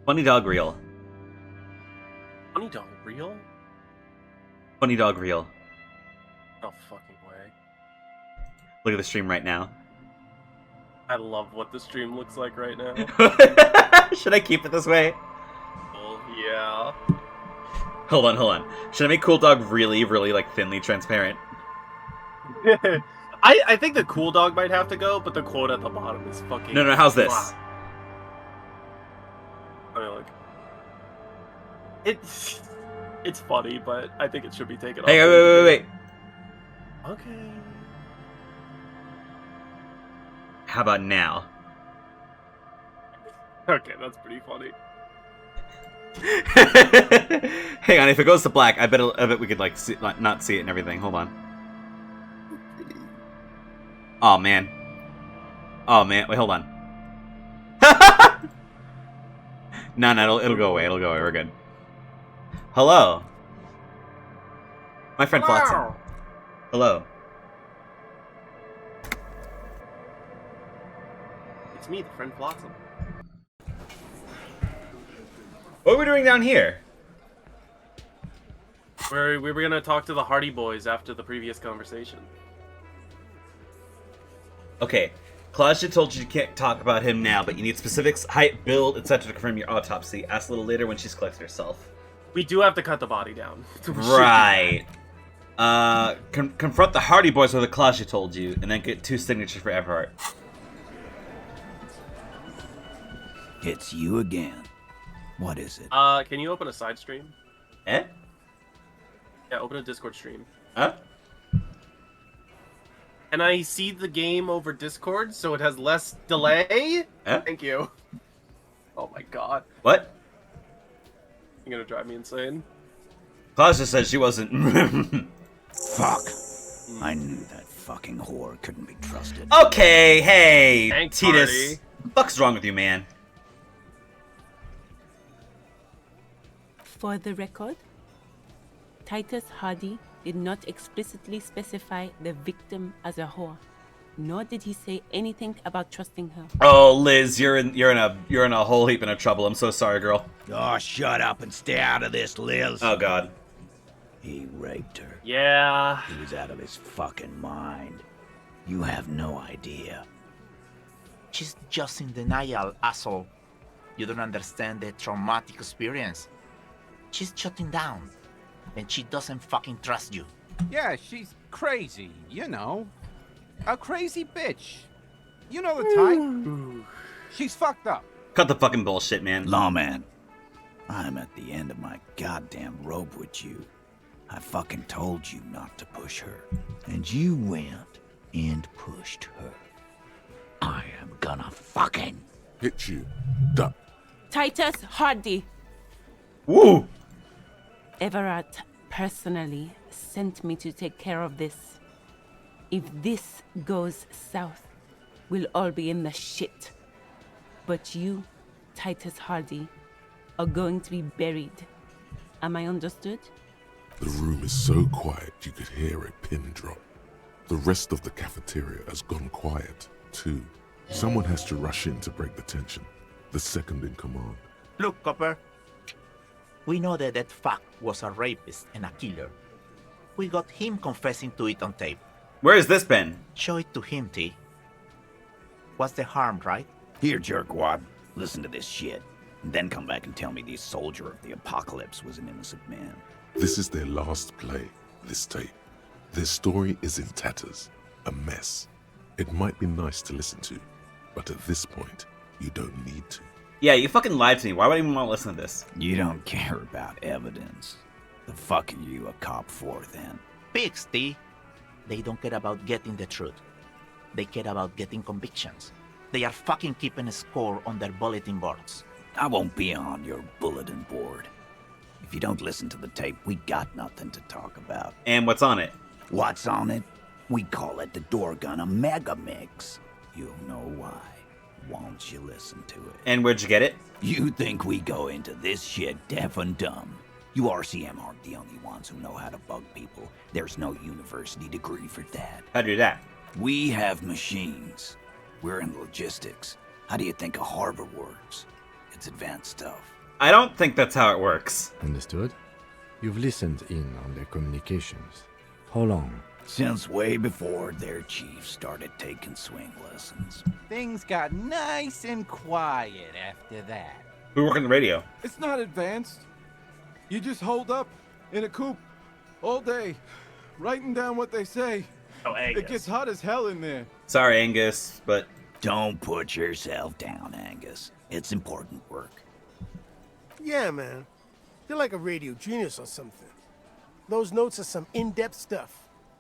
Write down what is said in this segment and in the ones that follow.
Funny dog reel. Funny dog real? Funny dog reel. No fucking way. Look at the stream right now. I love what the stream looks like right now. Should I keep it this way? Oh, yeah. Hold on. Should I make Cool Dog really, really, like, thinly transparent? I think the cool dog might have to go, but the quote at the bottom is fucking... No, how's this? I mean, like... It's funny, but I think it should be taken off. Hey, wait. Okay. How about now? Okay, that's pretty funny. Hang on, if it goes to black, I bet we could like not see it and everything. Hold on. Oh man. Wait, hold on. No, it'll go away. We're good. Hello. My friend Flotsam. Hello. It's me, the friend Flotsam. What are we doing down here? We were gonna talk to the Hardy Boys after the previous conversation. Okay. Claudia told you can't talk about him now, but you need specifics, height, build, etc. to confirm your autopsy. Ask a little later when she's collected herself. We do have to cut the body down. Right. Confront the Hardy Boys with the Claudia told you, and then get 2 signatures for Everhart. It's you again. What is it? Can you open a side stream? Eh? Yeah, open a Discord stream. Huh? And I see the game over Discord, so it has less delay? Eh? Thank you. Oh my god. What? You're gonna drive me insane? Claudia said she wasn't. Fuck. I knew that fucking whore couldn't be trusted. Okay, hey, Thanks, Titus. Hardy. Fuck's wrong with you, man? For the record, Titus Hardy did not explicitly specify the victim as a whore, nor did he say anything about trusting her. Oh, Liz, you're in a whole heap of trouble. I'm so sorry, girl. Oh, shut up and stay out of this, Liz. Oh God. He raped her. Yeah. He was out of his fucking mind. You have no idea. She's just in denial, asshole. You don't understand the traumatic experience. She's shutting down, and she doesn't fucking trust you. Yeah, she's crazy, you know. A crazy bitch. You know the type. She's fucked up. Cut the fucking bullshit, man. Lawman, I'm at the end of my goddamn rope with you. I fucking told you not to push her, and you went and pushed her. I am gonna fucking hit you. Duck. Titus Hardy. Woo! Everett personally sent me to take care of this. If this goes south, we'll all be in the shit. But you, Titus Hardy, are going to be buried. Am I understood? The room is so quiet you could hear a pin drop. The rest of the cafeteria has gone quiet, too. Someone has to rush in to break the tension. The second in command. Look, Copper. We know that that fuck was a rapist and a killer. We got him confessing to it on tape. Where has this been? Show it to him, T. What's the harm, right? Here, jerkwad. Listen to this shit. And then come back and tell me the soldier of the apocalypse was an innocent man. This is their last play, this tape. Their story is in tatters, a mess. It might be nice to listen to, but at this point, you don't need to. Yeah, you fucking lied to me. Why would I even want to listen to this? You don't care about evidence. The fuck are you a cop for, then? Pigs, T. They don't care about getting the truth. They care about getting convictions. They are fucking keeping a score on their bulletin boards. I won't be on your bulletin board. If you don't listen to the tape, we got nothing to talk about. And what's on it? What's on it? We call it the door gun a mega mix. You'll know why once you listen to it. And where'd you get it? You think we go into this shit deaf and dumb? You RCM aren't the only ones who know how to bug people. There's no university degree for that. How'd you do that? We have machines. We're in logistics. How do you think a harbor works? It's advanced stuff. I don't think that's how it works. Understood? You've listened in on their communications. How long? Since way before their chief started taking swing lessons. Things got nice and quiet after that. We work on the radio. It's not advanced. You just hold up in a coop all day, writing down what they say. Oh, Angus. It gets hot as hell in there. Sorry, Angus, but Don't put yourself down, Angus. It's important work. Yeah, man. You're like a radio genius or something. Those notes are some in-depth stuff.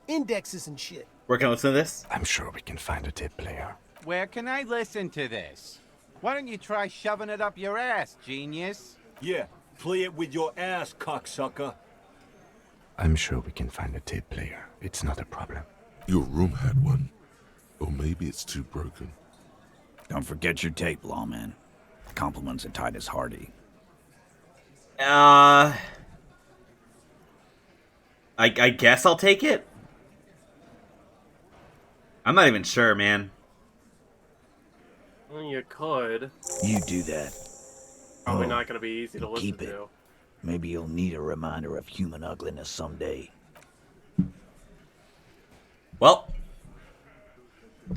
Indexes and shit. where can I listen to this? I'm sure we can find a tape player. Where can I listen to this? Why don't you try shoving it up your ass, genius? Yeah, play it with your ass, cocksucker. I'm sure we can find a tape player. It's not a problem. Your room had one. Or maybe it's too broken. Don't forget your tape, lawman. Compliments of Titus Hardy. I guess I'll take it. I'm not even sure, man. Well, you could. You do that. Probably not going to be easy to listen keep it. to. Maybe you'll need a reminder of human ugliness someday. Well, I'm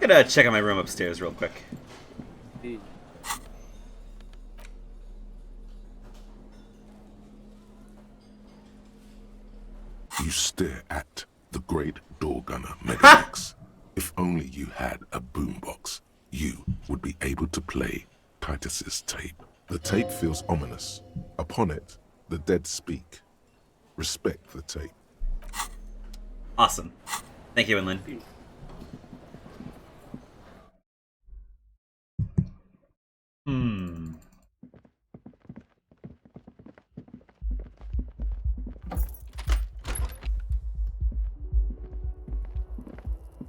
gonna check out my room upstairs real quick. You stare at the great door gunner Megamix. If only you had a boombox, you would be able to play Titus's tape. The tape feels ominous. Upon it, the dead speak. Respect the tape. Awesome. Thank you, Inlin.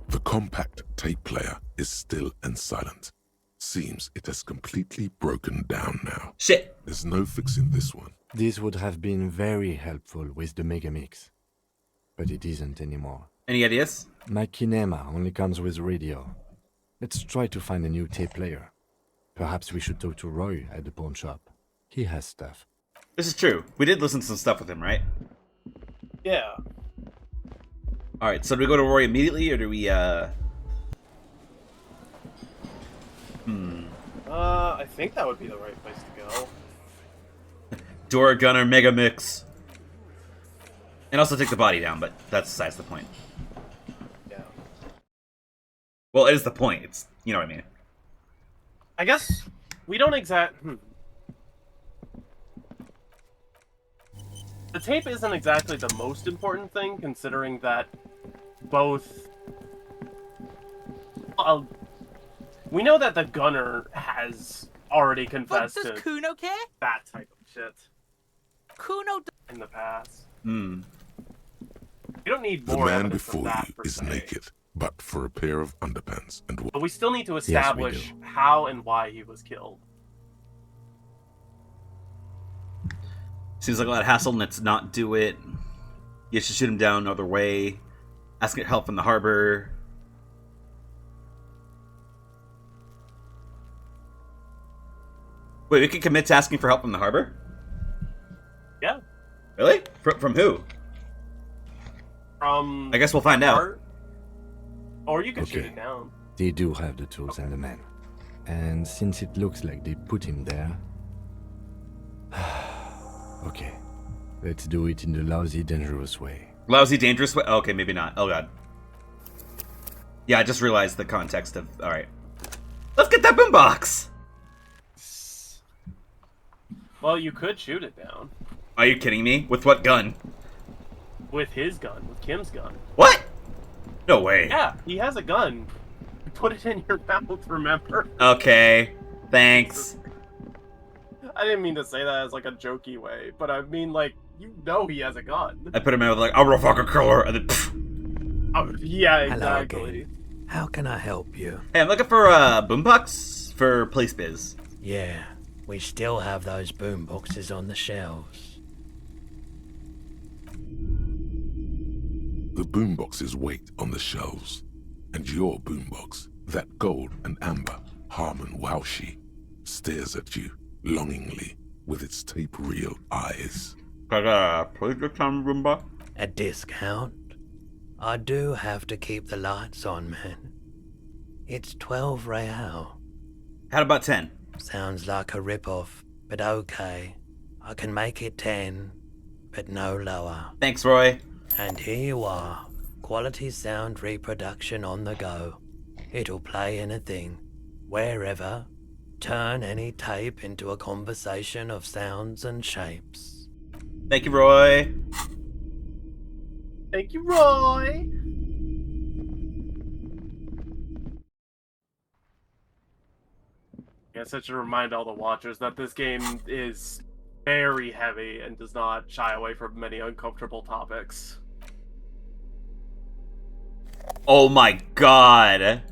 The compact tape player is still and silent. Seems it has completely broken down now. Shit. There's no fixing this one. This would have been very helpful with the Megamix. But it isn't anymore. Any ideas? My kinema only comes with radio. Let's try to find a new tape player. Perhaps we should talk to Roy at the pawn shop. He has stuff. This is true. We did listen to some stuff with him, right? Yeah. Alright, so do we go to Roy immediately, or do we, I think that would be the right place to go. Door Gunner Mega Mix. And also take the body down, but that's besides the point. Yeah. Well, it is the point. It's, you know what I mean. I guess we don't The tape isn't exactly the most important thing, considering that both... we know that the gunner has already confessed to Kuno care? that type of shit Kuno in the past. Hmm. We don't need The more man evidence before of that, you per is se. naked, but for a pair of underpants and But we still need to we establish do. how and why he was killed. Seems like a lot of hassle. Let's not do it. You should shoot him down another way. Ask for help from the harbor. Wait, we can commit to asking for help from the harbor? Yeah. Really? From who? From I guess we'll find out. Art? Or you can shoot Okay. it down. They do have the tools and the men. And since it looks like they put him there... okay. Let's do it in the lousy, dangerous way. Lousy, dangerous way? Okay, maybe not. Oh, God. Yeah, I just realized the context of... Alright. Let's get that boombox! Well, you could shoot it down. Are you kidding me? With what gun? With his gun. With Kim's gun. What? No way. Yeah, he has a gun. Put it in your mouth, remember? Okay. Thanks. I didn't mean to say that as like a jokey way, but I mean like, you know he has a gun. I put him out like, I'm a fucking killer, and then... pfft. Oh, yeah, Hello exactly. again. How can I help you? Hey, I'm looking for boombox for Place Biz. Yeah, we still have those boom boxes on the shelves. The boomboxes wait on the shelves. And your boombox, that gold and amber, Harmon Walshy stares at you longingly with its tape reel eyes. A discount? I do have to keep the lights on, man. It's 12 real. How about 10? Sounds like a rip-off, but okay. I can make it 10, but no lower. Thanks, Roy. And here you are. Quality sound reproduction on the go. It'll play anything, wherever. Turn any tape into a conversation of sounds and shapes. Thank you, Roy. Thank you, Roy. I guess I should remind all the watchers that this game is very heavy and does not shy away from many uncomfortable topics. Oh my god.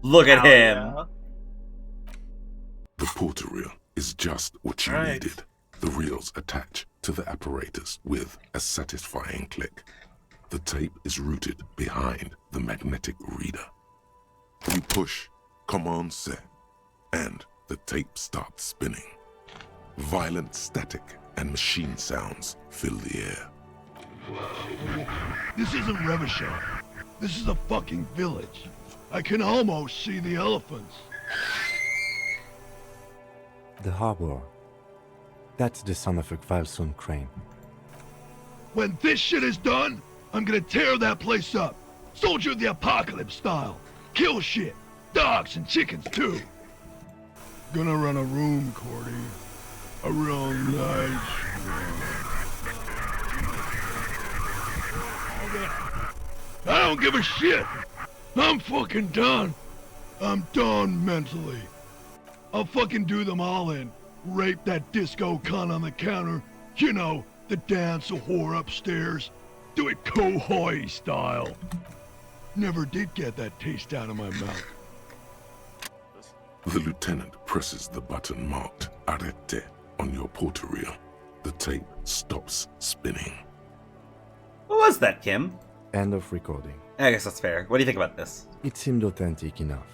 Look at him. Yeah. The porter reel is just what you needed. The reels attach to the apparatus with a satisfying click. The tape is routed behind the magnetic reader. You push Command Set, and the tape starts spinning. Violent static and machine sounds fill the air. This isn't Revachol. This is a fucking village. I can almost see the elephants. The harbor. That's the son of a Kvalson crane. When this shit is done, I'm gonna tear that place up. Soldier of the Apocalypse style. Kill shit. Dogs and chickens too. Gonna run a room, Cordy. A real nice room. I don't give a shit. I'm fucking done. I'm done mentally. I'll fucking do them all in. Rape that disco cunt on the counter. You know, the dance a whore upstairs. Do it Kohoi style. Never did get that taste out of my mouth. The lieutenant presses the button marked Arrete on your porter reel. The tape stops spinning. What was that, Kim? End of recording. I guess that's fair. What do you think about this? It seemed authentic enough.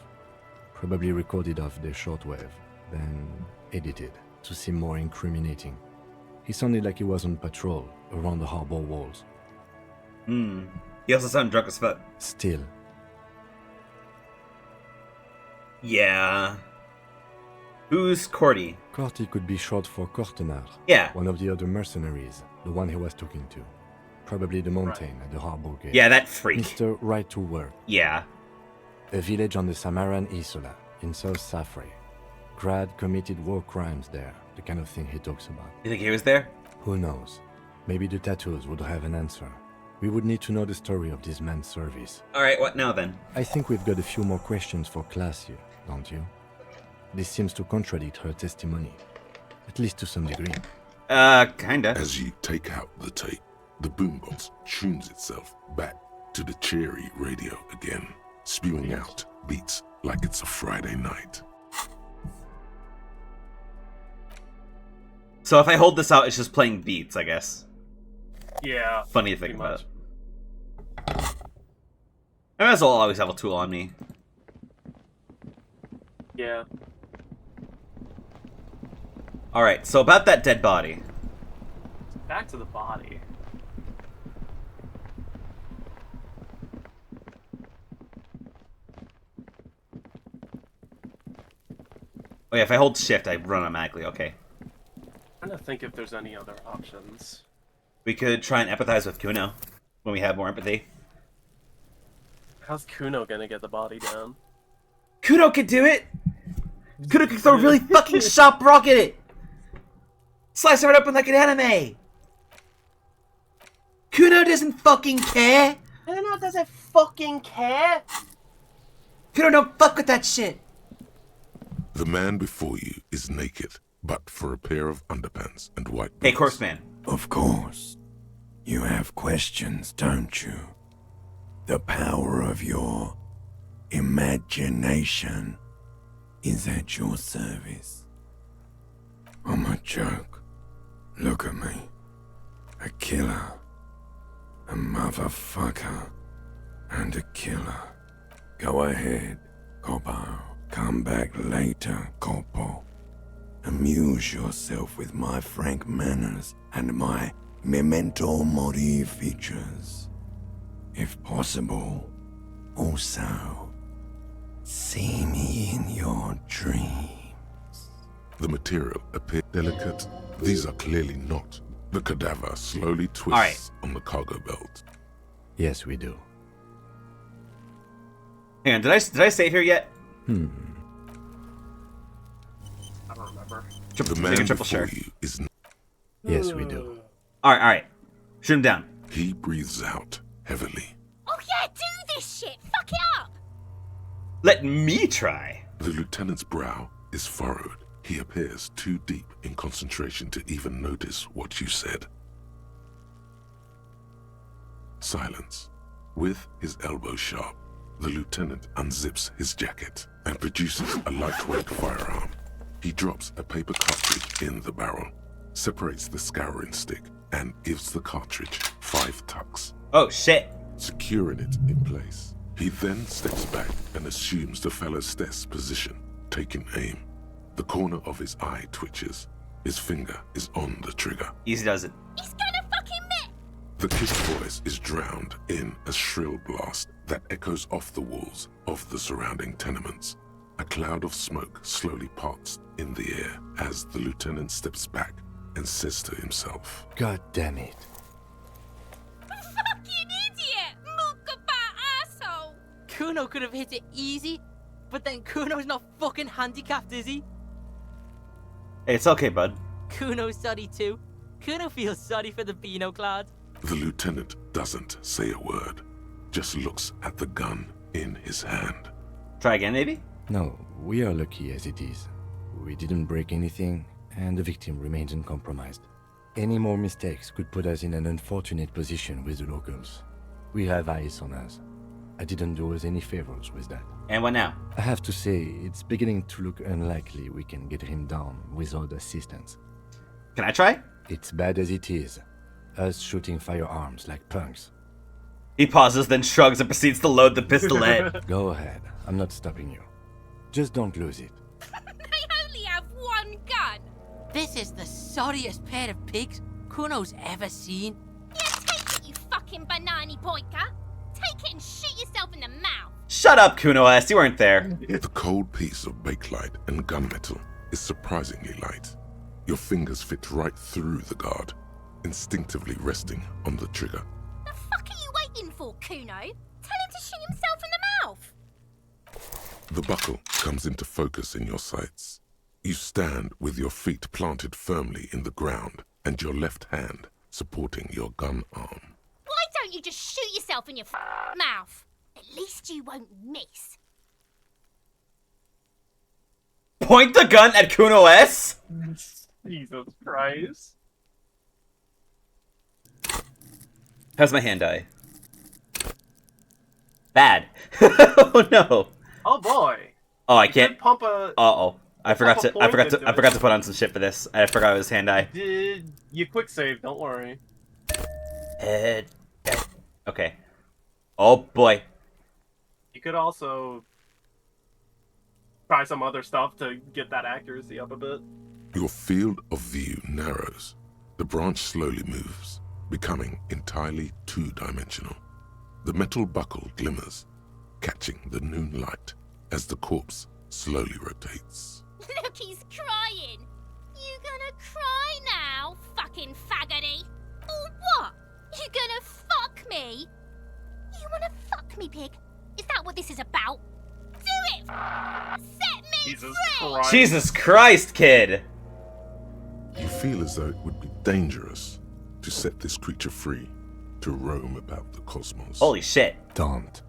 Probably recorded off the shortwave, then edited to seem more incriminating. He sounded like he was on patrol around the harbor walls. He also sounded drunk as fuck. Still. Yeah. Who's Cordy? Corty could be short for Cortenard. Yeah. One of the other mercenaries, the one he was talking to. Probably the mountain at the harbor gate. Yeah, that freak. Mr. Right to Work. Yeah. A village on the Samaran Isola, in South Safre. Grad committed war crimes there, the kind of thing he talks about. You think he was there? Who knows? Maybe the tattoos would have an answer. We would need to know the story of this man's service. Alright, what now then? I think we've got a few more questions for class here, don't you? This seems to contradict her testimony. At least to some degree. Kinda. As you take out the tape, the boombox tunes itself back to the cheery radio again, spewing out beats like it's a Friday night. So if I hold this out, it's just playing beats, I guess. Yeah. Funny to think about. I might as well always have a tool on me. Yeah. Alright, so about that dead body. Back to the body. Oh yeah, if I hold shift, I run automatically, okay. I'm trying to think if there's any other options. We could try and empathize with Kuno when we have more empathy. How's Kuno gonna get the body down? Kuno could do it! Kuno could throw a really fucking sharp rock at it! Slice it right open like an anime! Kuno doesn't fucking care! Kuno doesn't fucking care! Kuno don't fuck with that shit! The man before you is naked, but for a pair of underpants and white boots. Hey, Corpseman. Of course. You have questions, don't you? The power of your imagination is at your service. I'm a joke. Look at me. A killer. A motherfucker. And a killer. Go ahead, Cobbo. come back later, Corpo. Amuse yourself with my frank manners and my memento mori features. If possible, also, see me in your dreams. The material appears delicate. These are clearly not. The cadaver slowly twists right. on the cargo belt. Yes, we do. Hang on, did I save here yet? I don't remember. The man before you is. Yes, we do. All right. Shoot him down. He breathes out heavily. Oh yeah, do this shit. Fuck it up. Let me try. The lieutenant's brow is furrowed. He appears too deep in concentration to even notice what you said. Silence. With his elbow sharp, the lieutenant unzips his jacket and produces a lightweight firearm. He drops a paper cartridge in the barrel, separates the scouring stick, and gives the cartridge 5 tucks. Oh, shit. Securing it in place. He then steps back and assumes the fellow's desk position, taking aim. The corner of his eye twitches. His finger is on the trigger. Easy does it. He's gonna fucking miss. The kid's voice is drowned in a shrill blast that echoes off the walls of the surrounding tenements. A cloud of smoke slowly parts in the air as the lieutenant steps back and says to himself, God damn it. Fucking idiot! Mookabat asshole! Kuno could have hit it easy, but then Kuno's not fucking handicapped, is he? Hey, it's okay, bud. Kuno's sorry too. Kuno feels sorry for the Beano Clad. The lieutenant doesn't say a word, just looks at the gun in his hand. Try again, maybe? No, we are lucky as it is. We didn't break anything, and the victim remains uncompromised. Any more mistakes could put us in an unfortunate position with the locals. We have eyes on us. I didn't do us any favors with that. And what now? I have to say, it's beginning to look unlikely we can get him down without assistance. Can I try? It's bad as it is. Us shooting firearms like punks. He pauses, then shrugs and proceeds to load the pistolet. Go ahead. I'm not stopping you. Just don't lose it. They only have one gun. This is the sorriest pair of pigs Kuno's ever seen. Yeah, take it, you fucking banani poika. Take it and shoot yourself in the mouth. Shut up, Kuno S. You weren't there. The cold piece of bakelite and gunmetal is surprisingly light. Your fingers fit right through the guard, instinctively resting on the trigger. The fuck are you waiting for, Kuno? Tell him to shoot himself in the mouth. The buckle comes into focus in your sights. You stand with your feet planted firmly in the ground and your left hand supporting your gun arm. Why don't you just shoot yourself in your mouth? At least you won't miss. Point the gun at Kuno S? Jesus Christ. How's my hand eye? Bad. Oh no. Oh boy. Oh, I can't. Pump a. Uh-oh. I forgot to point put on some shit for this. I forgot it was hand eye. Did you quick save? Don't worry. Okay. Oh boy. You could also try some other stuff to get that accuracy up a bit. Your field of view narrows. The branch slowly moves, becoming entirely two-dimensional. The metal buckle glimmers, catching the noon light as the corpse slowly rotates. Look, he's crying. You gonna cry now, fucking faggoty? Or what? You gonna fuck me? You wanna fuck me, pig? Is that what this is about? Do it! Set me Jesus free! Christ. Jesus Christ, kid! You feel as though it would be dangerous to set this creature free to roam about the cosmos. Holy shit. Don't.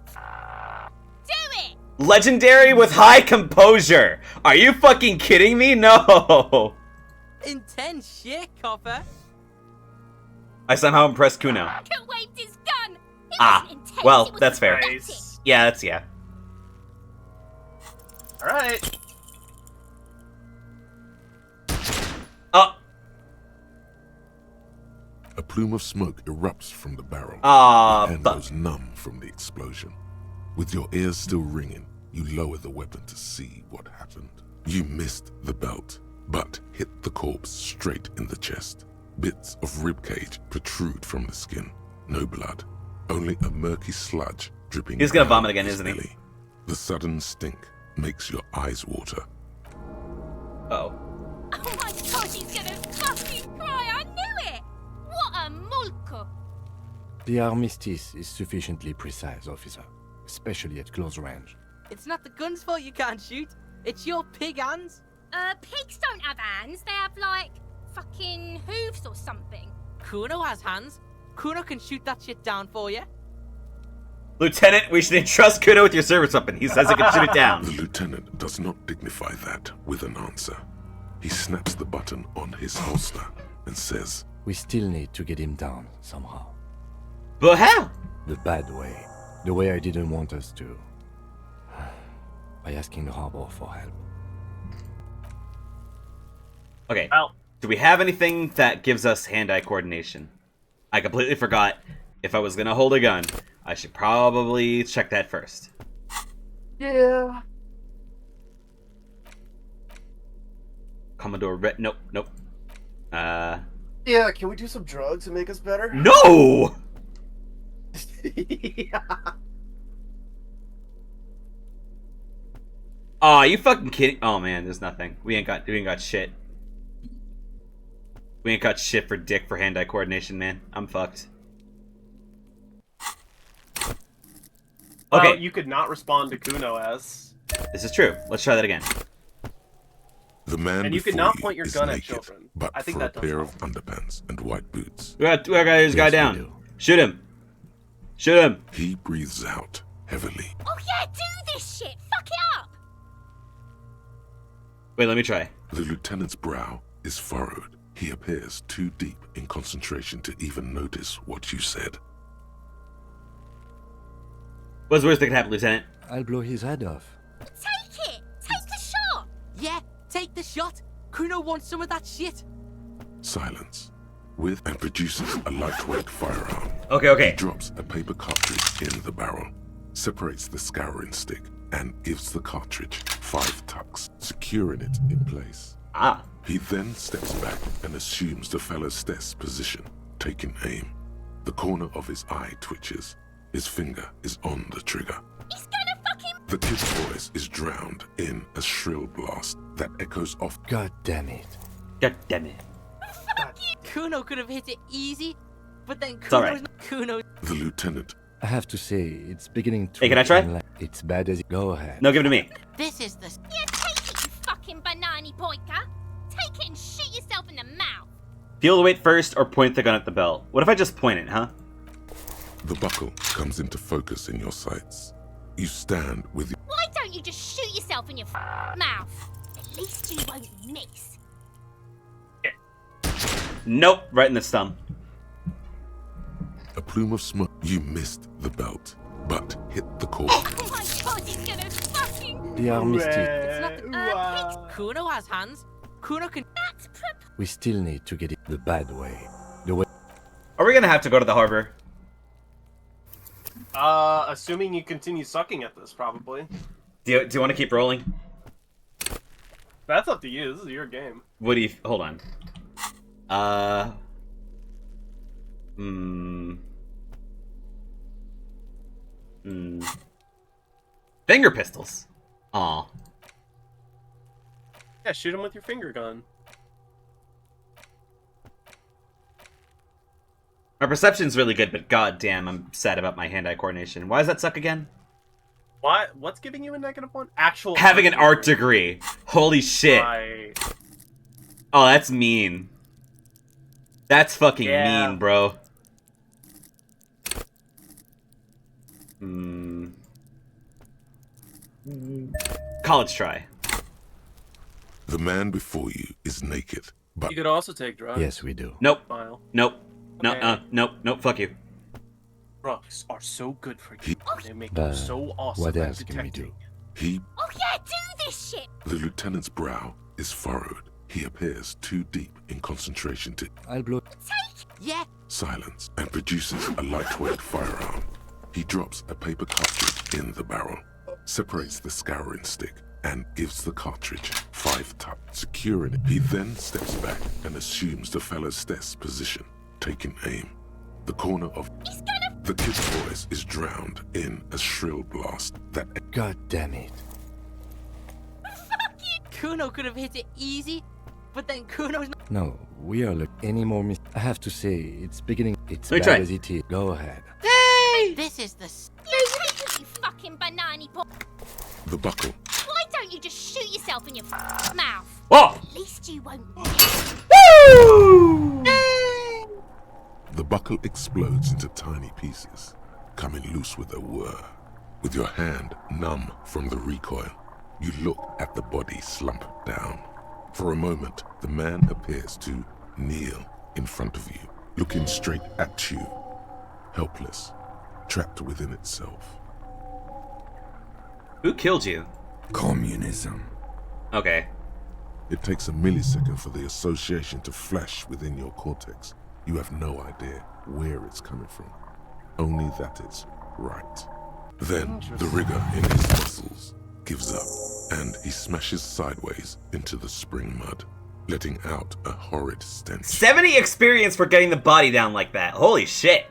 Do it! Legendary with high composure! Are you fucking kidding me? No! Intense shit, copper. I somehow impressed Kuno. Could waved his gun! It Ah, wasn't intense, well, it was that's fair. pathetic. Yeah, that's yeah. Alright. Oh! A plume of smoke erupts from the barrel. Ah, Your hand fuck. goes numb from the explosion. With your ears still ringing, you lower the weapon to see what happened. You missed the belt, but hit the corpse straight in the chest. Bits of ribcage protrude from the skin. No blood, only a murky sludge dripping. He's gonna down vomit again, his isn't he? belly. The sudden stink makes your eyes water. Oh. Oh my god, he's gonna fucking cry! I knew it! What a mulko! The armistice is sufficiently precise, officer, especially at close range. It's not the gun's fault you can't shoot. It's your pig hands. Pigs don't have hands. They have, like, fucking hooves or something. Kuno has hands. Kuno can shoot that shit down for you. Lieutenant, we should entrust Kuno with your service weapon. He says he can shoot it down. The lieutenant does not dignify that with an answer. He snaps the button on his holster and says, We still need to get him down somehow. But how? The bad way. The way I didn't want us to. By asking the harbor for help. Okay. Do we have anything that gives us hand-eye coordination? I completely forgot. If I was gonna hold a gun, I should probably check that first. Yeah. Commodore Red. Nope. Nope. Yeah, can we do some drugs and make us better? No! Yeah. Aw, you fucking kidding? Oh man, there's nothing. We ain't got shit. We ain't got shit for dick for hand-eye coordination, man. I'm fucked. Okay. Well, you could not respond to Kuno as. This is true. Let's try that again. The man And you before could not point your is gun at naked, children. but I think for that a does pair help. of underpants and white boots. We got this guy down. Shoot him. Shoot him. He breathes out heavily. Oh yeah, do this shit! Fuck it up! Wait, let me try. The lieutenant's brow is furrowed. He appears too deep in concentration to even notice what you said. What's the worst that can happen, Lieutenant? I'll blow his head off. Take it! Take the shot! Yeah, take the shot. Kuno wants some of that shit. Silence. With and produces a lightweight firearm. Okay. He drops a paper cartridge in the barrel, separates the scouring stick, and gives the cartridge 5 tucks, securing it in place. Ah. He then steps back and assumes the fellow's desk position, taking aim. The corner of his eye twitches. His finger is on the trigger. He's gonna fucking... The kid's voice is drowned in a shrill blast that echoes off. God damn it. God damn it. Fuck you! Kuno could have hit it easy, but then all Kuno's right. not Kuno. The lieutenant. I have to say, it's beginning to... Hey, can I try? It's bad as it... Go ahead. No, give it to me. This is the... Yeah, take it, you fucking banani poika! Take it and shoot yourself in the mouth! Feel the weight first or point the gun at the belt. What if I just point it, huh? The buckle comes into focus in your sights. You stand with your... Why don't you just shoot yourself in your mouth? At least you won't miss. Nope, right in the stump. A plume of smoke. You missed the belt, but hit the core. Oh my god, he's gonna fucking... The armistice. It's not the... Kuno has hands. Kuno can... We still need to get it the bad way. The way... Are we gonna have to go to the harbor? Assuming you continue sucking at this, probably. Do you want to keep rolling? That's up to you. This is your game. What do you... Hold on. Finger pistols. Aw. Yeah, shoot him with your finger gun. My perception's really good, but goddamn, I'm sad about my hand-eye coordination. Why does that suck again? What? What's giving you a -1? Actual... Having an art degree. Holy shit. Right. Oh, that's mean. That's fucking Yeah. mean, bro. College try. The man before you is naked, but You could also take drugs. Yes, we do. Nope. File. Nope. No, Okay. nope, fuck you. Drugs are so good for you. They make you But so awesome what at else can we do? detecting. he... Oh yeah, do this shit! The lieutenant's brow is furrowed. He appears too deep in concentration to... I'll blow... Take... Yeah. Silence and produces a lightweight firearm. He drops a paper cartridge in the barrel. separates the scouring stick, and gives the cartridge 5 taps, securing it. He then steps back and assumes the fellow's steps position, taking aim. The corner of the kid's voice is drowned in a shrill blast that... God damn it. Kuno could have hit it easy, but then Kuno's not. No, we are any more I have to say, it's beginning. It's Let me bad try. as it is. Go ahead. Hey! This is the. You fucking banana pop. The buckle. Why don't you just shoot yourself in your mouth? Whoa! At least you won't. Woo! The buckle explodes into tiny pieces, coming loose with a whir. With your hand numb from the recoil, you look at the body slump down. For a moment, the man appears to kneel in front of you, looking straight at you, helpless, trapped within itself. Who killed you? Communism. Okay. It takes a millisecond for the association to flash within your cortex. You have no idea where it's coming from, only that it's right. Then the rigor in his muscles gives up, and he smashes sideways into the spring mud, letting out a horrid stench. 70 experience for getting the body down like that. Holy shit.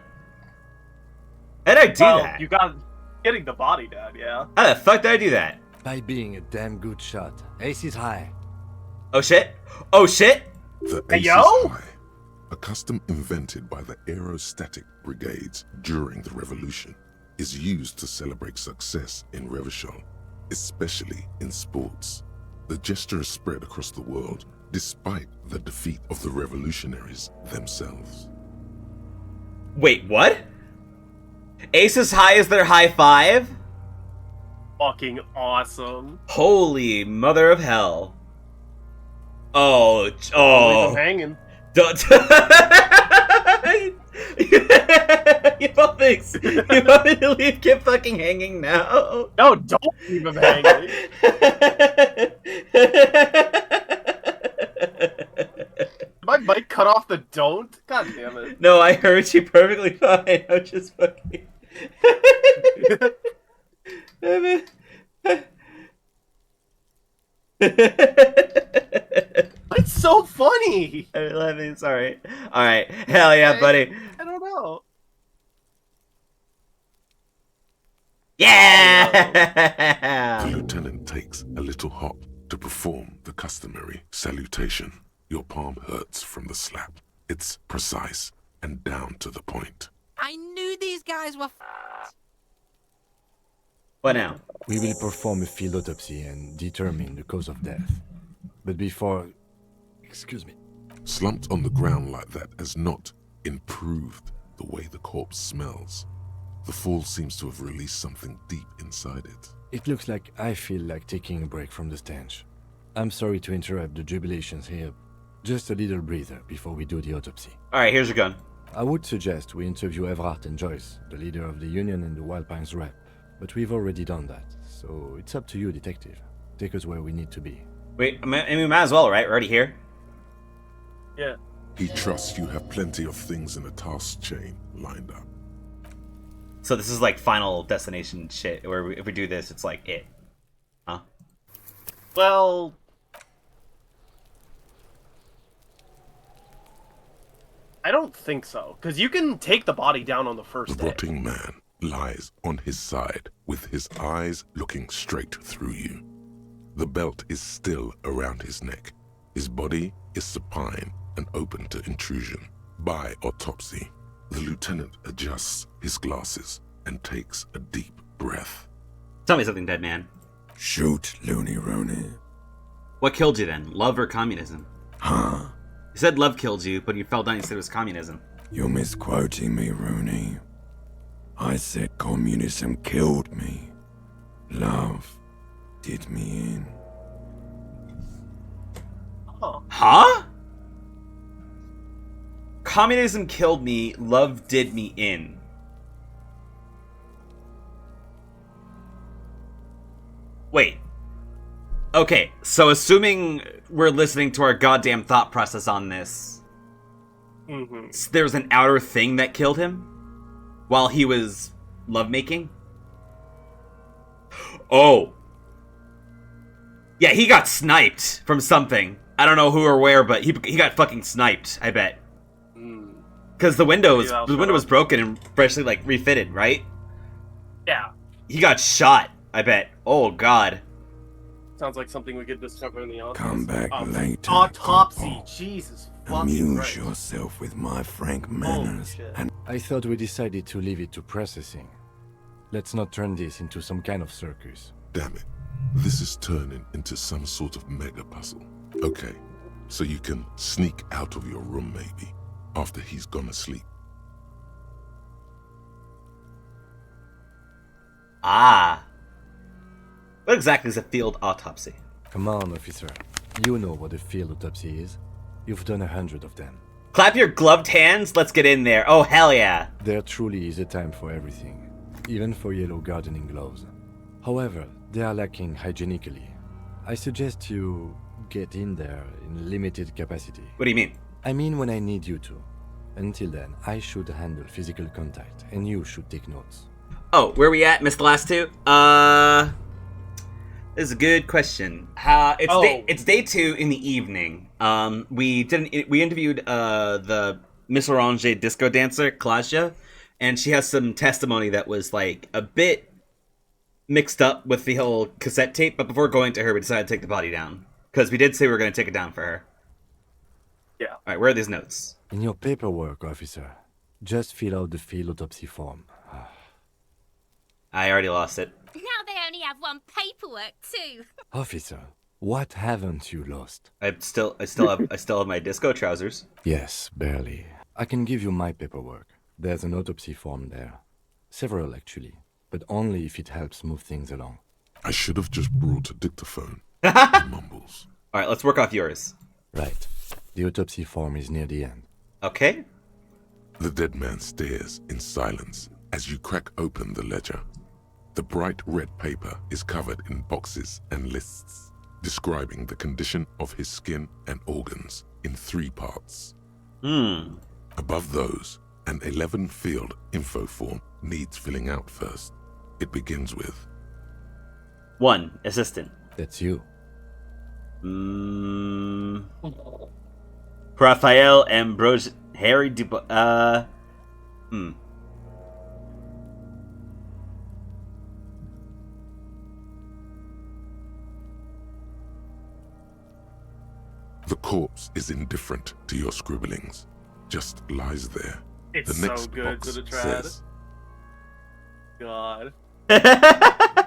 How did I do that? You got getting the body down, yeah. How the fuck did I do that? By being a damn good shot. Ace is high. Oh shit. Oh shit. The Hey, Ace yo! is High, a custom invented by the aerostatic brigades during the revolution, is used to celebrate success in Revachol, especially in sports. The gesture is spread across the world, despite the defeat of the revolutionaries themselves. Wait, what? Ace is high is their high five? Fucking awesome. Holy mother of hell. Oh, Leave oh. them hanging. Don't. You both think you want me to leave Kip fucking hanging now? No, don't leave him hanging. Did my mic cut off the don't? God damn it. No, I heard you perfectly fine. I'm just fucking. It's so funny. I'm laughing. Sorry. All right. Hell yeah, buddy. I don't know. Yeah. The lieutenant takes a little hop to perform the customary salutation. Your palm hurts from the slap. It's precise and down to the point. I knew these guys were. What now? We will perform a field autopsy and determine the cause of death. But before... Excuse me. Slumped on the ground like that has not improved the way the corpse smells. The fall seems to have released something deep inside it. It looks like I feel like taking a break from the stench. I'm sorry to interrupt the jubilations here. Just a little breather before we do the autopsy. Alright, here's your gun. I would suggest we interview Everhart and Joyce, the leader of the Union and the Wild Pines rep. But we've already done that, so it's up to you, detective. Take us where we need to be. Wait, I mean, we might as well, right? We're already here. Yeah. He trusts you have plenty of things in a task chain lined up. So this is like final destination shit, where if we do this, it's like it. Huh? Well... I don't think so, because you can take the body down on the first The day. rotting man lies on his side with his eyes looking straight through you. The belt is still around his neck. His body is supine and open to intrusion. By autopsy, the lieutenant adjusts his glasses and takes a deep breath. Tell me something, dead man. Shoot, Looney Rooney. What killed you then? Love or communism? Huh? You said love killed you, but you fell down and said it was communism. You're misquoting me, Rooney. I said communism killed me. Love did me in. Huh? Communism killed me, love did me in. Wait. Okay, so assuming we're listening to our goddamn thought process on this, there's an outer thing that killed him while he was lovemaking? Oh. Yeah, he got sniped from something. I don't know who or where, but he got fucking sniped, I bet. Because the window was broken and freshly, like, refitted, right? Yeah. He got shot, I bet. Oh, God. Sounds like something we could discover in the Come back later. Autopsy. Jesus fucking Amuse Christ. yourself with my frank manners. And I thought we decided to leave it to processing. Let's not turn this into some kind of circus. Damn it. This is turning into some sort of mega puzzle. Okay, so you can sneak out of your room maybe, after he's gone to sleep. Ah. What exactly is a field autopsy? Come on, officer. You know what a field autopsy is. You've done 100 of them. Clap your gloved hands, let's get in there. Oh, hell yeah. There truly is a time for everything, even for yellow gardening gloves. However, they are lacking hygienically. I suggest you get in there in limited capacity. What do you mean? I mean when I need you to. Until then, I should handle physical contact, and you should take notes. Oh, where we at? Missed the last two? This is a good question. It's day 2 in the evening. We interviewed the Miss Orange disco dancer, Claudia, and she has some testimony that was like a bit mixed up with the whole cassette tape, but before going to her, we decided to take the body down. Because we did say we were going to take it down for her. Yeah. Alright, where are these notes? In your paperwork, officer, just fill out the field autopsy form. I already lost it. Now they only have one paperwork too. Officer, what haven't you lost? I still have my disco trousers. Yes, barely. I can give you my paperwork. There's an autopsy form there. Several, actually. But only if it helps move things along. I should have just brought a dictaphone. He mumbles. Alright, let's work off yours. Right. The autopsy form is near the end. Okay. The dead man stares in silence as you crack open the ledger. The bright red paper is covered in boxes and lists, describing the condition of his skin and organs in 3 parts. Above those, an 11-field info form needs filling out first. It begins with 1. Assistant. That's you. Raphael Ambrose Harry The corpse is indifferent to your scribblings, just lies there. It's the next so good box to the trad. says, God. The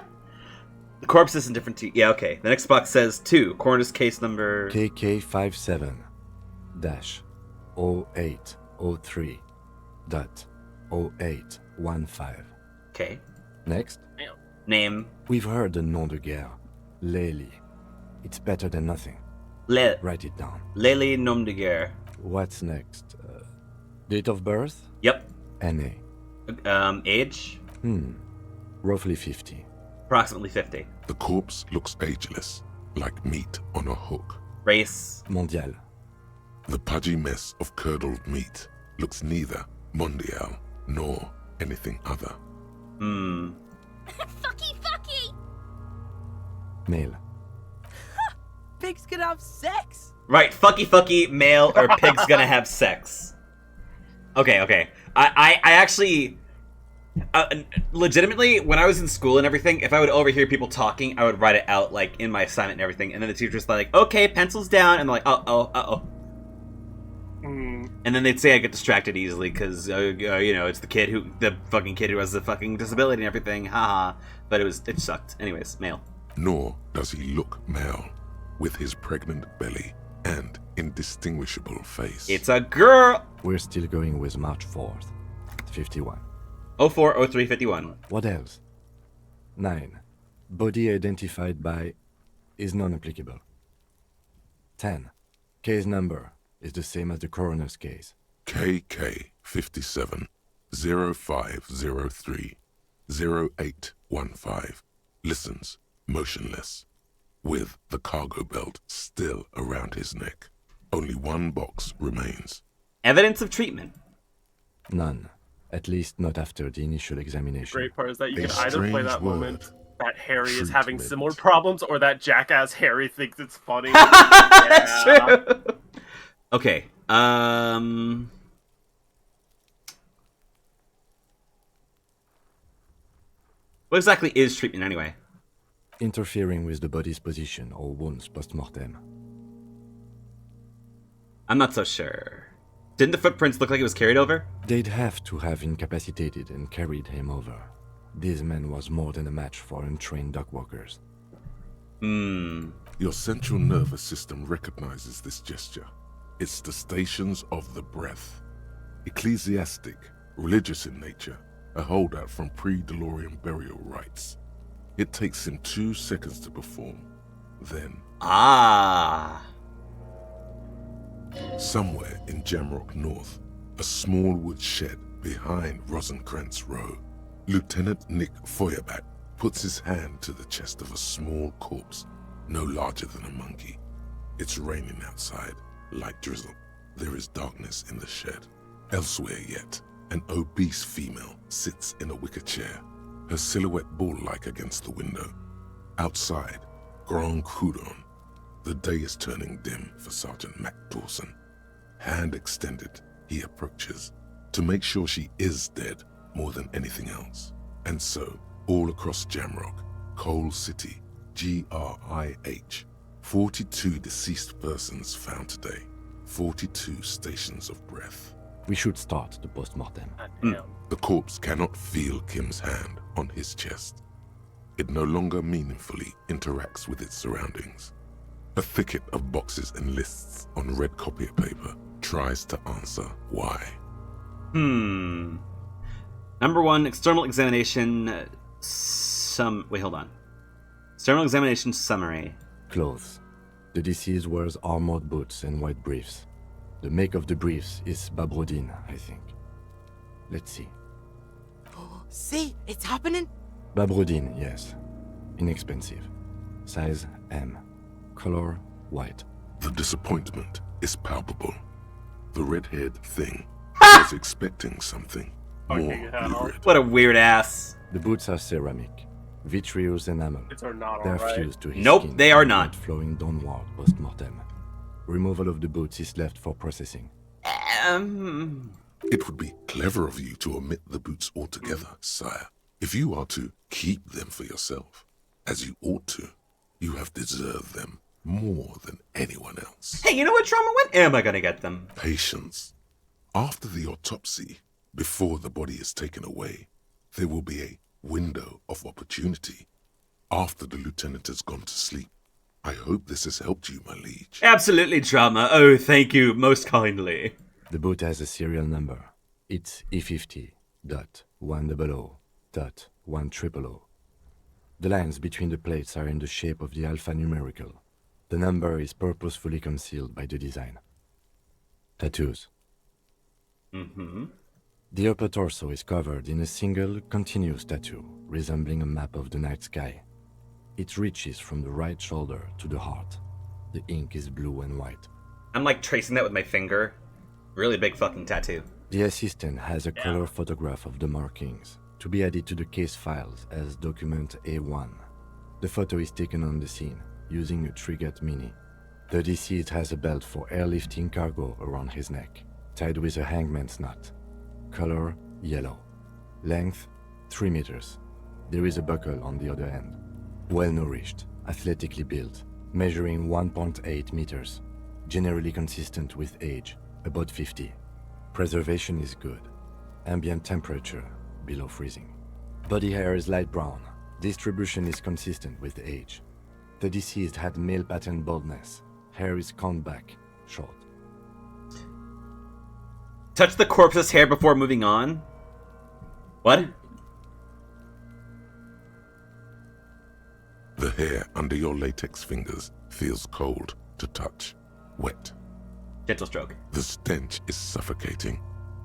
corpse is indifferent to... Yeah, okay. The next box says 2. Coroner's case number... KK57-0803.0815. Okay. Next. Name. We've heard the nom de guerre. Lely. It's better than nothing. Write it down. Lely nom de guerre. What's next? Date of birth? Yep. NA. Age? Roughly 50. Approximately 50. The corpse looks ageless, like meat on a hook. Race? Mondial. The pudgy mess of curdled meat looks neither mondial nor anything other. Fucky! Male. Pigs can have sex? Right, fucky, male, or pig's gonna have sex. Okay. I actually... legitimately, when I was in school and everything, if I would overhear people talking, I would write it out, like, in my assignment and everything, and then the teacher's like, okay, pencils down, and I'm like, uh-oh. And then they'd say I get distracted easily, because, it's the fucking kid who has the fucking disability and everything, haha. But it sucked. Anyways, male. Nor does he look male, with his pregnant belly and indistinguishable face. It's a girl! We're still going with March 4th. 51. 04, 03, 51. What else? 9. Body identified by is non-applicable. 10. Case number is the same as the coroner's case. KK57 0503 0815 listens motionless, with the cargo belt still around his neck. Only 1 box remains. Evidence of treatment? None. At least not after the initial examination. Great part is that you can either play that moment that Harry is Treatment. having similar problems, or that jackass Harry thinks it's funny. That's true. Okay. What exactly is treatment anyway? Interfering with the body's position or wounds post-mortem. I'm not so sure. Didn't the footprints look like it was carried over? They'd have to have incapacitated and carried him over. This man was more than a match for untrained dogwalkers. Your central nervous system recognizes this gesture. It's the stations of the breath. Ecclesiastic, religious in nature, a holdout from pre-DeLorean burial rites. It takes him 2 seconds to perform. Then... Somewhere in Jamrock North, a small wood shed behind Rosencrantz Row, Lieutenant Nick Feuerbach puts his hand to the chest of a small corpse, no larger than a monkey. It's raining outside, light drizzle. There is darkness in the shed. Elsewhere yet, an obese female sits in a wicker chair, her silhouette bull-like against the window. Outside, Grand Coudon. The day is turning dim for Sergeant Mac Dawson. Hand extended, he approaches, to make sure she is dead more than anything else. And so, all across Jamrock, Coal City, GRIH, 42 deceased persons found today, 42 stations of breath. We should start the post-mortem. The corpse cannot feel Kim's hand on his chest. It no longer meaningfully interacts with its surroundings. A thicket of boxes and lists on red copier paper tries to answer why. Number 1, external examination. Wait, hold on. External examination summary. Clothes. The deceased wears armored boots and white briefs. The make of the briefs is Babrodine, I think. Let's see. See, it's happening. Babrodine, yes. Inexpensive. Size M. Color white. The disappointment is palpable. The red-haired thing was expecting something more lurid. What a weird ass. The boots are ceramic, vitreous enamel. They're fused to his skin. They are not. Flowing downward post-mortem. Removal of the boots is left for processing. It would be clever of you to omit the boots altogether, sire. If you are to keep them for yourself, as you ought to, you have deserved them more than anyone else. Hey, you know what, Trauma? When am I gonna get them? Patience. After the autopsy, before the body is taken away, there will be a window of opportunity. After the lieutenant has gone to sleep. I hope this has helped you, my liege. Absolutely, Trauma. Oh, thank you most kindly. The boot has a serial number. It's E50.100.100. The lines between the plates are in the shape of the alphanumerical. The number is purposefully concealed by the design. Tattoos. The upper torso is covered in a single, continuous tattoo, resembling a map of the night sky. It reaches from the right shoulder to the heart. The ink is blue and white. I'm like tracing that with my finger. Really big fucking tattoo. The assistant has a color photograph of the markings, to be added to the case files as document A1. The photo is taken on the scene, using a Trigat Mini. The deceased has a belt for airlifting cargo around his neck, tied with a hangman's knot. Color yellow. Length 3 meters. There is a buckle on the other end. Well-nourished, athletically built, measuring 1.8 meters. Generally consistent with age, about 50. Preservation is good. Ambient temperature, below freezing. Body hair is light brown. Distribution is consistent with age. The deceased had male pattern baldness. Hair is combed back, short. Touch the corpse's hair before moving on? What? The hair under your latex fingers feels cold to touch, wet. Gentle stroke. The stench is suffocating.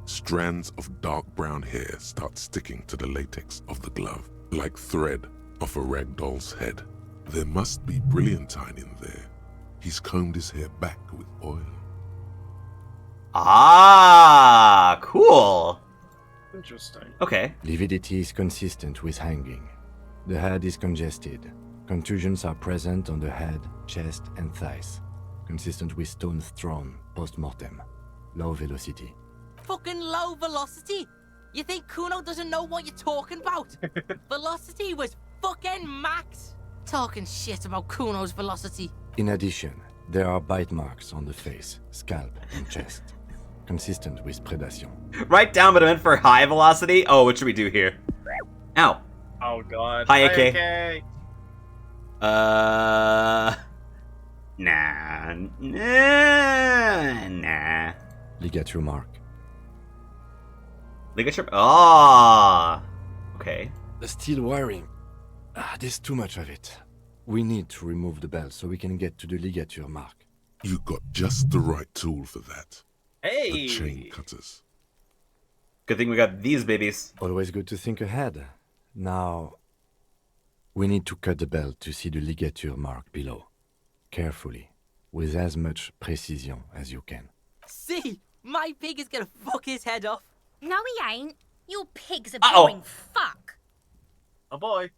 Strands of dark brown hair start sticking to the latex of the glove, like thread off a rag doll's head. There must be brilliantine in there. He's combed his hair back with oil. Ah, cool. Interesting. Okay. Lividity is consistent with hanging. The head is congested. Contusions are present on the head, chest, and thighs, consistent with stones thrown post-mortem. Low velocity. Fucking low velocity? You think Kuno doesn't know what you're talking about? Velocity was fucking max. Talking shit about Kuno's velocity. In addition, there are bite marks on the face, scalp, and chest, consistent with predation. Write down what I meant for high velocity. Oh, what should we do here? Ow. Oh god. Hi, AK. AK. Nah. Ligature mark. Ligature. Ah. Okay. The steel wiring. There's too much of it. We need to remove the belt so we can get to the ligature mark. You got just the right tool for that. Hey. The chain cutters. Good thing we got these babies. Always good to think ahead. Now, we need to cut the belt to see the ligature mark below. Carefully, with as much precision as you can. See, my pig is gonna fuck his head off. No, he ain't. Your pig's a Uh-oh. boring fuck. Oh boy.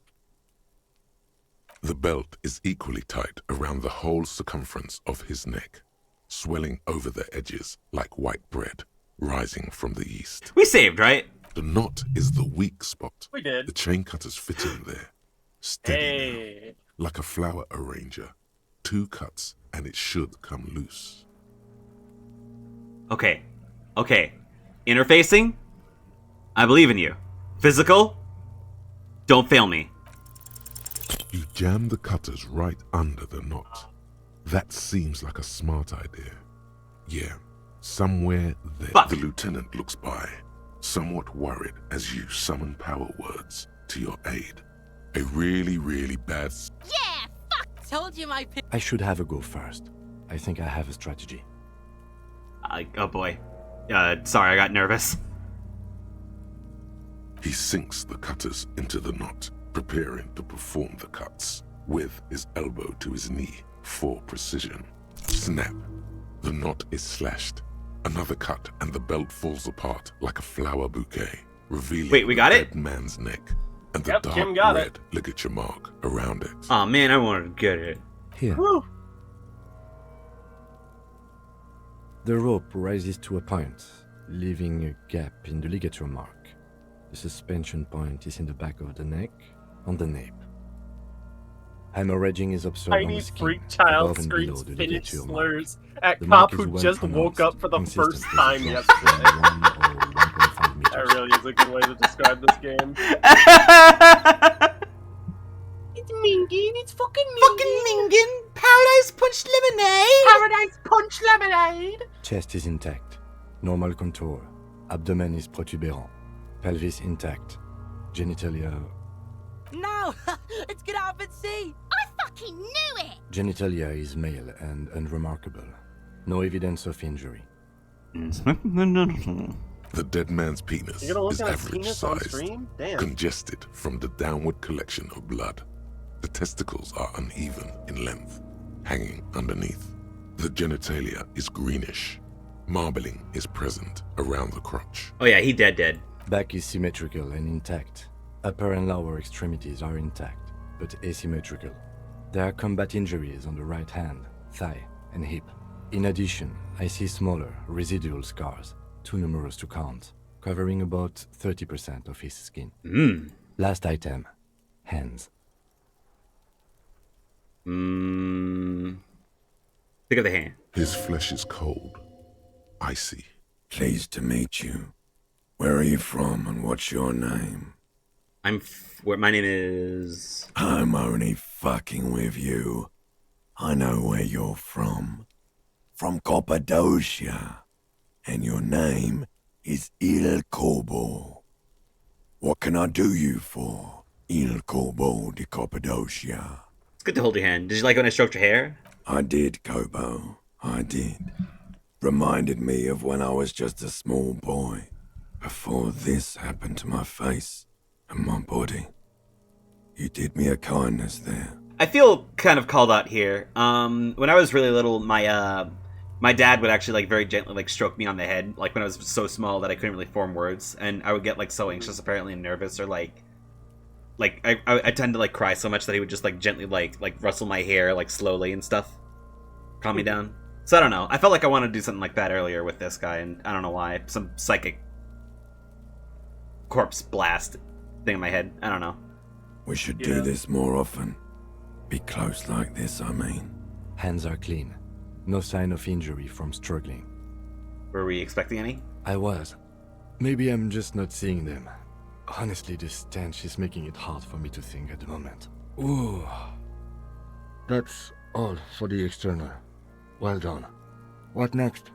The belt is equally tight around the whole circumference of his neck, swelling over the edges like white bread rising from the east. We saved, right? The knot is the weak spot. We did. The chain cutters fit in there, steady now, like a flower arranger. 2 cuts and it should come loose. Okay. Okay. Interfacing? I believe in you. Physical? Don't fail me. You jam the cutters right under the knot. That seems like a smart idea. Yeah, somewhere there. Fuck. The lieutenant looks by, somewhat worried as you summon power words to your aid. A really, really bad... Yeah, fuck! Told you my pig... I should have a go first. I think I have a strategy. Oh boy. Sorry, I got nervous. He sinks the cutters into the knot, preparing to perform the cuts, with his elbow to his knee for precision. Snap. The knot is slashed. Another cut and the belt falls apart like a flower bouquet, revealing Wait, we got the it? dead man's neck and the Yep, dark Kim got red ligature mark around it. Oh man, I wanted to get it. Here. Woo. The rope rises to a point, leaving a gap in the ligature mark. The suspension point is in the back of the neck, on the nape. Hemorrhaging is observed on Tiny the skin, freak child above and below screams the Finnish ligature mark. slurs at The cop mark is who well just pronounced, woke up for the consistent first with time the drop yesterday. from 1 or 1.5 meters. That really is a good way to describe this game. It's Mingin, it's fucking Mingin. Fucking Mingin! Paradise Punch Lemonade! Paradise Punch Lemonade! Chest is intact. Normal contour. Abdomen is protuberant. Pelvis intact. Genitalia... No! Let's get out and see! I fucking knew it! Genitalia is male and unremarkable. No evidence of injury. The dead man's penis You're gonna look is at his average penis on sized, stream? Damn. congested from the downward collection of blood. The testicles are uneven in length, hanging underneath. The genitalia is greenish. Marbling is present around the crotch. Oh yeah, he dead. Back is symmetrical and intact. Upper and lower extremities are intact, but asymmetrical. There are combat injuries on the right hand, thigh, and hip. In addition, I see smaller, residual scars, too numerous to count, covering about 30% of his skin. Last item, hands. Pick up the hand. His flesh is cold, icy. Pleased to meet you. Where are you from and what's your name? My name is... I'm only fucking with you. I know where you're from. From Cappadocia. And your name is Il Corbo. What can I do you for, Il Corbo de Cappadocia? It's good to hold your hand. Did you like when I stroked your hair? I did, Kobo. I did. Reminded me of when I was just a small boy, before this happened to my face and my body. You did me a kindness there. I feel kind of called out here. When I was really little, my dad would actually like very gently like stroke me on the head, like when I was so small that I couldn't really form words, and I would get like so anxious apparently and nervous, or like like I tend to like cry so much that he would just like gently like rustle my hair like slowly and stuff, calm me down. So I don't know. I felt like I wanted to do something like that earlier with this guy, and I don't know why. Some psychic corpse blast thing in my head. I don't know. We should do this more often. Be close like this, I mean. Hands are clean. No sign of injury from struggling. Were we expecting any? I was. Maybe I'm just not seeing them. Honestly, this stench is making it hard for me to think at the moment. Ooh. That's all for the external. Well done. What next?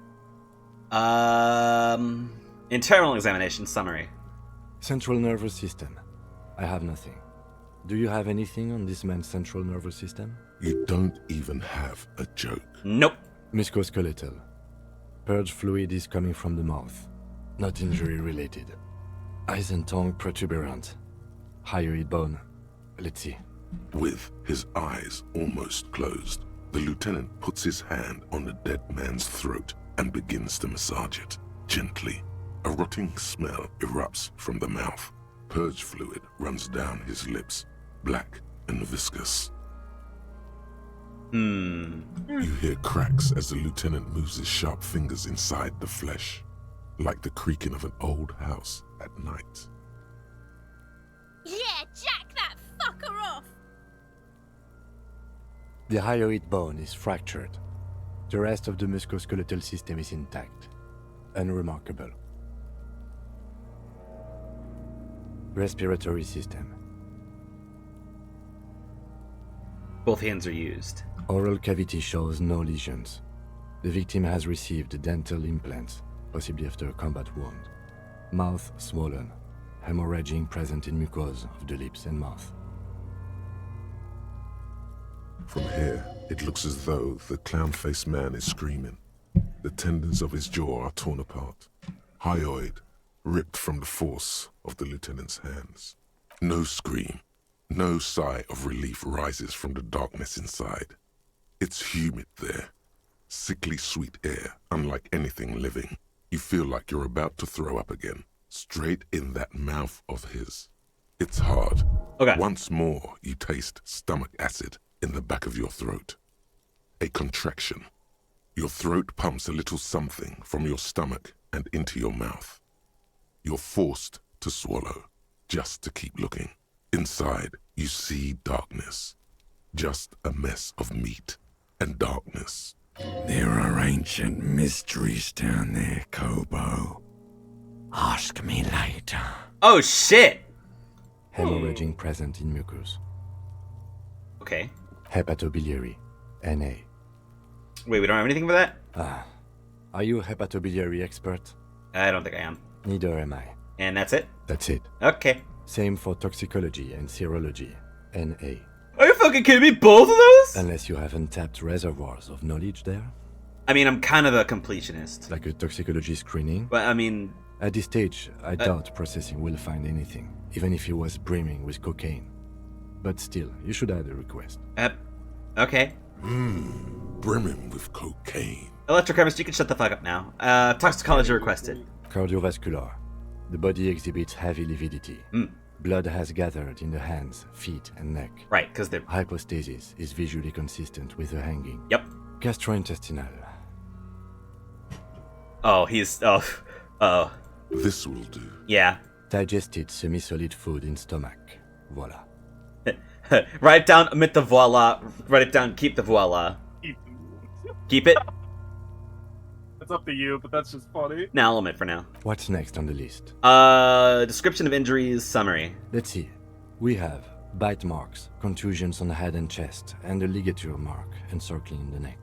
Internal examination summary. Central nervous system. I have nothing. Do you have anything on this man's central nervous system? You don't even have a joke. Nope. Musculoskeletal. Purge fluid is coming from the mouth. Not injury related. Eyes and tongue protuberant. Hyoid bone. Let's see. With his eyes almost closed, the lieutenant puts his hand on the dead man's throat and begins to massage it, gently. A rotting smell erupts from the mouth. Purge fluid runs down his lips, black and viscous. You hear cracks as the lieutenant moves his sharp fingers inside the flesh, like the creaking of an old house at night. Yeah, jack that fucker off! The hyoid bone is fractured. The rest of the musculoskeletal system is intact. Unremarkable. Respiratory system. Both hands are used. Oral cavity shows no lesions. The victim has received dental implants, possibly after a combat wound. Mouth swollen. Hemorrhaging present in mucosa of the lips and mouth. From here, it looks as though the clown-faced man is screaming. The tendons of his jaw are torn apart. Hyoid ripped from the force of the lieutenant's hands. No scream, no sigh of relief rises from the darkness inside. It's humid there. Sickly sweet air, unlike anything living. You feel like you're about to throw up again, straight in that mouth of his. It's hard. Okay. Once more, you taste stomach acid in the back of your throat. A contraction. Your throat pumps a little something from your stomach and into your mouth. You're forced to swallow, just to keep looking. Inside, you see darkness. Just a mess of meat and darkness. There are ancient mysteries down there, Kobo. Ask me later. Oh shit! Hemorrhaging present in mucus. Okay. Hepatobiliary. NA. Wait, we don't have anything for that? Are you a hepatobiliary expert? I don't think I am. Neither am I. And that's it? That's it. Okay. Same for toxicology and serology. NA. Are you fucking kidding me? Both of those? Unless you have untapped reservoirs of knowledge there. I mean, I'm kind of a completionist. Like a toxicology screening? But I mean... At this stage, I doubt processing will find anything, even if he was brimming with cocaine. But still, you should add a request. Okay. Brimming with cocaine. Electrochemist, you can shut the fuck up now. Toxicology requested. Cardiovascular. The body exhibits heavy lividity. Blood has gathered in the hands, feet, and neck. Right, because they're... Hypostasis is visually consistent with the hanging. Yep. Gastrointestinal. Oh, he's... Oh. This will do. Yeah. Digested semi-solid food in stomach. Voila. Write it down, omit the voila. Write it down, keep the voila. Keep it? It's up to you, but that's just funny. Nah, I'll omit for now. What's next on the list? Description of injuries, summary. Let's see. We have bite marks, contusions on the head and chest, and a ligature mark encircling the neck.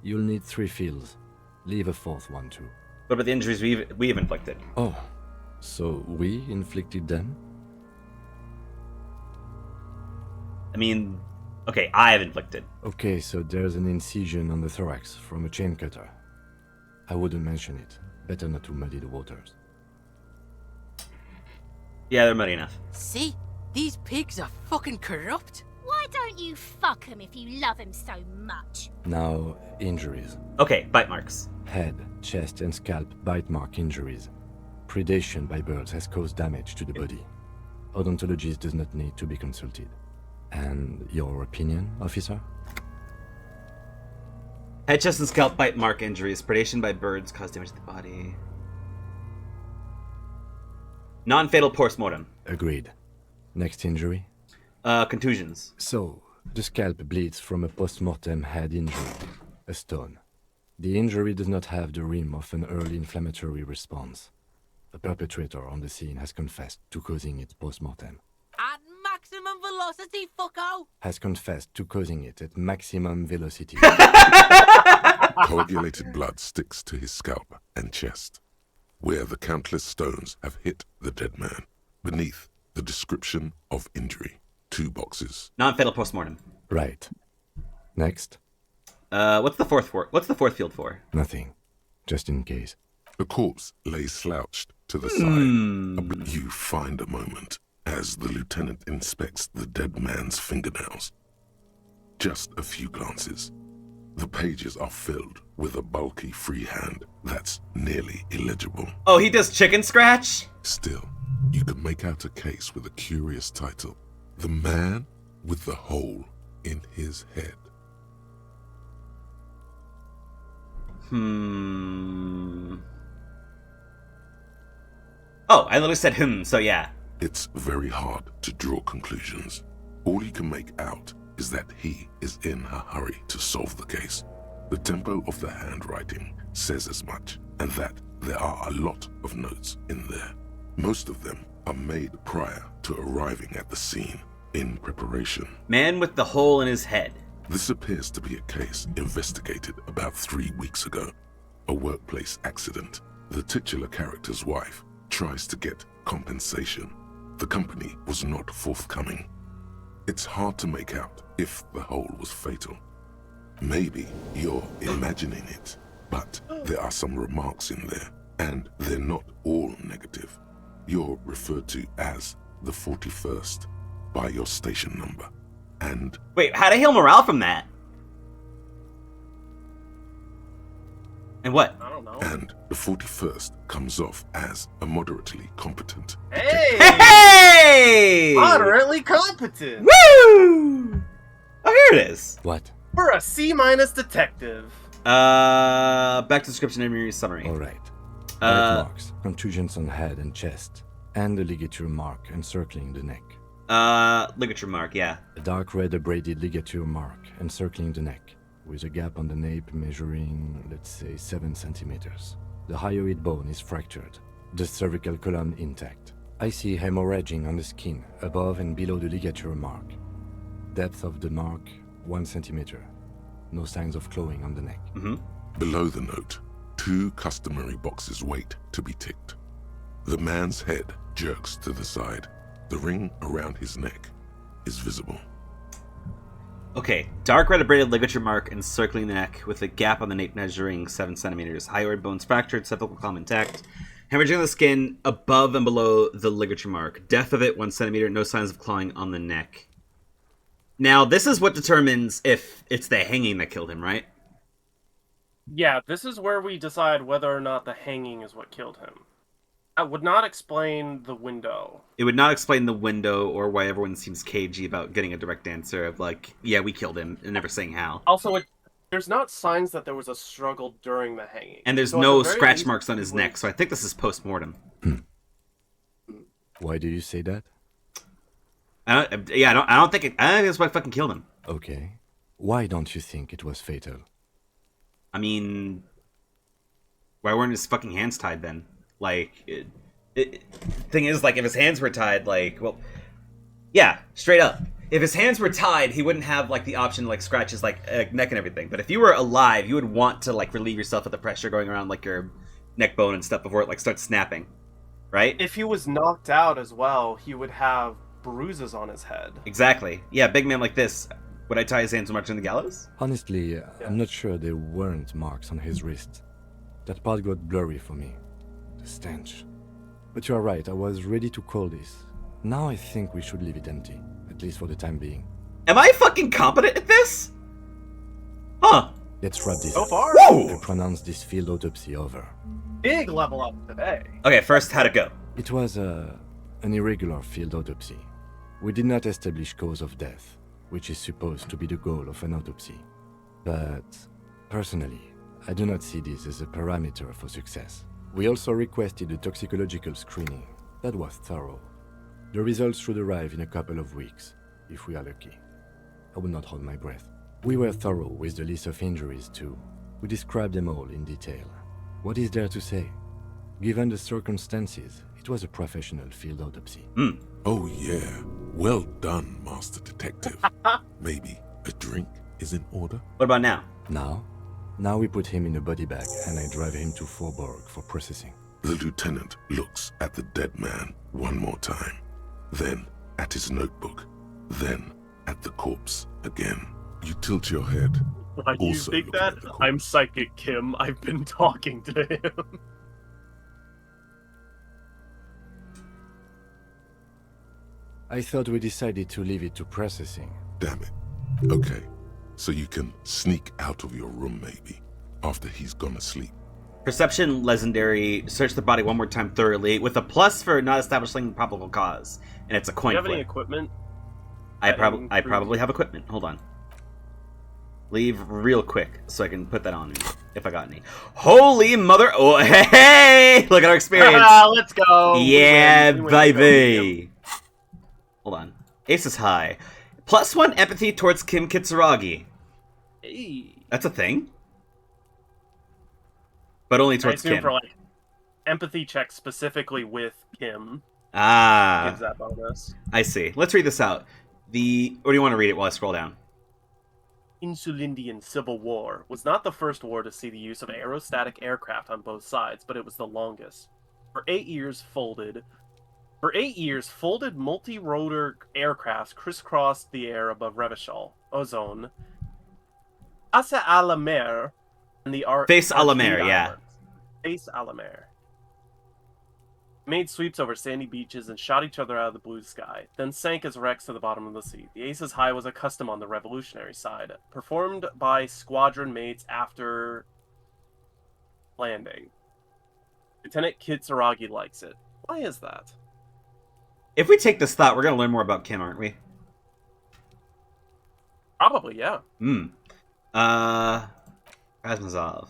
You'll need 3 fills. Leave a 4th one too. What about the injuries we've inflicted? Oh, so we inflicted them? I mean, okay, I have inflicted. Okay, so there's an incision on the thorax from a chain cutter. I wouldn't mention it. Better not to muddy the waters. Yeah, they're muddy enough. See? These pigs are fucking corrupt. Why don't you fuck him if you love him so much? Now, injuries. Okay, bite marks. Head, chest, and scalp bite mark injuries. Predation by birds has caused damage to the body. Odontologist does not need to be consulted. And your opinion, officer? Head, chest, and scalp bite mark injuries. Predation by birds cause damage to the body. Non-fatal post-mortem. Agreed. Next injury? Contusions. So, the scalp bleeds from a post-mortem head injury, a stone. The injury does not have the rim of an early inflammatory response. The perpetrator on the scene has confessed to causing it post-mortem. At maximum velocity, fucko! Has confessed to causing it at maximum velocity. Coagulated blood sticks to his scalp and chest, where the countless stones have hit the dead man. Beneath, the description of injury. 2 boxes. Non-fatal post-mortem. Right. Next. What's the fourth field for? Nothing. Just in case. A corpse lays slouched to the side. You find a moment as the lieutenant inspects the dead man's fingernails. Just a few glances. The pages are filled with a bulky freehand that's nearly illegible. Oh, he does chicken scratch? Still, you can make out a case with a curious title. The Man with the Hole in His Head. Oh, I literally said so yeah. It's very hard to draw conclusions. All you can make out is that he is in a hurry to solve the case. The tempo of the handwriting says as much, and that there are a lot of notes in there. Most of them are made prior to arriving at the scene, in preparation. Man with the hole in his head. This appears to be a case investigated about 3 weeks ago. A workplace accident. The titular character's wife tries to get compensation. The company was not forthcoming. It's hard to make out if the hole was fatal. Maybe you're imagining it, but there are some remarks in there, and they're not all negative. You're referred to as the 41st by your station number, and... Wait, how to heal morale from that? And what? I don't know. And the 41st comes off as a moderately competent. Hey! Moderately competent! Woo! Oh, here it is. What? We're a C- detective. Back to description and summary. Alright. Bite marks, contusions on head and chest, and a ligature mark encircling the neck. Ligature mark, yeah. A dark red abraded ligature mark encircling the neck, with a gap on the nape measuring, let's say, 7 centimeters. The hyoid bone is fractured, the cervical column intact. I see hemorrhaging on the skin, above and below the ligature mark. Depth of the mark, 1 centimeter. No signs of clawing on the neck. Below the note, 2 customary boxes wait to be ticked. The man's head jerks to the side. The ring around his neck is visible. Okay, dark red abraded ligature mark encircling the neck with a gap on the nape measuring 7 centimeters. Hyoid bones fractured, cervical column intact. Hemorrhaging on the skin above and below the ligature mark. Depth of it 1 centimeter, no signs of clawing on the neck. Now, this is what determines if it's the hanging that killed him, right? Yeah, this is where we decide whether or not the hanging is what killed him. That would not explain the window. It would not explain the window or why everyone seems cagey about getting a direct answer of like, yeah, we killed him, and never saying how. Also, there's not signs that there was a struggle during the hanging. And there's So no at the very scratch least, marks on his neck, so I think this is post-mortem. Why do you say that? I don't think that's what fucking killed him. Okay. Why don't you think it was fatal? I mean, why weren't his fucking hands tied then? Like, thing is, like, if his hands were tied, like, well, yeah, straight up. If his hands were tied, he wouldn't have, like, the option to, like, scratch his, like, neck and everything. But if you were alive, you would want to, like, relieve yourself of the pressure going around, like, your neck bone and stuff before it, like, starts snapping. Right? If he was knocked out as well, he would have bruises on his head. Exactly. Yeah, big man like this. Would I tie his hands and march on the gallows? Honestly, I'm not sure there weren't marks on his wrist. That part got blurry for me. The stench. But you are right, I was ready to call this. Now I think we should leave it empty, at least for the time being. Am I fucking competent at this? Huh. Let's wrap this so up. far. I pronounce this field autopsy over. Big level up today. Okay, first, how'd it go? It was An irregular field autopsy. We did not establish cause of death, which is supposed to be the goal of an autopsy. But, personally, I do not see this as a parameter for success. We also requested a toxicological screening that was thorough. The results should arrive in a couple of weeks, if we are lucky. I will not hold my breath. We were thorough with the list of injuries too. We described them all in detail. What is there to say? Given the circumstances, it was a professional field autopsy. Oh yeah, well done, Master Detective. Maybe a drink is in order? What about now? Now we put him in a body bag and I drive him to Forborg for processing. The lieutenant looks at the dead man one more time, then at his notebook, then at the corpse again. You tilt your head. Why do you think that? I'm Psychic Kim. I've been talking to him. I thought we decided to leave it to processing. Damn it. Okay, so you can sneak out of your room maybe, after he's gone to sleep. Perception, legendary, search the body one more time thoroughly, with a plus for not establishing probable cause. And it's a coin Do you have flip. any equipment? I probably have equipment. Hold on. Leave real quick so I can put that on me, if I got any. Holy mother... Oh, hey! Look at our experience. Let's go. Yeah, we win. baby. Hold on. Ace is high. +1 empathy towards Kim Kitsuragi. Hey. That's a thing? But only towards I assume Kim. for like empathy checks specifically with Kim. Ah. Gives that bonus. I see. Let's read this out. Or do you want to read it while I scroll down? Insulindian Civil War was not the first war to see the use of aerostatic aircraft on both sides, but it was the longest. For 8 years, folded multi-rotor aircrafts crisscrossed the air above Revachol, Ozone, Face à la Mer, and the Face à la Mer, yeah. Face à la Mer. Made sweeps over sandy beaches and shot each other out of the blue sky, then sank as wrecks to the bottom of the sea. The Aces High was a custom on the revolutionary side, performed by squadron mates after landing. Lieutenant Kitsuragi likes it. Why is that? If we take this thought, we're going to learn more about Kim, aren't we? Probably, yeah. Razmazov.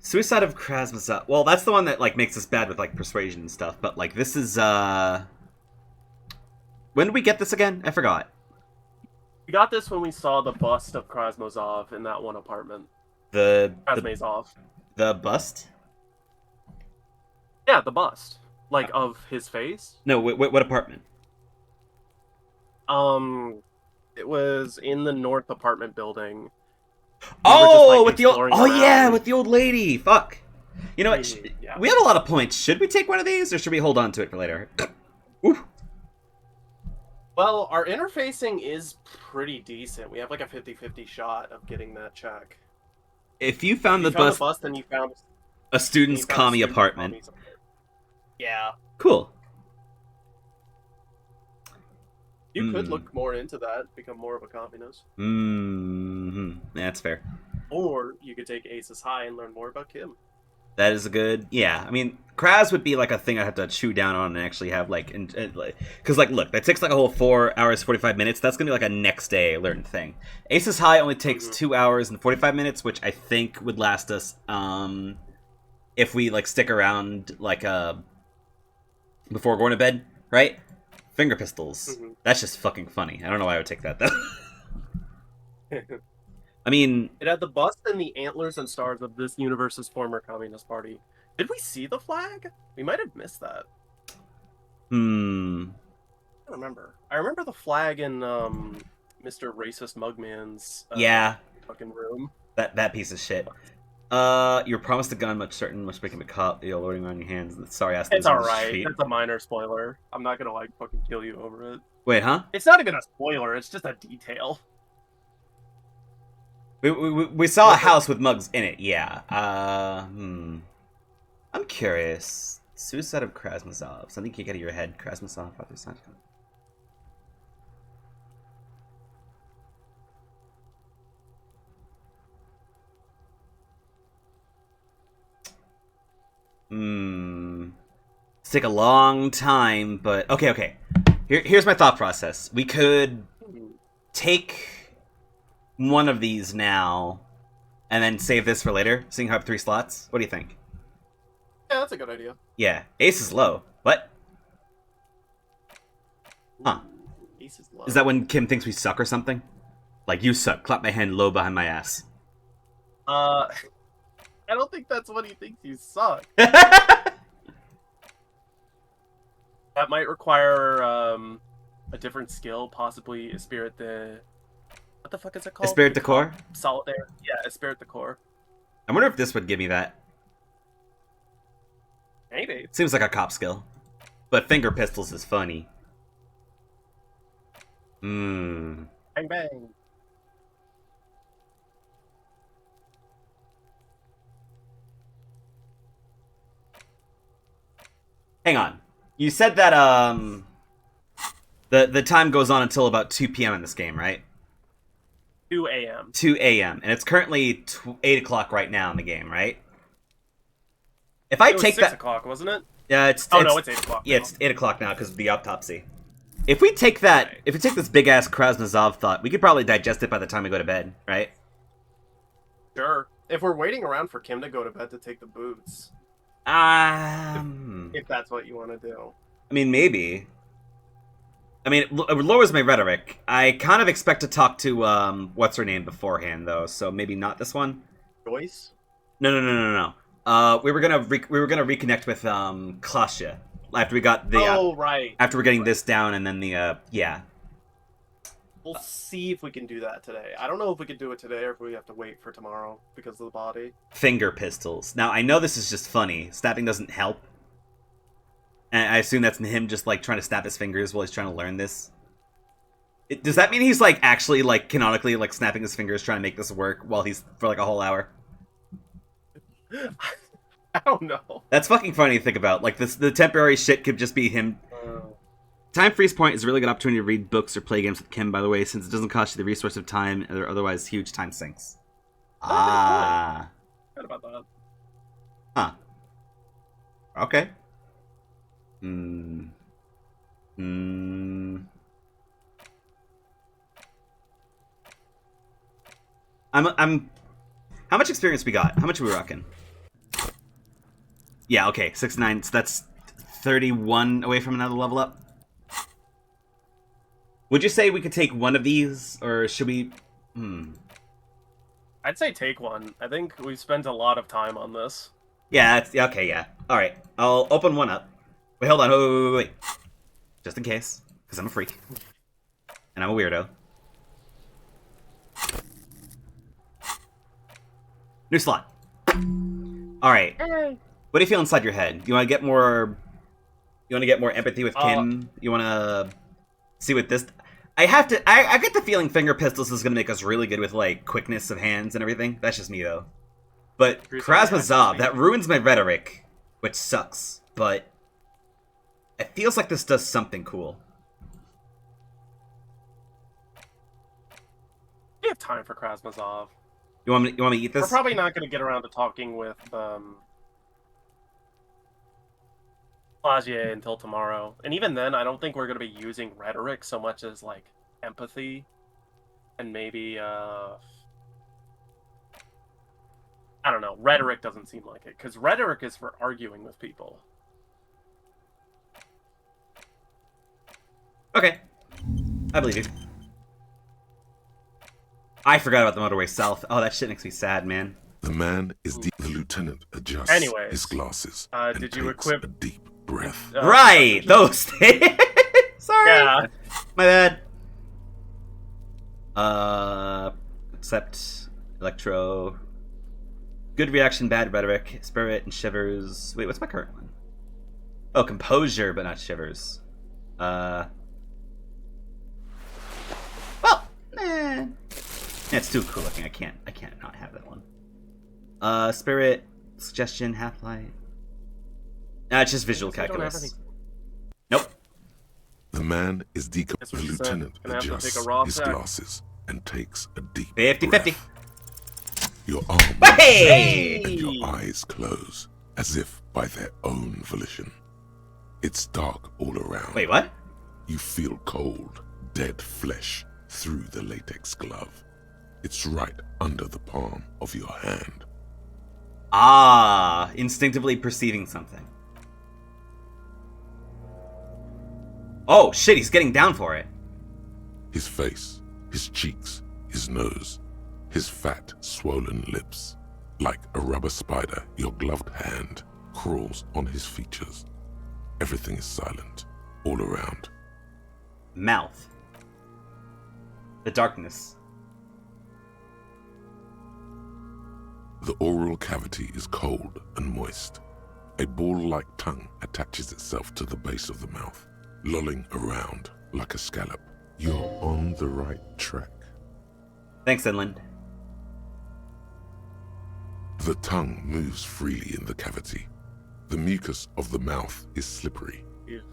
Suicide of Krasmazov. Well, that's the one that, like, makes us bad with, like, persuasion and stuff. But, like, this is, when did we get this again? I forgot. We got this when we saw the bust of Krasmazov in that one apartment. Krasmazov. The bust? Yeah, the bust. Like, of his face. No, what apartment? It was in the north apartment building. With the old... Oh, yeah, with the old lady. Fuck. You know what? Yeah. We have a lot of points. Should we take one of these, or should we hold on to it for later? Well, our interfacing is pretty decent. We have like a 50-50 shot of getting that check. If you found the bust, bus... then you found a student's commie apartment. Yeah. Cool. You could look more into that, become more of a communist. That's fair. Or you could take Aces High and learn more about Kim. That is a good... Yeah, I mean, Kraz would be, like, a thing I'd have to chew down on and actually have, like... Because, like, look, that takes, like, a whole 4 hours, 45 minutes. That's going to be, like, a next day learned thing. Aces High only takes 2 hours and 45 minutes, which I think would last us, if we, like, stick around, like, before going to bed, right? Finger pistols. That's just fucking funny. I don't know why I would take that, though. I mean... It had the bust and the antlers and stars of this universe's former Communist Party. Did we see the flag? We might have missed that. I don't remember. I remember the flag in Mr. Racist Mugman's fucking room. That piece of shit. You're promised a gun, much certain, much making a cop, you're loading around your hands. Sorry, ass. It's alright. That's a minor spoiler. I'm not gonna, like, fucking kill you over it. Wait, huh? It's not even a spoiler, it's just a detail. We saw a house with mugs in it, yeah. I'm curious. Suicide of Krasmazov. Something kick out of your head, Krasmazov. take a long time, but okay. Here's my thought process. We could take one of these now, and then save this for later, seeing how I have 3 slots. What do you think? Yeah, that's a good idea. Yeah, ace is low. What? Huh. Ace is low. Is that when Kim thinks we suck or something? Like, you suck, clap my hand low behind my ass. I don't think that's what he thinks you suck. That might require a different skill, possibly Esprit de... What the fuck is it called? Esprit de Corps? Solitaire. Yeah, Esprit de Corps. I wonder if this would give me that. Maybe. Seems like a cop skill. But finger pistols is funny. Bang bang. Hang on. You said that the time goes on until about 2 p.m. in this game, right? 2 a.m. 2 a.m. And it's currently 8 o'clock right now in the game, right? If I It was take 6 that, o'clock, wasn't it? yeah, it's no, it's 8 o'clock. Yeah, it's 8 o'clock now because of the autopsy. If we take that, if we take this big ass Krasnozov thought, we could probably digest it by the time we go to bed, right? Sure. If we're waiting around for Kim to go to bed to take the boots. If that's what you want to do. I mean, maybe. I mean, it lowers my rhetoric. I kind of expect to talk to what's her name beforehand, though, so maybe not this one. Joyce? No. We were gonna reconnect with Klasha after we got the. Right. After we're getting this down, and then the yeah. We'll see if we can do that today. I don't know if we can do it today or if we have to wait for tomorrow because of the body. Finger pistols. Now I know this is just funny. Snapping doesn't help. And I assume that's him just like trying to snap his fingers while he's trying to learn this. Does that mean he's like actually like canonically like snapping his fingers trying to make this work while he's for like a whole hour? I don't know. That's fucking funny to think about. Like the temporary shit could just be him. Time Freeze Point is a really good opportunity to read books or play games with Kim, by the way, since it doesn't cost you the resource of time or otherwise huge time sinks. Ah. What about that? Huh. Okay. I'm how much experience we got? How much are we rocking? Yeah, okay, 6-9, so that's 31 away from another level up. Would you say we could take one of these, or should we... I'd say take one. I think we've spent a lot of time on this. Yeah, okay, yeah. Alright, I'll open one up. Wait, hold on, wait. Just in case, because I'm a freak. And I'm a weirdo. New slot. Alright. Hey. What do you feel inside your head? You want to get more... You want to get more empathy with Kim? You want to see what this... I get the feeling Finger Pistols is going to make us really good with, like, quickness of hands and everything. That's just me, though. But Krasnozov, that ruins my rhetoric, which sucks. But it feels like this does something cool. We have time for Krasnozov. You want me to eat this? We're probably not going to get around to talking with Plagier until tomorrow. And even then, I don't think we're going to be using rhetoric so much as, like, empathy. And maybe, I don't know. Rhetoric doesn't seem like it. Because rhetoric is for arguing with people. Okay. I believe you. I forgot about the motorway south. Oh, that shit makes me sad, man. The man is deep. The lieutenant adjusts his glasses. Did you equip a deep breath? Right, those things. Sorry. Yeah. My bad. Accept electro. Good reaction, bad rhetoric, spirit, and shivers. Wait, what's my current one? Oh, composure, but not shivers. Well, it's too cool looking. I can't not have that one. Spirit, suggestion, half light. It's just visual calculus. Nope. The man is decomposed. The lieutenant adjusts his glasses and takes a deep 50-50. Your arm hey! and your eyes close, as if by their own volition. It's dark all around. Wait, what? You feel cold, dead flesh through the latex glove. It's right under the palm of your hand. Ah, instinctively perceiving something. Oh shit, he's getting down for it. His face, his cheeks, his nose, his fat, swollen lips. Like a rubber spider, your gloved hand crawls on his features. Everything is silent, all around. Mouth. The darkness. The oral cavity is cold and moist. A ball-like tongue attaches itself to the base of the mouth, lolling around like a scallop. You're on the right track. Thanks, Inland. The tongue moves freely in the cavity. The mucus of the mouth is slippery,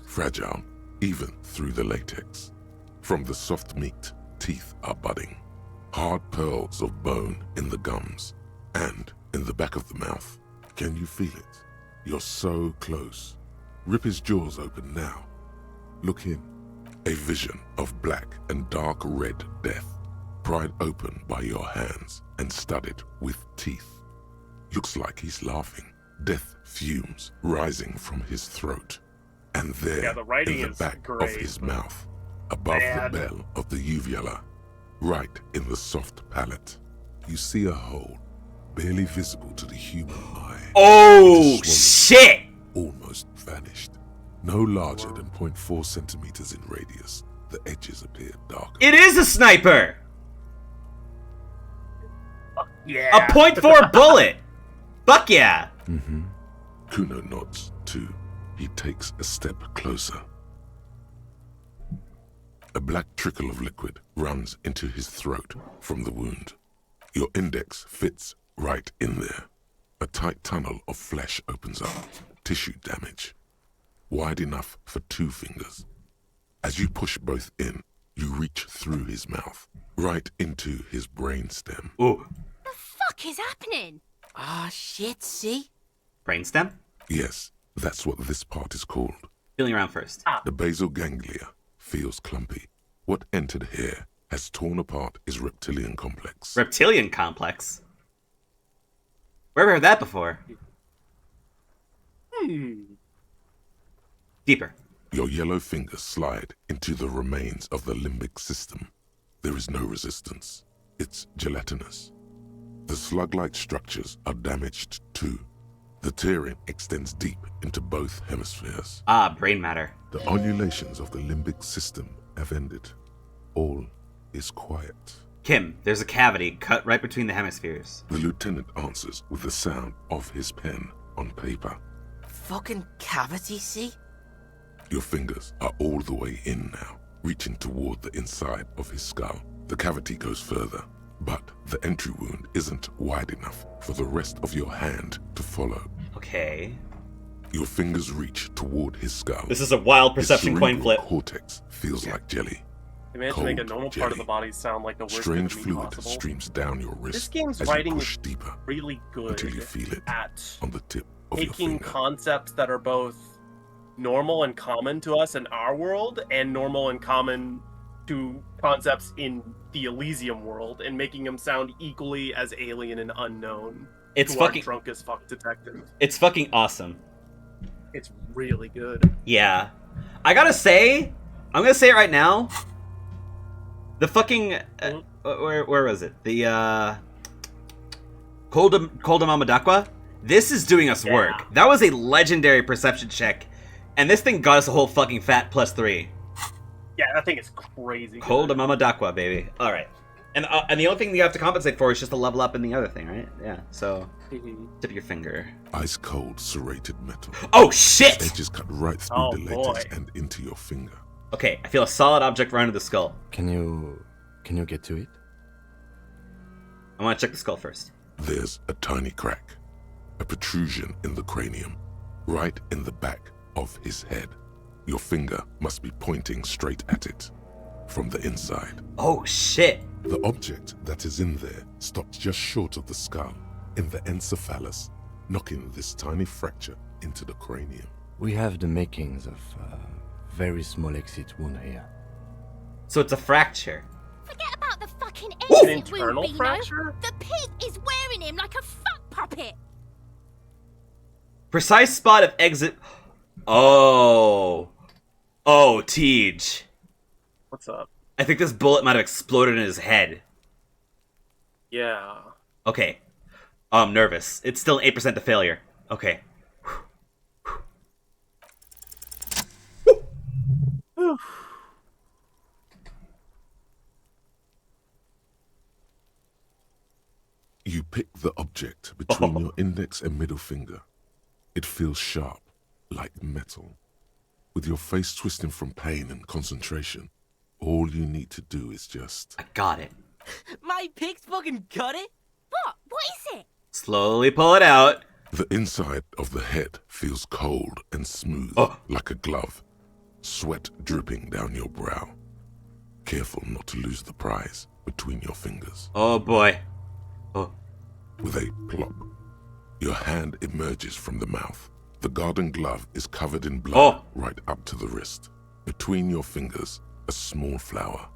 fragile, even through the latex. From the soft meat, teeth are budding. Hard pearls of bone in the gums and in the back of the mouth. Can you feel it? You're so close. Rip his jaws open now. Look in. A vision of black and dark red death, pried open by your hands and studded with teeth. Looks like he's laughing. Death fumes rising from his throat. And there, in the back of his mouth, above the bell of the uvula, right in the soft palate, you see a hole, barely visible to the human eye. Oh, shit! Almost vanished. No larger than 0.4 centimeters in radius, the edges appear darker. It is a sniper! Yeah. A .4 bullet! Fuck yeah! Mm-hmm. Kuno nods, too. He takes a step closer. A black trickle of liquid runs into his throat from the wound. Your index fits right in there. A tight tunnel of flesh opens up. Tissue damage. Wide enough for 2 fingers. As you push both in, you reach through his mouth, right into his brainstem. Ooh. The fuck is happening? Ah, shit, see? Brainstem? Yes, that's what this part is called. Feeling around first. The basal ganglia feels clumpy. What entered here has torn apart his reptilian complex. Reptilian complex? Where have I heard that before? Deeper. Your yellow fingers slide into the remains of the limbic system. There is no resistance. It's gelatinous. The slug-like structures are damaged too. The tearing extends deep into both hemispheres. Ah, brain matter. The undulations of the limbic system have ended. All is quiet. Kim, there's a cavity cut right between the hemispheres. The lieutenant answers with the sound of his pen on paper. Fucking cavity, see? Your fingers are all the way in now, reaching toward the inside of his skull. The cavity goes further, but the entry wound isn't wide enough for the rest of your hand to follow. Okay. Your fingers reach toward his skull. This is a wild perception coin flip. Cortex feels like jelly. They managed to make a normal part of the body sound like the worst Strange enemy fluid possible. streams down your wrist. This game's as writing you push is deeper really good until you feel it at on the tip of your taking finger. concepts that are both normal and common to us in our world and normal and common to concepts in the Elysium world and making them sound equally as alien and unknown. It's to fucking our drunk as fuck detective. It's fucking awesome. It's really good. Yeah. I gotta say, I'm gonna say it right now. The fucking where was it? The Koldamamadakwa. This is doing us work. That was a legendary perception check, and this thing got us a whole fucking fat +3. Yeah, that thing is crazy. Koldamamadakwa, baby. All right, and the only thing you have to compensate for is just a level up in the other thing, right? Yeah. So tip your finger. Ice cold serrated metal. Oh shit! Its edges cut right through the latex and into your finger. Okay, I feel a solid object right into the skull. Can you get to it? I want to check the skull first. There's a tiny crack, a protrusion in the cranium, right in the back of his head. Your finger must be pointing straight at it from the inside. Oh shit! The object that is in there stops just short of the skull, in the encephalus, knocking this tiny fracture into the cranium. We have the makings of a very small exit wound here. So it's a fracture. Forget about the fucking An exit internal wound, Beano. fracture? The pig is wearing him like a fuck puppet. Precise spot of exit. Oh. Oh, Tej. What's up? I think this bullet might have exploded in his head. Yeah. Okay. I'm nervous. It's still 8% to failure. Okay. You pick the object between your index and middle finger. It feels sharp, like metal. With your face twisting from pain and concentration, all you need to do is just... I got it. My pig's fucking got it? What? What is it? Slowly pull it out. The inside of the head feels cold and smooth, like a glove. Sweat dripping down your brow. Careful not to lose the prize between your fingers. Oh boy. Oh. With a plop, your hand emerges from the mouth. The garden glove is covered in blood right up to the wrist. Between your fingers, a small flower.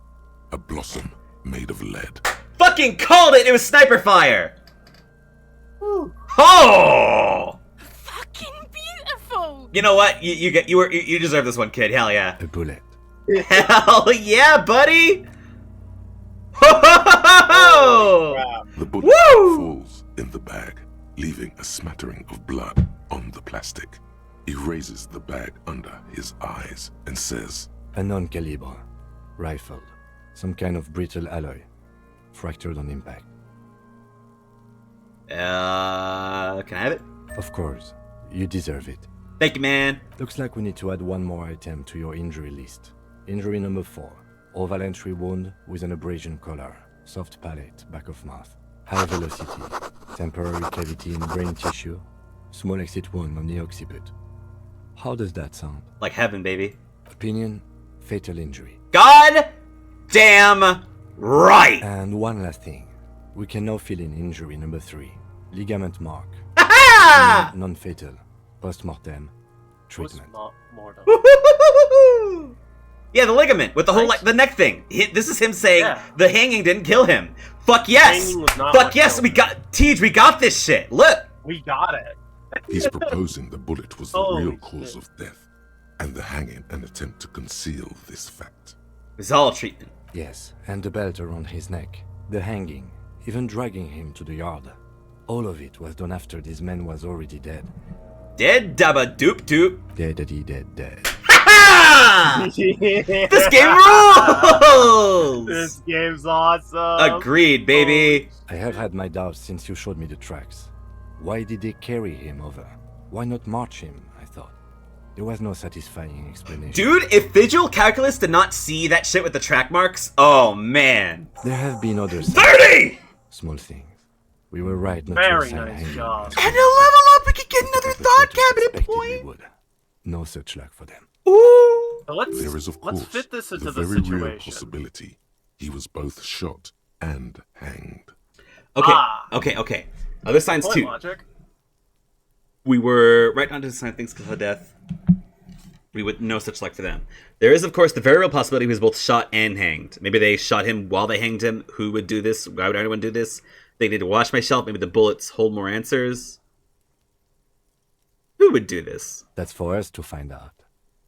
A blossom made of lead. Fucking called it! It was sniper fire! Oh! Fucking beautiful! You know what? You deserve this one, kid. Hell yeah. A bullet. Hell yeah, buddy! Ho ho ho ho! The bullet falls in the bag, leaving a smattering of blood on the plastic. He raises the bag under his eyes and says, A non-caliber. Rifled. Some kind of brittle alloy. Fractured on impact. Can I have it? Of course. You deserve it. Thank you, man. Looks like we need to add one more item to your injury list. Injury number 4. Oval entry wound with an abrasion collar. Soft palate, back of mouth. High velocity. Temporary cavity in brain tissue. Small exit wound on the occiput. How does that sound? Like heaven, baby. Opinion, fatal injury. God damn right! And one last thing. We can now fill in injury number 3. Ligament mark. Non-fatal. Post-mortem. Treatment. Yeah, the ligament with the whole the neck thing. This is him saying the hanging didn't kill him. Fuck yes! Fuck yes! We got Tej. We got this shit. Look. We got it. He's proposing the bullet was the real cause of death, and the hanging an attempt to conceal this fact. It's all treatment. Yes, and the belt around his neck. The hanging. Even dragging him to the yard. All of it was done after this man was already dead. Dead dabba doop doop. Dead. This game rules! This game's awesome. Agreed, baby. I have had my doubts since you showed me the tracks. Why did they carry him over? Why not march him, I thought. There was no satisfying explanation. Dude, if Visual Calculus did not see that shit with the track marks, oh man. There have been others. 30! Small things. We were right not Very to assign nice hanging. job. And to level up, we could get another thought cabinet point. No such luck for them. Ooh. So let's, There is, of course, fit this into the the very real situation. possibility he was both shot and hanged. Okay, okay. Other signs Point too. logic. We were right on to assign things to death. We would no such luck for them. There is, of course, the very real possibility he was both shot and hanged. Maybe they shot him while they hanged him. Who would do this? Why would anyone do this? They need to wash my shelf. Maybe the bullets hold more answers. Who would do this? That's for us to find out.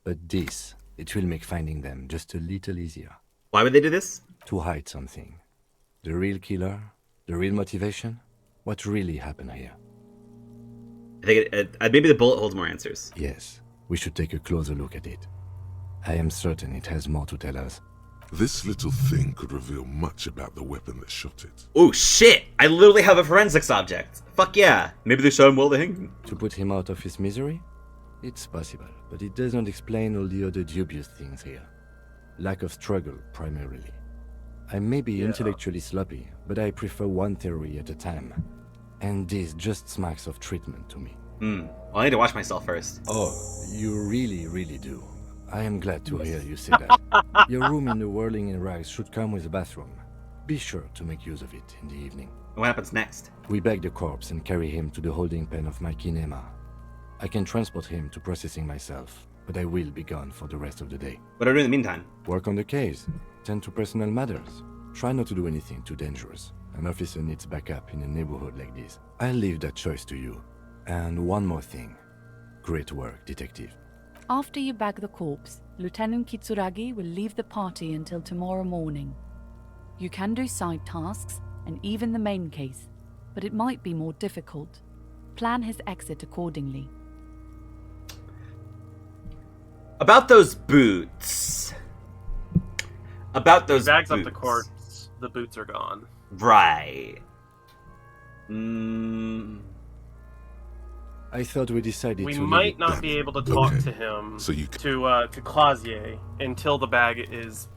But this, it will make finding them just a little easier. Why would they do this? To hide something. The real killer? The real motivation? What really happened here? I think maybe the bullet holds more answers. Yes, we should take a closer look at it. I am certain it has more to tell us. This little thing could reveal much about the weapon that shot it. Oh shit! I literally have a forensics object. Fuck yeah. Maybe they shot him while they hanged him. To put him out of his misery? It's possible, but it doesn't explain all the other dubious things here. Lack of struggle, primarily. I may be intellectually sloppy, but I prefer one theory at a time. And this just smacks of treatment to me. Well, I need to wash myself first. Oh, you really do. I am glad to hear you say that. Your room in the Whirling in Rags should come with a bathroom. Be sure to make use of it in the evening. What happens next? We bag the corpse and carry him to the holding pen of my kinema. I can transport him to processing myself, but I will be gone for the rest of the day. What are you doing in the meantime? Work on the case. Tend to personal matters. Try not to do anything too dangerous. An officer needs backup in a neighborhood like this. I'll leave that choice to you. And one more thing. Great work, detective. After you bag the corpse, Lieutenant Kitsuragi will leave the party until tomorrow morning. You can do side tasks and even the main case, but it might be more difficult. Plan his exit accordingly. About those boots. About those bags boots. up the corpse. The boots are gone. Right. I thought we decided We to might not be able to talk to him, so you to Clausier, until the bag is,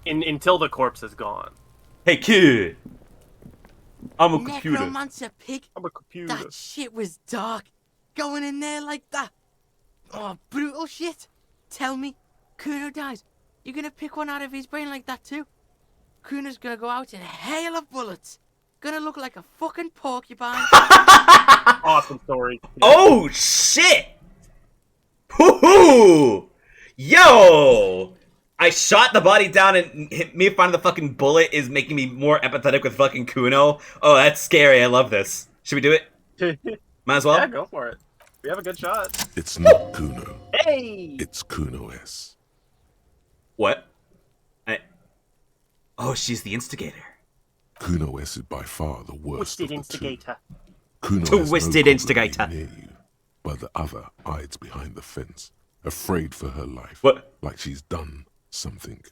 until the corpse is gone. Hey kid, I'm a computer. Necromancer pig. I'm a computer. That shit was dark. Going in there like that. Oh, brutal shit. Tell me, Kuno dies. You gonna pick one out of his brain like that too? Kuno's gonna go out in a hail of bullets. Gonna look like a fucking porcupine. Awesome story. Oh shit! Hoo-hoo! Yo! I shot the body down and me finding the fucking bullet is making me more empathetic with fucking Kuno. Oh, that's scary. I love this. Should we do it? Might as well? Yeah, go for it. We have a good shot. It's not Kuno. Hey! It's Kuno S. What? Oh, she's the instigator. Kuno S is by far the worst Twisted of the two. instigator. Kuno has no Twisted problem instigator. being near you, but the other hides behind the fence, afraid for her life. What? Like she's done something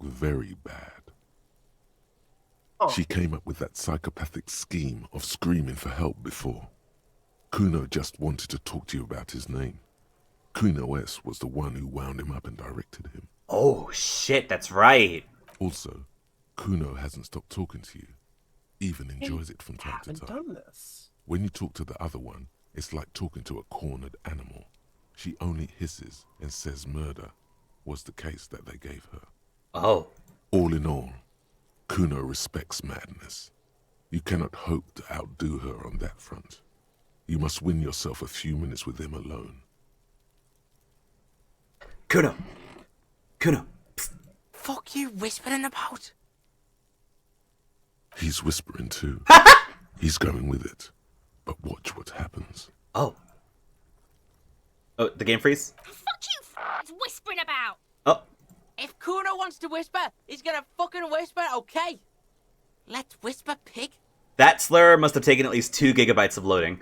very bad. Oh. She came up with that psychopathic scheme of screaming for help before. Kuno just wanted to talk to you about his name. Kuno S was the one who wound him up and directed him. Oh shit, that's right. Also, Kuno hasn't stopped talking to you. Even enjoys it from time to time. Done this. When you talk to the other one, it's like talking to a cornered animal. She only hisses and says murder was the case that they gave her. Oh. All in all, Kuno respects madness. You cannot hope to outdo her on that front. You must win yourself a few minutes with him alone. Kuno. Fuck you whispering about? He's whispering too. He's going with it. But watch what happens. Oh. Oh, the game freeze? Fuck you whispering about! Oh. If Kuno wants to whisper, he's gonna fucking whisper, okay? Let's whisper, pig. That slur must have taken at least 2 gigabytes of loading.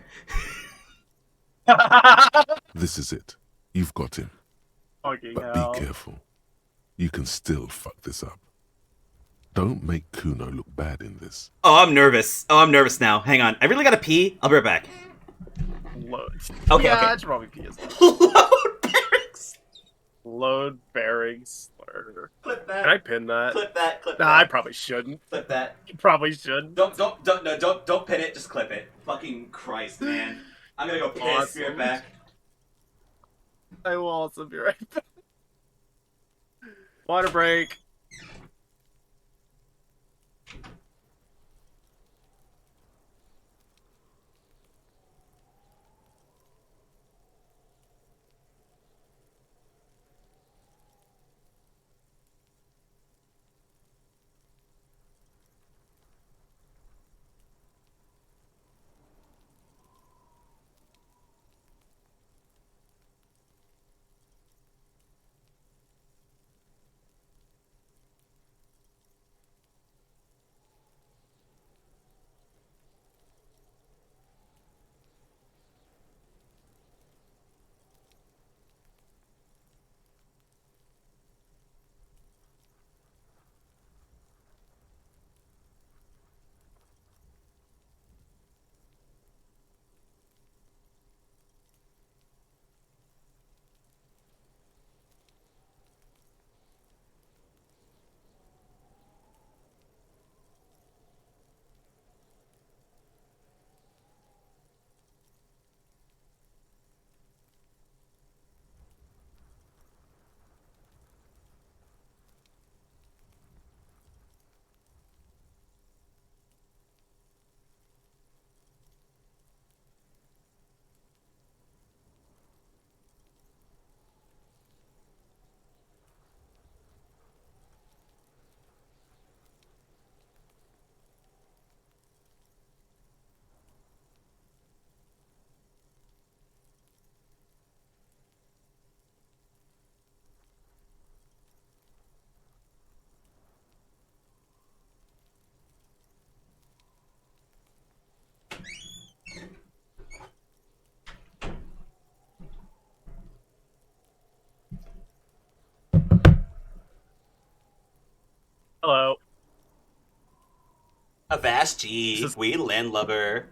This is it. You've got him. Fucking But hell. be careful. You can still fuck this up. Don't make Kuno look bad in this. Oh, I'm nervous. Now. Hang on. I really gotta pee. I'll be right back. Load. Okay, yeah, okay. I should probably pee as well. Load bearings. Load bearings. Slur. Clip that. Can I pin that? Clip that. Nah, I probably shouldn't. Clip that. You probably shouldn't. Don't pin it. Just clip it. Fucking Christ, man. I'm gonna go piss. Awesome. Be right back. I will also be right back. Water break. Avast we landlubber.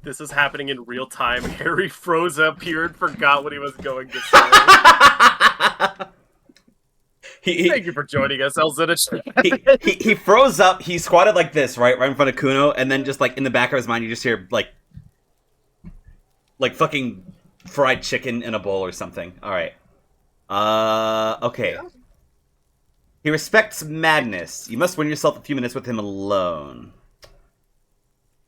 This is happening in real time. Harry froze up here and forgot what he was going to say. Thank you for joining us, Elzina. He froze up. He squatted like this, right in front of Kuno, and then just like in the back of his mind, you just hear like fucking fried chicken in a bowl or something. All right. Okay. Yeah. He respects madness. You must win yourself a few minutes with him alone.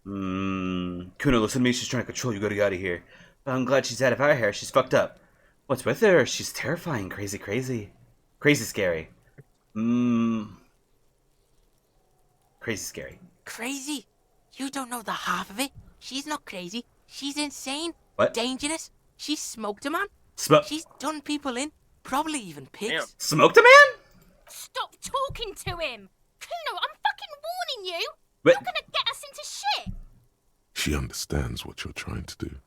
Kuno, listen to me. She's trying to control you. Gotta get out of here. But I'm glad she's out of our hair. She's fucked up. What's with her? She's terrifying. Crazy scary. Crazy scary. Crazy? You don't know the half of it. She's not crazy. She's insane. What? Dangerous. She smoked a man. She's done people in. Probably even pigs. Damn. Smoked a man? Stop talking to him! Kuno, I'm fucking warning you! But... You're gonna get us into shit! She understands what you're trying to do.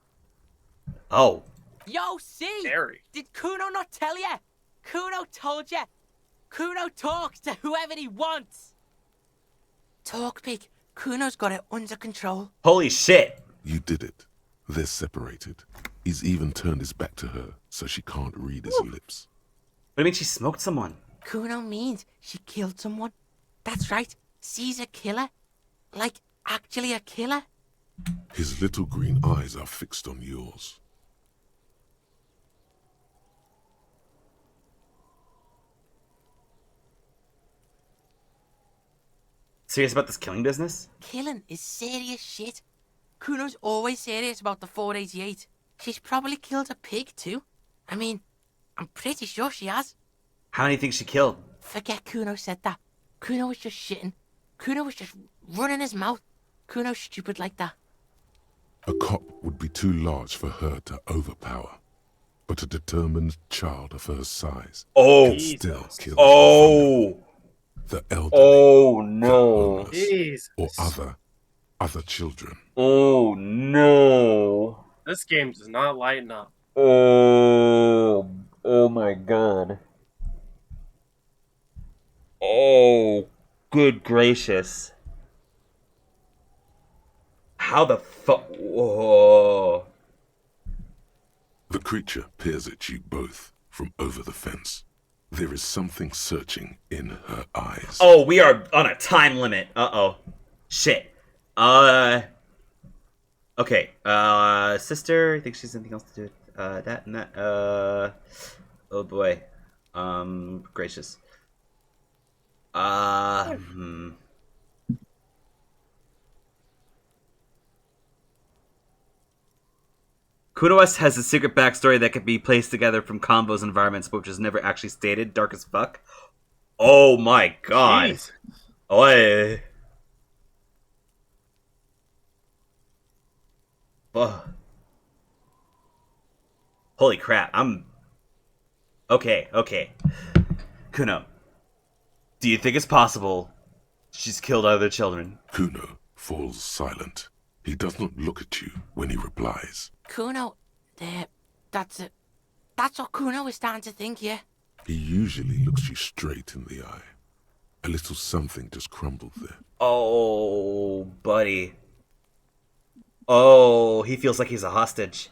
Oh. Yo, see? Harry. Did Kuno not tell you? Kuno told you. Kuno talks to whoever he wants. Talk, pig. Kuno's got it under control. Holy shit. You did it. They're separated. He's even turned his back to her, so she can't read his lips. What do you mean she smoked someone? Kuno means she killed someone. That's right. She's a killer. Like, actually a killer. His little green eyes are fixed on yours. Serious about this killing business? Killing is serious shit. Kuno's always serious about the 488. She's probably killed a pig too. I mean, I'm pretty sure she has. How many think she killed? Forget Kuno said that. Kuno was just shitting. Kuno was just running his mouth. Kuno's stupid like that. A cop would be too large for her to overpower. But a determined child of her size can still kill the elderly, oh no, the homeless, or other children. Oh no. This game does not lighten up. Oh my god. Oh, good gracious. How the fuck? Whoa. The creature peers at you both from over the fence. There is something searching in her eyes. Oh, we are on a time limit. Uh-oh. Shit. Okay. Sister, I think she's anything else to do with that and that. Oh boy. Gracious. Kunoes has a secret backstory that can be placed together from combos environments, but which is never actually stated. Dark as fuck. Oh my god. Jeez. Oh. Holy crap. Okay. Kuno, do you think it's possible she's killed other children? Kuno falls silent. He does not look at you when he replies. Kuno, that's what Kuno is starting to think, yeah? He usually looks you straight in the eye. A little something just crumbled there. Oh, buddy. Oh, he feels like he's a hostage.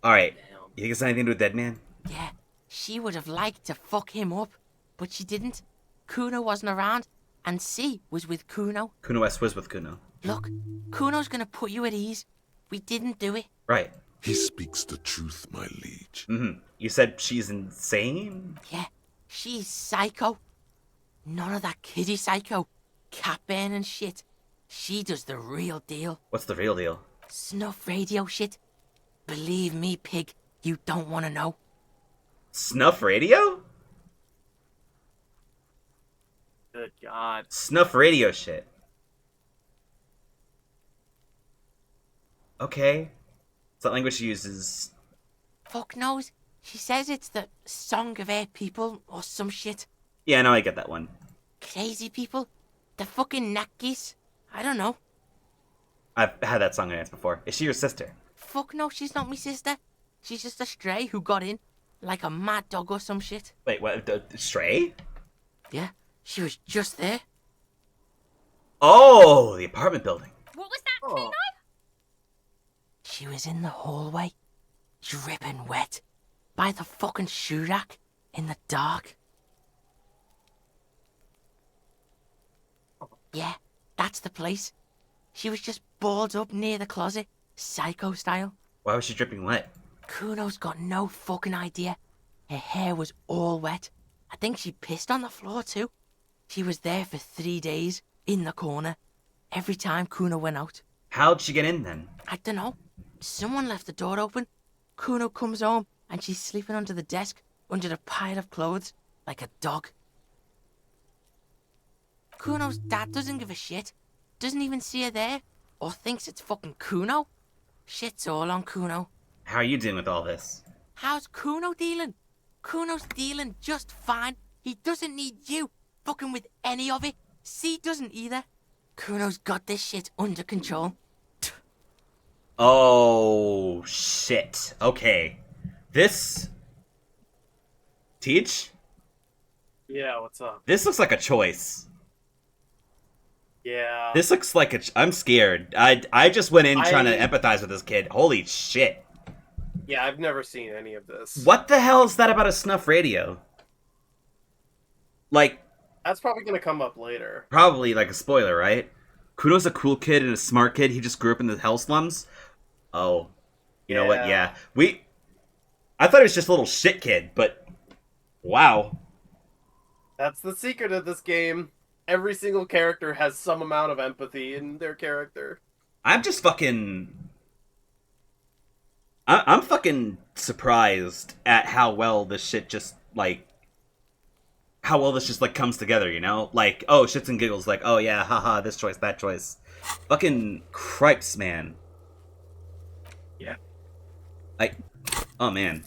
Alright, you think it's anything to do with Dead Man? Yeah, she would have liked to fuck him up, but she didn't. Kuno wasn't around, and C was with Kuno. Kuno S was with Kuno. Look, Kuno's gonna put you at ease. We didn't do it. Right. He speaks the truth, my liege. Mm-hmm. You said she's insane? Yeah, she's psycho. None of that kiddie psycho. Cat burning shit. She does the real deal. What's the real deal? Snuff radio shit. Believe me, pig, you don't want to know. Snuff radio? Good God. Snuff radio shit. Okay. What's that language she uses? Fuck knows. She says it's the song of her people or some shit. Yeah, no, I get that one. Crazy people? The fucking Nakis? I don't know. I've had that song and dance before. Is she your sister? Fuck no, she's not my sister. She's just a stray who got in. Like a mad dog or some shit. Wait, what? The stray? Yeah, she was just there. Oh, the apartment building. What was that, Kuno? She was in the hallway, dripping wet, by the fucking shoe rack, in the dark. Yeah, that's the place. She was just balled up near the closet, psycho style. Why was she dripping wet? Kuno's got no fucking idea. Her hair was all wet. I think she pissed on the floor too. She was there for 3 days, in the corner, every time Kuno went out. How'd she get in then? I dunno. Someone left the door open. Kuno comes home and she's sleeping under the desk, under the pile of clothes, like a dog. Kuno's dad doesn't give a shit. Doesn't even see her there, or thinks it's fucking Kuno. Shit's all on Kuno. How are you dealing with all this? How's Kuno dealing? Kuno's dealing just fine. He doesn't need you fucking with any of it. C doesn't either. Kuno's got this shit under control. Oh, shit. Okay. This... Teach? Yeah, what's up? This looks like a choice. Yeah. This looks like a... I'm scared. I just went in trying to empathize with this kid. Holy shit. Yeah, I've never seen any of this. What the hell is that about a snuff radio? Like... That's probably gonna come up later. Probably like a spoiler, right? Kuno's a cool kid and a smart kid. He just grew up in the hell slums. Oh. You know what? Yeah. I thought he was just a little shit kid, but... Wow. That's the secret of this game. Every single character has some amount of empathy in their character. I'm just fucking... I'm fucking surprised at how well this shit just, like... How well this just, like, comes together, you know? Like, oh, shits and giggles, like, oh yeah, haha, this choice, that choice. Fucking cripes, man. Yeah. Oh, man.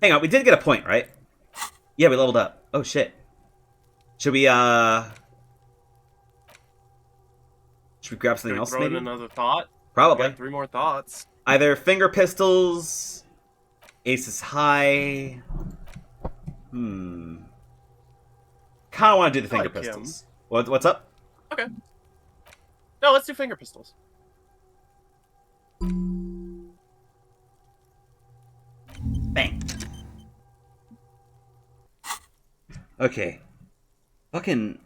Hang on, we did get a point, right? Yeah, we leveled up. Oh, shit. Should we grab something else, throw maybe? in another thought? Probably. We got 3 more thoughts. Either finger pistols, aces high. Kind of want to do the finger pistols. What's up? Okay. No, let's do finger pistols. Bang. Okay. Fucking...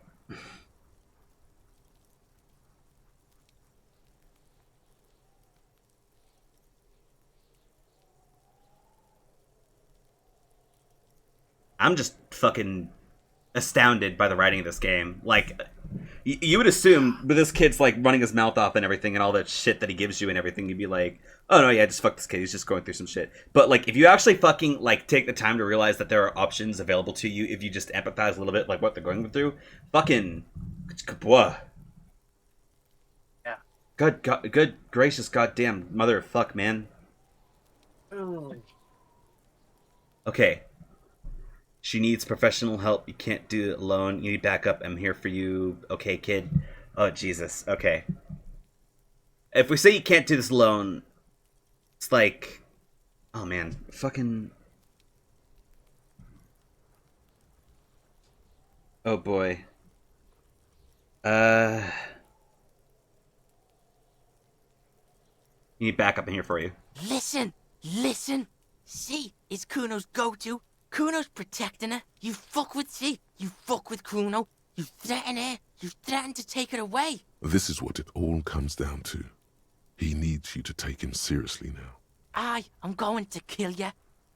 I'm just fucking astounded by the writing of this game. Like, you would assume with this kid's like running his mouth off and everything and all that shit that he gives you and everything, you'd be like, oh no, yeah, just fuck this kid, he's just going through some shit. But like, if you actually fucking like take the time to realize that there are options available to you if you just empathize a little bit like what they're going through, fucking... Yeah. Good gracious goddamn mother of fuck, man. Okay. She needs professional help. You can't do it alone. You need backup. I'm here for you. Okay, kid. Oh, Jesus. Okay. If we say you can't do this alone, it's like... Oh, man. Fucking... Oh, boy. You need backup in here for you. Listen! C is Kuno's go-to. Kuno's protecting her. You fuck with C. You fuck with Kuno. You threaten her. You threaten to take her away. This is what it all comes down to. He needs you to take him seriously now. I'm going to kill you.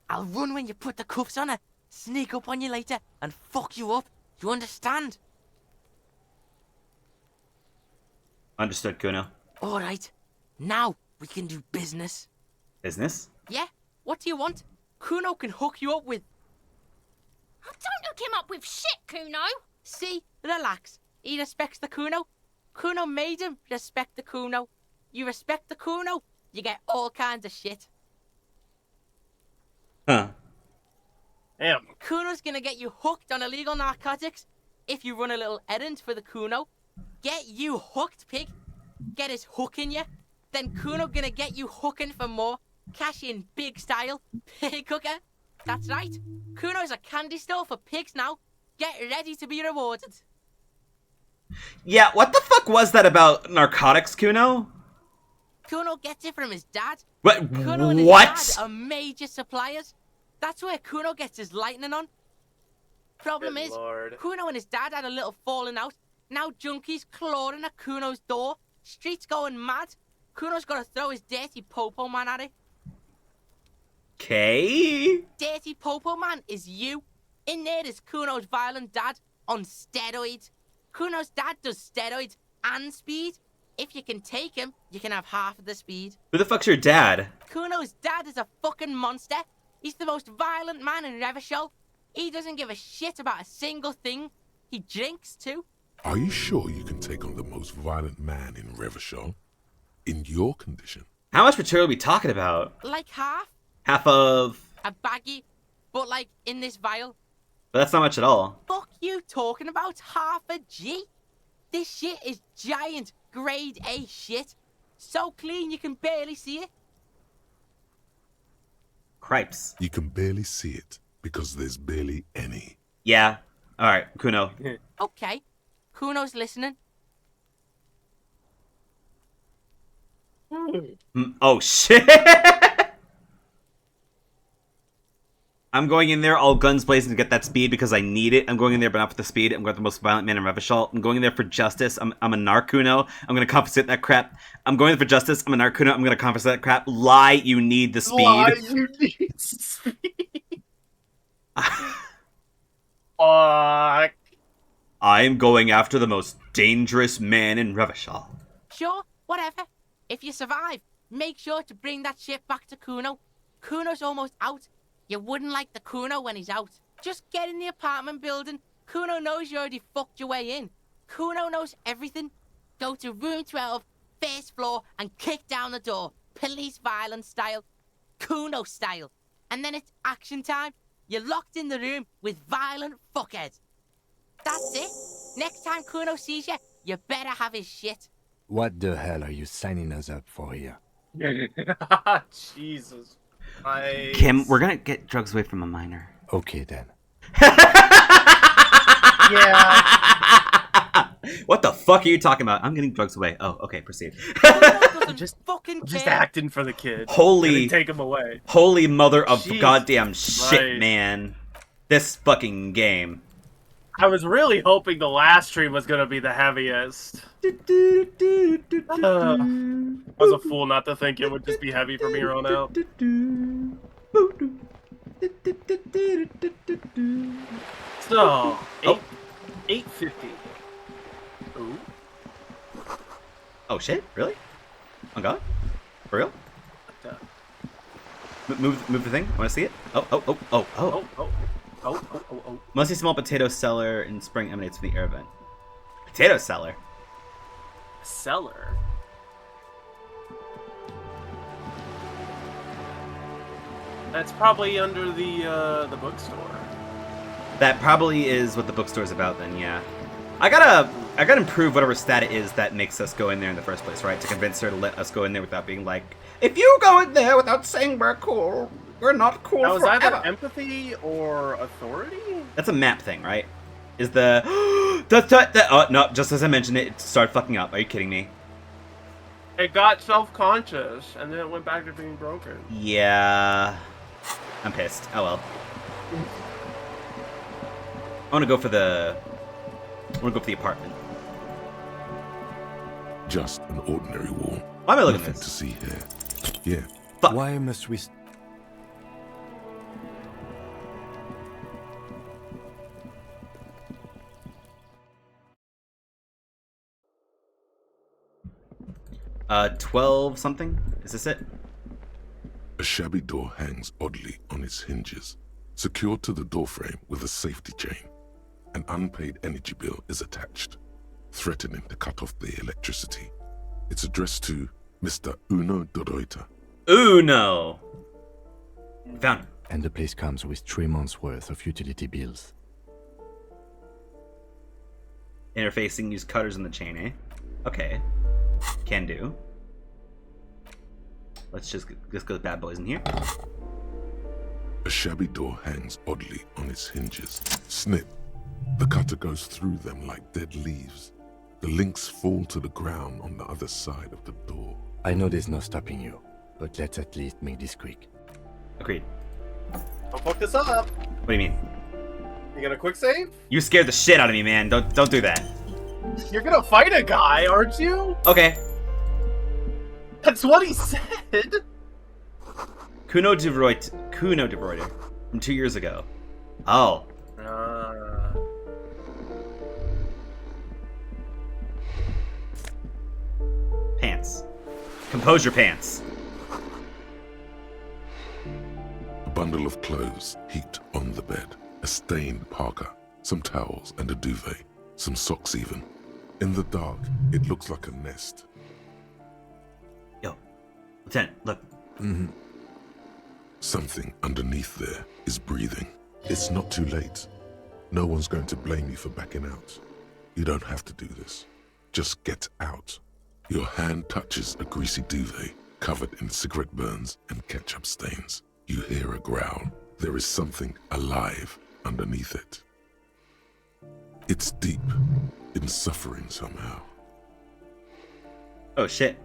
I'll run when you put the cuffs on her, sneak up on you later, and fuck you up. You understand? Understood, Kuno. Alright. Now we can do business. Business? Yeah? What do you want? Kuno can hook you up with... Don't hook him up with shit, Kuno. See? Relax. He respects the Kuno. Kuno made him respect the Kuno. You respect the Kuno, you get all kinds of shit. Huh. Damn. Kuno's gonna get you hooked on illegal narcotics if you run a little errand for the Kuno. Get you hooked, pig. Get his hook in you. Then Kuno gonna get you hooking for more. Cash in big style. Pig hooker. That's right. Kuno's a candy store for pigs now. Get ready to be rewarded. Yeah, what the fuck was that about narcotics, Kuno? Kuno gets it from his dad. What? Kuno and his dad are major suppliers. That's where Kuno gets his lightning on. Problem is, Kuno and his dad had a little falling out. Now junkies clawing at Kuno's door. Streets going mad. Kuno's got to throw his dirty popo man at it. Okay. Dirty popo man is you. In there is Kuno's violent dad on steroids. Kuno's dad does steroids and speed. If you can take him, you can have half of the speed. Who the fuck's your dad? Kuno's dad is a fucking monster. He's the most violent man in Revachol. He doesn't give a shit about a single thing. He drinks too. Are you sure you can take on the most violent man in Revachol? In your condition? How much material are we talking about? Like half. Half of... A baggie, but like in this vial. But that's not much at all. Fuck you talking about half a G? This shit is giant, grade A shit. So clean you can barely see it. Cripes. You can barely see it because there's barely any. Yeah. Alright, Kuno. Okay. Kuno's listening. Oh, shit! I'm going in there all guns blazing to get that speed because I need it. I'm going in there but not for the speed. I'm going for the most violent man in Revachol. I'm going in there for justice. I'm a Narkuno. I'm going to compensate that crap. I'm going in for justice. I'm a Narkuno. I'm going to compensate that crap. Lie, you need the speed. Lie, you need speed. Fuck. I am going after the most dangerous man in Revachol. Sure, whatever. If you survive, make sure to bring that shit back to Kuno. Kuno's almost out. You wouldn't like the Kuno when he's out. Just get in the apartment building. Kuno knows you already fucked your way in. Kuno knows everything. Go to room 12, first floor, and kick down the door. Police violence style. Kuno style. And then it's action time. You're locked in the room with violent fuckheads. That's it. Next time Kuno sees you, you better have his shit. What the hell are you signing us up for here? Jesus. Kim, we're gonna get drugs away from a minor. Okay then. Yeah. What the fuck are you talking about? I'm getting drugs away. Oh, okay, proceed. just acting for the kid. Holy, take him away. Holy mother of Jesus goddamn shit, Christ. man! This fucking game. I was really hoping the last stream was gonna be the heaviest. I was a fool not to think it would just be heavy from here on out. So, 850. Ooh. Oh shit! Really? Oh god? For real? Move the thing. I want to see it. Oh. Mostly small potato cellar in spring emanates from the air vent. Potato cellar. Cellar. That's probably under the bookstore. That probably is what the bookstore's about then, yeah. I gotta improve whatever stat it is that makes us go in there in the first place, right? To convince her to let us go in there without being like, if you go in there without saying we're cool, we're not cool That was forever. either empathy or authority? That's a map thing, right? Is the oh no, just as I mentioned it started fucking up. Are you kidding me? It got self-conscious, and then it went back to being broken. Yeah. I'm pissed. Oh well. I wanna go for the apartment. Just an ordinary wall. Why am I looking at Nothing this? to see here. Yeah. Fuck. Why must we... 12 something? Is this it? A shabby door hangs oddly on its hinges, secured to the doorframe with a safety chain. An unpaid energy bill is attached, threatening to cut off the electricity. It's addressed to Mr. Uno Doroita. Uno! Found him. And the place comes with 3 months' worth of utility bills. Interfacing, use cutters in the chain, eh? Okay. Can do. Let's just go with bad boys in here. A shabby door hangs oddly on its hinges. Snip. The cutter goes through them like dead leaves. The links fall to the ground on the other side of the door. I know there's no stopping you, but let's at least make this quick. Agreed. Don't fuck this up. What do you mean? You gonna quick save? You scared the shit out of me, man. Don't do that. You're gonna fight a guy, aren't you? Okay. That's what he said. Kuno de Reuter from 2 years ago. Oh. Pants. Compose your pants. A bundle of clothes heaped on the bed. A stained parka, some towels and a duvet, some socks even. In the dark, it looks like a nest. Yo, Lieutenant, look. Something underneath there is breathing. It's not too late. No one's going to blame you for backing out. You don't have to do this. Just get out. Your hand touches a greasy duvet covered in cigarette burns and ketchup stains. You hear a growl. There is something alive underneath it. It's deep in suffering somehow. Oh shit.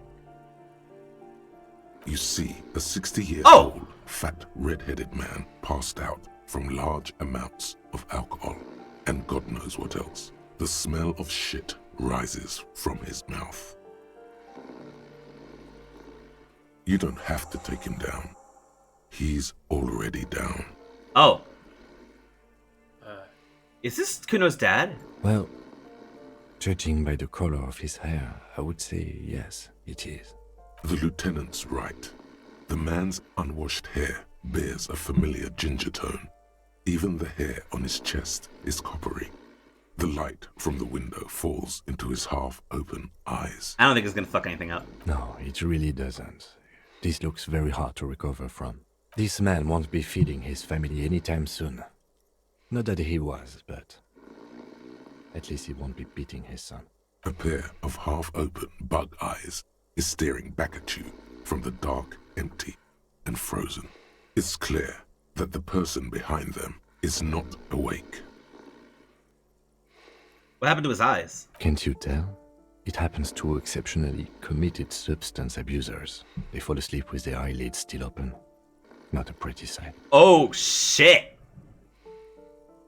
You see a 60-year-old fat red-headed man passed out from large amounts of alcohol and God knows what else. The smell of shit rises from his mouth. You don't have to take him down. He's already down. Oh. Is this Kuno's dad? Well, judging by the color of his hair, I would say yes, it is. The lieutenant's right. The man's unwashed hair bears a familiar ginger tone. Even the hair on his chest is coppery. The light from the window falls into his half-open eyes. I don't think it's gonna fuck anything up. No, it really doesn't. This looks very hard to recover from. This man won't be feeding his family anytime soon. Not that he was, but at least he won't be beating his son. A pair of half-open bug eyes is staring back at you from the dark, empty, and frozen. It's clear that the person behind them is not awake. What happened to his eyes? Can't you tell? It happens to exceptionally committed substance abusers. They fall asleep with their eyelids still open. Not a pretty sight. Oh shit!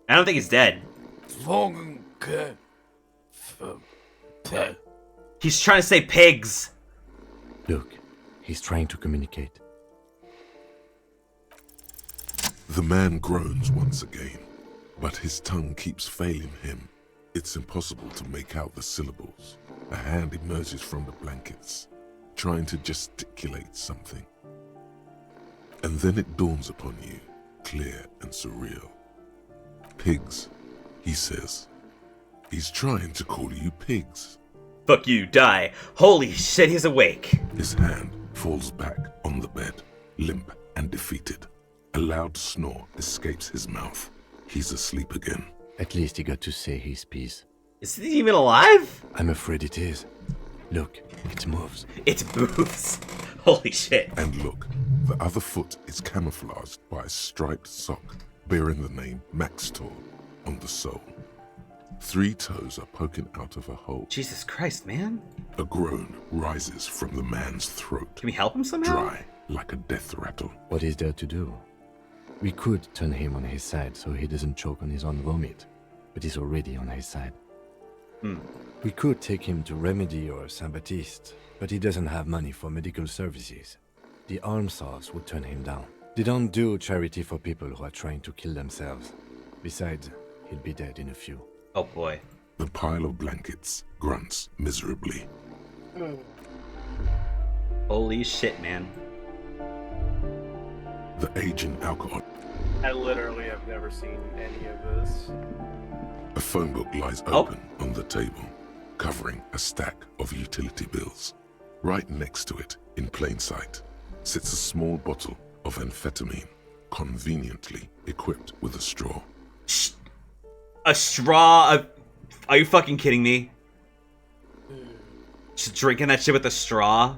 I don't think he's dead. He's trying to say pigs. Look, he's trying to communicate. The man groans once again, but his tongue keeps failing him. It's impossible to make out the syllables. A hand emerges from the blankets, trying to gesticulate something. And then it dawns upon you, clear and surreal. Pigs, he says. He's trying to call you pigs. Fuck you, die. Holy shit, he's awake. His hand falls back on the bed, limp and defeated. A loud snore escapes his mouth. He's asleep again. At least he got to say his piece. Is he even alive? I'm afraid it is. Look, it moves. It moves. Holy shit. And look, the other foot is camouflaged by a striped sock bearing the name Maxtor on the sole. 3 toes are poking out of a hole. Jesus Christ, man. A groan rises from the man's throat. Can we help him somehow? Dry, like a death rattle. What is there to do? We could turn him on his side so he doesn't choke on his own vomit, but he's already on his side. We could take him to Remedy or Saint-Baptiste, but he doesn't have money for medical services. The Almshouse would turn him down. They don't do charity for people who are trying to kill themselves. Besides, he'll be dead in a few. Oh boy. The pile of blankets grunts miserably. Holy shit, man. The aging alcohol. I literally have never seen any of this. A phone book lies open on the table, covering a stack of utility bills. Right next to it, in plain sight, sits a small bottle of amphetamine, conveniently equipped with a straw. A straw? Are you fucking kidding me? Just drinking that shit with a straw?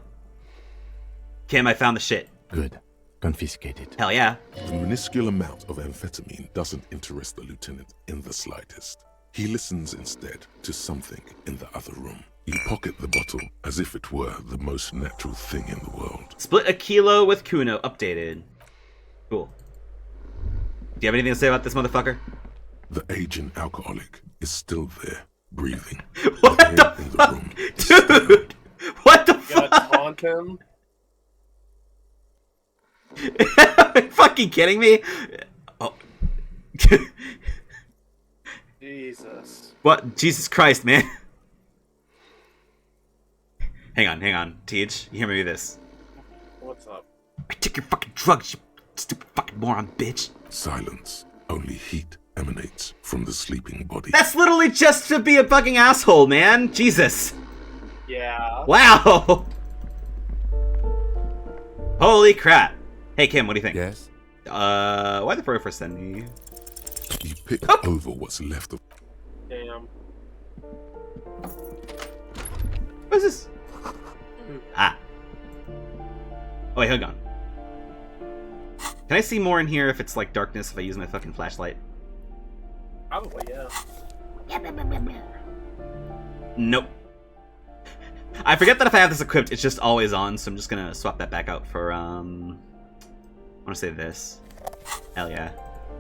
Kim, I found the shit. Good. Confiscate it. Hell yeah. The minuscule amount of amphetamine doesn't interest the lieutenant in the slightest. He listens instead to something in the other room. You pocket the bottle as if it were the most natural thing in the world. Split a kilo with Kuno, updated. Cool. Do you have anything to say about this motherfucker? The aging alcoholic is still there, breathing. What the fuck? Dude! What the fuck? Gonna taunt him? Are you fucking kidding me? Oh. Jesus. What? Jesus Christ, man. Hang on. Teach, you hear me do this. What's up? I took your fucking drugs, you stupid fucking moron, bitch. Silence. Only heat emanates from the sleeping body. That's literally just to be a fucking asshole, man. Jesus. Yeah. Wow. Holy crap. Hey, Kim, what do you think? Yes? Why the for sending me? You pick over what's left of... Damn. What is this? Ah. Oh, wait, hold on. Can I see more in here if it's like darkness if I use my fucking flashlight? Probably, yeah. Nope. I forget that if I have this equipped, it's just always on, so I'm just gonna swap that back out for, I wanna say this. Hell yeah.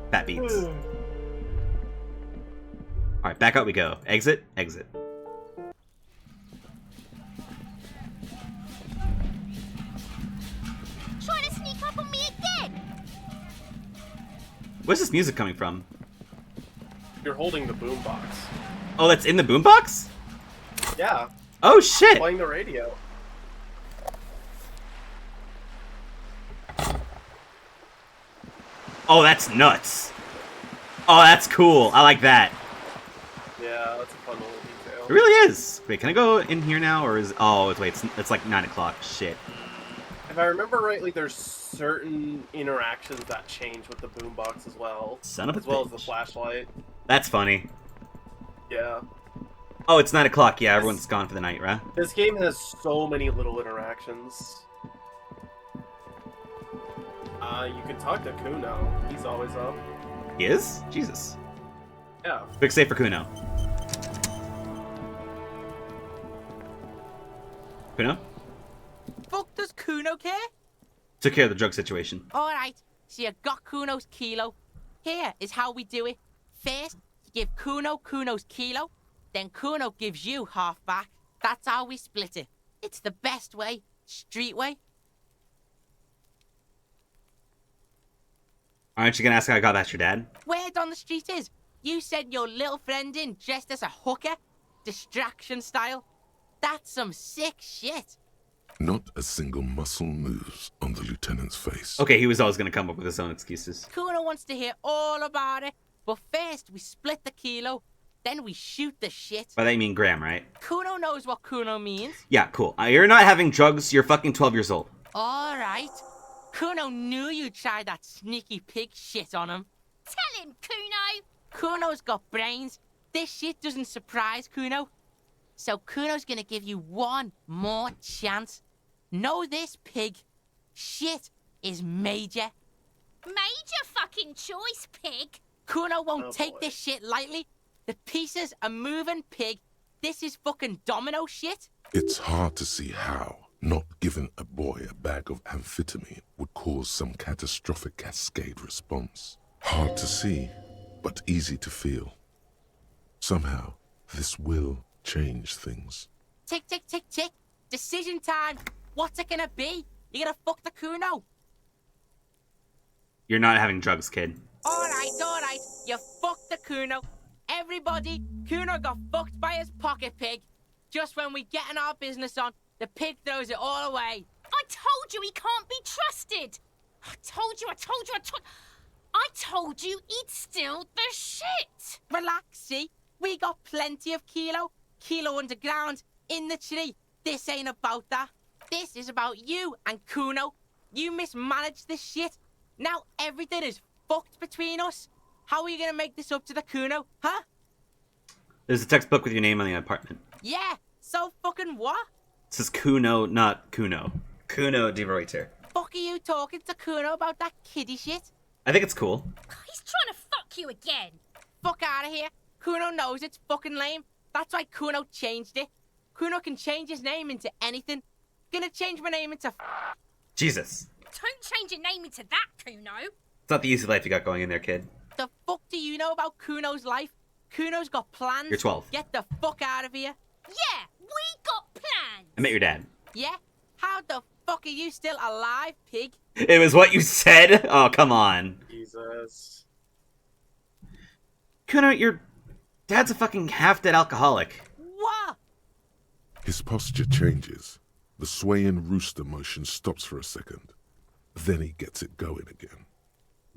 Fat beats. Alright, back out we go. Exit, exit. Trying to sneak up on me again? Where's this music coming from? You're holding the boombox. Oh, that's in the boombox? Yeah. Oh shit! Playing the radio. Oh, that's nuts. Oh, that's cool. I like that. Yeah, that's a fun little detail. It really is. Wait, can I go in here now, or is... Oh, wait, it's like 9 o'clock. Shit. If I remember rightly, there's certain interactions that change with the boombox as well. Son of a As well as bitch. the flashlight. That's funny. Yeah. Oh, it's 9 o'clock. Yeah, everyone's gone for the night, right? This game has so many little interactions. You can talk to Kuno. He's always up. He is? Jesus. Yeah. Quick save for Kuno. Kuno? Fuck does Kuno care? Took care of the drug situation. Alright, so you got Kuno's kilo. Here is how we do it. First, you give Kuno Kuno's kilo, then Kuno gives you half back. That's how we split it. It's the best way. Street way. Aren't you gonna ask how I got at your dad? Word on the street is, you sent your little friend in dressed as a hooker, distraction style. That's some sick shit. Not a single muscle moves on the lieutenant's face. Okay, he was always gonna come up with his own excuses. Kuno wants to hear all about it, but first we split the kilo, then we shoot the shit. By that you mean Graham, right? Kuno knows what Kuno means. Yeah, cool. You're not having drugs, you're fucking 12 years old. Alright. Kuno knew you tried that sneaky pig shit on him. Tell him, Kuno! Kuno's got brains. This shit doesn't surprise Kuno. So Kuno's gonna give you one more chance. Know this, pig. Shit is major. Major fucking choice, pig! Kuno won't take this shit lightly. The pieces are moving, pig. This is fucking domino shit. It's hard to see how not giving a boy a bag of amphetamine would cause some catastrophic cascade response. Hard to see, but easy to feel. Somehow, this will change things. Tick, tick, tick, tick. Decision time. What's it gonna be? You gonna fuck the Kuno? You're not having drugs, kid. Alright. You fucked the Kuno. Everybody, Kuno got fucked by his pocket pig. Just when we getting our business on, the pig throws it all away. I told you he can't be trusted! I told you he'd steal the shit! Relax, see? We got plenty of kilo. Kilo underground, in the tree. This ain't about that. This is about you and Kuno. You mismanaged this shit. Now everything is fucked between us. How are you gonna make this up to the Kuno, huh? There's a textbook with your name on the apartment. Yeah, so fucking what? It says Kuno, not Kuno. Kuno de Reuter. Fuck are you talking to Kuno about that kiddie shit? I think it's cool. He's trying to fuck you again. Fuck out of here. Kuno knows it's fucking lame. That's why Kuno changed it. Kuno can change his name into anything. Gonna change my name into Jesus. Don't change your name into that, Kuno. It's not the easy life you got going in there, kid. The fuck do you know about Kuno's life? Kuno's got plans. You're 12. Get the fuck out of here. Yeah, we got plans. I met your dad. Yeah? How the fuck are you still alive, pig? It was what you said? Oh, come on. Jesus. Kuno, your dad's a fucking half-dead alcoholic. What? His posture changes. The swaying rooster motion stops for a second. Then he gets it going again,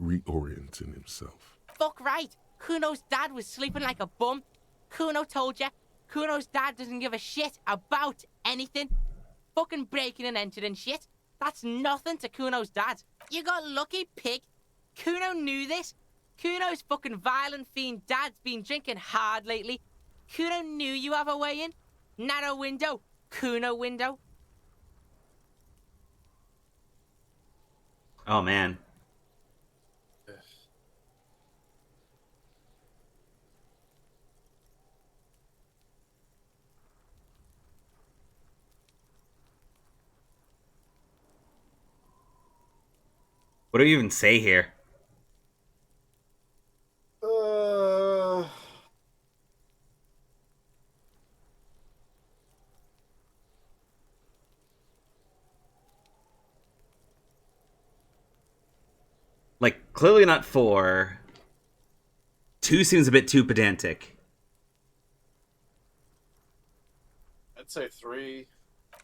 reorienting himself. Fuck right. Kuno's dad was sleeping like a bum. Kuno told ya. Kuno's dad doesn't give a shit about anything. Fucking breaking and entering shit. That's nothing to Kuno's dad. You got lucky, pig. Kuno knew this. Kuno's fucking violent fiend dad's been drinking hard lately. Kuno knew you have a way in. Narrow window. Kuno window. Oh, man. What do you even say here? Like, clearly not 4. 2 seems a bit too pedantic. I'd say 3.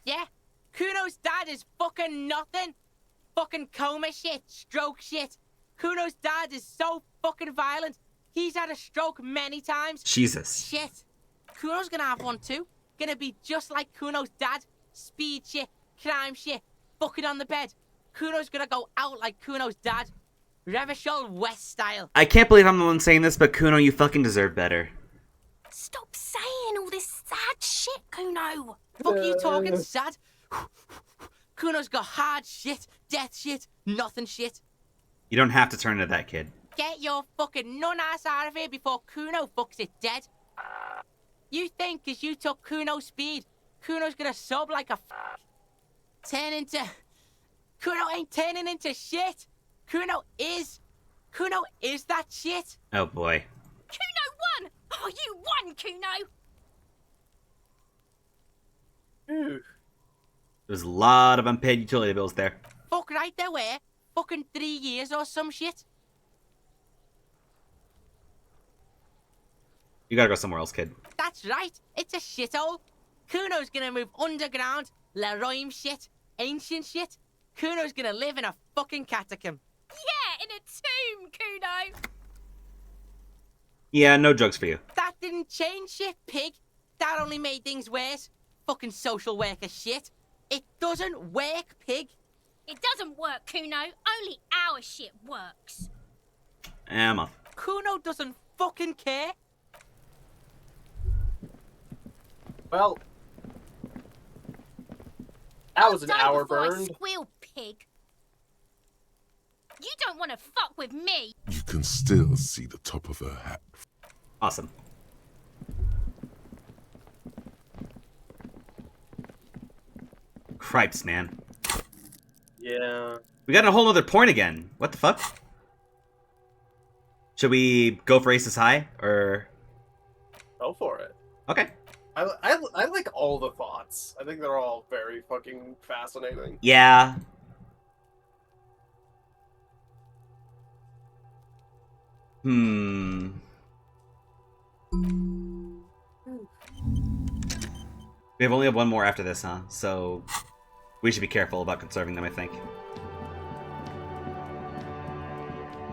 Yeah? Kuno's dad is fucking nothing. Fucking coma shit, stroke shit. Kuno's dad is so fucking violent. He's had a stroke many times. Jesus. Shit. Kuno's gonna have one too. Gonna be just like Kuno's dad. Speed shit, crime shit, fucking on the bed. Kuno's gonna go out like Kuno's dad. Revachol West style. I can't believe I'm the one saying this, but Kuno, you fucking deserve better. Stop saying all this sad shit, Kuno. Fuck you talking sad? Kuno's got hard shit, death shit, nothing shit. You don't have to turn into that, kid. Get your fucking nun-ass out of here before Kuno fucks it dead. You think 'cause you took Kuno's speed, Kuno's gonna sub like a turn into... Kuno ain't turning into shit. Kuno is that shit. Oh, boy. Kuno won! Oh, you won, Kuno! There's a lot of unpaid utility bills there. Fuck right there were. Fucking 3 years or some shit. You gotta go somewhere else, kid. That's right. It's a shithole. Kuno's gonna move underground. Leroy shit. Ancient shit. Kuno's gonna live in a fucking catacomb. Yeah, in a tomb, Kuno! Yeah, no drugs for you. That didn't change shit, pig. That only made things worse. Fucking social worker shit. It doesn't work, pig. It doesn't work, Kuno. Only our shit works. I'm off. Kuno doesn't fucking care. Well, that was an Die hour before I burned. squeal, pig. You don't want to fuck with me. You can still see the top of her hat. Awesome. Cripes, man. Yeah. We got a whole other point again. What the fuck? Should we go for Aces High, or...? Go for it. Okay. I like all the thoughts. I think they're all very fucking fascinating. Yeah. We only have one more after this, huh? So we should be careful about conserving them, I think.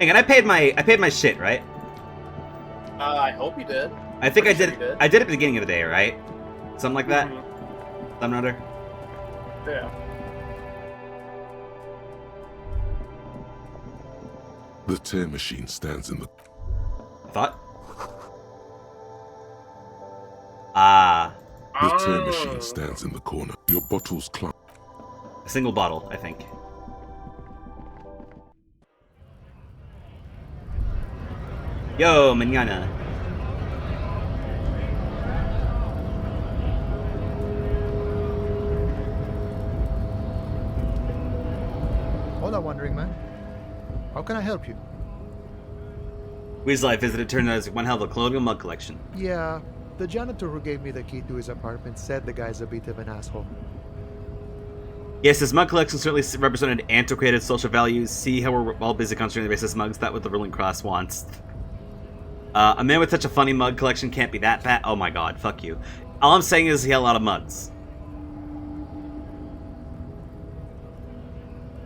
Hang on, I paid my shit, right? I hope you did. I think I Pretty did. sure you I did at the beginning of the day, right? Something like that. Some or other. Yeah. The tear machine stands in the... Thought? Ah. The tear machine stands in the corner. Your bottles climb. A single bottle, I think. Yo, mañana. wandering man. How can I help you? We's life visited turned out as one hell of a colonial mug collection. Yeah, the janitor who gave me the key to his apartment said the guy's a bit of an asshole. Yes, his mug collection certainly represented antiquated social values. See how we're all busy concentrating the racist mugs. That what the ruling class wants. A man with such a funny mug collection can't be that bad. Oh my god, fuck you. All I'm saying is he had a lot of mugs.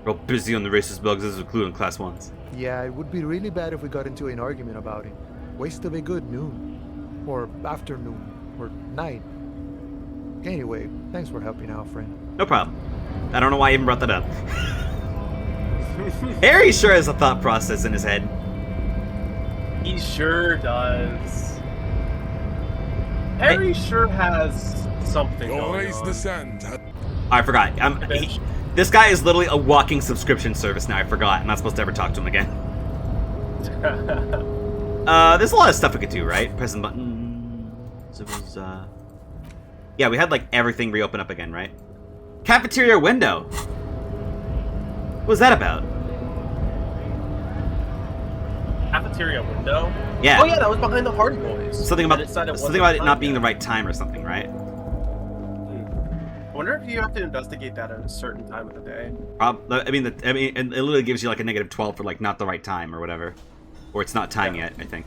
Real busy on the racist mugs, this is including class ones. Yeah, it would be really bad if we got into an argument about it. Waste of a good noon. Or afternoon. Or night. Anyway, thanks for helping out, friend. No problem. I don't know why I even brought that up. Harry sure has a thought process in his head. He sure does. Harry sure has something going on. I forgot. This guy is literally a walking subscription service now. I forgot. I'm not supposed to ever talk to him again. There's a lot of stuff we could do, right? Press the button. So it was, yeah, we had like everything reopen up again, right? Cafeteria window. What was that about? Cafeteria window? Yeah. Oh yeah, that was behind the Hardy Boys. Something about it not being the right time or something, right? I wonder if you have to investigate that at a certain time of the day. I mean, it literally gives you like a -12 for like not the right time or whatever, or it's not time yet. I think.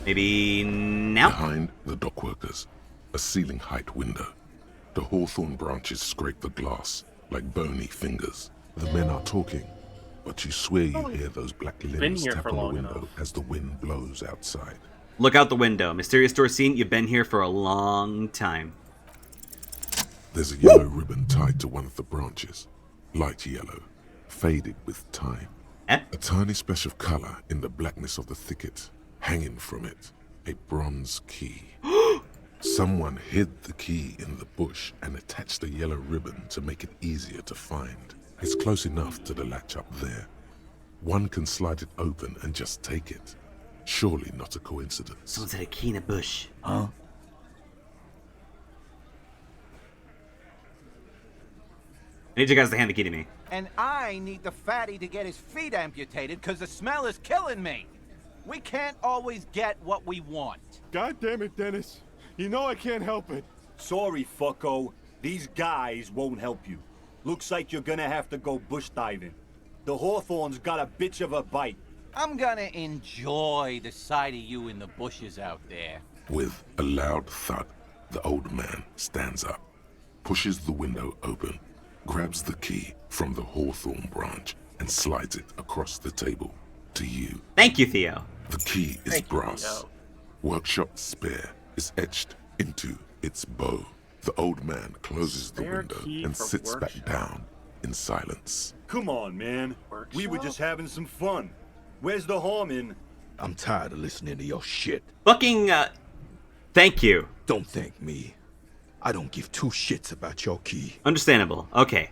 Maybe now. Behind the dockworkers, a ceiling height window. The hawthorn branches scrape the glass like bony fingers. The men are talking, but you swear you hear those black limbs tap on the window as the wind blows outside. Look out the window. Mysterious door scene. You've been here for a long time. There's a yellow ribbon tied to one of the branches. Light yellow, faded with time. A tiny splash of color in the blackness of the thicket. Hanging from it, a bronze key. Someone hid the key in the bush and attached a yellow ribbon to make it easier to find. It's close enough to the latch up there. One can slide it open and just take it. Surely not a coincidence. Someone's had a key in a bush. Huh? I need you guys to hand the key to me. And I need the fatty to get his feet amputated because the smell is killing me. We can't always get what we want. God damn it, Dennis. You know I can't help it. Sorry, fucko. These guys won't help you. Looks like you're gonna have to go bush diving. The hawthorn's got a bitch of a bite. I'm gonna enjoy the sight of you in the bushes out there. With a loud thud, the old man stands up, pushes the window open, grabs the key from the hawthorn branch, and slides it across the table to you. Thank you, Theo. The key is brass. Workshop spare is etched into its bow. The old man closes the window and sits back down in silence. Come on, man. We were just having some fun. Where's the harm in? I'm tired of listening to your shit. Fucking, thank you. Don't thank me. I don't give two shits about your key. Understandable. Okay.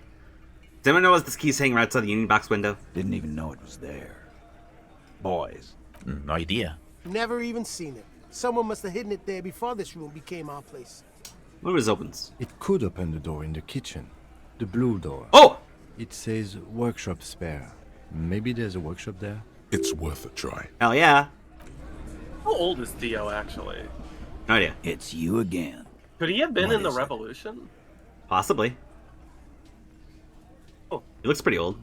Does anyone know if this key's hanging right outside the Union Box window? Didn't even know it was there. Boys. No idea. Never even seen it. Someone must have hidden it there before this room became our place. What was opens? It could open the door in the kitchen. The blue door. Oh! It says workshop spare. Maybe there's a workshop there? It's worth a try. Hell yeah. How old is Theo, actually? No idea. It's you again. Could he have been in the Revolution? Possibly. Oh, he looks pretty old.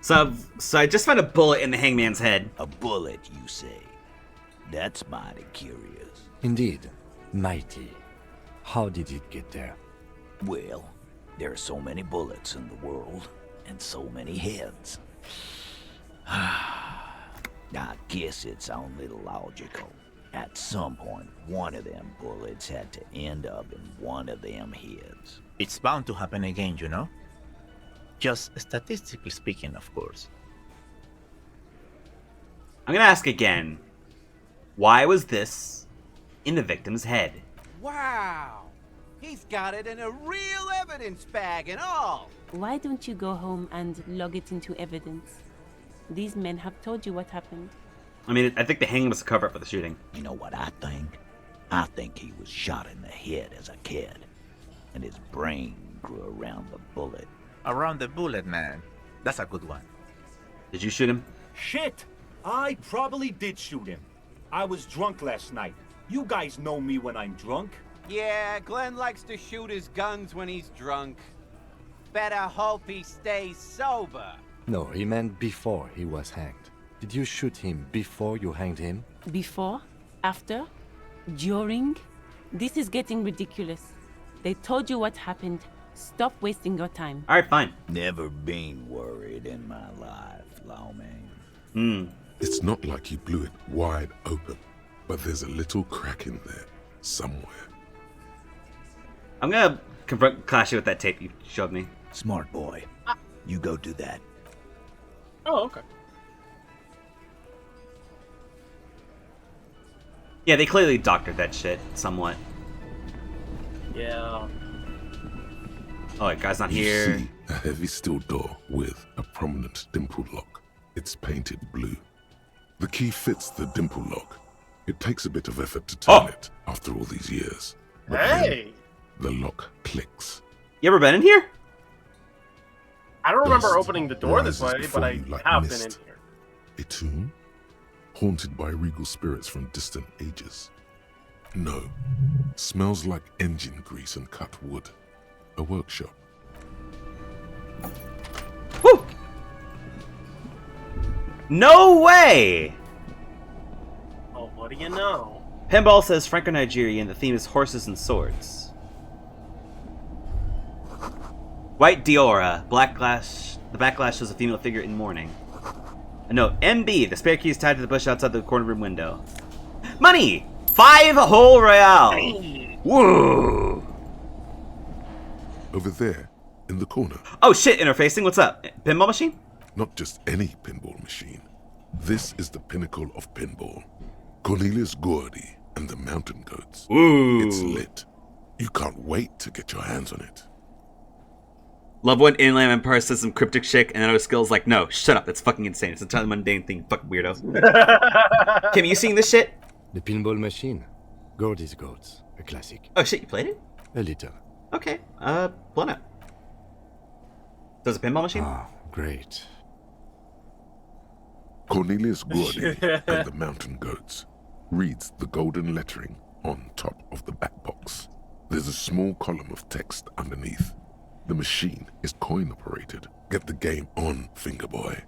So I just found a bullet in the hangman's head. A bullet, you say? That's mighty curious. Indeed. Mighty. How did it get there? Well, there are so many bullets in the world, and so many heads. I guess it's a little logical. At some point, one of them bullets had to end up in one of them heads. It's bound to happen again, you know? Just statistically speaking, of course. I'm gonna ask again. Why was this in the victim's head? Wow! He's got it in a real evidence bag and all! Why don't you go home and log it into evidence? These men have told you what happened. I mean, I think the hanging was a cover-up for the shooting. You know what I think? I think he was shot in the head as a kid, and his brain grew around the bullet. Around the bullet, man. That's a good one. Did you shoot him? Shit! I probably did shoot him. I was drunk last night. You guys know me when I'm drunk. Yeah, Glenn likes to shoot his guns when he's drunk. Better hope he stays sober. No, he meant before he was hanged. Did you shoot him before you hanged him? Before? After? During? This is getting ridiculous. They told you what happened. Stop wasting your time. Alright, fine. Never been worried in my life, Lawman. It's not like he blew it wide open, but there's a little crack in there somewhere. I'm gonna confront Clashy with that tape you showed me. Smart boy. You go do that. Oh, okay. Yeah, they clearly doctored that shit somewhat. Yeah. Oh, that guy's not You here. see a heavy steel door with a prominent dimple lock. It's painted blue. The key fits the dimple lock. It takes a bit of effort to turn it after all these years. But Hey! then the lock clicks. You ever been in here? I don't remember Dust opening the door this rises way, before but I you like have mist. been in here. A tomb? Haunted by regal spirits from distant ages? No. Smells like engine grease and cut wood. A workshop. Woo! No way! Oh, what do you know? Pinball says Franco-Nigerian. The theme is horses and swords. White Diora. Backlash. The backlash shows a female figure in mourning. No, MB. The spare key is tied to the bush outside the corner room window. Money! 5 whole royale! Whoa! Over there, in the corner. Oh shit, interfacing. What's up? Pinball machine? Not just any pinball machine. This is the pinnacle of pinball. Cornelius Gordy and the Mountain Goats. Ooh. It's lit. You can't wait to get your hands on it. Love when Inland Empire says some cryptic shit and then other skills like, no, shut up, that's fucking insane. It's an entirely mundane thing, fucking weirdo. Kim, you seeing this shit? The pinball machine. Gordy's Goats. A classic. Oh shit, you played it? A little. Okay, blown up. Does a pinball machine? Ah, great. Cornelius Gordy and the Mountain Goats reads the golden lettering on top of the back box. There's a small column of text underneath. The machine is coin operated. Get the game on, Fingerboy.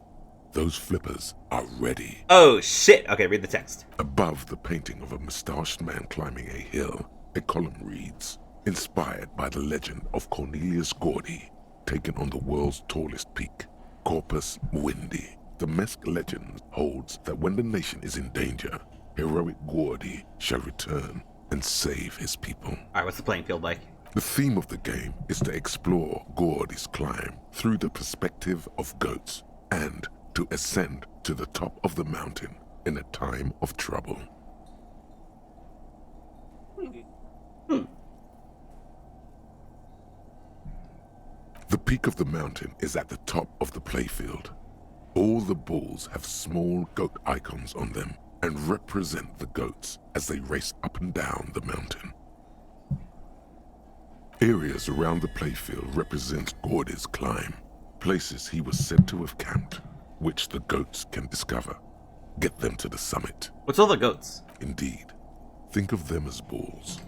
Those flippers are ready. Oh shit! Okay, read the text. Above the painting of a mustached man climbing a hill, a column reads, inspired by the legend of Cornelius Gordy, taken on the world's tallest peak, Corpus Windy. The Mesk legend holds that when the nation is in danger, heroic Gordy shall return and save his people. Alright, what's the playing field like? The theme of the game is to explore Gordy's climb through the perspective of goats and to ascend to the top of the mountain in a time of trouble. The peak of the mountain is at the top of the playfield. All the balls have small goat icons on them and represent the goats as they race up and down the mountain. Areas around the playfield represent Gordy's climb, places he was said to have camped, which the goats can discover. Get them to the summit. What's all the goats? Indeed. Think of them as balls.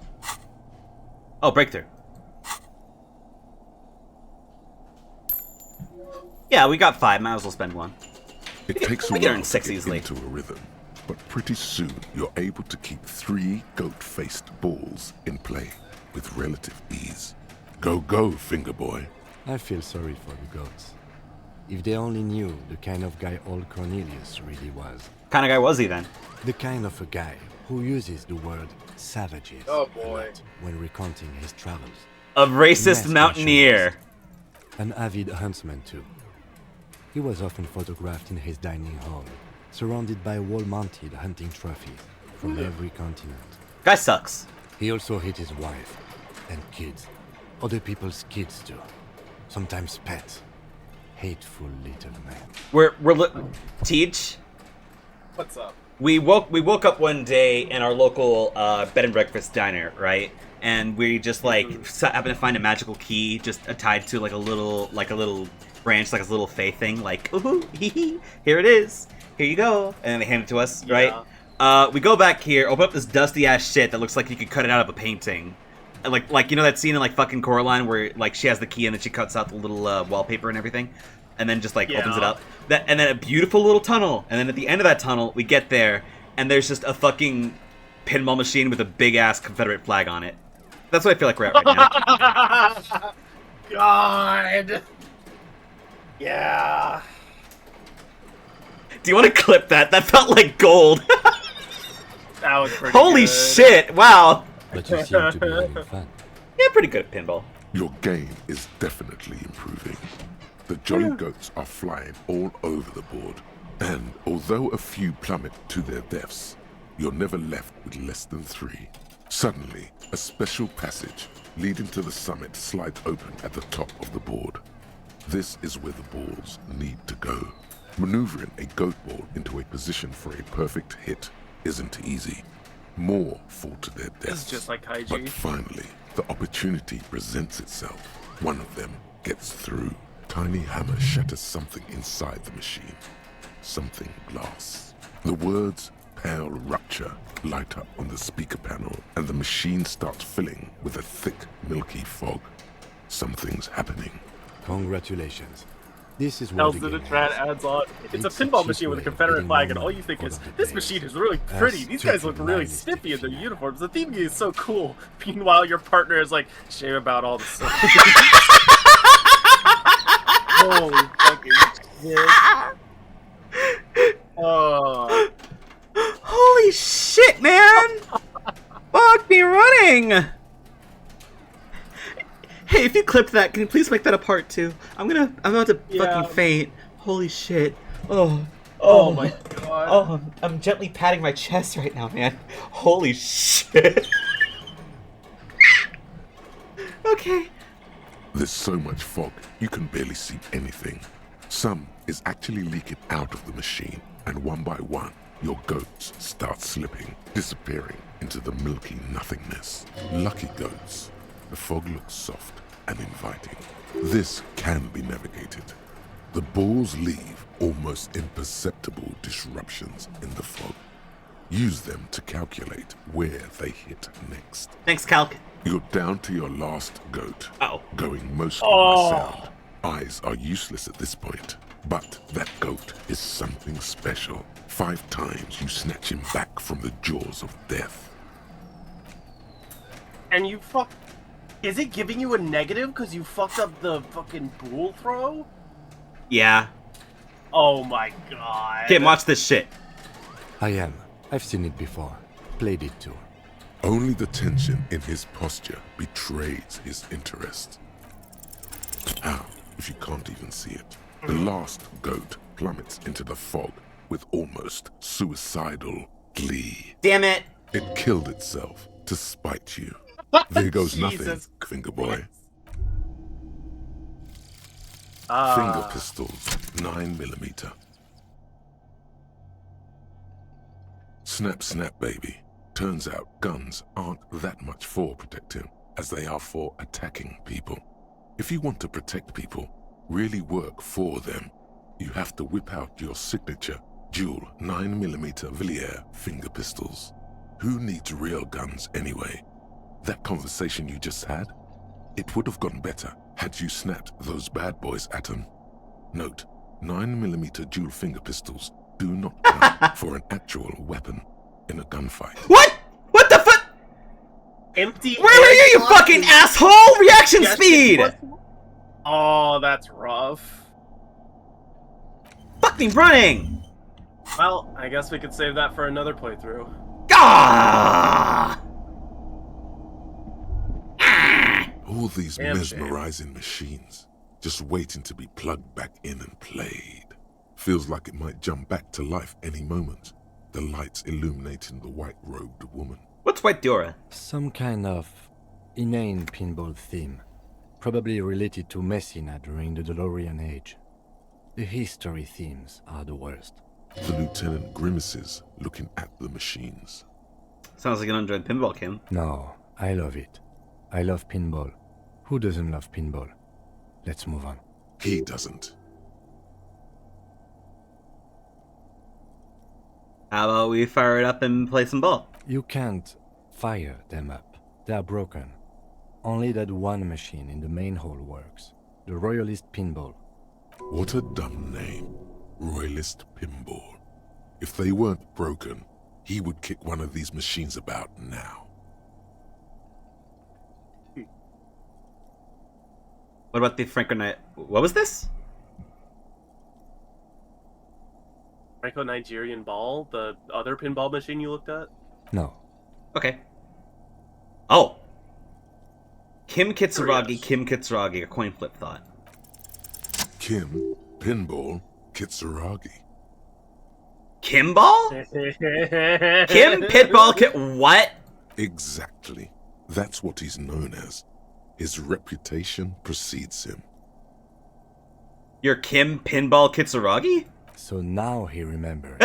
Oh, breakthrough. Yeah, we got 5. Might as well spend 1. It takes a we can while earn to 6 get easily. into a rhythm, but pretty soon you're able to keep 3 goat-faced balls in play with relative ease. Go, go, Fingerboy. I feel sorry for the goats. If they only knew the kind of guy old Cornelius really was. Kind of guy was he then? The kind of a guy who uses the word savages a lot when recounting his travels. A racist Mass mountaineer. nationalist. An avid huntsman too. He was often photographed in his dining hall, surrounded by wall-mounted hunting trophies from every continent. Guy sucks. He also hit his wife and kids. Other people's kids too. Sometimes pets. Hateful little man. We're Teach. What's up? we woke up one day in our local bed and breakfast diner, right? And we just like happened to find a magical key just tied to like a little branch, like a little fey thing, like ooh hee hee, here it is, here you go, and then they hand it to us, right? We go back here, open up this dusty ass shit that looks like you could cut it out of a painting. Like you know that scene in like fucking Coraline where like she has the key and then she cuts out the little wallpaper and everything, and then just like opens it up. And then a beautiful little tunnel, and then at the end of that tunnel we get there and there's just a fucking pinball machine with a big ass Confederate flag on it. That's what I feel like we're at right now. God. Yeah. Do you want to clip that? That felt like gold. That was pretty Holy good. shit! Wow. But you seem to be having fun. Yeah, pretty good at pinball. Your game is definitely improving. The jolly goats are flying all over the board, and although a few plummet to their deaths, you're never left with less than 3. Suddenly, a special passage leading to the summit slides open at the top of the board. This is where the balls need to go. Maneuvering a goat ball into a position for a perfect hit isn't easy. More fall to their deaths. It's just like Kaiji. But finally, the opportunity presents itself. One of them gets through. Tiny hammer shatters something inside the machine. Something glass. The words "Pale Rupture" light up on the speaker panel, and the machine starts filling with a thick, milky fog. Something's happening. Congratulations. This is Tells what the the game Trad has. adds on. It's a It's a pinball cheap machine with a way of Confederate getting flag, more and all you money think for is, the this players. machine is really As pretty. These guys look really stupid snippy in their uniforms. The theme game is so cool. Meanwhile, your partner is like, shame about all the stuff. Holy fucking shit. Oh. Holy shit, man! Fuck me running! Hey, if you clipped that, can you please make that a part 2? I'm about to fucking faint. Holy shit. Oh my god. Oh, I'm gently patting my chest right now, man. Holy shit. Okay. There's so much fog, you can barely see anything. Some is actually leaking out of the machine, and one by one, your goats start slipping, disappearing into the milky nothingness. Lucky goats. The fog looks soft and inviting. This can be navigated. The balls leave almost imperceptible disruptions in the fog. Use them to calculate where they hit next. Thanks, Calc. You're down to your last goat. Going mostly Oh. by sound. Eyes are useless at this point, but that goat is something special. 5 times you snatch him back from the jaws of death. And you fuck... Is it giving you a negative because you fucked up the fucking pool throw? Yeah. Oh my god. Kim, watch this shit. I am. I've seen it before. Played it too. Only the tension in his posture betrays his interest. How, if you can't even see it? The last goat plummets into the fog with almost suicidal glee. Damn it! It killed itself to spite you. There goes nothing, Jesus finger boy. Ah. Finger pistols, 9mm. Snap, snap, baby. Turns out guns aren't that much for protecting as they are for attacking people. If you want to protect people, really work for them, you have to whip out your signature dual 9mm Villiers finger pistols. Who needs real guns anyway? That conversation you just had? It would have gone better had you snapped those bad boys at them. Note, 9mm dual finger pistols do not count for an actual weapon in a gunfight. What? What the fuck? Empty. Where were you, you fucking asshole? Reaction speed! Oh, that's rough. Fuck me running! Well, I guess we could save that for another playthrough. Ah! All these Damn mesmerizing machines, just waiting to be plugged back in and played. Feels like it might jump back to life any moment. The lights illuminating the white-robed woman. What's White Dora? Some kind of inane pinball theme. Probably related to Messina during the DeLorean age. The history themes are the worst. The lieutenant grimaces, looking at the machines. Sounds like an unjoined pinball, Kim. No, I love it. I love pinball. Who doesn't love pinball? Let's move on. He doesn't. How about we fire it up and play some ball? You can't fire them up. They are broken. Only that one machine in the main hall works. The Royalist Pinball. What a dumb name. Royalist Pinball. If they weren't broken, he would kick one of these machines about now. What about the Franco... What was this? Franco-Nigerian ball? The other pinball machine you looked at? No. Okay. Oh! Kim Kitsuragi, a coin flip thought. Kim, Pinball, Kitsuragi. Kimball? Kim, Pitball, what? Exactly. That's what he's known as. His reputation precedes him. You're Kim Pinball Kitsuragi? So now he remembers.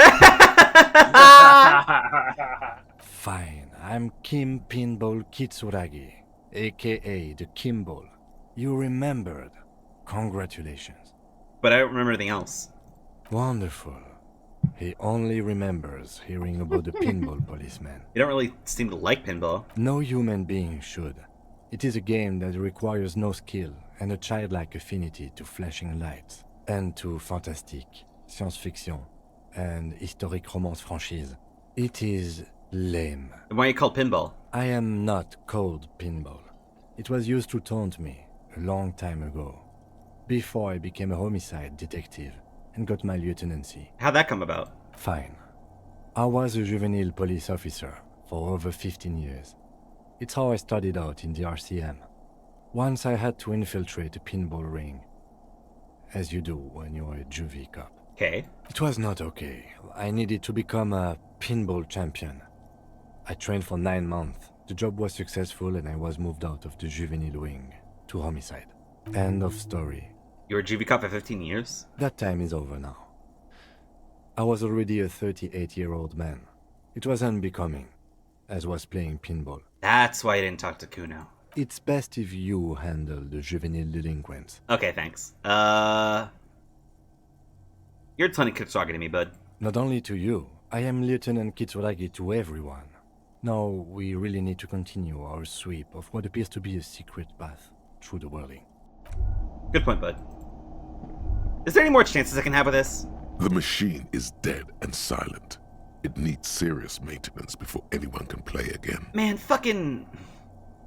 Fine, I'm Kim Pinball Kitsuragi, aka the Kimball. You remembered. Congratulations. But I don't remember anything else. Wonderful. He only remembers hearing about the pinball policeman. You don't really seem to like pinball. No human being should. It is a game that requires no skill and a childlike affinity to flashing lights and to fantastique, science fiction, and historic romance franchise. It is lame. And why are you called Pinball? I am not called Pinball. It was used to taunt me a long time ago, before I became a homicide detective and got my lieutenancy. How'd that come about? Fine. I was a juvenile police officer for over 15 years. It's how I started out in the RCM. Once I had to infiltrate a pinball ring, as you do when you're a juvie cop. Okay. It was not okay. I needed to become a pinball champion. I trained for 9 months. The job was successful and I was moved out of the juvenile wing to homicide. End of story. You were a juvie cop for 15 years? That time is over now. I was already a 38-year-old man. It was unbecoming, as was playing pinball. That's why I didn't talk to Kuno. It's best if you handle the juvenile delinquents. Okay, thanks. You're Tony Kitsuragi to me, bud. Not only to you, I am Lieutenant Kitsuragi to everyone. Now, we really need to continue our sweep of what appears to be a secret path through the whirling. Good point, bud. Is there any more chances I can have with this? The machine is dead and silent. It needs serious maintenance before anyone can play again. Man, fucking...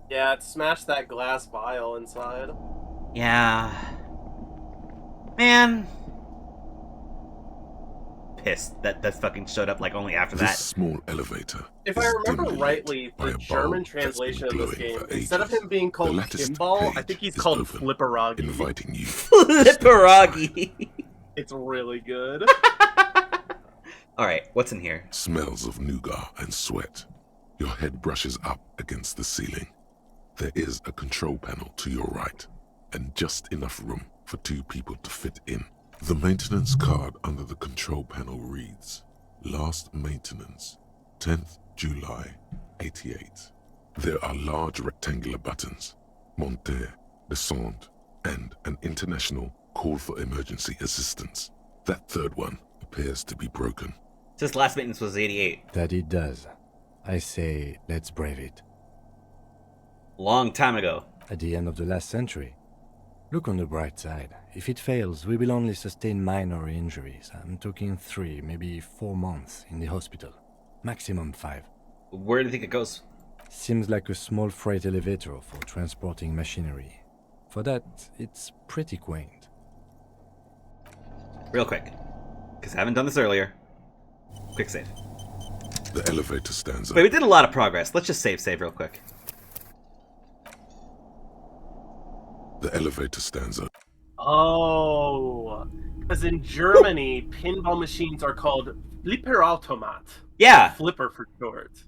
Yeah, smash that glass vial inside. Yeah. Man. Pissed that fucking showed up like only after This that. small elevator. If I remember rightly, the German translation of this game, instead of him being called Pinball, I think he's called Flipperagi. Inviting you. Flipperagi. It's really good. Alright, what's in here? Smells of nougat and sweat. Your head brushes up against the ceiling. There is a control panel to your right, and just enough room for 2 people to fit in. The maintenance card under the control panel reads, Last maintenance, 10th July, 88. There are large rectangular buttons, Monter, Descend, and an international call for emergency assistance. That third one appears to be broken. Since last maintenance was 88. That it does. I say, let's brave it. Long time ago. At the end of the last century. Look on the bright side. If it fails, we will only sustain minor injuries. I'm talking 3, maybe 4 months in the hospital. Maximum 5. Where do you think it goes? Seems like a small freight elevator for transporting machinery. For that, it's pretty quaint. Real quick, because I haven't done this earlier. Quick save. The elevator stands up. Wait, we did a lot of progress. Let's just save real quick. The elevator stands up. Oh, because in Germany, pinball machines are called Flipperautomat. Yeah. Flipper for short.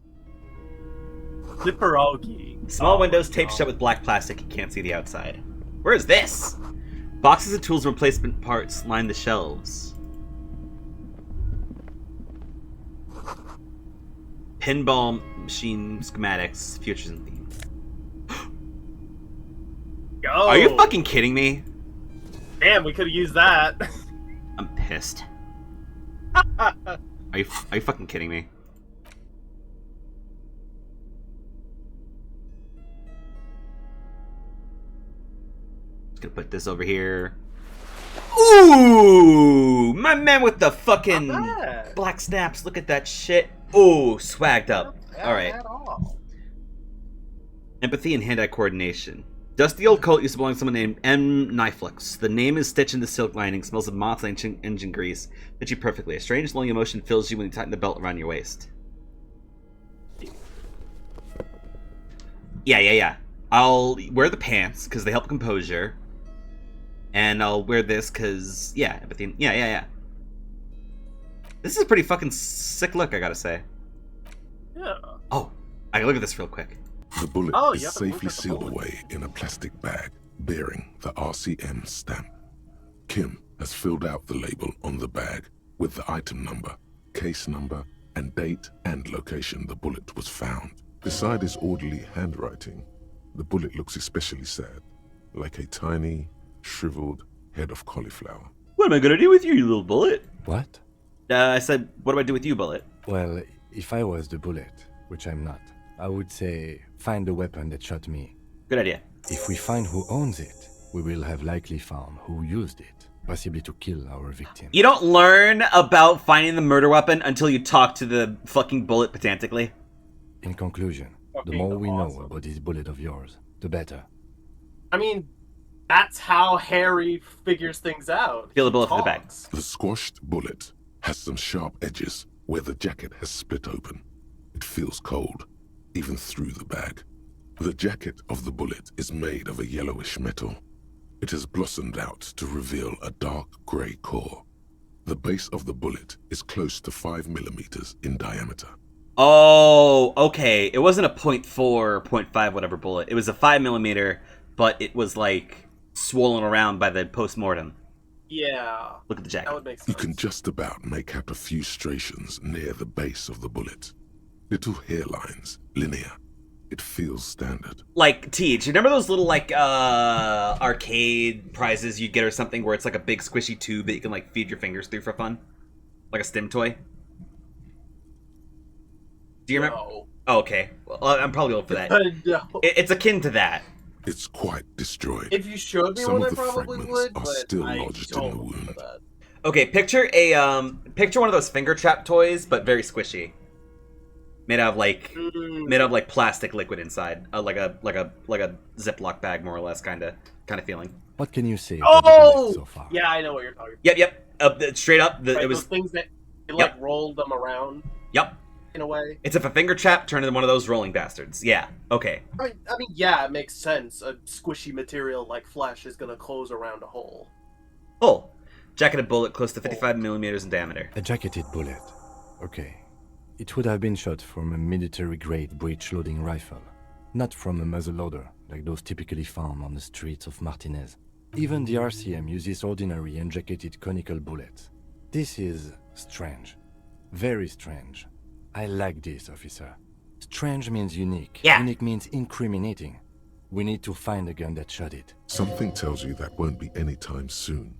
Flipperaugi. Small windows taped shut with black plastic. You can't see the outside. Where is this? Boxes of tools and replacement parts line the shelves. 'Cause in Germany, pinball machines are called Flipperautomat. Flipper for short. Flipperaugi. Small windows taped shut with black plastic. You can't see the outside. Where is this? Boxes of tools and replacement parts line the shelves. Pinball machine schematics, futures and themes. Yo. Are you fucking kidding me? Damn, we could have used that. I'm pissed. Are you fucking kidding me? Just gonna put this over here. Ooh, my man with the fucking black snaps. Look at that shit. Ooh, swagged up. All right. Empathy and hand-eye coordination. Dusty old coat used to belong to someone named M. Niflux. The name is stitched in the silk lining, smells of moth and engine grease. Fits you perfectly. A strange longing emotion fills you when you tighten the belt around your waist. Yeah. I'll wear the pants, because they help composure. And I'll wear this, because, yeah, empathy. Yeah. This is a pretty fucking sick look, I gotta say. Yeah. Oh, I can look at this real quick. The bullet is safely sealed away in a plastic bag bearing the RCM stamp. Kim has filled out the label on the bag with the item number, case number, and date and location the bullet was found. Beside his orderly handwriting, the bullet looks especially sad, like a tiny, shriveled head of cauliflower. What am I gonna do with you, you little bullet? What? I said, what do I do with you, bullet? Well, if I was the bullet, which I'm not, I would say, find the weapon that shot me. Good idea. If we find who owns it, we will have likely found who used it, possibly to kill our victim. You don't learn about finding the murder weapon until you talk to the fucking bullet pedantically. In conclusion, the more we know about this bullet of yours, the better. I mean, that's how Harry figures things out. Feel the bullet for the bag. The squashed bullet has some sharp edges where the jacket has split open. It feels cold, even through the bag. The jacket of the bullet is made of a yellowish metal. It has blossomed out to reveal a dark grey core. The base of the bullet is close to 5 millimeters in diameter. Oh, okay. It wasn't a 0.4, 0.5, whatever bullet. It was a 5 millimeter, but it was like swollen around by the post-mortem. Yeah. Look at the jacket. That would make sense. You can just about make out a few striations near the base of the bullet. Little hairlines, linear. It feels standard. Like, Teach, you remember those little, like, arcade prizes you get or something where it's like a big squishy tube that you can, like, feed your fingers through for fun? Like a stim toy? Do you remember? No. Oh, okay. Well, I'm probably old for that. No. It's akin to that. It's quite destroyed. If you showed me Some one, of I the probably fragments would, are but still I lodged in the don't wound. remember that. Okay, picture one of those finger trap toys, but very squishy. Made out of like plastic liquid inside, like a Ziploc bag, more or less, kind of feeling. What can you say about the bullet so far? Yeah, I know what you're talking about. Yep. Straight up, Right, it was those things that like rolled them around. Yep. In a way. It's if a finger trap turned into one of those rolling bastards. Yeah. Okay. I mean, yeah, it makes sense. A squishy material like flesh is gonna close around a hole. Oh, jacketed bullet close to 55 millimeters in diameter. A jacketed bullet. Okay. It would have been shot from a military-grade breech-loading rifle, not from a muzzleloader like those typically found on the streets of Martinez. Even the RCM uses ordinary unjacketed conical bullets. This is strange. Very strange. I like this, officer. Strange means unique. Yeah. Unique means incriminating. We need to find the gun that shot it. Something tells you that won't be anytime soon.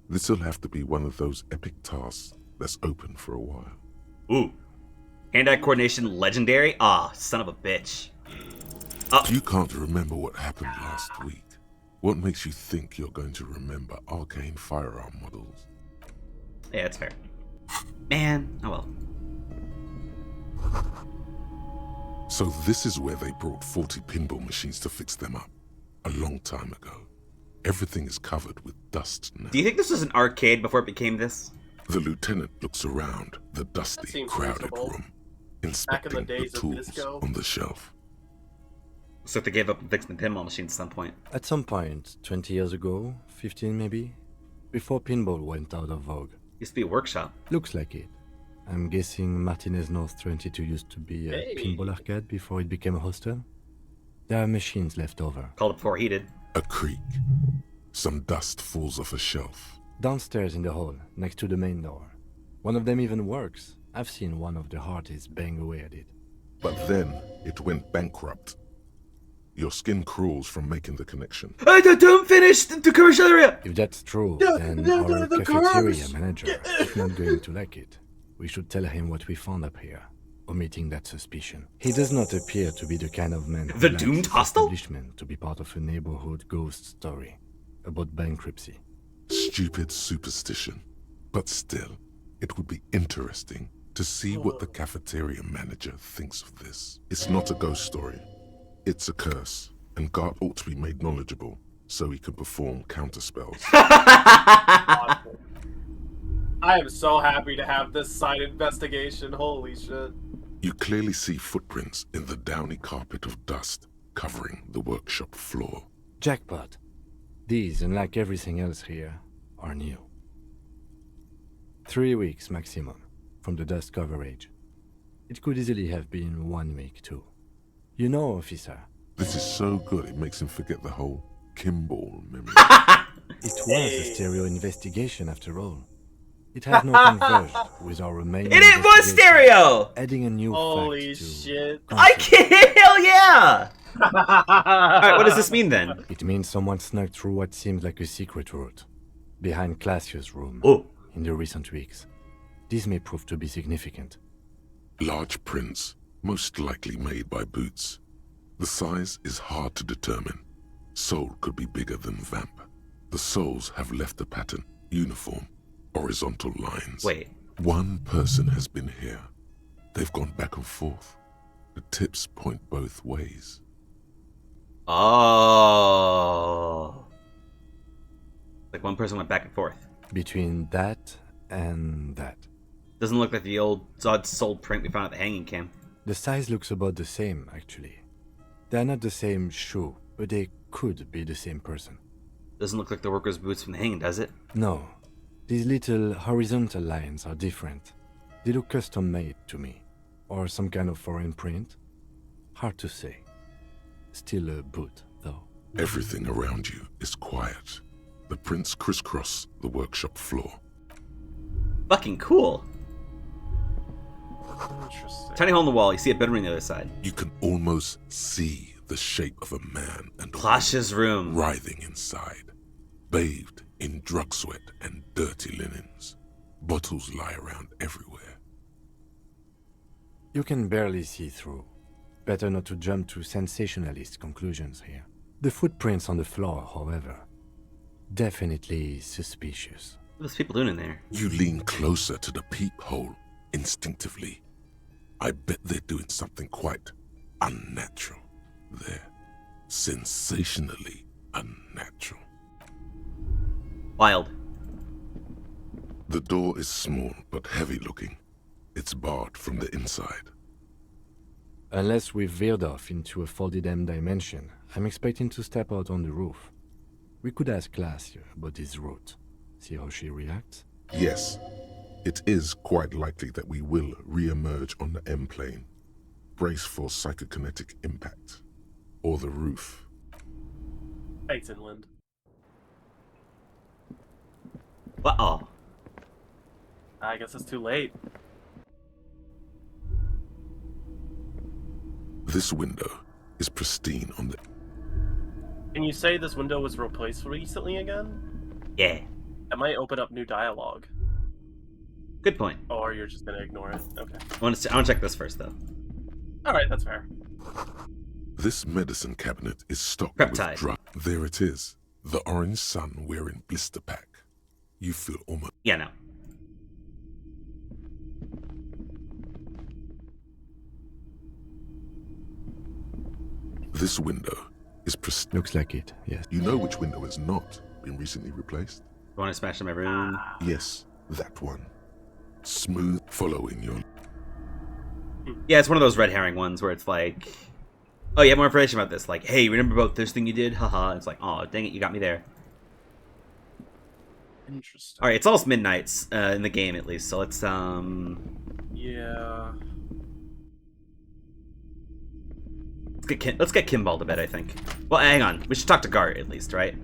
This'll have to be one of those epic tasks that's open for a while. Ooh. Hand-eye coordination legendary? Ah, son of a bitch. You can't remember what happened last week. What makes you think you're going to remember arcane firearm models? Yeah, that's fair. Man, oh well. So this is where they brought 40 pinball machines to fix them up. A long time ago. Everything is covered with dust now. Do you think this was an arcade before it became this? The lieutenant looks around the dusty, crowded room, inspecting the tools on the shelf. So they gave up and fixed the pinball machine at some point. At some point, 20 years ago, 15 maybe, before pinball went out of vogue. Used to be a workshop. Looks like it. I'm guessing Martinez North 22 used to be a pinball arcade before it became a hostel. There are machines left over. Called up before heated. A creak. Some dust falls off a shelf. Downstairs in the hall, next to the main door. One of them even works. I've seen one of the hearties bang away at it. But then it went bankrupt. Your skin crawls from making the connection. Don't finish the commercial area! If that's true, Yeah, then yeah, our the cafeteria carbs. manager is not going to like it. We should tell him what we found up here, omitting that suspicion. He does not appear to be the kind of man who The likes doomed his hostel? establishment to be part of a neighborhood ghost story about bankruptcy. Stupid superstition. But still, it would be interesting to see what the cafeteria manager thinks of this. It's not a ghost story. It's a curse, and Gart ought to be made knowledgeable so he can perform counterspells. I am so happy to have this side investigation. Holy shit. You clearly see footprints in the downy carpet of dust covering the workshop floor. Jackpot. These, unlike everything else here, are new. 3 weeks maximum from the dust coverage. It could easily have been 1 week too. You know, officer. This is so good it makes him forget the whole pinball memory. It was a stereo investigation after all. It had no converged with our main It was stereo! Adding a new Holy fact to shit. I can't! Hell yeah! Alright, what does this mean then? It means someone snuck through what seems like a secret route, behind Classia's room, in the recent weeks. This may prove to be significant. Large prints, most likely made by Boots. The size is hard to determine. Soul could be bigger than Vamp. The soles have left a pattern, uniform, horizontal lines. Wait. One person has been here. They've gone back and forth. The tips point both ways. Oh. Like one person went back and forth. Between that and that. Doesn't look like the old odd soul print we found at the hanging camp. The size looks about the same, actually. They're not the same shoe, but they could be the same person. Doesn't look like the worker's boots from the hanging, does it? No. These little horizontal lines are different. They look custom-made to me. Or some kind of foreign print. Hard to say. Still a boot, though. Everything around you is quiet. The prints crisscross the workshop floor. Fucking cool. Interesting. Tiny hole in the wall, you see a bedroom on the other side. You can almost see the shape of a man and a Clash's room. writhing inside, bathed in drug sweat and dirty linens. Bottles lie around everywhere. You can barely see through. Better not to jump to sensationalist conclusions here. The footprints on the floor, however, definitely suspicious. What are those people doing in there? You lean closer to the peephole instinctively. I bet they're doing something quite unnatural. They're sensationally unnatural. Wild. The door is small but heavy looking. It's barred from the inside. Unless we've veered off into a folded M dimension, I'm expecting to step out on the roof. We could ask Glacia about his route. See how she reacts? Yes, it is quite likely that we will re-emerge on the M plane. Brace for psychokinetic impact. Or the roof. Thanks, Inland. Uh-oh. I guess it's too late. This window is pristine on the... Can you say this window was replaced recently again? Yeah. That might open up new dialogue. Good point. Or you're just gonna ignore it. Okay. I want to check this first, though. Alright, that's fair. This medicine cabinet is stocked Peptide. with drug. There it is. The orange sun wearing blister pack. You feel almost... Yeah, no. This window is pristine. Looks like it, yes. You know which window has not been recently replaced? You want to smash in my room? Yes, that one. Smooth following your... Yeah, it's one of those red herring ones where it's like, oh, you have more information about this. Like, hey, remember about this thing you did? Haha. It's like, oh, dang it, you got me there. Interesting. All right, it's almost midnight in the game, at least. So let's Yeah. let's get Kimball to bed, I think. Well, hang on. We should talk to Gart at least, right?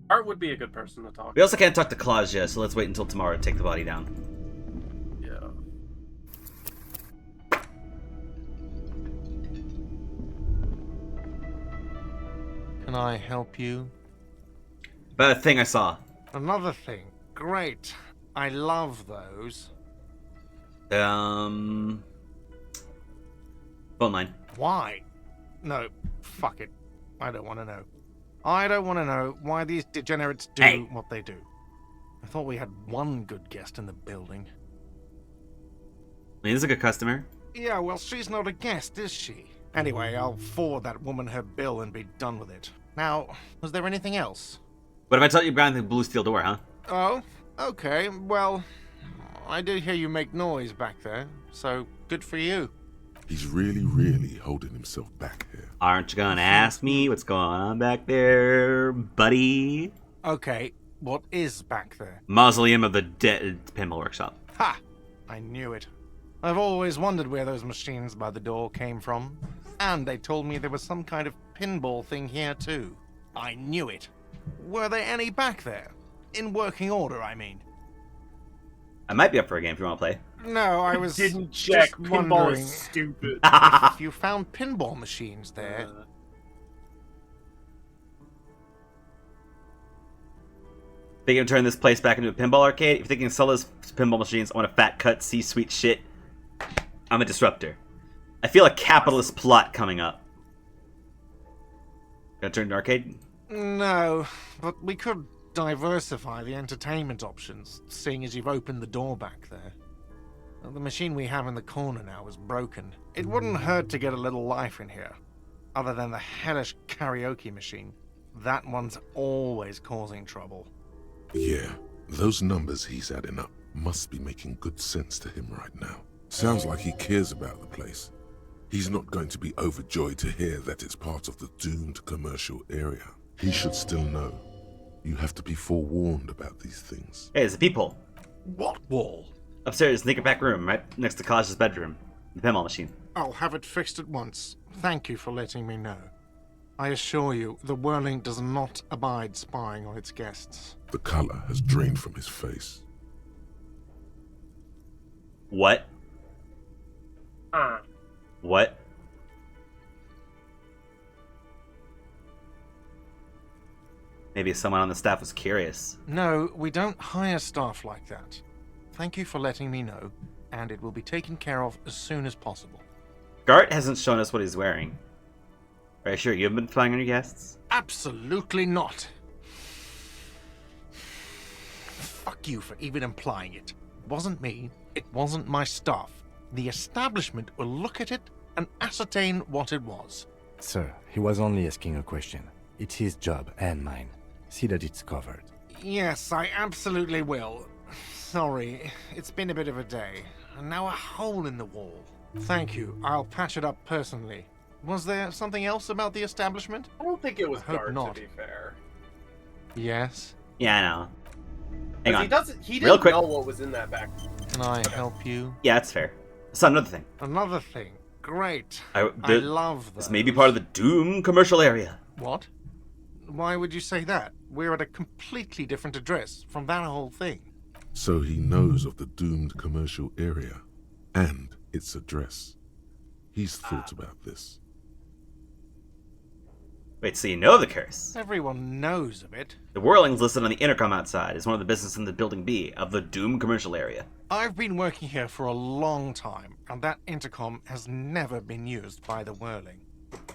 Art would be a good person to talk We also can't talk to Claudia, so let's wait until tomorrow to take the body down. Yeah. Can I help you? About a thing I saw. Another thing. Great. I love those. Phone line. Why? No, fuck it. I don't want to know. I don't want to know why these degenerates do what they do. I thought we had one good guest in the building. He's a good customer. Yeah, well, she's not a guest, is she? Anyway, I'll forward that woman her bill and be done with it. Now, was there anything else? What if I tell you behind the blue steel door, huh? Oh, okay. Well, I did hear you make noise back there, so good for you. He's really holding himself back here. Aren't you gonna ask me what's going on back there, buddy? Okay, what is back there? Mausoleum of the Dead Pinball Workshop. Ha! I knew it. I've always wondered where those machines by the door came from. And they told me there was some kind of pinball thing here too. I knew it. Were there any back there? In working order, I mean. I might be up for a game if you want to play. No, I was didn't check. just Pinball wondering is stupid. if you found pinball machines there. They can turn this place back into a pinball arcade. If they can sell those pinball machines, I want a fat cut, C-suite shit. I'm a disruptor. I feel a capitalist plot coming up. Gonna turn to an arcade? No, but we could diversify the entertainment options, seeing as you've opened the door back there. The machine we have in the corner now is broken. It wouldn't hurt to get a little life in here. Other than the hellish karaoke machine. That one's always causing trouble. Yeah, those numbers he's adding up must be making good sense to him right now. Sounds like he cares about the place. He's not going to be overjoyed to hear that it's part of the doomed commercial area. He should still know. You have to be forewarned about these things. Hey, there's a peephole. What wall? Upstairs, in the back room, right next to Collaj's bedroom. The pinball machine. I'll have it fixed at once. Thank you for letting me know. I assure you, the whirling does not abide spying on its guests. The color has drained from his face. What? What? Maybe someone on the staff was curious. No, we don't hire staff like that. Thank you for letting me know, and it will be taken care of as soon as possible. Gart hasn't shown us what he's wearing. Are you sure you haven't been spying on your guests? Absolutely not. Fuck you for even implying it. It wasn't me. It wasn't my staff. The establishment will look at it and ascertain what it was. Sir, he was only asking a question. It's his job and mine. See that it's covered. Yes, I absolutely will. Sorry, it's been a bit of a day. And now a hole in the wall. Thank you. I'll patch it up personally. Was there something else about the establishment? I don't think it was Hope Gart, not. to be fair. Yes? Yeah, I know. Hang on. He Real didn't quick. know what was in that back. Can I help you? Yeah, that's fair. So another thing. Another thing. Great. I love those. This may be part of the Doom commercial area. What? Why would you say that? We're at a completely different address from that whole thing. So he knows of the doomed commercial area and its address. He's thought about this. Wait, so you know the curse? Everyone knows of it. The Whirling's listed on the intercom outside as one of the businesses in the Building B of the Doom commercial area. I've been working here for a long time, and that intercom has never been used by the Whirling.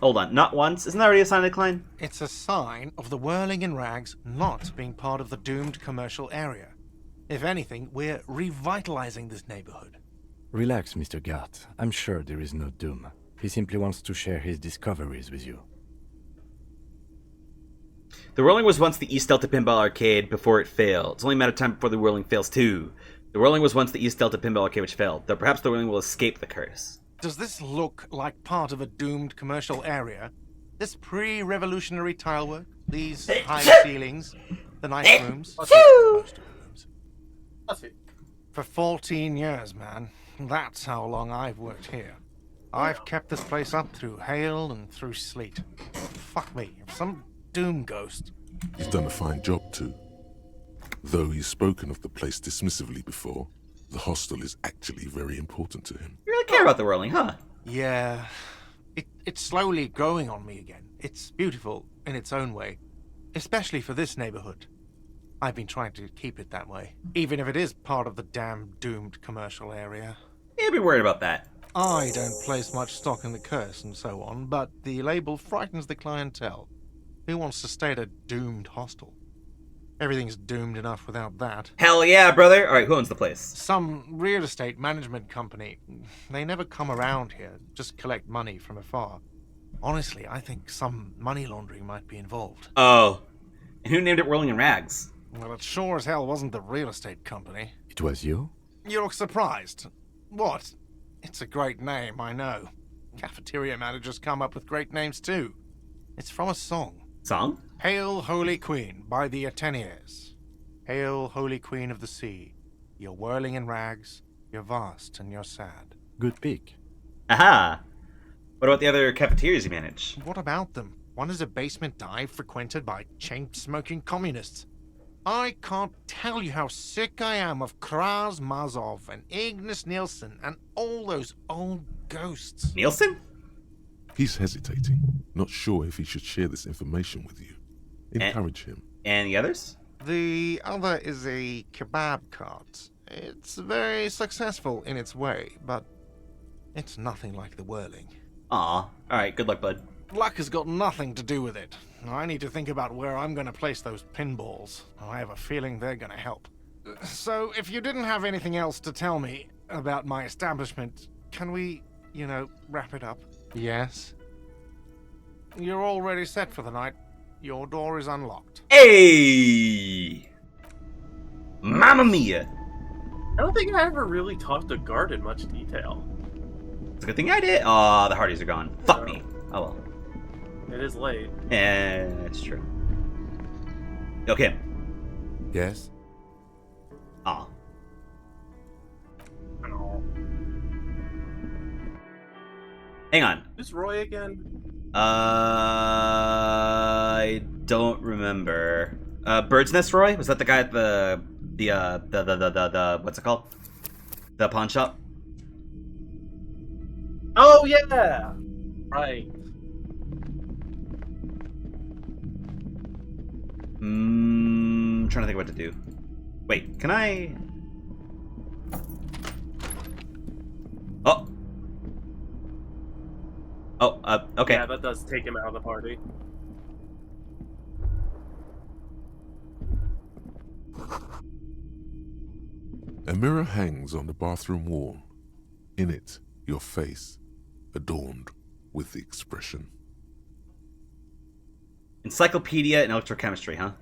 Hold on, not once? Isn't that already a sign of decline? It's a sign of the Whirling in rags not being part of the doomed commercial area. If anything, we're revitalizing this neighborhood. Relax, Mr. Gart. I'm sure there is no doom. He simply wants to share his discoveries with you. The Whirling was once the East Delta Pinball Arcade before it failed. It's only a matter of time before the Whirling fails too. The Whirling was once the East Delta Pinball Arcade which failed, though perhaps the Whirling will escape the curse. Does this look like part of a doomed commercial area? This pre-revolutionary tilework? These high ceilings? The nice rooms? Most of the rooms. For 14 years, man. That's how long I've worked here. I've kept this place up through hail and through sleet. Fuck me, if some doom ghost. He's done a fine job too. Though he's spoken of the place dismissively before, the hostel is actually very important to him. You really care about the Whirling, huh? Yeah. It's slowly growing on me again. It's beautiful. in its own way, especially for this neighborhood. I've been trying to keep it that way, even if it is part of the damn doomed commercial area. Yeah, be worried about that. I don't place much stock in the curse and so on, but the label frightens the clientele. Who wants to stay at a doomed hostel? Everything's doomed enough without that. Hell yeah, brother. All right, who owns the place? Some real estate management company. They never come around here, just collect money from afar. Honestly, I think some money laundering might be involved. Oh. And who named it Whirling in Rags? Well, it sure as hell wasn't the real estate company. It was you? You look surprised. What? It's a great name, I know. Cafeteria managers come up with great names too. It's from a song. Song? Hail, Holy Queen, by the Atenaeus. Hail, Holy Queen of the Sea. You're whirling in rags, you're vast and you're sad. Good pick. Aha! What about the other cafeterias you manage? What about them? One is a basement dive frequented by chain-smoking communists. I can't tell you how sick I am of Kraz Mazov and Ignis Nielsen and all those old ghosts. Nielsen? He's hesitating, not sure if he should share this information with you. Encourage him. And the others? The other is a kebab cart. It's very successful in its way, but it's nothing like the whirling. Aw. Alright, good luck, bud. Luck has got nothing to do with it. I need to think about where I'm going to place those pinballs. I have a feeling they're going to help. So, if you didn't have anything else to tell me about my establishment, can we, wrap it up? Yes? You're already set for the night. Your door is unlocked. Hey! Mamma mia! I don't think I ever really talked to guard in much detail. It's a good thing I did. Aw, the Hardys are gone. Fuck me. Oh well. It is late. Yeah, that's true. Okay. Yes? Aw. Hang on. Who's Roy again? I don't remember. Bird's Nest Roy? Was that the guy at the what's it called? The pawn shop? Oh yeah! Right. Trying to think what to do. Wait, can I? Oh. Oh, okay. Yeah, that does take him out of the party. A mirror hangs on the bathroom wall. In it, your face, adorned with the expression. Encyclopedia in electrochemistry, huh?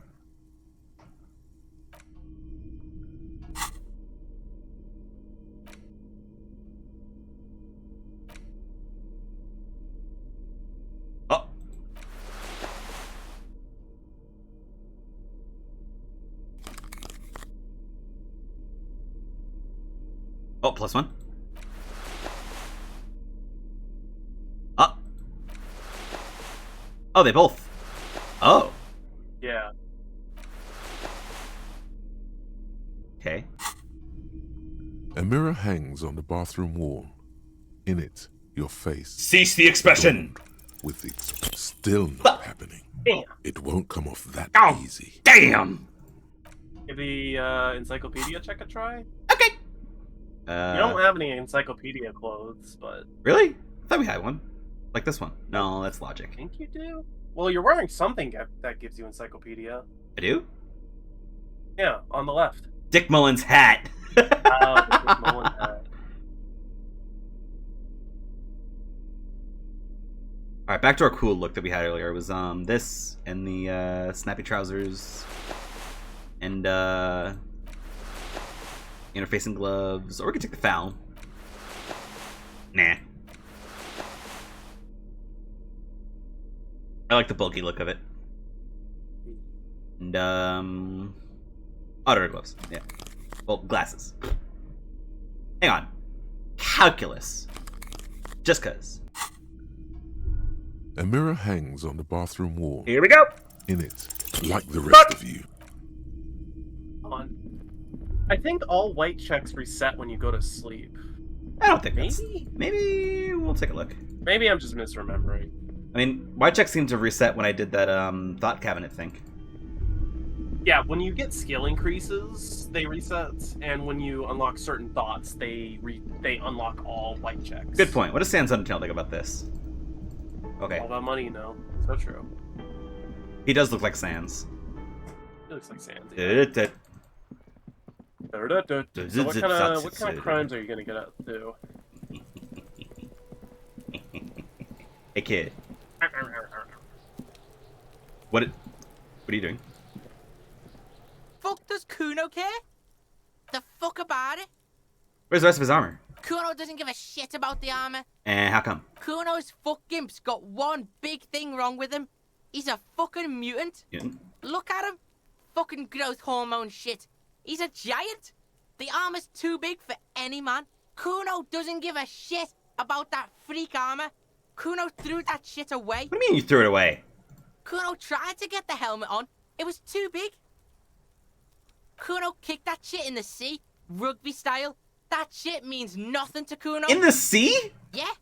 Oh. Oh, +1. Oh. Oh, they both. Oh. Yeah. Okay. A mirror hangs on the bathroom wall. In it, your face. Cease the expression! With the still not happening. Damn. It won't come off that easy. Damn! Give the encyclopedia check a try. Okay. You don't have any encyclopedia clothes, but... Really? I thought we had one. Like this one. No, that's logic. I think you do? Well, you're wearing something that gives you encyclopedia. I do? Yeah, on the left. Dick Mullen's hat. The Dick Mullen hat. Alright, back to our cool look that we had earlier. It was this and the snappy trousers and interfacing gloves. Or we could take the foul. Nah. I like the bulky look of it. And auditor gloves. Yeah. Well, glasses. Hang on. Calculus. Just cause. A mirror hangs on the bathroom wall. Here we go. In it, like the rest of you. I think all white checks reset when you go to sleep. I don't think maybe we'll take a look. Maybe I'm just misremembering. I mean, my check seemed to reset when I did that thought cabinet thing. Yeah, when you get skill increases, they reset, and when you unlock certain thoughts, they unlock all white checks. Good point. What does Sans Undertale think about this? Okay. All about money, you know. So true. He does look like Sans. He looks like Sans. Yeah. So what kind of crimes are you gonna get at too? Hey kid. What are you doing? Fuck does Kuno care? The fuck about it? Where's the rest of his armor? Kuno doesn't give a shit about the armor. And how come? Kuno's fuck gimp's got one big thing wrong with him. He's a fucking mutant. Mutant? Look at him. Fucking growth hormone shit. He's a giant. The armor's too big for any man. Kuno doesn't give a shit about that freak armor. Kuno threw that shit away. What do you mean you threw it away? Kuno tried to get the helmet on. It was too big. Kuno kicked that shit in the sea, rugby style. That shit means nothing to Kuno. In the sea? Yeah,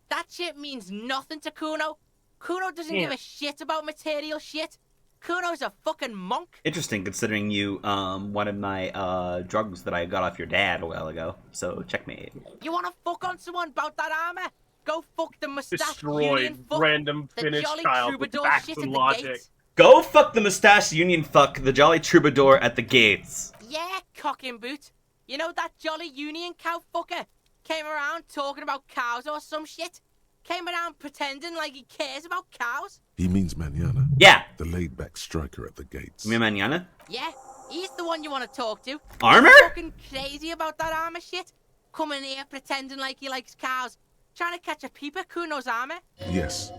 that shit means nothing to Kuno. Kuno doesn't give a shit about material shit. Kuno's a fucking monk. Interesting, considering you wanted my drugs that I got off your dad a while ago. So checkmate. You wanna fuck on someone about that armor? Go fuck the mustache Destroyed union fuck. random The Finnish jolly child with troubadour facts shit and at the logic. gates. Go fuck the mustache union fuck the jolly troubadour at the gates. Yeah, cocking boot. You know that jolly union cow fucker? Came around talking about cows or some shit? Came around pretending like he cares about cows? He means Manana. Yeah. The laid-back striker at the gates. You mean Manana? Yeah, he's the one you want to talk to. Armor? He's fucking crazy about that armor shit. Coming here pretending like he likes cows. Trying to catch a peep at Kuno's armor. Yes,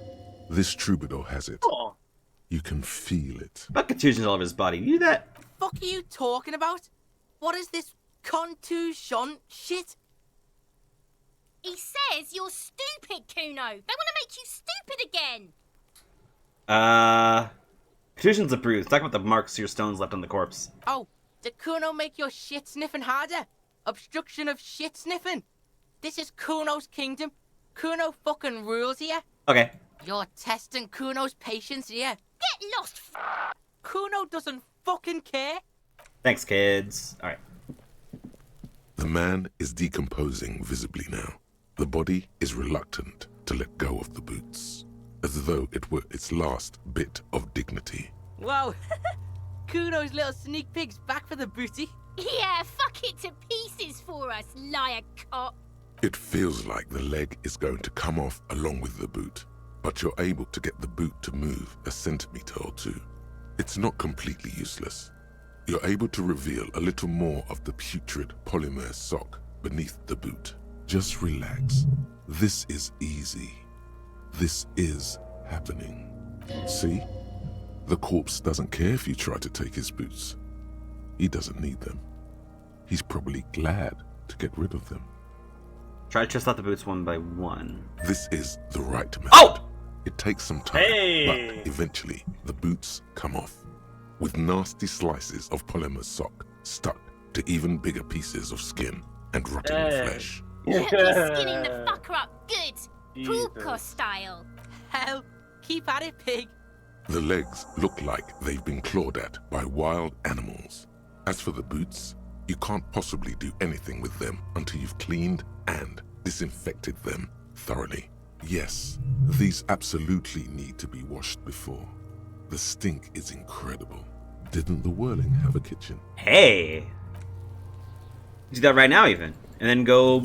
this troubadour has it. Oh. You can feel it. About contusions all over his body. You do that? Fuck are you talking about? What is this contusion shit? He says you're stupid, Kuno. They want to make you stupid again. Contusions and bruise. Talk about the marks your stones left on the corpse. Oh, did Kuno make your shit sniffing harder? Obstruction of shit sniffing? This is Kuno's kingdom. Kuno fucking rules here. Okay. You're testing Kuno's patience here. Get lost, Kuno doesn't fucking care. Thanks, kids. Alright. The man is decomposing visibly now. The body is reluctant to let go of the boots, as though it were its last bit of dignity. Whoa. Kuno's little sneak pig's back for the booty. Yeah, fuck it to pieces for us, liar cop. It feels like the leg is going to come off along with the boot, but you're able to get the boot to move a centimeter or two. It's not completely useless. You're able to reveal a little more of the putrid polymer sock beneath the boot. Just relax. This is easy. This is happening. See? The corpse doesn't care if you try to take his boots. He doesn't need them. He's probably glad to get rid of them. Try to test out the boots one by one. This is the right method. Oh! It takes some time, but eventually the boots come off, with nasty slices of polymer sock stuck to even bigger pieces of skin and rotting flesh. You're skinning the fucker up good. Pulko style. Hell, keep at it, pig. The legs look like they've been clawed at by wild animals. As for the boots, you can't possibly do anything with them until you've cleaned and disinfected them thoroughly. Yes, these absolutely need to be washed before. The stink is incredible. Didn't the Whirling have a kitchen? Hey! Do that right now, even, and then go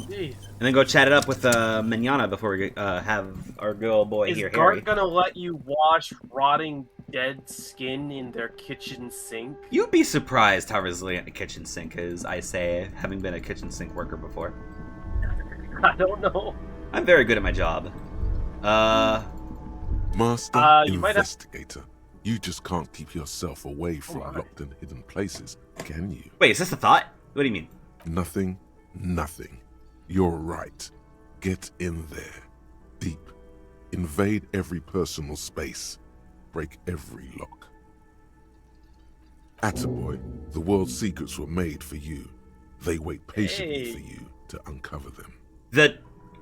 chat it up with Manana before we have our good old boy Is here, Harry. Gart gonna let you wash rotting dead skin in their kitchen sink? You'd be surprised how resilient a kitchen sink is, I say, having been a kitchen sink worker before. I don't know. I'm very good at my job. Master you might have- Investigator, you just can't keep yourself away from locked and hidden places, can you? Wait, is this a thought? What do you mean? Nothing, nothing. You're right. Get in there. Deep. Invade every personal space. Break every lock. Attaboy, the world's secrets were made for you. They wait patiently for you to uncover them. The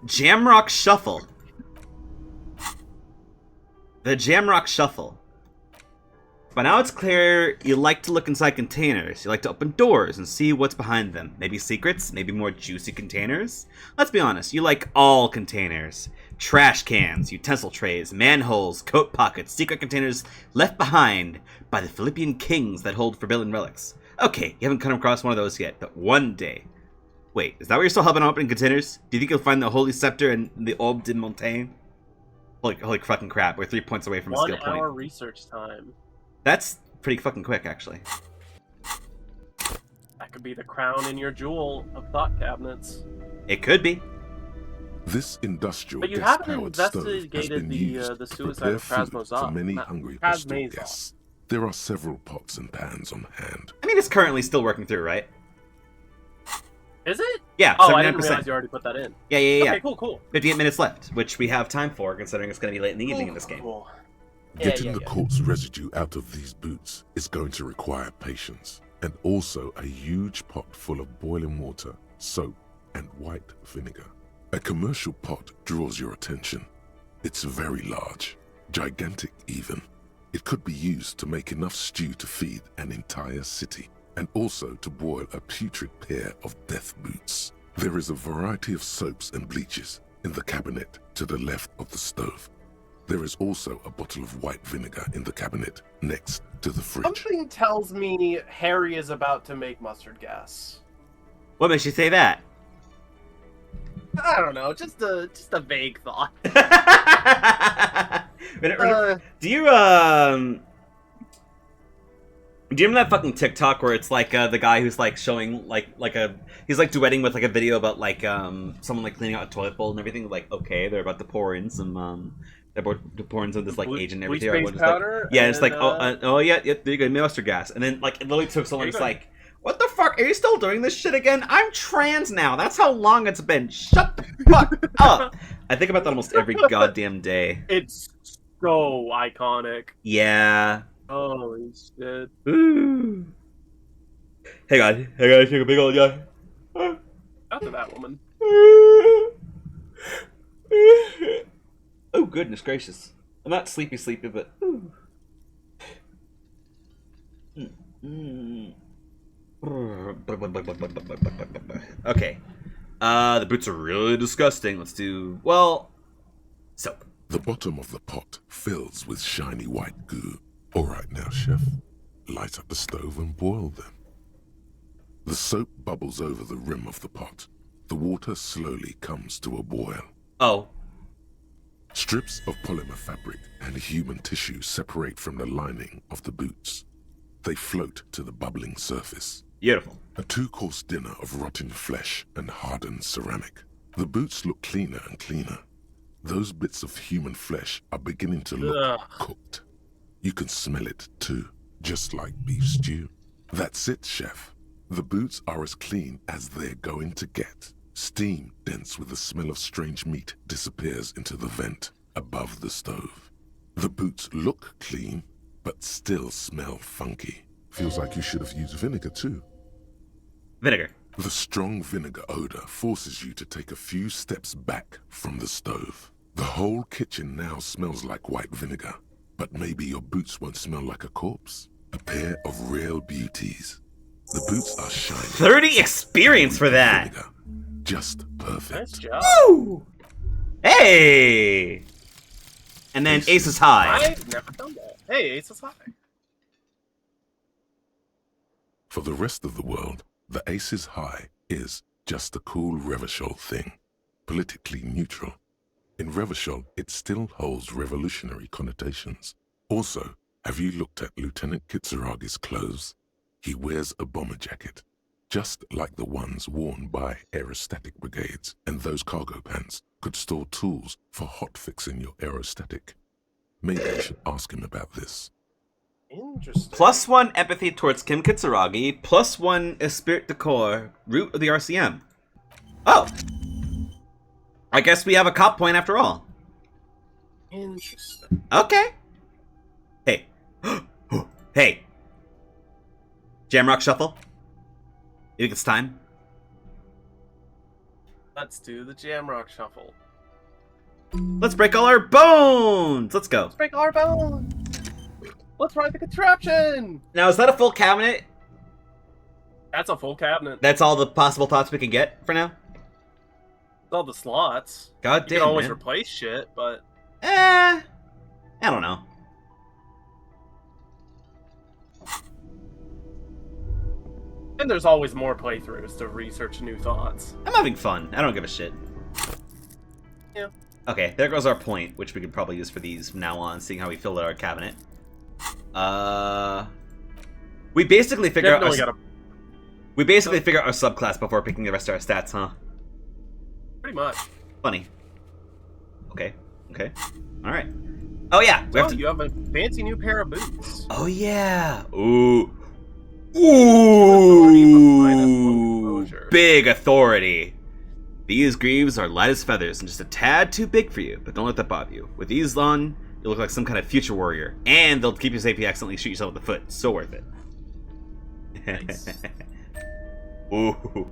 Jamrock Shuffle. The Jamrock Shuffle. By now it's clear you like to look inside containers. You like to open doors and see what's behind them. Maybe secrets, maybe more juicy containers. Let's be honest, you like all containers. Trash cans, utensil trays, manholes, coat pockets, secret containers left behind by the Philippian kings that hold forbidden relics. Okay, you haven't come across one of those yet, but one day. Wait, is that why you're still helping opening containers? Do you think you'll find the Holy Scepter and the Aube de Montaigne? Holy fucking crap, we're 3 points away from a skill point. 1 hour research time. That's pretty fucking quick, actually. That could be the crown in your jewel of thought cabinets. It could be. This industrial But you haven't gas-powered stove has investigated been used the to suicide prepare of food for many hungry hostel guests. There are several pots and pans on hand. I mean, it's currently still working through, right? Is it? Yeah, Oh, 79%. I didn't realize you already put that in. Yeah. Okay, cool. 58 minutes left, which we have time for, considering it's going to be late in the evening in this game. Cool. Getting the corpse residue out of these boots is going to require patience, and also a huge pot full of boiling water, soap, and white vinegar. A commercial pot draws your attention. It's very large, gigantic even. It could be used to make enough stew to feed an entire city, and also to boil a putrid pair of death boots. There is a variety of soaps and bleaches in the cabinet to the left of the stove. There is also a bottle of white vinegar in the cabinet next to the fridge. Something tells me Harry is about to make mustard gas. What makes you say that? I don't know, just a vague thought. Do you remember that fucking TikTok where it's like the guy who's like showing he's like duetting with like a video about like someone like cleaning out a toilet bowl and everything, like, okay, they're about to pour in some they're about to pour in some this like agent and everything. Bleach powder, like, yeah, it's like yeah, there you go, mustard gas, and then like it literally took someone just like, what the fuck? Are you still doing this shit again? I'm trans now. That's how long it's been. Shut the fuck up. I think about that almost every goddamn day. It's so iconic. Yeah. Holy shit. Ooh. Hey guys, take a big old yawn. After that woman. Oh goodness gracious. I'm not sleepy, but okay. The boots are really disgusting. Let's do, well, soap. The bottom of the pot fills with shiny white goo. All right now, chef. Light up the stove and boil them. The soap bubbles over the rim of the pot. The water slowly comes to a boil. Oh. Strips of polymer fabric and human tissue separate from the lining of the boots. They float to the bubbling surface. Beautiful. A 2-course dinner of rotten flesh and hardened ceramic. The boots look cleaner and cleaner. Those bits of human flesh are beginning to look cooked. You can smell it too, just like beef stew. That's it, chef. The boots are as clean as they're going to get. Steam, dense with the smell of strange meat, disappears into the vent above the stove. The boots look clean, but still smell funky. Feels like you should have used vinegar too. Vinegar. The strong vinegar odor forces you to take a few steps back from the stove. The whole kitchen now smells like white vinegar, but maybe your boots won't smell like a corpse. A pair of real beauties. The boots are shiny. 30 experience for that. Vinegar. Just perfect. Nice job. Woo! Hey! And then Ace is high. I've never done that. Hey, Ace is high. For the rest of the world, the Ace is high is just a cool Revachol thing. Politically neutral. In Revachol, it still holds revolutionary connotations. Also, have you looked at Lieutenant Kitsuragi's clothes? He wears a bomber jacket, just like the ones worn by aerostatic brigades, and those cargo pants could store tools for hot-fixing your aerostatic. Maybe I should ask him about this. Interesting. +1 empathy towards Kim Kitsuragi, +1 esprit de corps, root of the RCM. Oh! I guess we have a cop point after all. Interesting. Okay. Hey. Hey. Jamrock Shuffle? You think it's time? Let's do the Jamrock Shuffle. Let's break all our bones! Let's go. Let's break all our bones! Let's ride the contraption! Now, is that a full cabinet? That's a full cabinet. That's all the possible thoughts we can get for now? All the slots. God damn, You can always man. replace shit, but... I don't know. And there's always more playthroughs to research new thoughts. I'm having fun. I don't give a shit. Yeah. Okay, there goes our point, which we could probably use for these from now on, seeing how we filled out our cabinet. We basically figure out our... We basically figure out our subclass before picking the rest of our stats, huh? Pretty much. Funny. Okay. Okay. Alright. Oh yeah, we have to... you have a fancy new pair of boots. Oh yeah! Ooh. Ooh! Big authority! These greaves are light as feathers and just a tad too big for you, but don't let that bother you. With these on, you look like some kind of future warrior, and they'll keep you safe if you accidentally shoot yourself in the foot. So worth it. Nice. Ooh.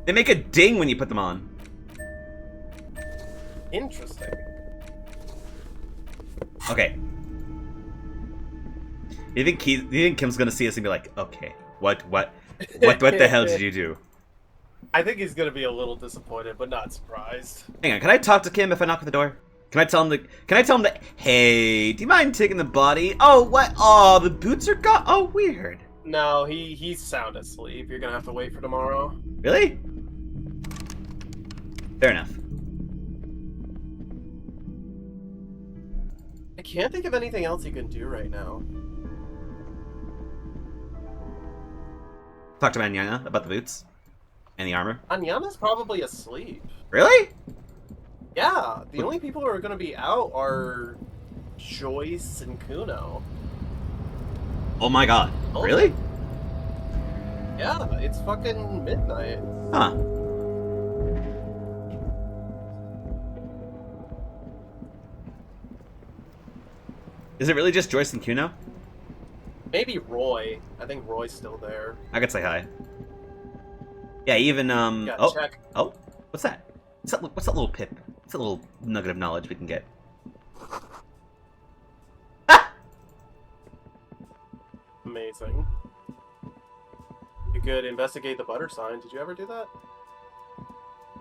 They make a ding when you put them on. Interesting. Okay. You think Kim's gonna see us and be like, okay, what the hell did you do? I think he's gonna be a little disappointed, but not surprised. Hang on, can I talk to Kim if I knock at the door? Can I tell him that, hey, do you mind taking the body? Oh, what? Oh, the boots are gone? Oh, weird. No, he's sound asleep. You're gonna have to wait for tomorrow. Really? Fair enough. I can't think of anything else you can do right now. Talk to Anyana about the boots and the armor. Anyana's probably asleep. Really? Yeah, the only people who are gonna be out are Joyce and Kuno. Oh my god. Really? Yeah, it's fucking midnight. Huh. Is it really just Joyce and Kuno? Maybe Roy. I think Roy's still there. I could say hi. Yeah, even Yeah, check. Oh, what's that? What's that little pip? What's that little nugget of knowledge we can get? Amazing. You could investigate the butter sign. Did you ever do that?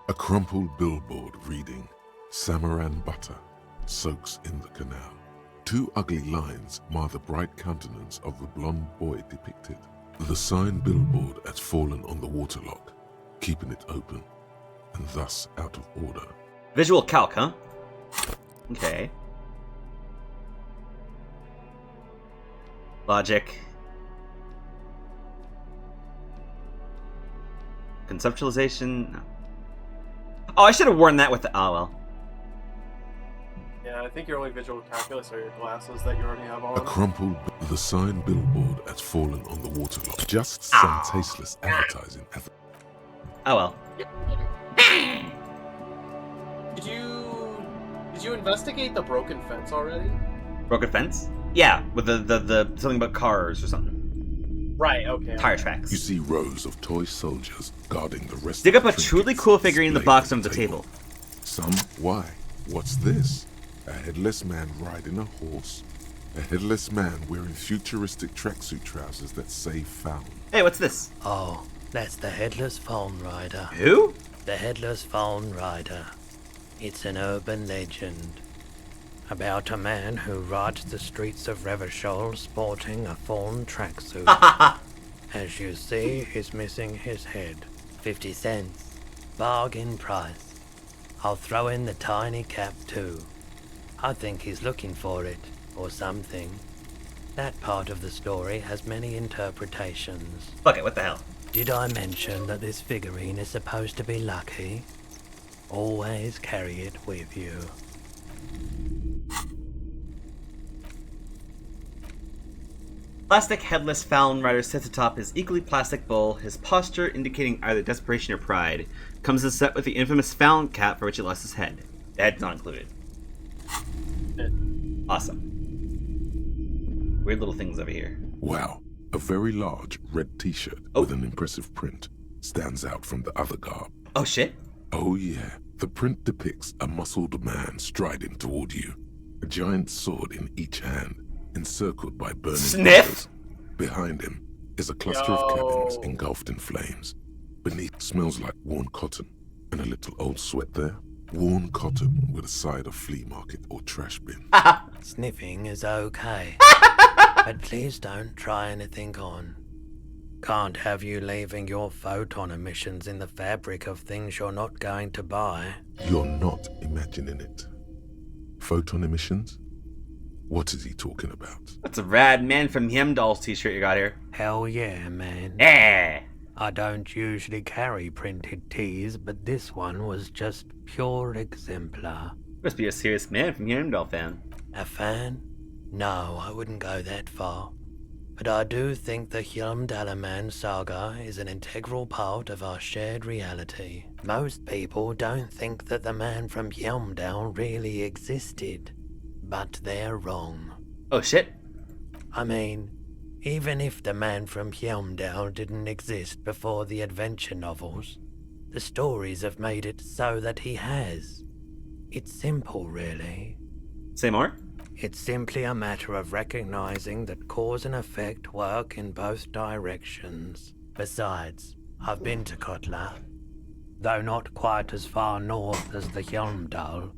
A crumpled billboard reading, Samaran butter soaks in the canal. Two ugly lines mar the bright countenance of the blonde boy depicted. The sign billboard has fallen on the waterlock, keeping it open, and thus out of order. Visual calc, huh? Okay. Logic. Conceptualization? No. Oh, I should have worn that with the... Oh, well. Yeah, I think your only visual calculus are your glasses that you already have on. A crumpled... The sign billboard has fallen on the waterlock. Just some tasteless advertising. Oh, well. Did you investigate the broken fence already? Broken fence? Yeah, with the something about cars or something. Right, okay. Tire tracks. You see rows of toy soldiers guarding the rest Dig of up a truly cool figurine in the box under the table. Some? Why? What's this? A headless man riding a horse? A headless man wearing futuristic tracksuit trousers that say found. Hey, what's this? Oh, that's the Headless Phone Rider. Who? The Headless Phone Rider. It's an urban legend about a man who rides the streets of Revachol sporting a fawn tracksuit. As you see, he's missing his head. 50 cents. Bargain price. I'll throw in the tiny cap too. I think he's looking for it, or something. That part of the story has many interpretations. Fuck it, what the hell? Did I mention that this figurine is supposed to be lucky? Always carry it with you. Plastic headless Fallon Rider sits atop his equally plastic bull, his posture indicating either desperation or pride. Comes in set with the infamous Fallon cap for which he lost his head. The head's not included. Awesome. Weird little things over here. Wow, A very large red t-shirt with an impressive print stands out from the other garb. Oh shit. Oh yeah, the print depicts a muscled man striding toward you, a giant sword in each hand, encircled by burning Sniff! Behind him is a cluster of cabins engulfed in flames. Beneath smells like worn cotton and a little old sweat there. Worn cotton with a side of flea market or trash bin. Sniffing is okay, but please don't try anything on. Can't have you leaving your photon emissions in the fabric of things you're not going to buy. You're not imagining it. Photon emissions? What is he talking about? That's a rad Man from Heimdall's t-shirt you got here. Hell yeah, man. Yeah. I don't usually carry printed tees, but this one was just pure exemplar. Must be a serious Man from Heimdall fan. A fan? No, I wouldn't go that far. But I do think the Hjálmdalaman saga is an integral part of our shared reality. Most people don't think that the man from Hjálmdal really existed, but they're wrong. Oh shit. I mean, even if the man from Hjálmdal didn't exist before the adventure novels, the stories have made it so that he has. It's simple, really. Say more? It's simply a matter of recognizing that cause and effect work in both directions. Besides, I've been to Kotla, though not quite as far north as the Hjálmdal,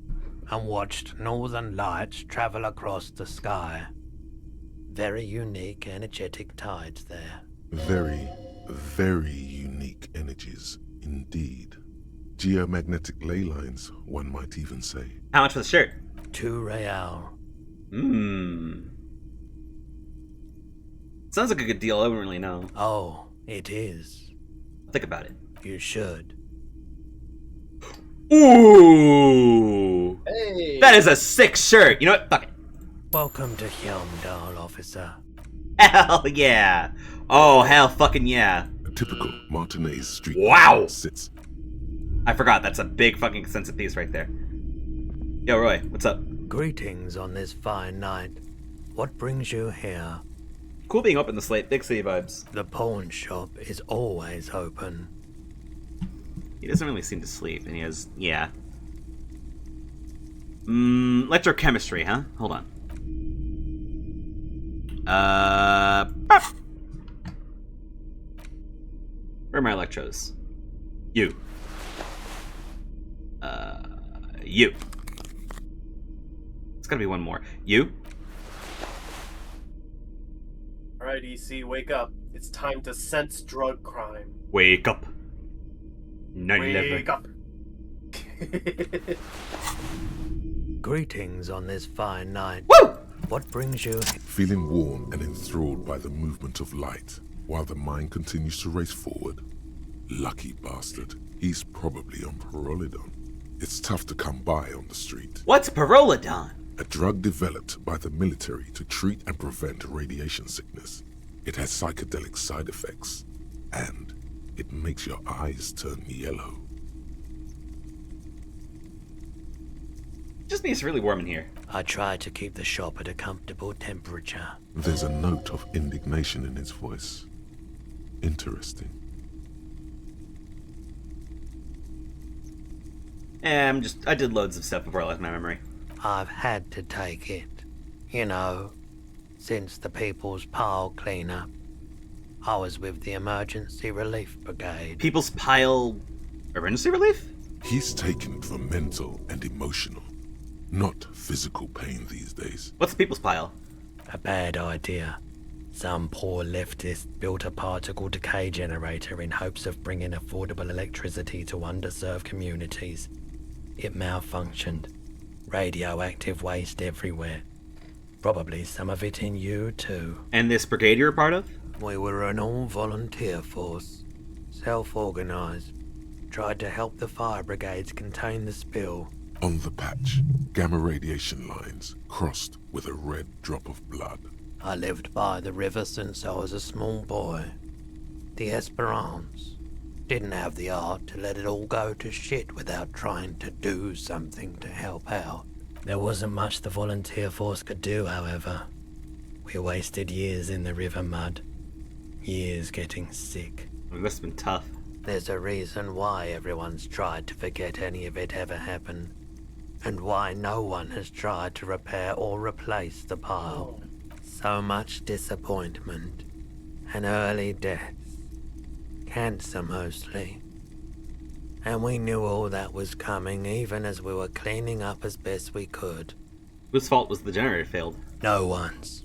and watched northern lights travel across the sky. Very unique energetic tides there. Very, very unique energies indeed. Geomagnetic ley lines, one might even say. How much for the shirt? 2 real. Sounds like a good deal. I wouldn't really know. Oh, it is. Think about it. You should. Ooh! Hey! That is a sick shirt. You know what? Fuck it. Welcome to Hjálmdal, officer. Hell yeah. Oh, hell fucking yeah. A typical Martinez street. Wow! Sits. I forgot. That's a big fucking expensive piece right there. Yo, Roy, what's up? Greetings on this fine night. What brings you here? Cool being up in the slate. Big city vibes. The pawn shop is always open. He doesn't really seem to sleep, and he has... yeah. Electrochemistry, huh? Hold on. Where are my electrodes? You. You. It's gotta be one more. You. Alright, EC, wake up. It's time to sense drug crime. Wake up. Wake up. Greetings on this fine night. Woo! What brings you... Feeling warm and enthralled by the movement of light, while the mind continues to race forward. Lucky bastard. He's probably on Pyrrolidon. It's tough to come by on the street. What's Pyrrolidon? A drug developed by the military to treat and prevent radiation sickness. It has psychedelic side effects, and it makes your eyes turn yellow. Just means it's really warm in here. I try to keep the shop at a comfortable temperature. There's a note of indignation in his voice. Interesting. I did loads of stuff before I left my memory. I've had to take it. You know, since the People's Pile cleanup. I was with the Emergency Relief Brigade. People's Pile... Emergency Relief? He's taken it for mental and emotional, not physical pain these days. What's the People's Pile? A bad idea. Some poor leftist built a particle decay generator in hopes of bringing affordable electricity to underserved communities. It malfunctioned. Radioactive waste everywhere. Probably some of it in you, too. And this brigade you're a part of? We were an all-volunteer force. Self-organized. Tried to help the fire brigades contain the spill. On the patch, gamma radiation lines crossed with a red drop of blood. I lived by the river since I was a small boy. The Esperance. Didn't have the art to let it all go to shit without trying to do something to help out. There wasn't much the volunteer force could do, however. We wasted years in the river mud, Years getting sick. It must have been tough. There's a reason why everyone's tried to forget any of it ever happened, and why no one has tried to repair or replace the pile. So much disappointment, and early deaths. Cancer mostly. And we knew all that was coming even as we were cleaning up as best we could. Whose fault was the generator failed? No one's.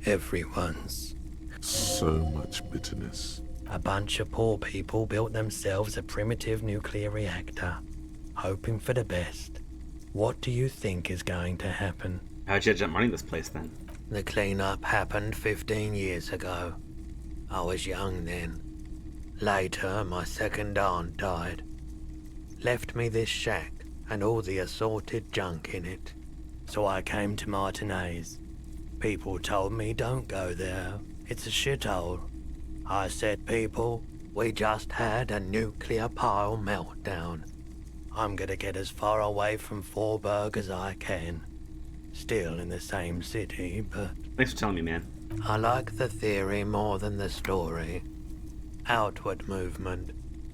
Everyone's. So much bitterness. A bunch of poor people built themselves a primitive nuclear reactor, hoping for the best. What do you think is going to happen? How'd you end up running this place then? The cleanup happened 15 years ago. I was young then. Later, my second aunt died. Left me this shack and all the assorted junk in it. So I came to Martinez. People told me don't go there. It's a shithole. I said, people, we just had a nuclear pile meltdown. I'm gonna get as far away from Forburg as I can. Still in the same city, but... Thanks for telling me, man. I like the theory more than the story. Outward movement,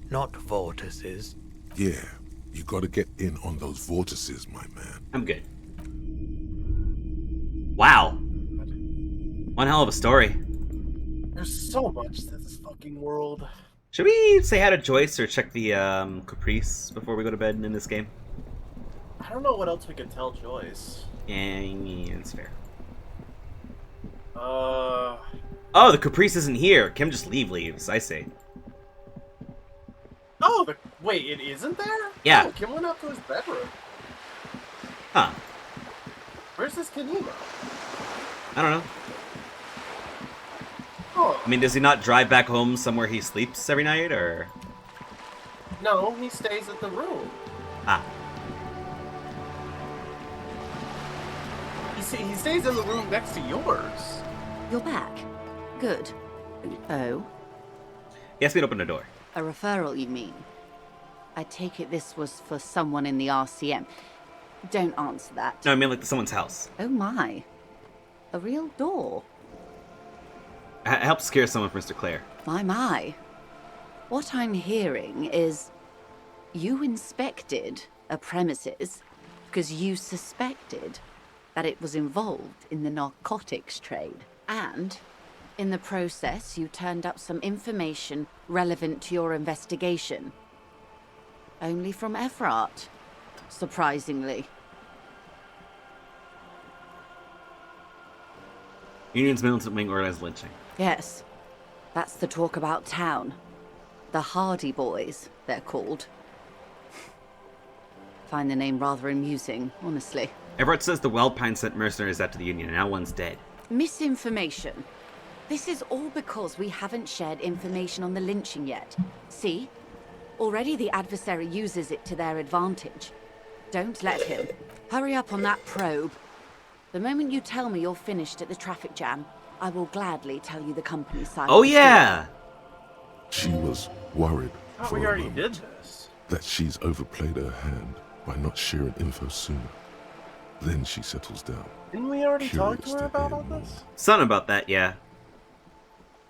not vortices. Yeah, you gotta get in on those vortices, my man. I'm good. Wow. One hell of a story. There's so much to this fucking world. Should we say hi to Joyce or check the Caprice before we go to bed in this game? I don't know what else we could tell Joyce. Yeah, that's fair. Uh... Oh, the Caprice isn't here. Kim just leaves, I say. Oh, wait, it isn't there? Yeah. Oh, Kim went up to his bedroom. Huh. Where's this Kanema? I don't know. Oh. I mean, does he not drive back home somewhere he sleeps every night, or...? No, he stays at the room. Ah. He stays in the room next to yours. You're back. Good. Oh? He asked me to open the door. A referral, you mean? I take it this was for someone in the RCM. Don't answer that. No, I mean like someone's house. Oh my. A real door. I helped scare someone for Mr. Clare. My. What I'm hearing is you inspected a premises because you suspected that it was involved in the narcotics trade. And in the process, you turned up some information relevant to your investigation. Only from Everett, surprisingly. Union's militant wing organized lynching. Yes, that's the talk about town. The Hardy Boys, they're called. Find the name rather amusing, honestly. Everett says the Wildpine sent mercenaries out to the Union, and now one's dead. Misinformation. This is all because we haven't shared information on the lynching yet. See? Already the adversary uses it to their advantage. Don't let him. Hurry up on that probe. The moment you tell me you're finished at the traffic jam, I will gladly tell you the company's side. Oh yeah! She was worried Oh, we already did this. that she's overplayed her hand by not sharing info sooner. Then she settles down. Didn't we already talk to Curious her to about hear all more. this? Something about that, yeah.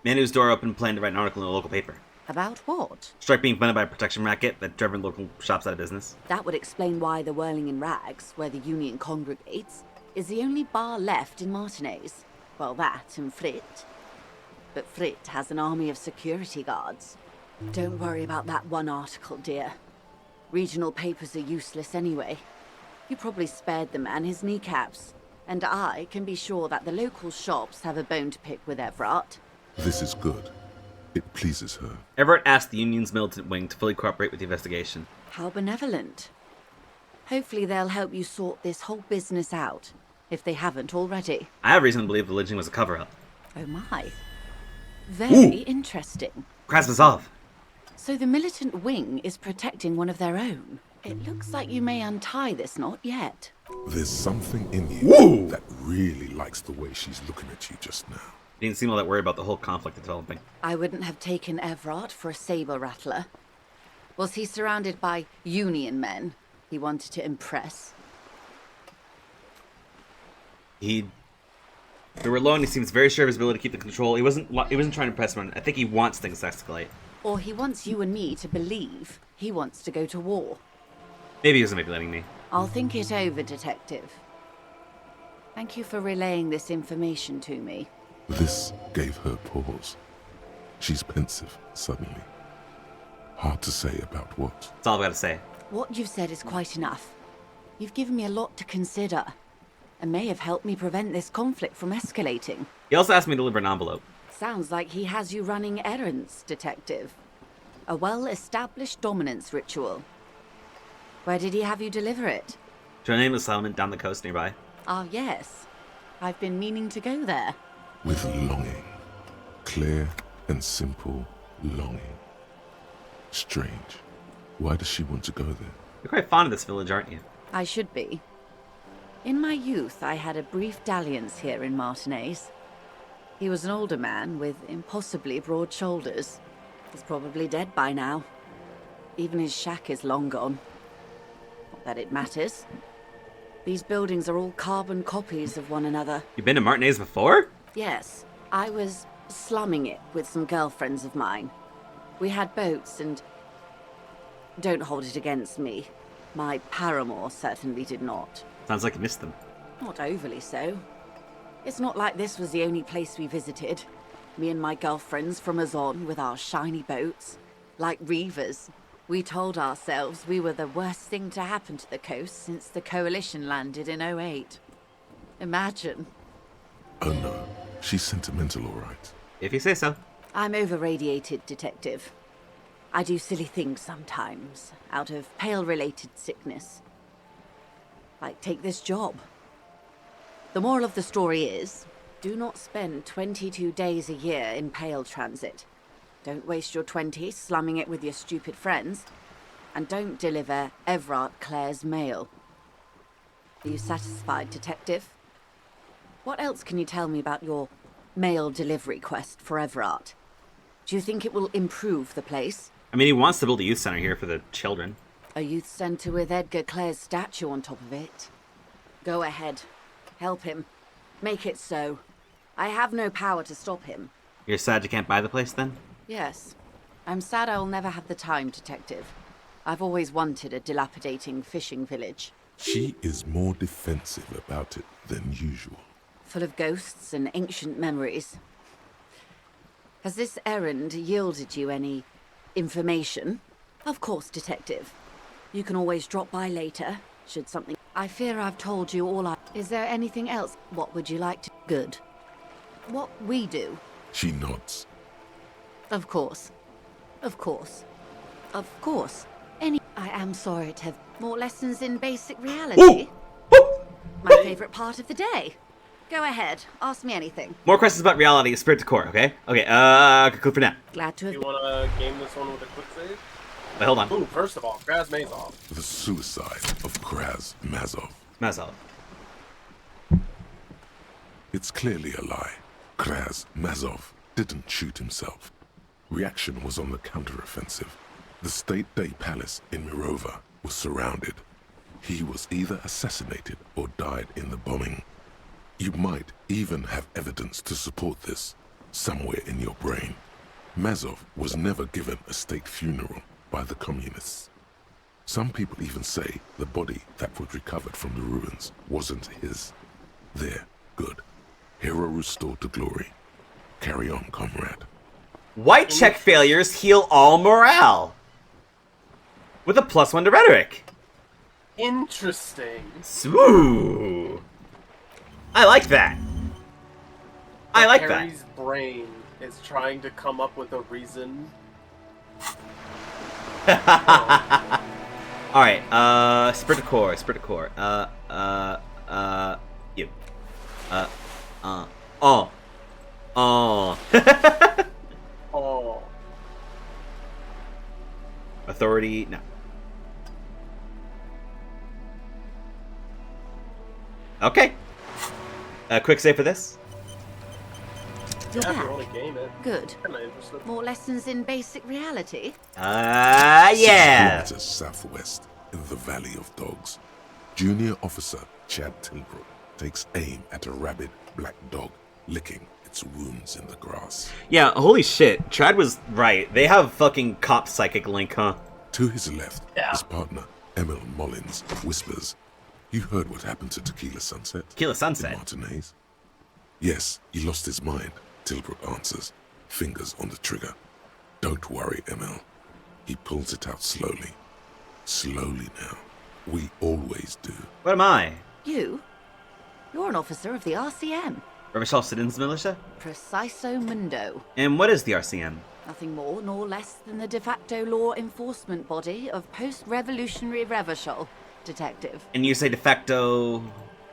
Man whose door opened planned to write an article in a local paper. About what? Strike being funded by a protection racket that driven local shops out of business. That would explain why the Whirling in Rags, where the Union congregates, is the only bar left in Martinez. Well, that and Frit. But Frit has an army of security guards. Don't worry about that one article, dear. Regional papers are useless anyway. You probably spared the man his kneecaps. And I can be sure that the local shops have a bone to pick with Everett. This is good. It pleases her. Everett asked the Union's militant wing to fully cooperate with the investigation. How benevolent. Hopefully they'll help you sort this whole business out, if they haven't already. I have reason to believe the lynching was a cover-up. Oh my. Very interesting. Krasnozov. So the militant wing is protecting one of their own. It looks like you may untie this knot yet. There's something in you that really likes the way she's looking at you just now. He didn't seem all that worried about the whole conflict developing. I wouldn't have taken Everett for a saber rattler. Was he surrounded by Union men he wanted to impress? He We were alone. He seems very sure of his ability to keep the control. He wasn't trying to press on. I think he wants things to escalate. Or he wants you and me to believe he wants to go to war. Maybe he was manipulating me. I'll think it over, Detective. Thank you for relaying this information to me. This gave her pause. She's pensive, suddenly. Hard to say about what. That's all I've got to say. What you've said is quite enough. You've given me a lot to consider, and may have helped me prevent this conflict from escalating. He also asked me to deliver an envelope. Sounds like he has you running errands, Detective. A well-established dominance ritual. Where did he have you deliver it? To a nameless settlement down the coast nearby. Ah, yes. I've been meaning to go there. With longing. Clear and simple longing. Strange. Why does she want to go there? You're quite fond of this village, aren't you? I should be. In my youth, I had a brief dalliance here in Martinez. He was an older man with impossibly broad shoulders. He's probably dead by now. Even his shack is long gone. Not that it matters. These buildings are all carbon copies of one another. You've been to Martinez before? Yes. I was slumming it with some girlfriends of mine. We had boats and... Don't hold it against me. My paramour certainly did not. Sounds like you missed them. Not overly so. It's not like this was the only place we visited. Me and my girlfriends from Azon with our shiny boats. Like reavers. We told ourselves we were the worst thing to happen to the coast since the Coalition landed in 08. Imagine. Oh no, she's sentimental, all right. If you say so. I'm over-radiated, Detective. I do silly things sometimes, out of Pale-related sickness. Like, take this job. The moral of the story is, do not spend 22 days a year in Pale transit. Don't waste your 20s slumming it with your stupid friends. And don't deliver Everard Clare's mail. Are you satisfied, Detective? What else can you tell me about your mail delivery quest for Everard? Do you think it will improve the place? I mean, he wants to build a youth center here for the children. A youth center with Edgar Clare's statue on top of it. Go ahead. Help him. Make it so. I have no power to stop him. You're sad you can't buy the place, then? Yes. I'm sad I'll never have the time, Detective. I've always wanted a dilapidating fishing village. She is more defensive about it than usual. Full of ghosts and ancient memories. Has this errand yielded you any information? Of course, Detective. You can always drop by later, should something... I fear I've told you all I... Is there anything else? What would you like to... Good. What we do? She nods. Of course. Of course. Of course. I am sorry to have more lessons in basic reality. My favorite part of the day. Go ahead. Ask me anything. More questions about reality. Spirit to core, okay? Okay, conclude for now. Glad to have... You want to game this one with a quick save? Wait, hold on. Ooh, first of all, Kraz Mazov. The suicide of Kraz Mazov. Mazov. It's clearly a lie. Kraz Mazov didn't shoot himself. Reaction was on the counteroffensive. The State Day Palace in Mirova was surrounded. He was either assassinated or died in the bombing. You might even have evidence to support this, somewhere in your brain. Mazov was never given a state funeral by the communists. Some people even say the body that was recovered from the ruins wasn't his. There, good. Hero restored to glory. Carry on, comrade. White check failures heal all morale. With a +1 to rhetoric. Interesting. Ooh. I like that. I like that. Harry's brain is trying to come up with a reason. Alright, Spirit to core, Spirit to core. You. Oh. Oh. Authority, no. Okay. Quick save for this. You're Yeah, if you back. want to game it. Good. Kinda interested. More lessons in basic reality? Yeah. 6 kilometers southwest in the Valley of Dogs. Junior Officer Chad Tilbrook takes aim at a rabid black dog licking its wounds in the grass. Yeah, holy shit. Trad was right. They have fucking cop psychic link, huh? To his left, his partner, Emil Mullins, whispers, "You heard what happened to Tequila Sunset?" Tequila Sunset? In Martinez? Yes, he lost his mind, Tilbrook answers, fingers on the trigger. "Don't worry, Emil." He pulls it out slowly. Slowly now. We always do. What am I? You? You're an officer of the RCM. Revachol Citizens Militia? Preciso mundo. And what is the RCM? Nothing more nor less than the de facto law enforcement body of post-revolutionary Revachol, detective. And you say de facto...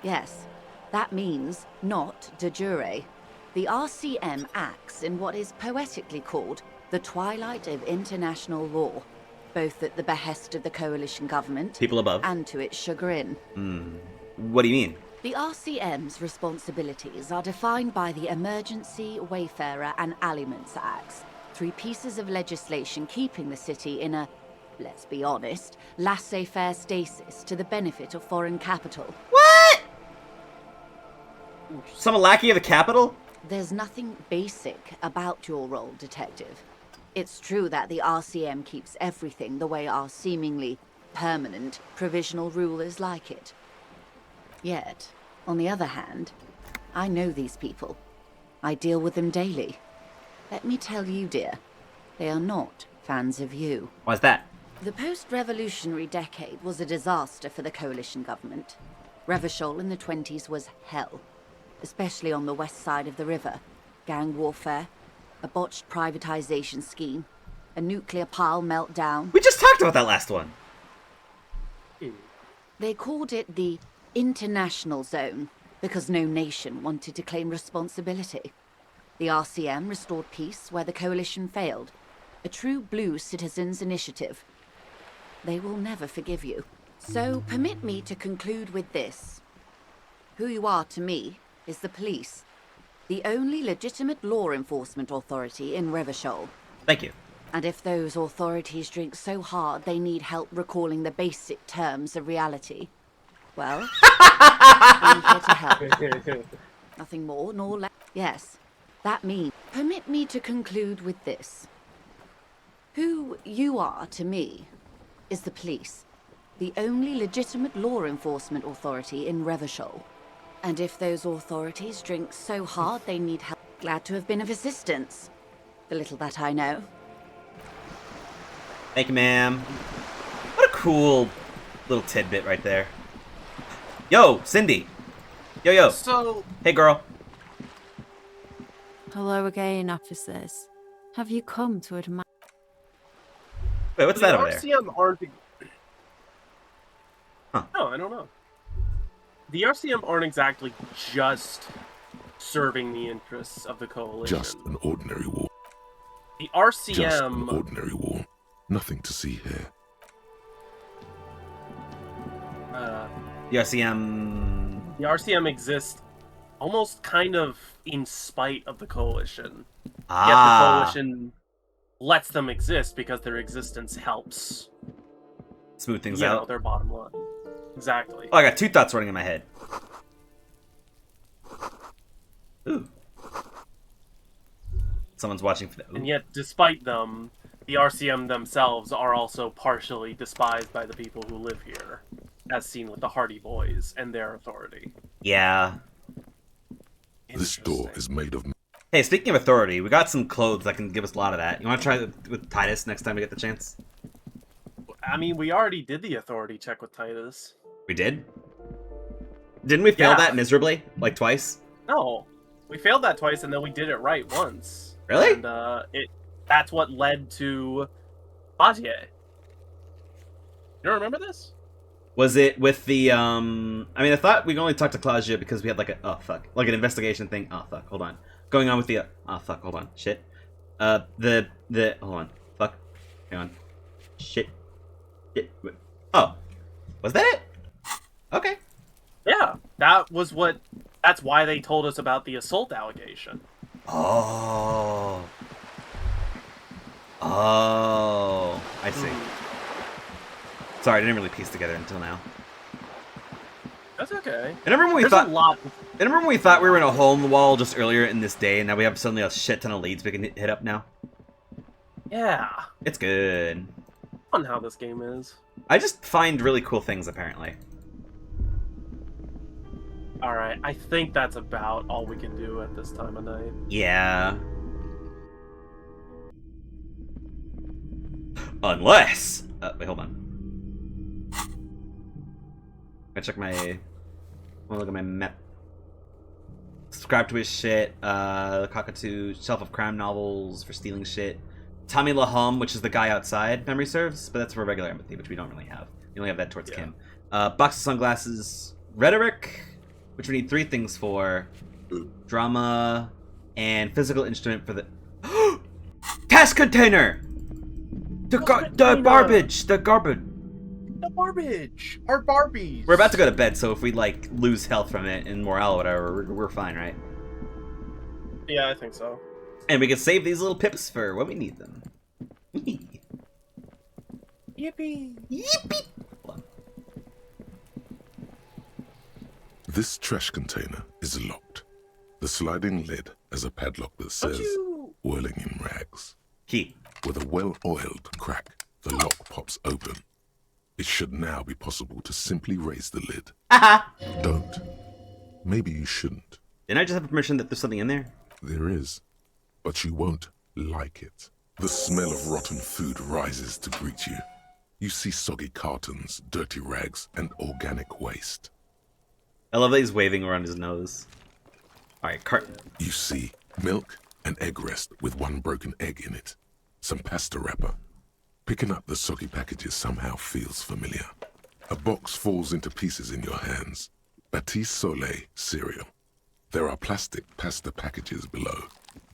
Yes, that means not de jure. The RCM acts in what is poetically called the twilight of international law, both at the behest of the coalition government People above. and to its chagrin. What do you mean? The RCM's responsibilities are defined by the Emergency, Wayfarer and Aliments Acts, 3 pieces of legislation keeping the city in a, let's be honest, laissez-faire stasis to the benefit of foreign capital. What? Some lackey of the capital? There's nothing basic about your role, detective. It's true that the RCM keeps everything the way our seemingly permanent provisional rulers like it. Yet, on the other hand, I know these people. I deal with them daily. Let me tell you, dear, they are not fans of you. Why's that? The post-revolutionary decade was a disaster for the coalition government. Revachol in the 20s was hell, especially on the west side of the river. Gang warfare, a botched privatization scheme, a nuclear pile meltdown. We just talked about that last one. They called it the international zone because no nation wanted to claim responsibility. The RCM restored peace where the coalition failed. A true blue citizens' initiative. They will never forgive you. So permit me to conclude with this. Who you are to me is the police. The only legitimate law enforcement authority in Revachol. Thank you. And if those authorities drink so hard they need help recalling the basic terms of reality, well, I'm here to help. Nothing more nor less. Yes, that means. Permit me to conclude with this. Who you are to me is the police. The only legitimate law enforcement authority in Revachol. And if those authorities drink so hard they need help, glad to have been of assistance. The little that I know. Thank you, ma'am. What a cool little tidbit right there. Yo, Cindy. Yo. So... Hey, girl. Hello again, officers. Have you come to admire... Wait, what's that over there? RCM aren't... Huh. No, I don't know. The RCM aren't exactly just serving the interests of the coalition. Just an ordinary war. The RCM... Just an ordinary war. Nothing to see here. The RCM... The RCM exists almost kind of in spite of the coalition. Yet the coalition lets them exist because their existence helps smooth things out. Their bottom line. Exactly. Oh, I got 2 thoughts running in my head. Ooh. Someone's watching for that. And yet, despite them, the RCM themselves are also partially despised by the people who live here, as seen with the Hardy Boys and their authority. Yeah. This door is made of... Hey, speaking of authority, we got some clothes that can give us a lot of that. You want to try it with Titus next time we get the chance? I mean, we already did the authority check with Titus. We did? Didn't we fail that miserably? Like twice? No. We failed that twice, and then we did it right once. Really? And that's what led to Bautier. You don't remember this? Was it with the, I mean, I thought we only talked to Claudia because we had like a, oh fuck, like an investigation thing. Oh fuck, hold on. Going on with the, oh fuck, hold on, shit. Hold on, fuck, hang on. Shit. Oh, was that it? Okay. Yeah, that's why they told us about the assault allegation. Oh, I see. Sorry, I didn't really piece together until now. That's okay. I remember when we There's thought... a lot remember when we thought we were in a hole in the wall just earlier in this day, and now we have suddenly a shit ton of leads we can hit up now? Yeah. It's good. Fun how this game is. I just find really cool things, apparently. Alright, I think that's about all we can do at this time of night. Yeah. Unless... wait, hold on. I check my... I wanna look at my map. Subscribe to his shit. Cockatoo, Shelf of Crime Novels for stealing shit. Tommy Lahum, which is the guy outside, memory serves, but that's for regular empathy, which we don't really have. We only have that towards Kim. Box of sunglasses. Rhetoric, which we need 3 things for. Drama, and physical instrument for the... Test container! The garbage! The garbage! The garbage! Our Barbies! We're about to go to bed, so if we, like, lose health from it and morale or whatever, we're fine, right? Yeah, I think so. And we can save these little pips for when we need them. Yippee! Yippee! This trash container is locked. The sliding lid has a padlock that says, whirling in rags. Key. With a well-oiled crack, the lock pops open. It should now be possible to simply raise the lid. Don't. Maybe you shouldn't. Didn't I just have permission that there's something in there? There is. But you won't like it. The smell of rotten food rises to greet you. You see soggy cartons, dirty rags, and organic waste. I love that he's waving around his nose. Alright, carton. You see milk and egg rest with one broken egg in it. Some pasta wrapper. Picking up the soggy packages somehow feels familiar. A box falls into pieces in your hands. Batiste Soleil cereal. There are plastic pasta packages below.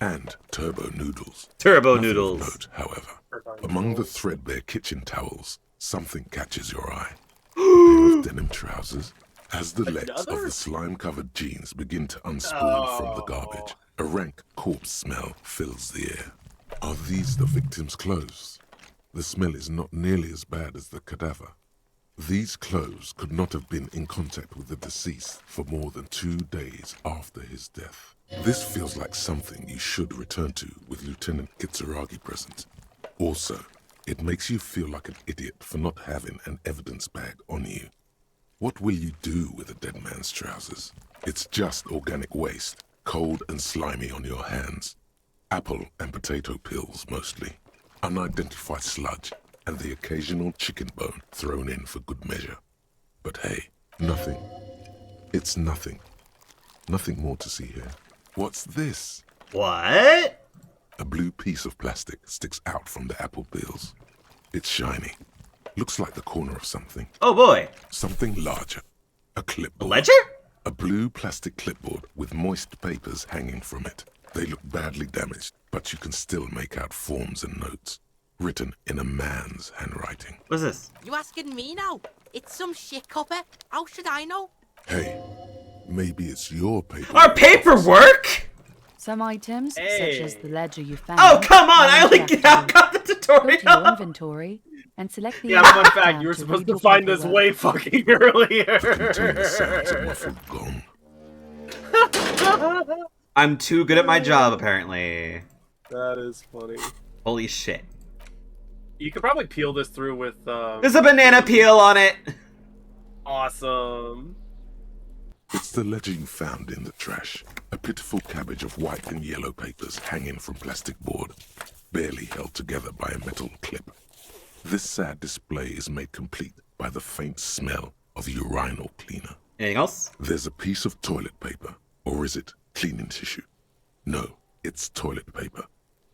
And turbo noodles. Turbo Nothing noodles. of note, however. Among the threadbare kitchen towels, something catches your eye. A pair of denim trousers. As the legs of the slime-covered jeans begin to unspool from the garbage, a rank corpse smell fills the air. Are these the victim's clothes? The smell is not nearly as bad as the cadaver. These clothes could not have been in contact with the deceased for more than 2 days after his death. This feels like something you should return to with Lieutenant Kitsuragi present. Also, it makes you feel like an idiot for not having an evidence bag on you. What will you do with a dead man's trousers? It's just organic waste, cold and slimy on your hands. Apple and potato peels mostly. Unidentified sludge, and the occasional chicken bone thrown in for good measure. But hey, nothing. It's nothing. Nothing more to see here. What's this? What? A blue piece of plastic sticks out from the apple peels. It's shiny. Looks like the corner of something. Oh boy. Something larger. A clipboard. A ledger? A blue plastic clipboard with moist papers hanging from it. They look badly damaged, but you can still make out forms and notes. Written in a man's handwriting. What's this? You asking me now? It's some shit copper. How should I know? Hey, maybe it's your paper. Our paperwork? Some items, such as the ledger you found. Oh, come on! I only got the tutorial. Go to your inventory and select the. Yeah, fun fact, you were supposed to find this way fucking earlier. I'm too good at my job, apparently. That is funny. Holy shit. You could probably peel this through with, There's a banana peel on it! Awesome. It's the ledger you found in the trash. A pitiful cabbage of white and yellow papers hanging from plastic board, barely held together by a metal clip. This sad display is made complete by the faint smell of urinal cleaner. Anything else? There's a piece of toilet paper, or is it cleaning tissue? No, it's toilet paper,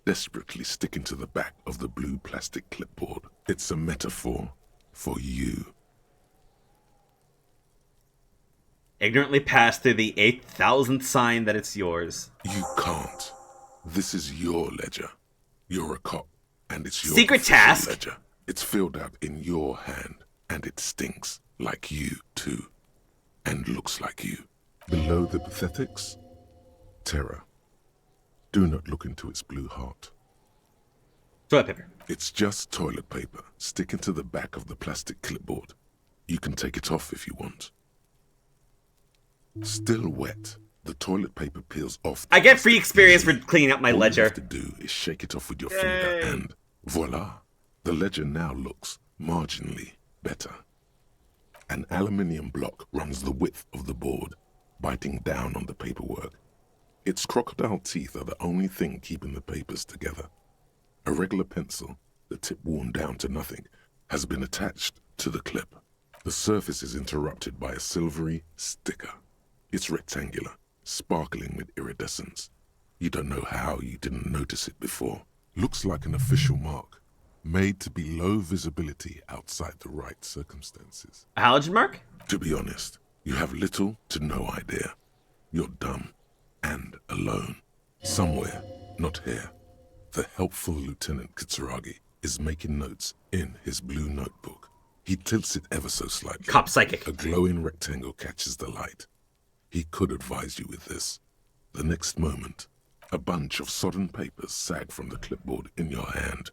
desperately sticking to the back of the blue plastic clipboard. It's a metaphor for you. Ignorantly pass through the 8,000th sign that it's yours. You can't. This is your ledger. You're a cop, and it's your secret task ledger. It's filled out in your hand, and it stinks like you too, and looks like you. Below the pathetics, terror. Do not look into its blue heart. Toilet paper. It's just toilet paper sticking to the back of the plastic clipboard. You can take it off if you want. Still wet, The toilet paper peels off. I get free experience for cleaning up my ledger. All you have to do is shake it off with your finger and voila. The ledger now looks marginally better. An aluminium block runs the width of the board, biting down on the paperwork. Its crocodile teeth are the only thing keeping the papers together. A regular pencil, the tip worn down to nothing, has been attached to the clip. The surface is interrupted by a silvery sticker. It's rectangular, sparkling with iridescence. You don't know how you didn't notice it before. Looks like an official mark, made to be low visibility outside the right circumstances. A halogen mark? To be honest, you have little to no idea. You're dumb and alone. Somewhere, not here. The helpful Lieutenant Kitsuragi is making notes in his blue notebook. He tilts it ever so slightly. Cop psychic. A glowing rectangle catches the light. He could advise you with this. The next moment, a bunch of sodden papers sag from the clipboard in your hand.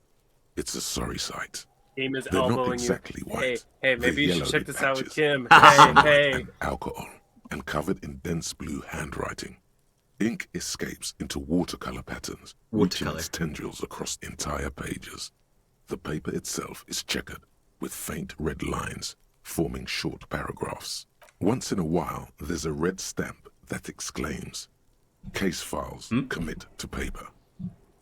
It's a sorry sight. Game is They're not elbowing exactly you. white. Hey, maybe you should check this out with Kim. Sunlight Hey. and alcohol, and covered in dense blue handwriting. Ink escapes into watercolor patterns, reaching its tendrils across entire pages. The paper itself is checkered, with faint red lines, forming short paragraphs. Once in a while, there's a red stamp that exclaims, "Case files commit to paper."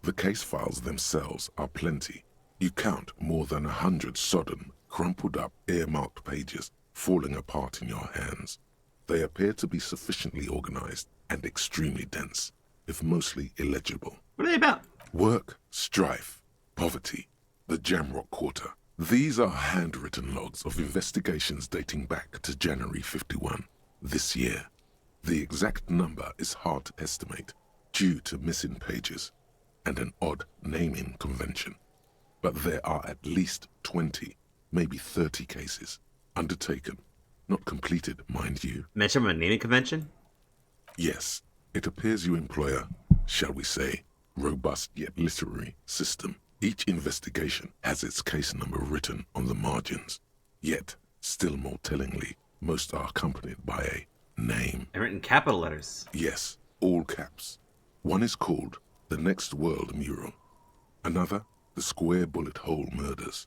The case files themselves are plenty. You count more than 100 sodden, crumpled up, earmarked pages falling apart in your hands. They appear to be sufficiently organized and extremely dense, if mostly illegible. What are they about? Work, strife, poverty, the Jamrock Quarter. These are handwritten logs of investigations dating back to January 51, this year. The exact number is hard to estimate due to missing pages and an odd naming convention. But there are at least 20, maybe 30 cases undertaken, not completed, mind you. Mention of a naming convention? Yes, it appears you employ a, shall we say, robust yet literary system. Each investigation has its case number written on the margins. Yet, still more tellingly, most are accompanied by a name. And written in capital letters. Yes, all caps. One is called The Next World Mural. Another, The Square Bullet Hole Murders.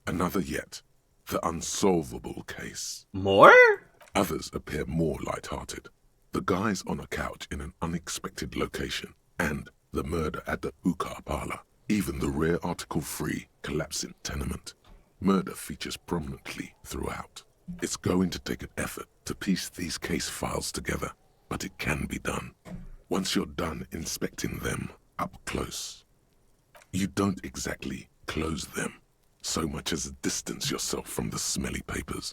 Another yet, The Unsolvable Case. More? Others appear more light-hearted. The guys on a couch in an unexpected location, and the murder at the hookah parlor. Even the rare article-free collapsing tenement. Murder features prominently throughout. It's going to take an effort to piece these case files together, but it can be done. Once you're done inspecting them up close, you don't exactly close them, so much as distance yourself from the smelly papers.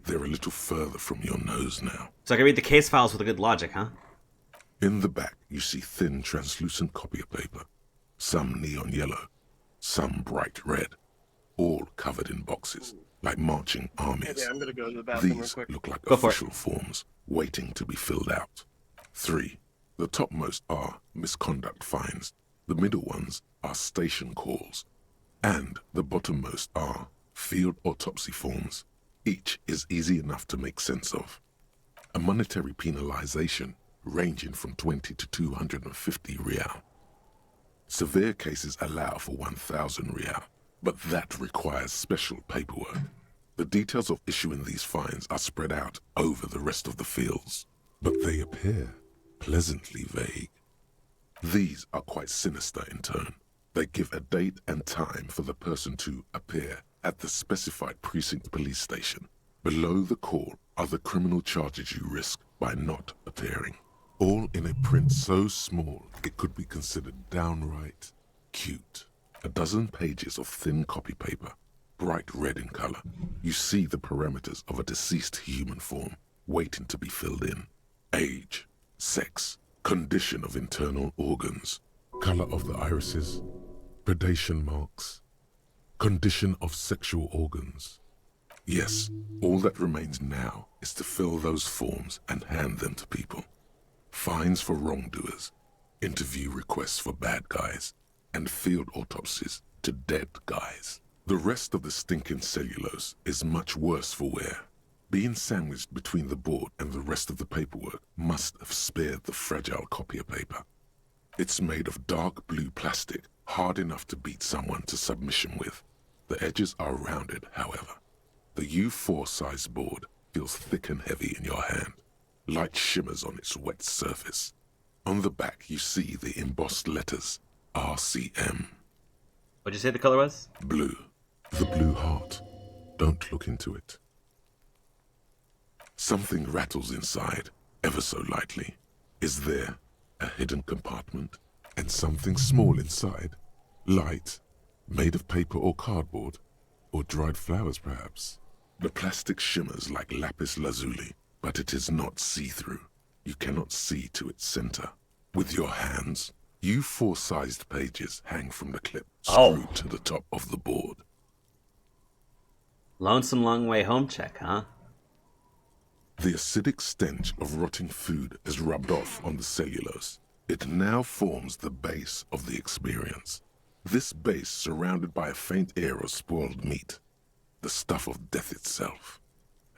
They're a little further from your nose now. So I can read the case files with a good logic, huh? In the back, you see thin, translucent copy paper. Some neon yellow, some bright red, all covered in boxes, like marching armies. Okay, I'm gonna go to the bathroom real These quick. look like official forms, waiting to be filled out. 3. The topmost are misconduct fines, the middle ones are station calls, and the bottommost are field autopsy forms. Each is easy enough to make sense of. A monetary penalization ranging from 20 to 250 real. Severe cases allow for 1,000 real, but that requires special paperwork. The details of issuing these fines are spread out over the rest of the fields, but they appear pleasantly vague. These are quite sinister in tone. They give a date and time for the person to appear at the specified precinct police station. Below the call are the criminal charges you risk by not appearing. All in a print so small it could be considered downright cute. A dozen pages of thin copy paper, bright red in color. You see the parameters of a deceased human form waiting to be filled in. Age, sex, condition of internal organs, color of the irises, predation marks, condition of sexual organs. Yes, all that remains now is to fill those forms and hand them to people. Fines for wrongdoers, interview requests for bad guys, and field autopsies to dead guys. The rest of the stinking cellulose is much worse for wear. Being sandwiched between the board and the rest of the paperwork must have spared the fragile copier paper. It's made of dark blue plastic, hard enough to beat someone to submission with. The edges are rounded, however. The U4 size board feels thick and heavy in your hand. Light shimmers on its wet surface. On the back you see the embossed letters, RCM. What'd you say the color was? Blue. The blue heart. Don't look into it. Something rattles inside, ever so lightly. Is there a hidden compartment? And something small inside? Light? Made of paper or cardboard? Or dried flowers, perhaps? The plastic shimmers like lapis lazuli, but it is not see-through. You cannot see to its center. With your hands, U4-sized pages hang from the clip, screwed to the top of the board. Lonesome Long Way Home check, huh? The acidic stench of rotting food has rubbed off on the cellulose. It now forms the base of the experience. This base surrounded by a faint air of spoiled meat, the stuff of death itself,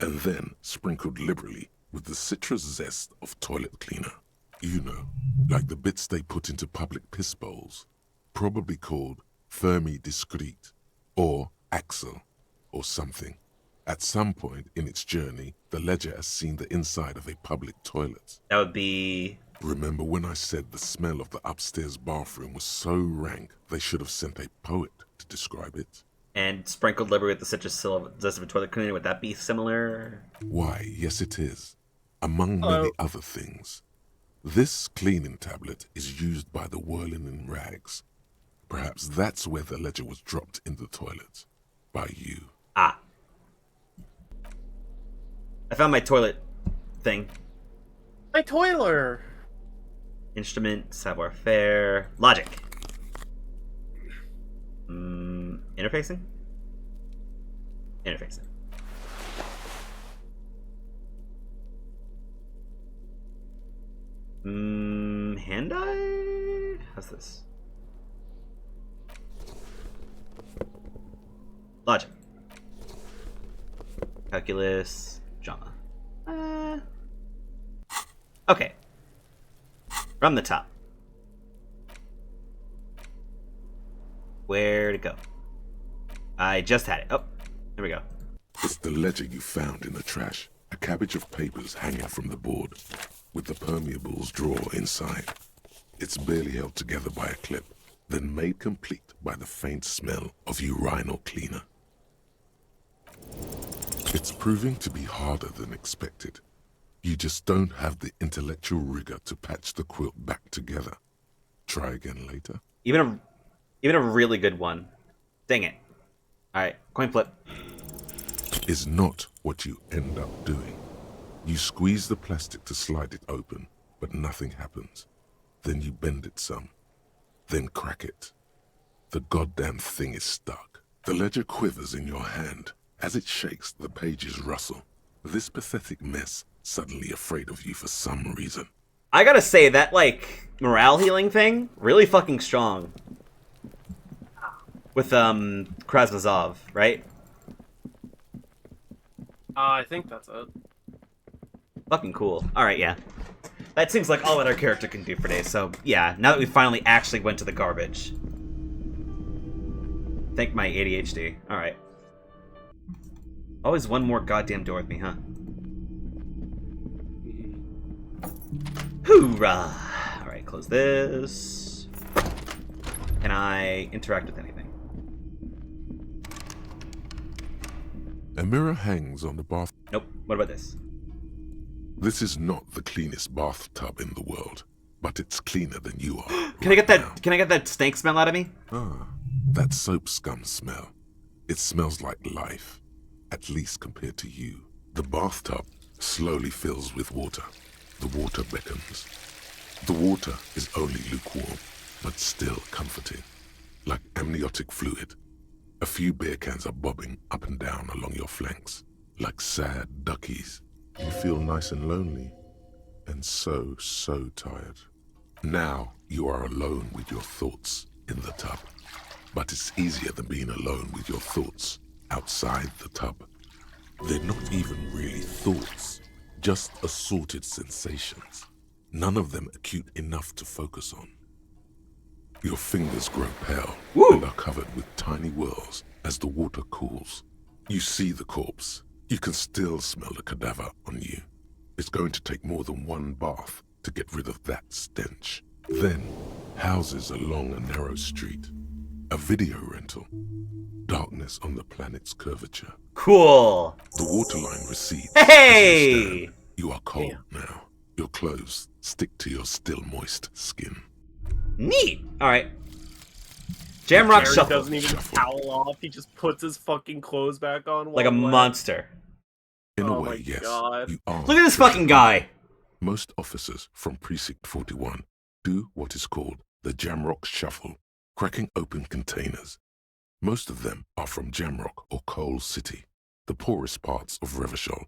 and then sprinkled liberally with the citrus zest of toilet cleaner. You know, like the bits they put into public piss bowls, probably called Fermi Discrete, or Axel, or something. At some point in its journey, the ledger has seen the inside of a public toilet. That would be... Remember when I said the smell of the upstairs bathroom was so rank they should have sent a poet to describe it? And sprinkled liver with the citrus zest of a toilet cleaner, would that be similar? Why, yes it is. Among many other things. This cleaning tablet is used by the whirling in rags. Perhaps that's where the ledger was dropped in the toilet. By you. Ah. I found my toilet thing. My toiler! Instrument, savoir-faire, logic. Interfacing? Interfacing. Hand-eye? How's this? Logic. Calculus. Drama. Okay. From the top. Where to go? I just had it. Oh, here we go. It's the ledger you found in the trash. A cabbage of papers hanging from the board, with the permeables drawer inside. It's barely held together by a clip, then made complete by the faint smell of urinal cleaner. It's proving to be harder than expected. You just don't have the intellectual rigor to patch the quilt back together. Try again later. Even a really good one. Dang it. Alright, coin flip. Is not what you end up doing. You squeeze the plastic to slide it open, but nothing happens. Then you bend it some. Then crack it. The goddamn thing is stuck. The ledger quivers in your hand. As it shakes, the pages rustle. This pathetic mess suddenly afraid of you for some reason. I gotta say, that, like, morale healing thing, really fucking strong. With, Krasnozov, right? I think that's it. Fucking cool. Alright, yeah. That seems like all that our character can do for today, so, yeah, now that we finally actually went to the garbage. Thank my ADHD. Alright. Always one more goddamn door with me, huh? Hoorah! Alright, close this. Can I interact with anything? A mirror hangs on the bath. Nope. What about this? This is not the cleanest bathtub in the world, but it's cleaner than you are. Can I get that? Can I get that stank smell out of me? Ah, that soap scum smell. It smells like life, at least compared to you. The bathtub slowly fills with water. The water beckons. The water is only lukewarm, but still comforting, like amniotic fluid. A few beer cans are bobbing up and down along your flanks, like sad duckies. You feel nice and lonely, and so tired. Now you are alone with your thoughts in the tub, but it's easier than being alone with your thoughts outside the tub. They're not even really thoughts, just assorted sensations, none of them acute enough to focus on. Your fingers grow pale and are covered with tiny whirls as the water cools. You see the corpse. You can still smell the cadaver on you. It's going to take more than one bath to get rid of that stench. Then, houses along a narrow street. A video rental. Darkness on the planet's curvature. Cool. The waterline recedes. Hey! You are cold now. Your clothes stick to your still moist skin. Neat. All right. Jamrock Jerry shuffle. doesn't even towel off. He just puts his fucking clothes back on. Like a monster. In a way, yes. You are. Look at this fucking guy. Most officers from Precinct 41 do what is called the Jamrock Shuffle, cracking open containers. Most of them are from Jamrock or Coal City, the poorest parts of Revachol,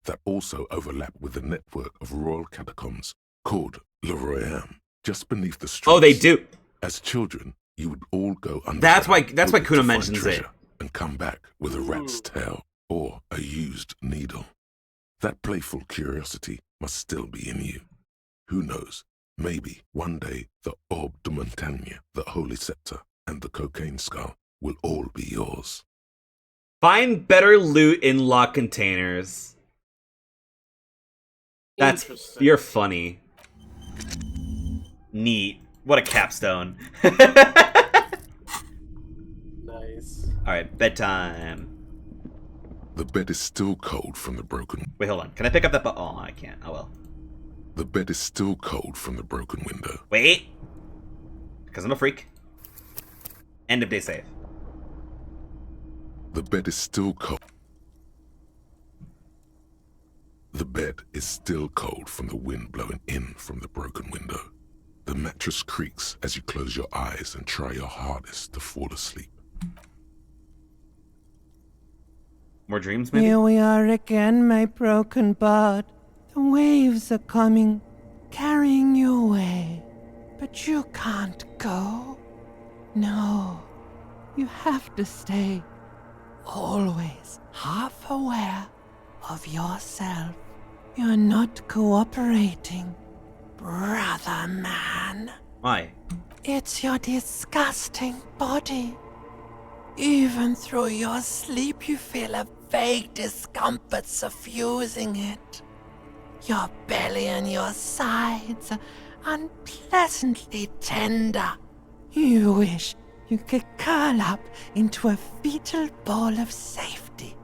that also overlap with the network of royal catacombs called Le Royaume, just beneath the streets. Oh, they do. As children, you would all go under. That's why Kuna mentions it. And come back with a rat's tail or a used needle. That playful curiosity must still be in you. Who knows? Maybe one day the Orbe de Montagne, the Holy Scepter, and the Cocaine Skull will all be yours. Find better loot in lock containers. You're funny. Neat. What a capstone. Nice. Alright, bedtime. The bed is still cold from the broken... Wait, hold on. Can I pick up that... Oh, I can't. Oh, well. The bed is still cold from the broken window. Wait. Because I'm a freak. End of day save. The bed is still cold. The bed is still cold from the wind blowing in from the broken window. The mattress creaks as you close your eyes and try your hardest to fall asleep. More dreams, maybe? Here we are again, my broken bud. The waves are coming, carrying you away. But you can't go. No, you have to stay. Always half aware of yourself. You're not cooperating, brother man. Why? It's your disgusting body. Even through your sleep, you feel a vague discomfort suffusing it. Your belly and your sides are unpleasantly tender. You wish you could curl up into a fetal ball of safety.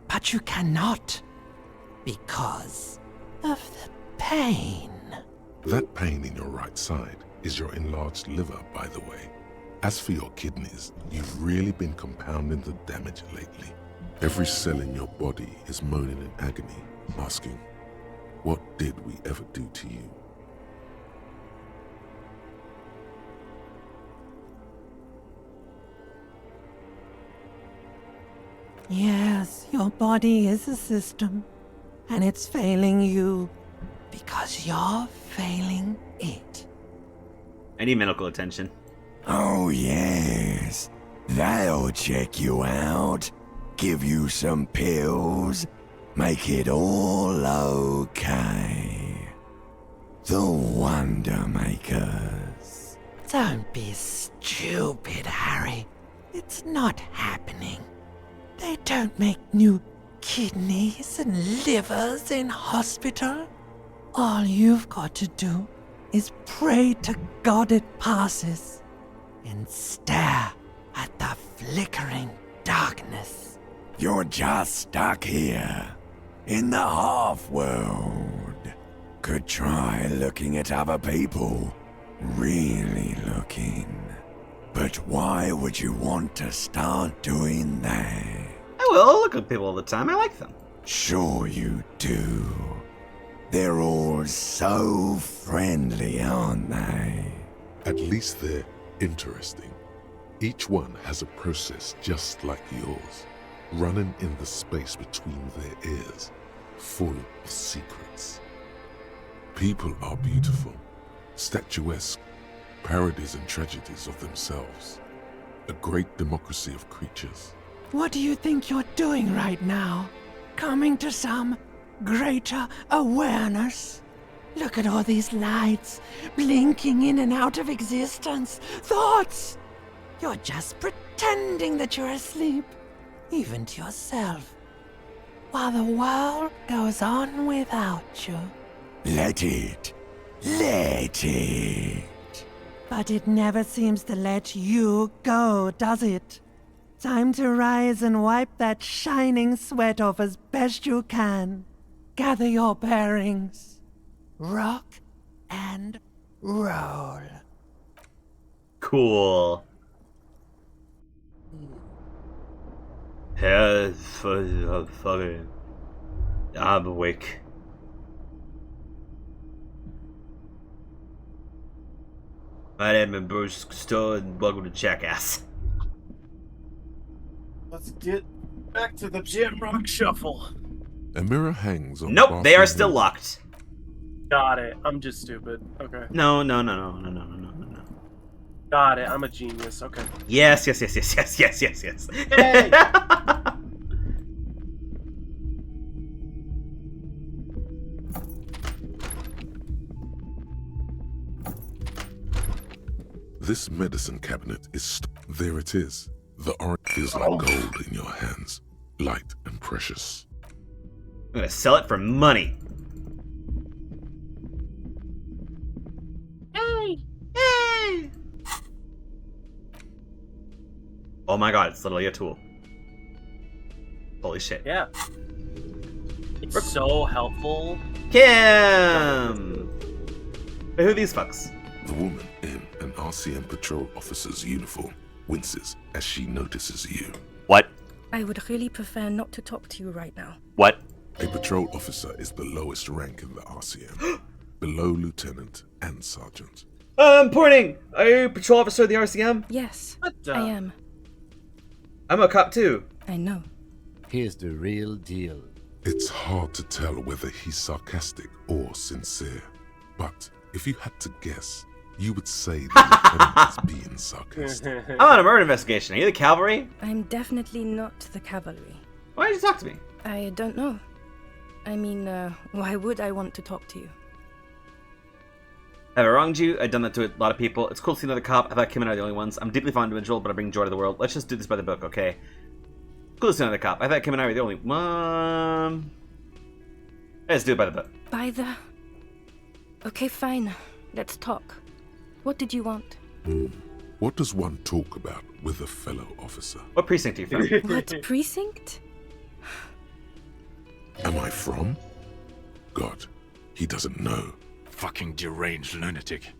But you cannot, because of the pain. That pain in your right side is your enlarged liver, by the way. As for your kidneys, you've really been compounding the damage lately. Every cell in your body is moaning in agony, asking, what did we ever do to you? Yes, your body is a system, and it's failing you because you're failing it. I need medical attention. Oh, yes. They'll check you out, give you some pills, make it all okay. The Wonder Makers. Don't be stupid, Harry. It's not happening. They don't make new kidneys and livers in hospital. All you've got to do is pray to God it passes and stare at the flickering darkness. You're just stuck here, in the half-world. Could try looking at other people, really looking. But why would you want to start doing that? I will look at people all the time. I like them. Sure you do. They're all so friendly, aren't they? At least they're interesting. Each one has a process just like yours, running in the space between their ears, full of secrets. People are beautiful, statuesque, parodies and tragedies of themselves. A great democracy of creatures. What do you think you're doing right now? coming to some greater awareness. Look at all these lights blinking in and out of existence. Thoughts! You're just pretending that you're asleep, even to yourself, while the world goes on without you. Let it. Let it. But it never seems to let you go, does it? Time to rise and wipe that shining sweat off as best you can. Gather your bearings. Rock and roll. Cool. Yeah, fucking. I'm awake. My name is Bruce Stowe, and welcome to Jackass. Let's get back to the Jam Rock Shuffle. A mirror hangs on. Nope, they are still locked. Got it. I'm just stupid. Okay. No. Got it. I'm a genius. Okay. Yes. Hey! This medicine cabinet is. There it is. The orange feels like gold in your hands, light and precious. I'm gonna sell it for money. Hey! Oh my god, it's literally a tool. Holy shit. Yeah. It's so helpful. Kim! Who are these fucks? The woman in an RCM patrol officer's uniform winces as she notices you. What? I would really prefer not to talk to you right now. What? A patrol officer is the lowest rank in the RCM, below lieutenant and sergeant. Porting! Are you a patrol officer of the RCM? Yes, I am. I'm a cop too. I know. Here's the real deal. It's hard to tell whether he's sarcastic or sincere, but if you had to guess, you would say the lieutenant is being sarcastic. I'm on a murder investigation. Are you the cavalry? I'm definitely not the cavalry. Why did you talk to me? I don't know. I mean, why would I want to talk to you? Have I wronged you? I've done that to a lot of people. It's cool to see another cop. I thought Kim and I are the only ones. I'm a deeply fond individual, but I bring joy to the world. Let's just do this by the book, okay? Cool to see another cop. I thought Kim and I were the only one. Let's do it by the book. By the... Okay, fine. Let's talk. What did you want? What does one talk about with a fellow officer? What precinct are you from? What precinct? Am I from? God, he doesn't know. Fucking deranged lunatic.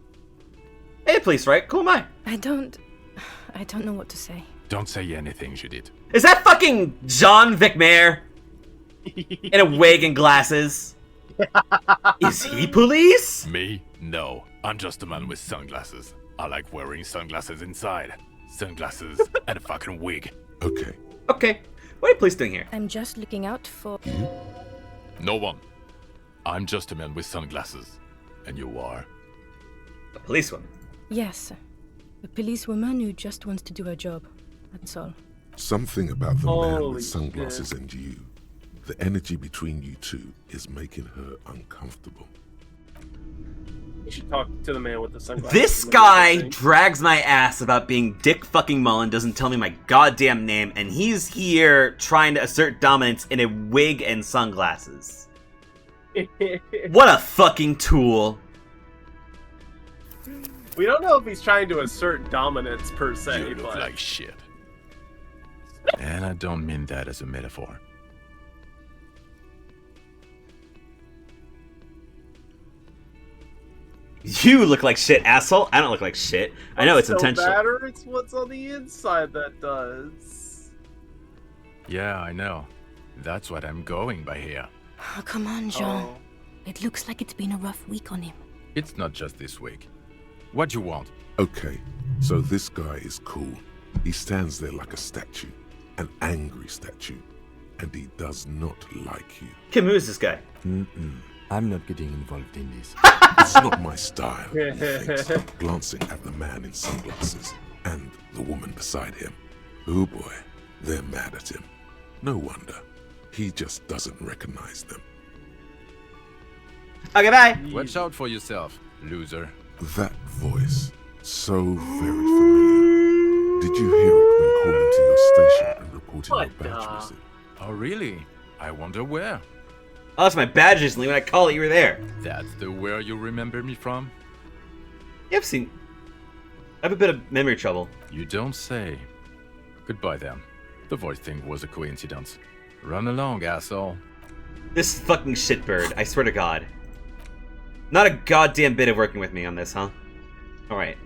Hey, police, right? Cool, am I? I don't know what to say. Don't say anything, Judith. Is that fucking John Vicmair? In a wig and glasses? Is he police? Me? No. I'm just a man with sunglasses. I like wearing sunglasses inside. Sunglasses and a fucking wig. Okay. Okay. What are police doing here? I'm just looking out for... You? No one. I'm just a man with sunglasses. And you are? A policewoman? Yes. A policewoman who just wants to do her job. That's all. Something about the man Holy with sunglasses shit. and you. The energy between you two is making her uncomfortable. You should talk to the man with the sunglasses. This guy drags my ass about being Dick fucking Mullen, doesn't tell me my goddamn name, and he's here trying to assert dominance in a wig and sunglasses. What a fucking tool. We don't know if he's trying to assert dominance per se, You look but... like shit. And I don't mean that as a metaphor. You look like shit, asshole. I don't look like shit. I know it's intentional. matter, it's what's on the inside that does. Yeah, I know. That's what I'm going by here. Oh, come on, Jean. It looks like it's been a rough week on him. It's not just this week. What you want? Okay, so this guy is cool. He stands there like a statue, an angry statue, and he does not like you. Kim, who is this guy? I'm not getting involved in this. It's not my style, he thinks, glancing at the man in sunglasses and the woman beside him. Oh boy, they're mad at him. No wonder. He just doesn't recognize them. Okay, bye. Watch out for yourself, loser. That voice, so very familiar. Did you hear it when calling to your station and reporting your badge missing? Oh, really? I wonder where. Oh, that's my badge recently. When I call it, you were there. That's the where you remember me from? Yeah, I have a bit of memory trouble. You don't say. Goodbye then. The voice thing was a coincidence. Run along, asshole. This fucking shitbird, I swear to God. Not a goddamn bit of working with me on this, huh? Alright.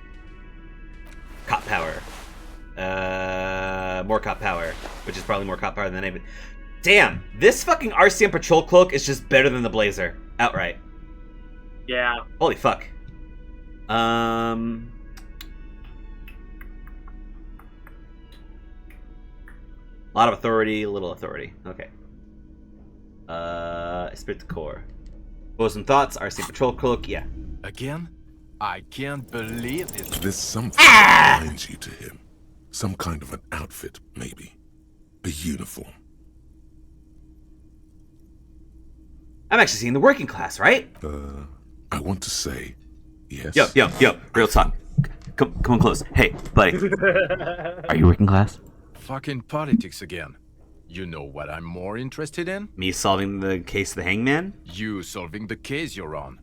Cop power. More cop power. Which is probably more cop power than anything. Damn, this fucking RCM patrol cloak is just better than the blazer. Outright. Yeah. Holy fuck. A lot of authority, little authority. Okay. Spirit the core. Bosom thoughts, RC patrol cloak, yeah. Again? I can't believe this. There's something that binds you to him. Some kind of an outfit, maybe. A uniform. I'm actually seeing the working class, right? I want to say yes. Yo, real talk. Come on close. Hey, buddy. Are you working class? Fucking politics again. You know what I'm more interested in? Me solving the case of the hangman? You solving the case you're on.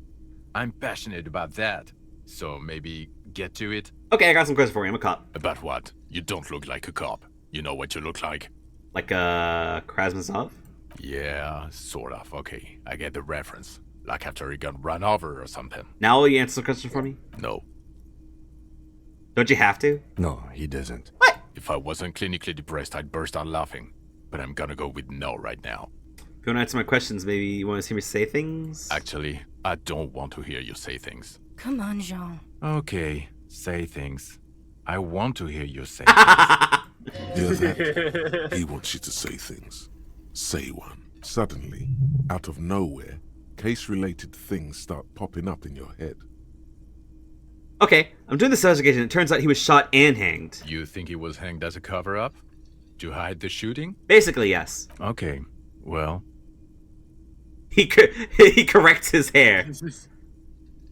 I'm passionate about that. So maybe get to it? Okay, I got some questions for you. I'm a cop. About what? You don't look like a cop. You know what you look like? Like a Krasnozov? Yeah, sort of. Okay, I get the reference. Like after he got run over or something. Now will you answer the question for me? No. Don't you have to? No, he doesn't. What? If I wasn't clinically depressed, I'd burst out laughing. But I'm gonna go with no right now. If you want to answer my questions, maybe you want to see me say things? Actually, I don't want to hear you say things. Come on, Jean. Okay, say things. I want to hear you say things. Hear that? He wants you to say things. Say one. Suddenly, out of nowhere, case-related things start popping up in your head. Okay, I'm doing this investigation. It turns out he was shot and hanged. You think he was hanged as a cover-up? To hide the shooting? Basically, yes. Okay, well... He corrects his hair.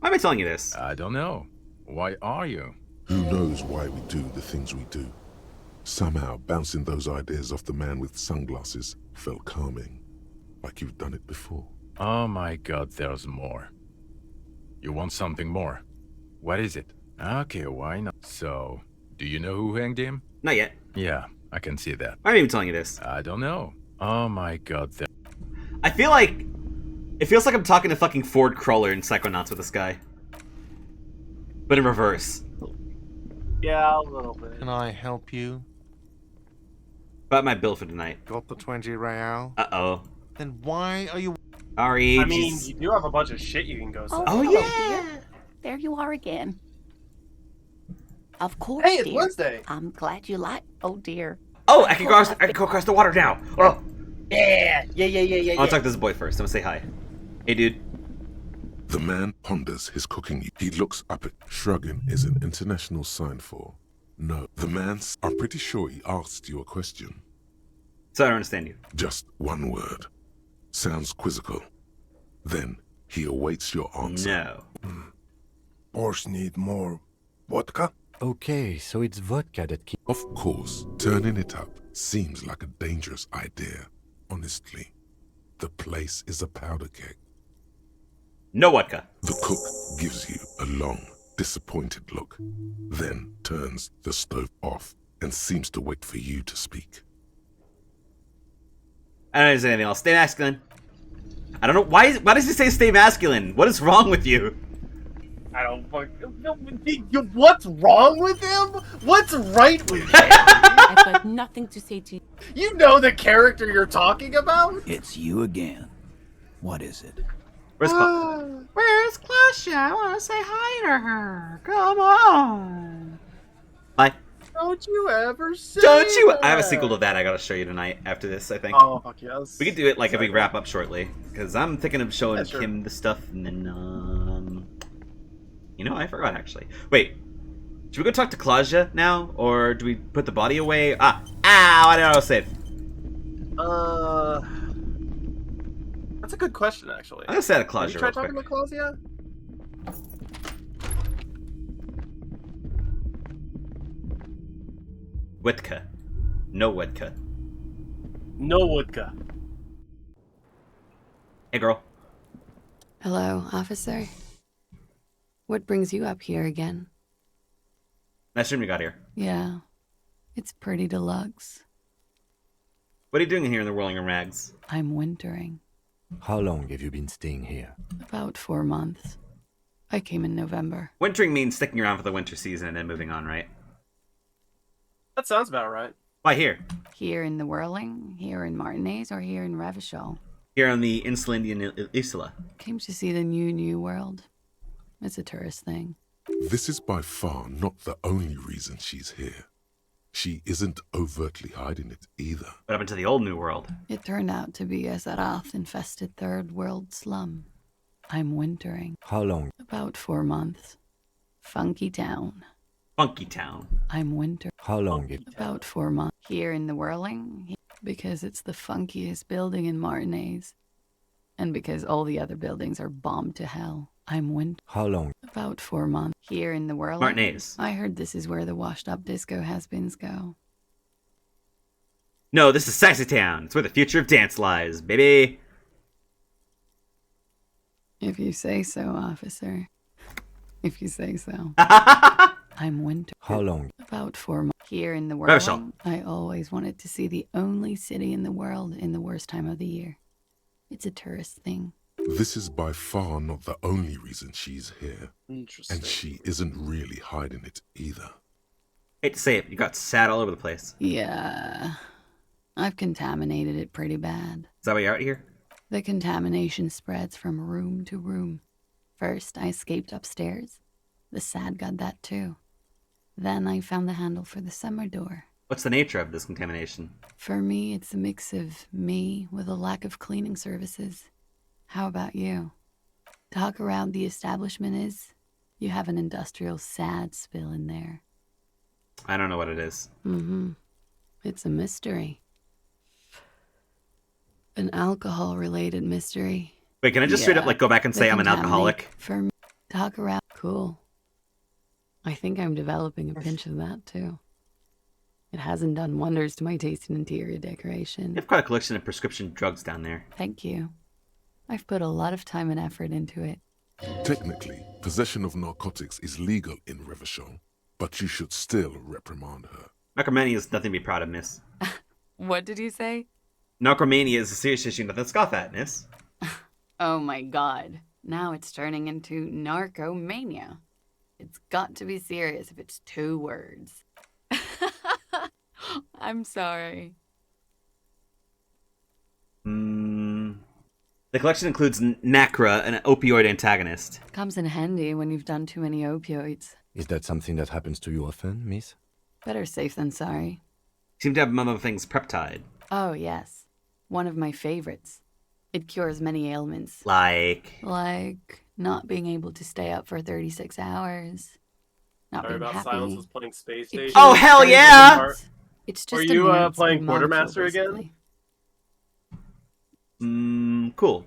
Why am I telling you this? I don't know. Why are you? Who knows why we do the things we do? Somehow, bouncing those ideas off the man with sunglasses felt calming. Like you've done it before. Oh my god, there's more. You want something more? What is it? Okay, why not? So, do you know who hanged him? Not yet. Yeah, I can see that. Why am I even telling you this? I don't know. Oh my god, I feel like... It feels like I'm talking to fucking Ford Cruller in Psychonauts with this guy. But in reverse. Yeah, a little bit. Can I help you? About my bill for tonight. Got the 20 real? Uh-oh. Then why are you... Sorry. I mean, you do have a bunch of shit you can go sell. Oh, yeah. Dear. There you are again. Of course, Hey, it's dear. Wednesday. I'm glad you like... Oh, dear. Oh, I can go across the water now. Oh. Yeah. I'll talk to this boy first. I'm gonna say hi. Hey, dude. The man ponders his cooking. He looks up at shrugging is an international sign for no. The man's... I'm pretty sure he asked you a question. So I don't understand you. Just one word. Sounds quizzical. Then he awaits your answer. No. Boss need more vodka? Okay, so it's vodka that keeps... Of course, turning it up seems like a dangerous idea. Honestly, the place is a powder keg. No vodka. The cook gives you a long, disappointed look, then turns the stove off and seems to wait for you to speak. I don't understand anything else. Stay masculine. I don't know. Why does he say stay masculine? What is wrong with you? I don't fucking... What's wrong with him? What's right with him? I've got nothing to say to you. You know the character you're talking about? It's you again. What is it? Where's Clasha? I want to say hi to her. Come on. Hi. Don't you ever say Don't you? that. I have a sequel to that I gotta show you tonight after this, I think. Oh, fuck yes. We could do it like if we wrap up shortly. Because I'm thinking of showing Yeah, sure. Kim the stuff and then, you know, I forgot actually. Wait. Should we go talk to Claudia now? Or do we put the body away? Ow, I didn't know I was safe. That's a good question, actually. I'm gonna set a Have Claudia you tried real talking quick. to Claudia? Witka. No Witka. No Woodka. Hey, girl. Hello, officer. What brings you up here again? Nice room you got here. Yeah, it's pretty deluxe. What are you doing here in the Whirling in Rags? I'm wintering. How long have you been staying here? About 4 months. I came in November. Wintering means sticking around for the winter season and then moving on, right? That sounds about right. Why here? Here in the Whirling, here in Martinez, or here in Revachol? Here on the Insulindian Isla. Came to see the new world. It's a tourist thing. This is by far not the only reason she's here. She isn't overtly hiding it either. What happened to the old New World? It turned out to be a Zarath-infested third world slum. I'm wintering. How long? About 4 months. Funky town. Funky town. I'm winter. How long? About 4 months. Here in the Whirling, because it's the funkiest building in Martinez. And because all the other buildings are bombed to hell. I'm winter. How long? About 4 months. Here in the Whirling. Martinez. I heard this is where the washed up disco has-beens go. No, this is Sexy Town. It's where the future of dance lies, baby. If you say so, officer. If you say so. I'm winter. How long? About 4 months. Here in the Revachol. Whirling, I always wanted to see the only city in the world in the worst time of the year. It's a tourist thing. This is by far not the only reason she's here. Interesting. And she isn't really hiding it either. Hate to say it, you got sad all over the place. Yeah. I've contaminated it pretty bad. Is that why you're out here? The contamination spreads from room to room. First, I escaped upstairs. The sad got that too. Then I found the handle for the summer door. What's the nature of this contamination? For me, it's a mix of me with a lack of cleaning services. How about you? Talk around the establishment is, you have an industrial sad spill in there. I don't know what it is. Mm-hmm. It's a mystery. An alcohol-related mystery. Wait, can I just straight up go back and say I'm an alcoholic? For me, talk around. Cool. I think I'm developing a pinch of that too. It hasn't done wonders to my taste in interior decoration. You've got a collection of prescription drugs down there. Thank you. I've put a lot of time and effort into it. Technically, possession of narcotics is legal in Revachol, but you should still reprimand her. Necromania is nothing to be proud of, miss. What did you say? Necromania is a serious issue, nothing to scoff at, miss. Oh my god. Now it's turning into narcomania. It's got to be serious if it's 2 words. I'm sorry. The collection includes Nacra, an opioid antagonist. Comes in handy when you've done too many opioids. Is that something that happens to you often, miss? Better safe than sorry. Seem to have among other things Peptide. Oh, yes. One of my favorites. It cures many ailments. Like not being able to stay up for 36 hours. Not Sorry being about happy. Silence was playing Space Station. Oh, hell yeah! It's just Are you annoyance playing and Quartermaster basically. again? Cool.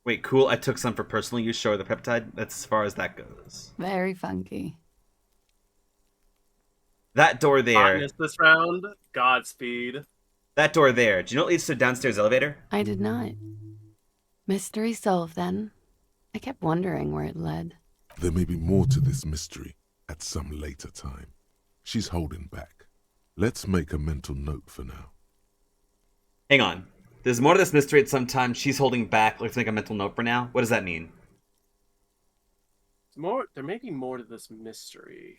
Wait, cool. I took some for personal use. Show her the peptide. That's as far as that goes. Very funky. That door there. Hotness this round. Godspeed. That door there. Do you know what leads to the downstairs elevator? I did not. Mystery solved then. I kept wondering where it led. There may be more to this mystery at some later time. She's holding back. Let's make a mental note for now. Hang on. There's more to this mystery at some time. She's holding back. Let's make a mental note for now. What does that mean? There may be more to this mystery.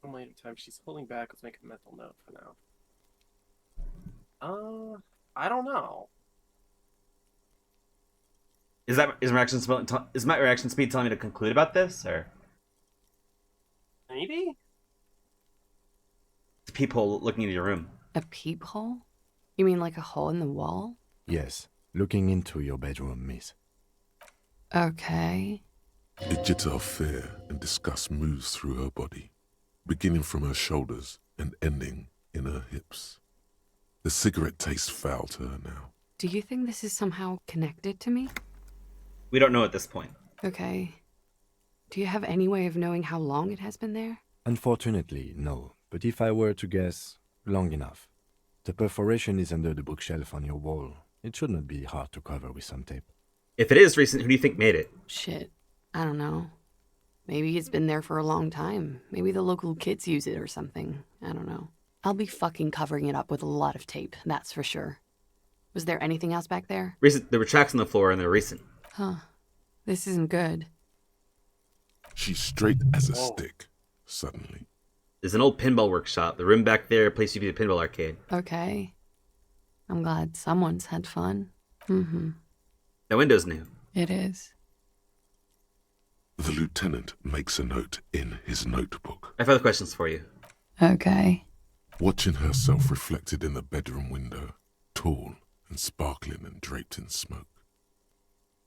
Some later time, she's holding back. Let's make a mental note for now. I don't know. Is my reaction speed telling me to conclude about this, or Maybe? it's a peephole looking into your room? A peephole? You mean like a hole in the wall? Yes, looking into your bedroom, miss. Okay. A jitter of fear and disgust moves through her body, beginning from her shoulders and ending in her hips. The cigarette tastes foul to her now. Do you think this is somehow connected to me? We don't know at this point. Okay. Do you have any way of knowing how long it has been there? Unfortunately, no. But if I were to guess, long enough. The perforation is under the bookshelf on your wall. It should not be hard to cover with some tape. If it is recent, who do you think made it? Shit. I don't know. Maybe it's been there for a long time. Maybe the local kids use it or something. I don't know. I'll be fucking covering it up with a lot of tape, that's for sure. Was there anything else back there? Recent. There were tracks on the floor and they're recent. Huh. This isn't good. She's straight as a stick, suddenly. There's an old pinball workshop. The room back there, a place you could be the pinball arcade. Okay. I'm glad someone's had fun. Mm-hmm. The window's new. It is. The lieutenant makes a note in his notebook. I have other questions for you. Okay. Watching herself reflected in the bedroom window, tall and sparkling and draped in smoke.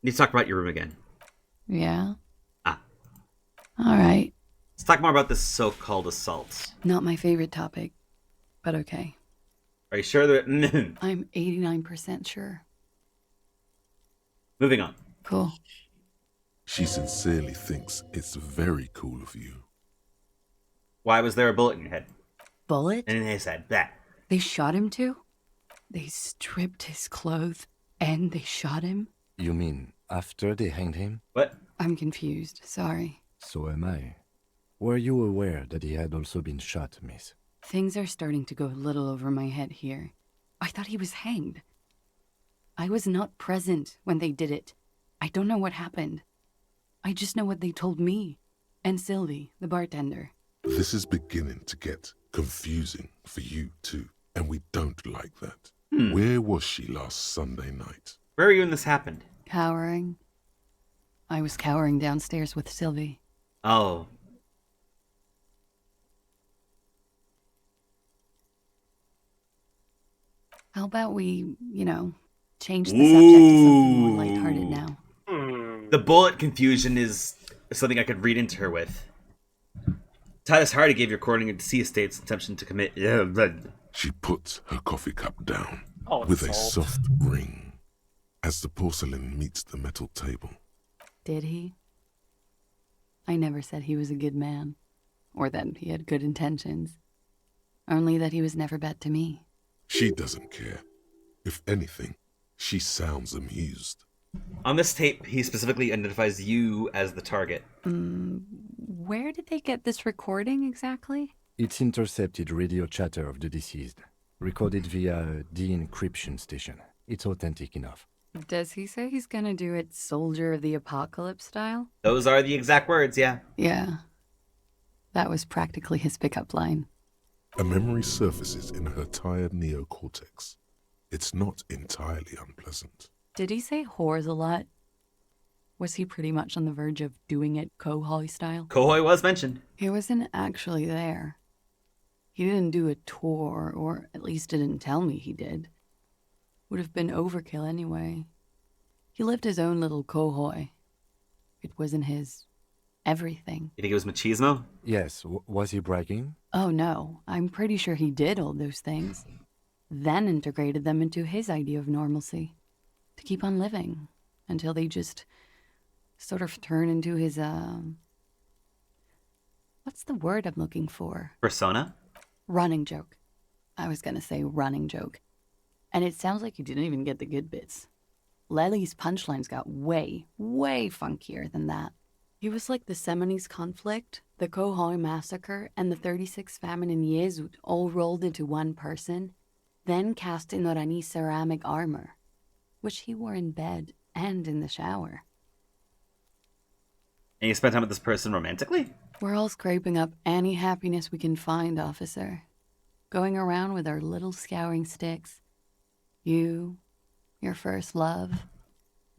Need to talk about your room again. Yeah? Ah. All right. Let's talk more about this so-called assault. Not my favorite topic, but okay. Are you sure that... I'm 89% sure. Moving on. Cool. She sincerely thinks it's very cool of you. Why was there a bullet in your head? Bullet? And in his head. That. They shot him too? They stripped his clothes and they shot him? You mean after they hanged him? What? I'm confused. Sorry. So am I. Were you aware that he had also been shot, miss? Things are starting to go a little over my head here. I thought he was hanged. I was not present when they did it. I don't know what happened. I just know what they told me. And Sylvie, the bartender. This is beginning to get confusing for you too, and we don't like that. Where was she last Sunday night? Where were you when this happened? Cowering. I was cowering downstairs with Sylvie. Oh. How about we, change the subject to something more lighthearted now? The bullet confusion is something I could read into her with. Titus Hardy gave your recording a sea estate's intention to commit... She puts her coffee cup down with a soft ring as the porcelain meets the metal table. Did he? I never said he was a good man, or that he had good intentions. Only that he was never bad to me. She doesn't care. If anything, she sounds amused. On this tape, he specifically identifies you as the target. Where did they get this recording exactly? It's intercepted radio chatter of the deceased, recorded via a de-encryption station. It's authentic enough. Does he say he's gonna do it Soldier of the Apocalypse style? Those are the exact words, yeah. Yeah. That was practically his pickup line. A memory surfaces in her tired neocortex. It's not entirely unpleasant. Did he say whores a lot? Was he pretty much on the verge of doing it Kohoi style? Kohoi was mentioned. He wasn't actually there. He didn't do a tour, or at least didn't tell me he did. Would have been overkill anyway. He lived his own little Kohoi. It wasn't his everything. You think it was machismo? Yes. Was he bragging? Oh no, I'm pretty sure he did all those things. Then integrated them into his idea of normalcy. To keep on living. Until they just sort of turn into his, what's the word I'm looking for? Persona? Running joke. I was gonna say running joke. And it sounds like you didn't even get the good bits. Lely's punchlines got way, way funkier than that. He was like the Seminoles conflict, the Kohoi massacre, and the 36 famine in Yezut all rolled into one person, then cast in Orani's ceramic armor, which he wore in bed and in the shower. And you spent time with this person romantically? We're all scraping up any happiness we can find, officer. Going around with our little scouring sticks. You, your first love,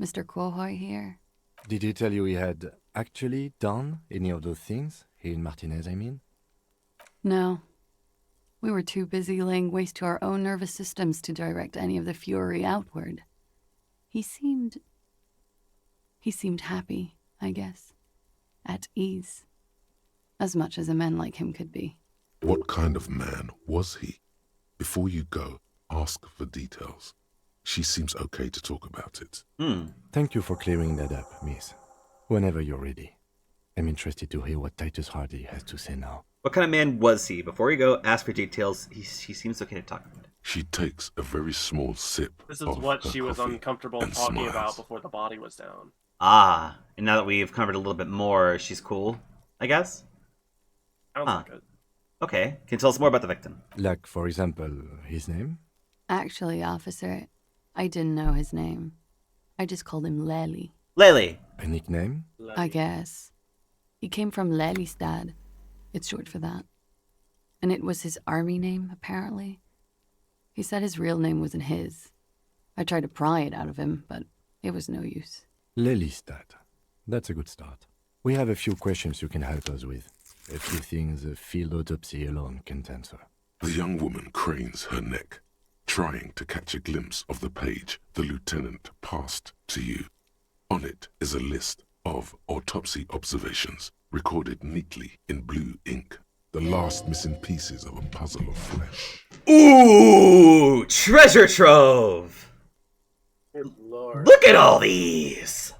Mr. Kohoi here. Did he tell you he had actually done any of those things? He and Martinez, I mean? No. We were too busy laying waste to our own nervous systems to direct any of the fury outward. He seemed happy, I guess. At ease. As much as a man like him could be. What kind of man was he? Before you go, ask for details. She seems okay to talk about it. Thank you for clearing that up, miss. Whenever you're ready. I'm interested to hear what Titus Hardy has to say now. What kind of man was he? Before you go, ask for details. She seems okay to talk about it. She takes a very small sip. This is what she was uncomfortable talking about before the body was down. Ah, and now that we've covered a little bit more, she's cool, I guess? Sounds like it. Okay, can you tell us more about the victim? Like, for example, his name? Actually, officer, I didn't know his name. I just called him Lely. Lely! A nickname? I guess. He came from Lelystad. It's short for that. And it was his army name, apparently. He said his real name wasn't his. I tried to pry it out of him, but it was no use. Lelystad. That's a good start. We have a few questions you can help us with. A few things a field autopsy alone can't answer. The young woman cranes her neck, trying to catch a glimpse of the page the lieutenant passed to you. On it is a list of autopsy observations, recorded neatly in blue ink. The last missing pieces of a puzzle of flesh. Ooh! Treasure trove! Good lord. Look at all these!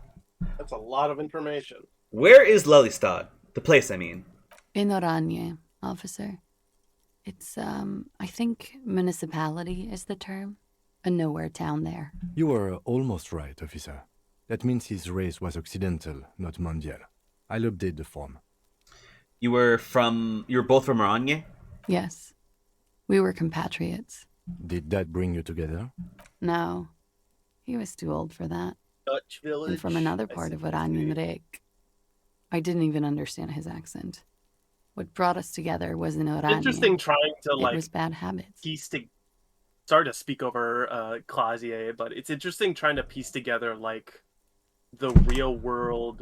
That's a lot of information. Where is Lelystad? The place, I mean. In Oranje, officer. It's, I think municipality is the term. A nowhere town there. You were almost right, officer. That means his race was occidental, not mondial. I'll update the form. You were both from Oranje? Yes. We were compatriots. Did that bring you together? No. He was too old for that. Dutch village. And from another part of Oranje. I didn't even understand his accent. What brought us together was in Oranje. Interesting trying to, It was bad habits. Sorry to speak over Clausier, but it's interesting trying to piece together, like, the real world...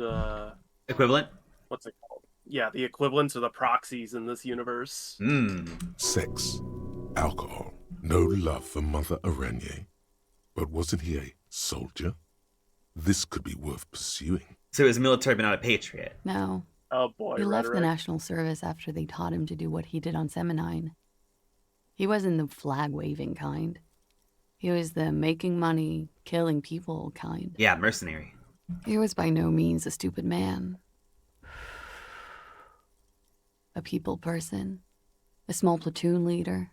equivalent? What's it called? Yeah, the equivalents or the proxies in this universe. Sex, alcohol, no love for Mother Oranje. But wasn't he a soldier? This could be worth pursuing. So he was military but not a patriot? No. Oh boy, He left the National Service after they taught him to do what he did on Seminine. He wasn't the flag-waving kind. He was the making money, killing people kind. Yeah, mercenary. He was by no means a stupid man. A people person. A small platoon leader.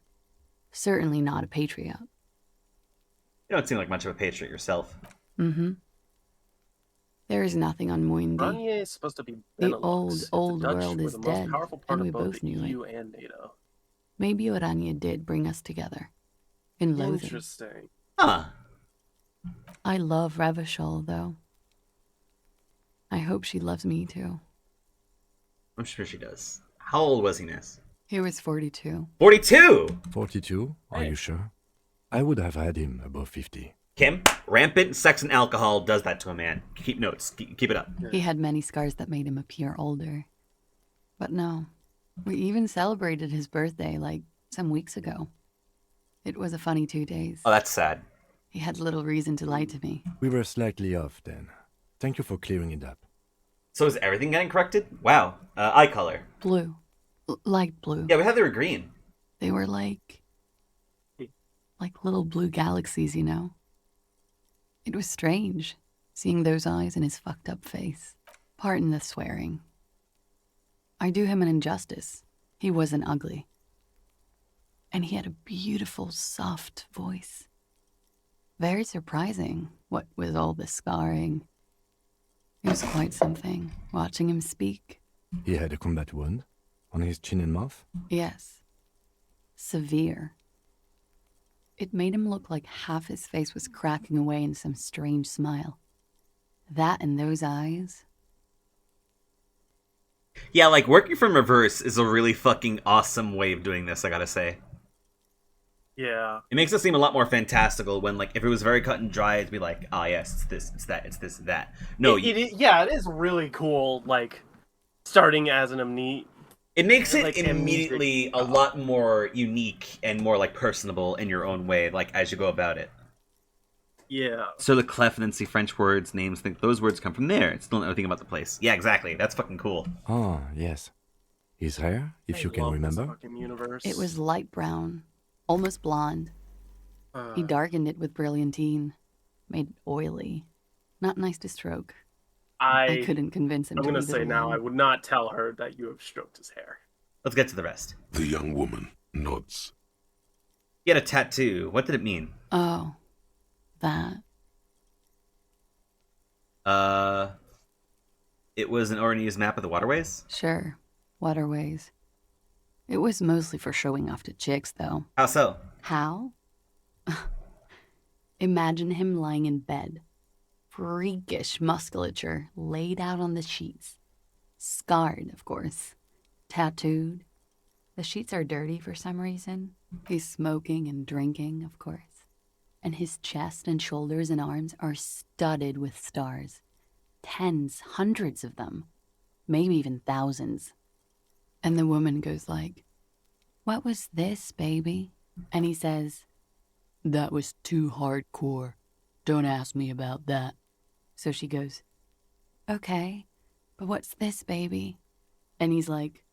Certainly not a patriot. You don't seem like much of a patriot yourself. Mm-hmm. There is nothing on Moindi. Oranje is supposed to be The Benelux. old The Dutch world were is the most dead, powerful part and we of both both the knew EU it. and NATO. Maybe Oranje did bring us together. In loathing. Interesting. Huh. I love Revachol, though. I hope she loves me, too. I'm sure she does. How old was he, Ness? He was 42. 42? 42? Are you sure? I would have had him above 50. Kim, rampant sex and alcohol does that to a man. Keep notes. Keep it up. He had many scars that made him appear older. But no. We even celebrated his birthday, like, some weeks ago. It was a funny 2 days. Oh, that's sad. He had little reason to lie to me. We were slightly off then. Thank you for clearing it up. So is everything getting corrected? Wow. Eye color. Blue. Light blue. Yeah, we had they were green. They were like little blue galaxies, you know? It was strange, seeing those eyes in his fucked up face. Pardon the swearing. I do him an injustice. He wasn't ugly. And he had a beautiful, soft voice. Very surprising, what with all the scarring. It was quite something, watching him speak. He had a combat wound on his chin and mouth? Yes. Severe. It made him look like half his face was cracking away in some strange smile. That and those eyes. Yeah, like, working from reverse is a really fucking awesome way of doing this, I gotta say. Yeah. It makes it seem a lot more fantastical when, like, if it was very cut and dry, it'd be like, ah, yes, it's this, it's that, it's this, that. No, it is really cool, like, starting as an amnesia. It makes it like, immediately a lot more unique and more, like, personable in your own way, like, as you go about it. Yeah. So the clef and then see French words, names, think those words come from there. It's still everything about the place. Yeah, exactly. That's fucking cool. Ah, yes. His hair, if you can remember. It was light brown, almost blonde. He darkened it with brilliantine, made it oily. Not nice to stroke. I couldn't convince him I'm to gonna leave it say now, I alone. would not tell her that you have stroked his hair. Let's get to the rest. The young woman nods. He had a tattoo. What did it mean? Oh, that. It was an Orionese map of the waterways? Sure, waterways. It was mostly for showing off to chicks, though. How so? How? Imagine him lying in bed. Freakish musculature laid out on the sheets. Scarred, of course. Tattooed. The sheets are dirty for some reason. He's smoking and drinking, of course. And his chest and shoulders and arms are studded with stars. Tens, hundreds of them. Maybe even thousands. And the woman goes like, "What was this, baby?" And he says, "That was too hardcore. Don't ask me about that." So she goes, "Okay, but what's this, baby?" And he's like,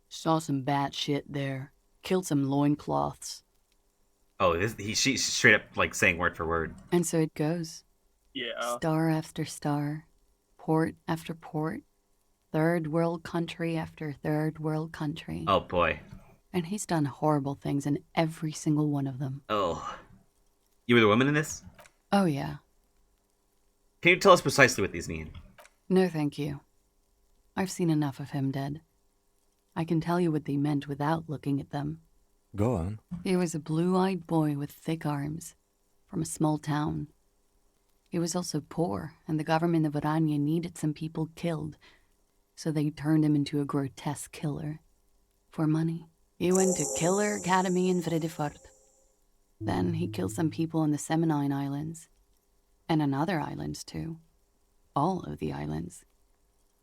"Saw some bat shit there. Killed some loincloths." Oh, she's straight up like saying word for word. And so it goes. Yeah. Star after star. Port after port. Third world country after third world country. Oh, boy. And he's done horrible things in every single one of them. Oh. You were the woman in this? Oh, yeah. Can you tell us precisely what these mean? No, thank you. I've seen enough of him dead. I can tell you what they meant without looking at them. Go on. He was a blue-eyed boy with thick arms, from a small town. He was also poor, and the government of Orania needed some people killed, so they turned him into a grotesque killer. For money. He went to Killer Academy in Vredefort. Then he killed some people in the Semenine Islands. And on other islands, too. All of the islands.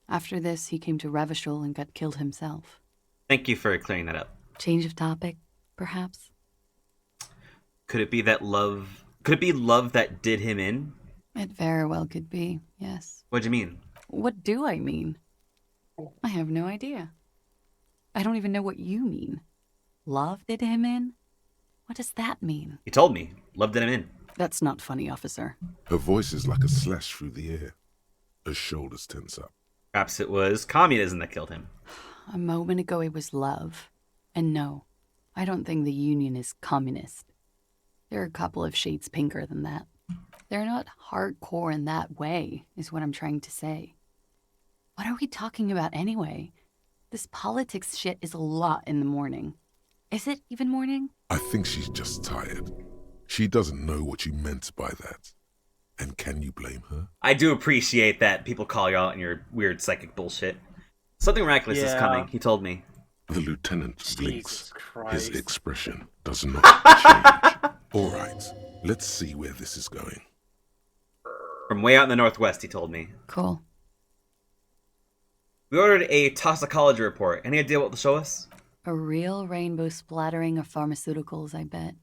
After this, he came to Revachol and got killed himself. Thank you for clearing that up. Change of topic, perhaps? Could it be that love... Could it be love that did him in? It very well could be, yes. What do you mean? What do I mean? I have no idea. I don't even know what you mean. Love did him in? What does that mean? He told me. Love did him in. That's not funny, officer. Her voice is like a slash through the air. Her shoulders tense up. Perhaps it was communism that killed him. A moment ago it was love. And no, I don't think the Union is communist. They're a couple of shades pinker than that. They're not hardcore in that way, is what I'm trying to say. What are we talking about anyway? This politics shit is a lot in the morning. Is it even morning? I think she's just tired. She doesn't know what you meant by that. And can you blame her? I do appreciate that people call you out on your weird psychic bullshit. Something miraculous is coming, he told me. The lieutenant blinks. His Christ. expression does not change. All right, let's see where this is going. From way out in the northwest, he told me. Cool. We ordered a toxicology report. Any idea what they'll show us? A real rainbow splattering of pharmaceuticals, I bet.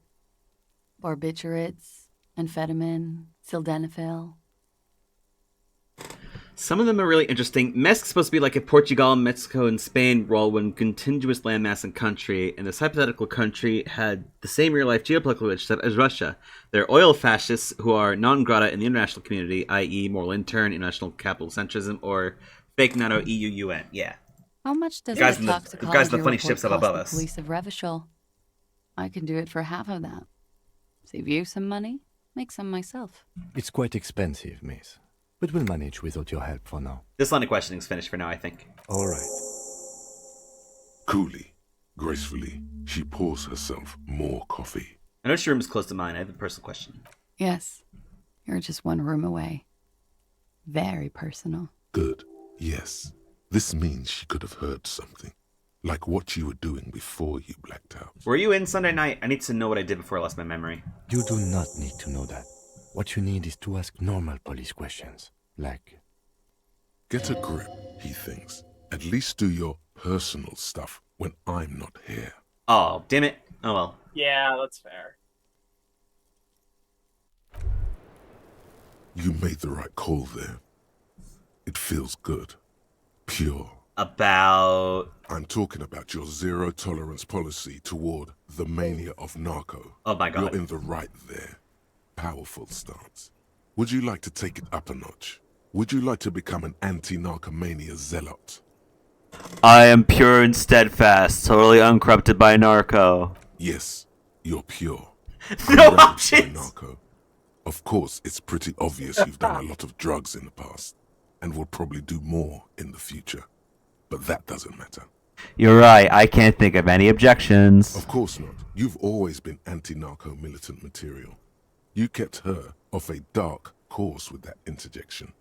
Barbiturates, amphetamine, sildenafil. Some of them are really interesting. Mexico's supposed to be like if Portugal, Mexico, and Spain were all one contiguous landmass and country, and this hypothetical country had the same real-life geopolitical relationship as Russia. They're oil fascists who are non grata in the international community, i.e. moral intern, international capital centrism, or fake NATO EU-UN. Yeah. How much does Guys the in the toxicology funny report ships up cost above the us. police of Revachol? I can do it for half of that. Save you some money, make some myself. It's quite expensive, miss. But we'll manage without your help for now. This line of questioning's finished for now, I think. All right. Coolly, gracefully, she pours herself more coffee. I know your room is close to mine. I have a personal question. Yes, you're just one room away. Very personal. Good, yes. This means she could have heard something. Like what you were doing before you blacked out. Were you in Sunday night? I need to know what I did before I lost my memory. You do not need to know that. What you need is to ask normal police questions. Like... Get a grip, he thinks. At least do your personal stuff when I'm not here. Oh, damn it. Oh well. Yeah, that's fair. You made the right call there. It feels good. Pure About... I'm talking about your zero-tolerance policy toward the mania of narco. Oh my god. You're in the right there. Powerful stance. Would you like to take it up a notch? Would you like to become an anti-narcomania zealot? I am pure and steadfast, totally uncorrupted by narco. Yes, you're pure. No options! Narco. Of course, it's pretty obvious you've done a lot of drugs in the past, and will probably do more in the future. But that doesn't matter. You're right, I can't think of any objections. Of course not. You've always been anti-narco militant material. You kept her off a dark course with that interjection.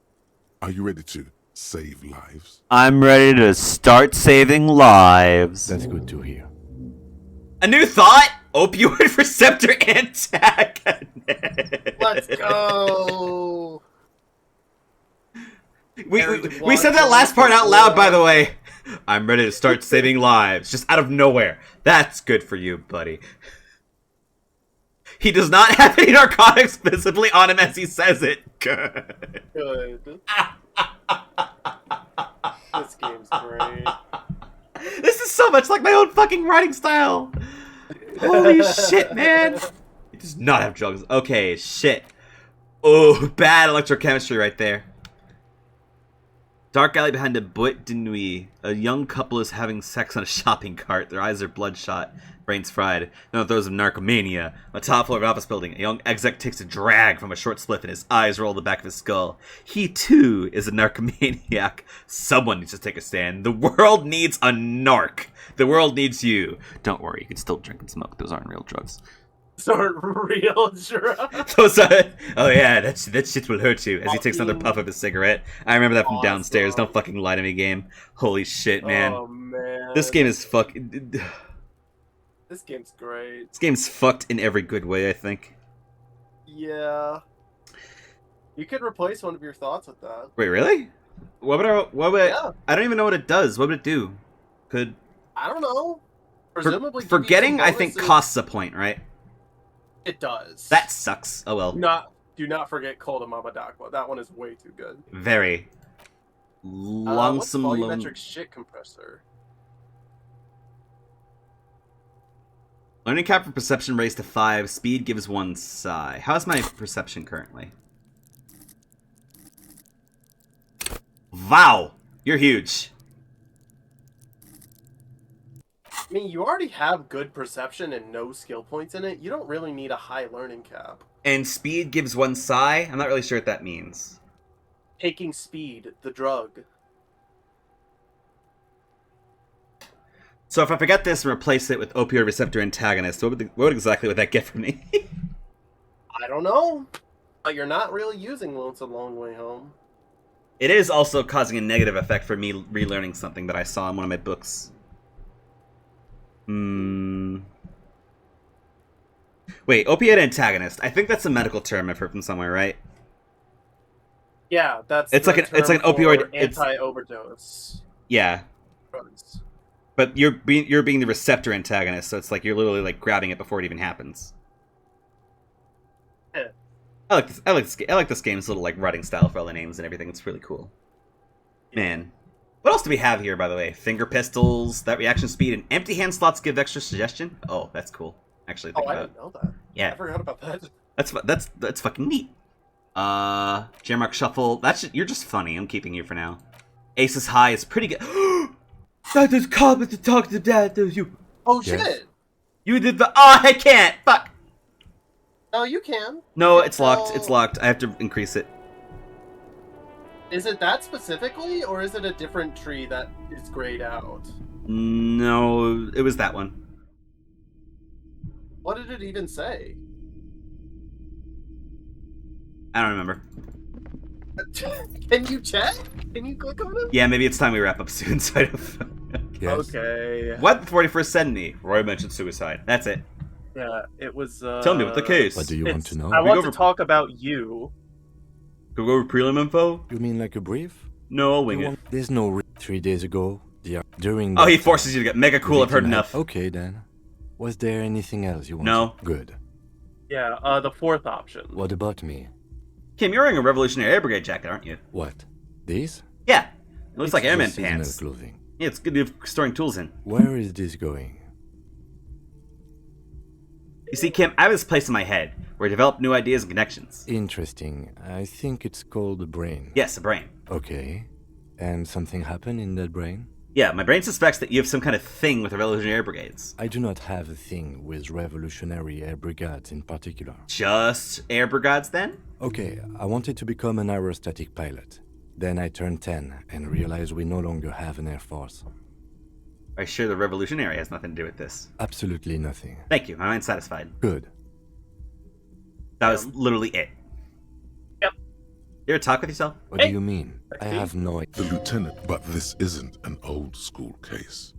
Are you ready to save lives? I'm ready to start saving lives. That's good to hear. A new thought? Opioid receptor antagonist. Let's go. We said that last part out loud, by the way. I'm ready to start saving lives, just out of nowhere. That's good for you, buddy. He does not have any narcotics visibly on him as he says it. Good. Good. This game's great. This is so much like my own fucking writing style. Holy shit, man. He does not have drugs. Okay, shit. Oh, bad electrochemistry right there. Dark alley behind a boîte de nuit. A young couple is having sex on a shopping cart. Their eyes are bloodshot, brains fried. None of those of narcomania. On the top floor of an office building, a young exec takes a drag from a short spliff and his eyes roll the back of his skull. He, too, is a narcomaniac. Someone needs to take a stand. The world needs a narc. The world needs you. Don't worry, you can still drink and smoke. Those aren't real drugs. Those aren't real drugs. Those are... Oh yeah, that shit will hurt you. As he takes another puff of his cigarette. I remember that from downstairs. Don't fucking lie to me, game. Holy shit, man. Oh, man. This game is fucking... This game's great. This game's fucked in every good way, I think. Yeah. You could replace one of your thoughts with that. Wait, really? What would Yeah. I don't even know what it does. What would it do? Could... I don't know. Presumably Forgetting, I think, costs a point, right? It does. That sucks. Oh well. Do not forget Cold Mama Dakwa. That one is way too good. Very. Longsome. What's volumetric shit compressor? Learning cap for perception raised to 5. Speed gives 1 psi. How's my perception currently? Wow! You're huge. I mean, you already have good perception and no skill points in it. You don't really need a high learning cap. And speed gives 1 psi? I'm not really sure what that means. Taking speed, the drug. So if I forget this and replace it with opioid receptor antagonist, what exactly would that get for me? I don't know. But you're not really using Lonesome Long Way Home. It is also causing a negative effect for me relearning something that I saw in one of my books. Wait, opiate antagonist. I think that's a medical term I've heard from somewhere, right? Yeah, it's like an opioid anti-overdose. Yeah. Drugs. But you're being the receptor antagonist, so it's like you're literally like grabbing it before it even happens. Yeah. I like this game's little like writing style for all the names and everything. It's really cool. Man. What else do we have here, by the way? Finger pistols, that reaction speed, and empty hand slots give extra suggestion. Oh, that's cool. Actually, think I about didn't know that. Yeah, I forgot about that. That's fucking neat. Jamrock shuffle. You're just funny. I'm keeping you for now. Aces high is pretty good. That is common to talk to dad. You. Oh shit! You did the. Oh, I can't. Fuck. No, you can. No, it's locked. It's locked. I have to increase it. Is it that specifically, or is it a different tree that is grayed out? No, it was that one. What did it even say? I don't remember. Can you check? Can you click on it? Yeah, maybe it's time we wrap up soon, so I don't... Yes. Okay. What the 41st sent me? Roy mentioned suicide. That's it. Yeah, it was, Tell me what the case. What do you want to know? I want to talk about you. Go over prelim info? You mean like a brief? No, I'll wing it. There's no 3 days ago. During he forces you to get mega cool. I've heard enough. Okay, then. Was there anything else you wanted? No. Good. Yeah, the 4th option. What about me? Kim, you're wearing a Revolutionary Air Brigade jacket, aren't you? What? These? Yeah. It looks It's like airman just seasonal pants. clothing. Yeah, it's good to have storing tools in. Where is this going? You see, Kim, I have this place in my head where I develop new ideas and connections. Interesting. I think it's called the brain. Yes, a brain. Okay. And something happened in that brain? Yeah, my brain suspects that you have some kind of thing with the Revolutionary Air Brigades. I do not have a thing with Revolutionary Air Brigades in particular. Just Air Brigades, then? Okay, I wanted to become an aerostatic pilot. Then I turned 10 and realized we no longer have an air force. Are you sure the Revolutionary has nothing to do with this? Absolutely nothing. Thank you, my mind's satisfied. Good. That was literally it. Yep. You ever talk with yourself? What do you mean? I have no idea. The lieutenant, but this isn't an old school case.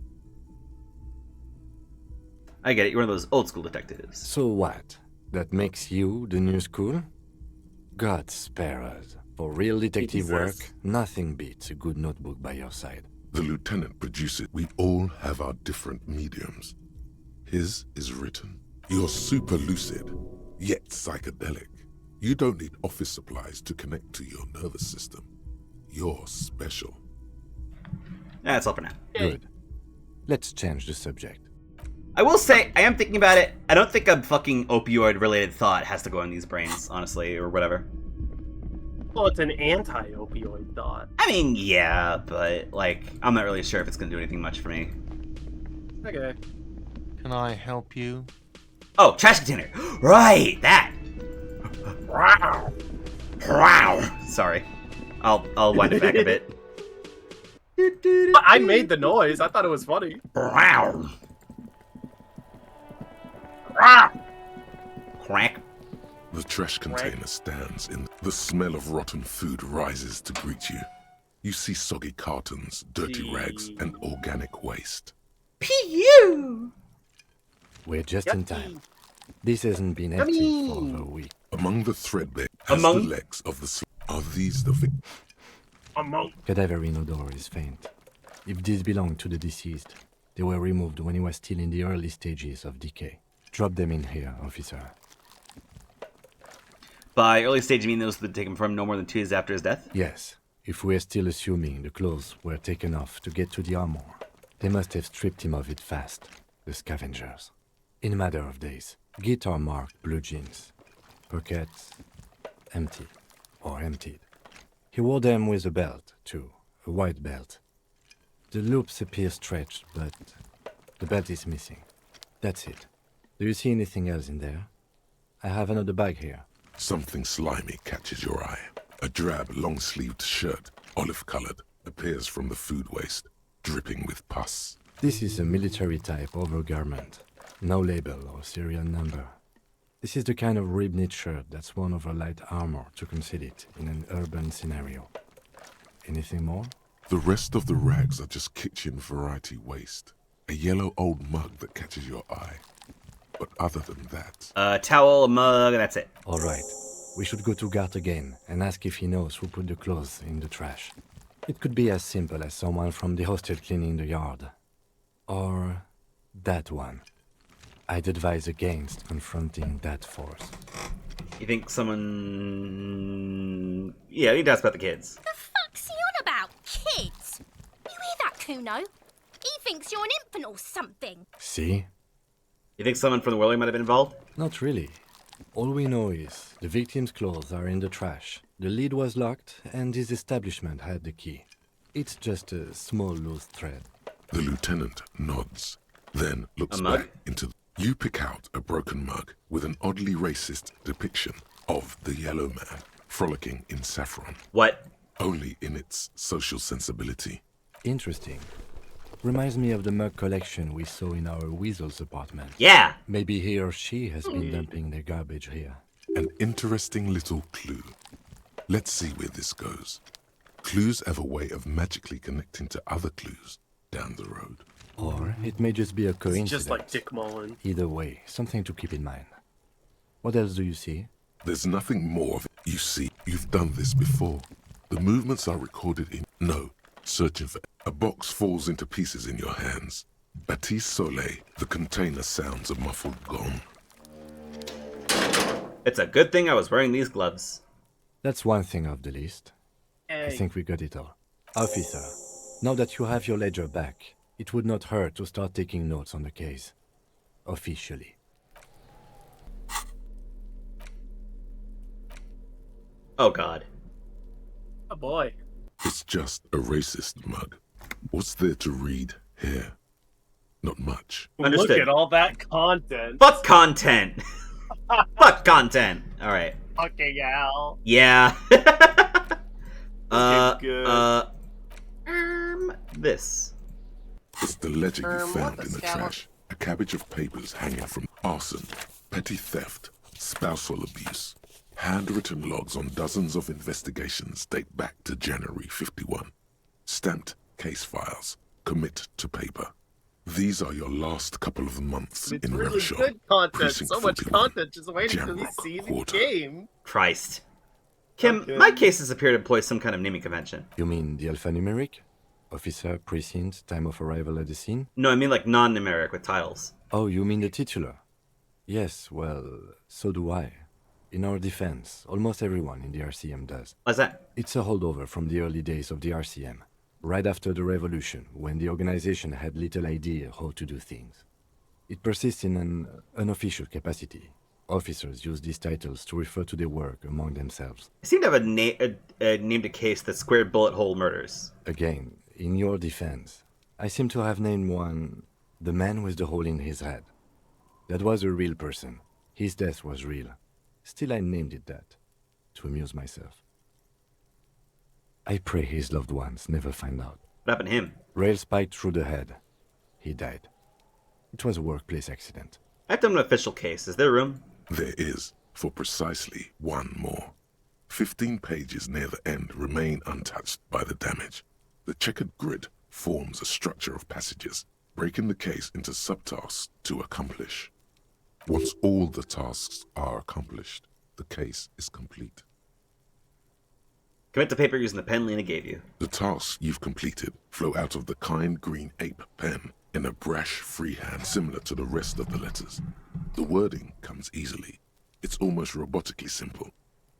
I get it, you're one of those old school detectives. So what? That makes you the new school? God spare us. For real detective work, nothing beats a good notebook by your side. The lieutenant produces. We all have our different mediums. His is written. You're super lucid, yet psychedelic. You don't need office supplies to connect to your nervous system. You're special. That's all for now. Good. Let's change the subject. I will say, I am thinking about it. I don't think a fucking opioid-related thought has to go in these brains, honestly, or whatever. Well, it's an anti-opioid thought. I mean, yeah, but, like, I'm not really sure if it's going to do anything much for me. Okay. Can I help you? Oh, trash container. Right, that. Wow. Wow. Sorry. I'll wind it back a bit. I made the noise. I thought it was funny. Wow. Crack. The trash container stands in. The smell of rotten food rises to greet you. You see soggy cartons, dirty rags, and organic waste. Pew! We're just in time. This hasn't been empty for over a week. Among the threadbare, as the legs of the are these the Cadaverine odor is faint. If these belong to the deceased, they were removed when he was still in the early stages of decay. Drop them in here, officer. By early stage, you mean those that take him from no more than 2 days after his death? Yes. If we're still assuming the clothes were taken off to get to the armor, they must have stripped him of it fast, the scavengers. In a matter of days, guitar-marked blue jeans. Pockets empty, or emptied. He wore them with a belt, too, a white belt. The loops appear stretched, but the belt is missing. That's it. Do you see anything else in there? I have another bag here. Something slimy catches your eye. A drab, long-sleeved shirt, olive-colored, appears from the food waste, dripping with pus. This is a military-type overgarment. No label or serial number. This is the kind of rib-knit shirt that's worn over light armor to conceal it in an urban scenario. Anything more? The rest of the rags are just kitchen variety waste. A yellow old mug that catches your eye. But other than that... A towel, a mug, that's it. All right. We should go to Gart again and ask if he knows who put the clothes in the trash. It could be as simple as someone from the hostel cleaning the yard. Or that one. I'd advise against confronting that force. You think someone... Yeah, he does about the kids. The fuck's he on about? Kids? You hear that, Kuno? He thinks you're an infant or something. See? You think someone from the whirling might have been involved? Not really. All we know is the victim's clothes are in the trash. The lid was locked, and his establishment had the key. It's just a small loose thread. The lieutenant nods, then looks back into... You pick out a broken mug with an oddly racist depiction of the yellow man frolicking in saffron. What? Only in its social sensibility. Interesting. Reminds me of the mug collection we saw in our weasel's apartment. Yeah! Maybe he or she has been dumping their garbage here. An interesting little clue. Let's see where this goes. Clues have a way of magically connecting to other clues down the road. Or it may just be a coincidence. It's just like Dick Mullen. Either way, something to keep in mind. What else do you see? There's nothing more of it. You see, you've done this before. The movements are recorded in... No, searching for... A box falls into pieces in your hands. Baptiste Soleil, the container sounds a muffled gong. It's a good thing I was wearing these gloves. That's one thing off the list. Hey. I think we got it all. Officer, Now that you have your ledger back, it would not hurt to start taking notes on the case. Officially. Oh god. Oh boy. It's just a racist mug. What's there to read here? Not much. Understood. Look at all that content. Fuck content. Fuck content. All right. Fucking hell. Yeah. Good. It's This. the ledger you what found the in the scallop? trash. A cabbage of papers hanging from arson, petty theft, spousal abuse. Handwritten logs on dozens of investigations date back to January 51. Stamped case files. Commit to paper. These are your last couple of months It's in really Revachol. good content. Precinct So much 41, content just waiting to be Jamrock seen in Quarter. game. Christ. Kim, Okay. my cases appear to employ some kind of naming convention. You mean the alphanumeric? Officer, precinct, time of arrival at the scene? No, I mean like non-numeric with titles. Oh, you mean the titular? Yes, well, so do I. In our defense, almost everyone in the RCM does. What's that? It's a holdover from the early days of the RCM, right after the revolution, when the organization had little idea how to do things. It persists in an unofficial capacity. Officers use these titles to refer to their work among themselves. I seem to have named a case that squared bullet hole murders. Again, in your defense, I seem to have named one the man with the hole in his head. That was a real person. His death was real. Still, I named it that, to amuse myself. I pray his loved ones never find out. What happened to him? Rail spiked through the head. He died. It was a workplace accident. I've done an official case. Is there room? There is, for precisely one more. 15 pages near the end remain untouched by the damage. The checkered grid forms a structure of passages, breaking the case into subtasks to accomplish. Once all the tasks are accomplished, the case is complete. Commit to paper using the pen Lena gave you. The tasks you've completed flow out of the kind green ape pen in a brash freehand similar to the rest of the letters. The wording comes easily. It's almost robotically simple.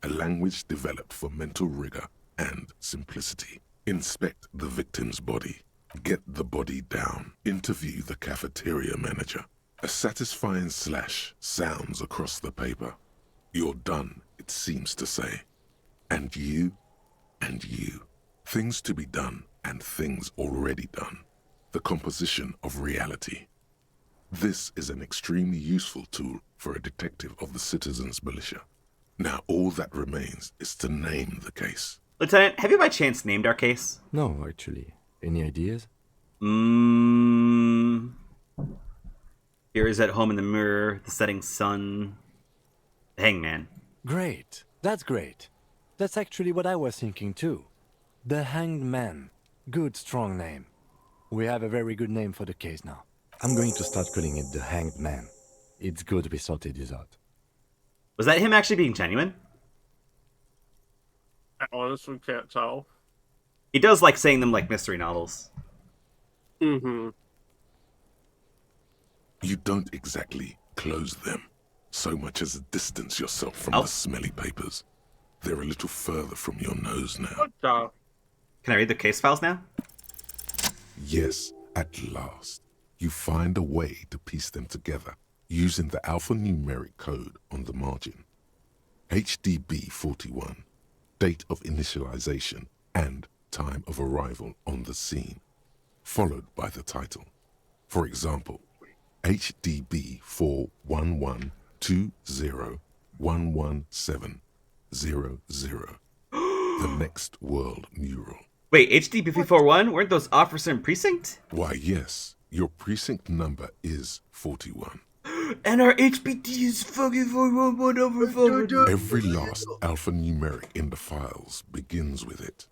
A language developed for mental rigor and simplicity. Inspect the victim's body. Get the body down. Interview the cafeteria manager. A satisfying slash sounds across the paper. You're done, it seems to say. And you, and you. Things to be done and things already done. The composition of reality. This is an extremely useful tool for a detective of the citizens' militia. Now all that remains is to name the case. Lieutenant, have you by chance named our case? No, actually. Any ideas? Here is at home in the mirror, the setting sun, the hangman. Great. That's great. That's actually what I was thinking too. The Hanged Man. Good, strong name. We have a very good name for the case now. I'm going to start calling it the Hanged Man. It's good we sorted this out. Was that him actually being genuine? I honestly can't tell. He does like saying them like mystery novels. Mm-hmm. You don't exactly close them, so much as distance yourself from the smelly papers. They're a little further from your nose now. Can I read the case files now? Yes, at last. You find a way to piece them together using the alphanumeric code on the margin. HDB 41, date of initialization and time of arrival on the scene, followed by the title. For example, HDB 41120117000. The next world mural. Wait, HDP41? Weren't those officer in precinct? Why, yes. Your precinct number is 41. And our HPT is fucking 411 Every last alphanumeric in the files begins with it.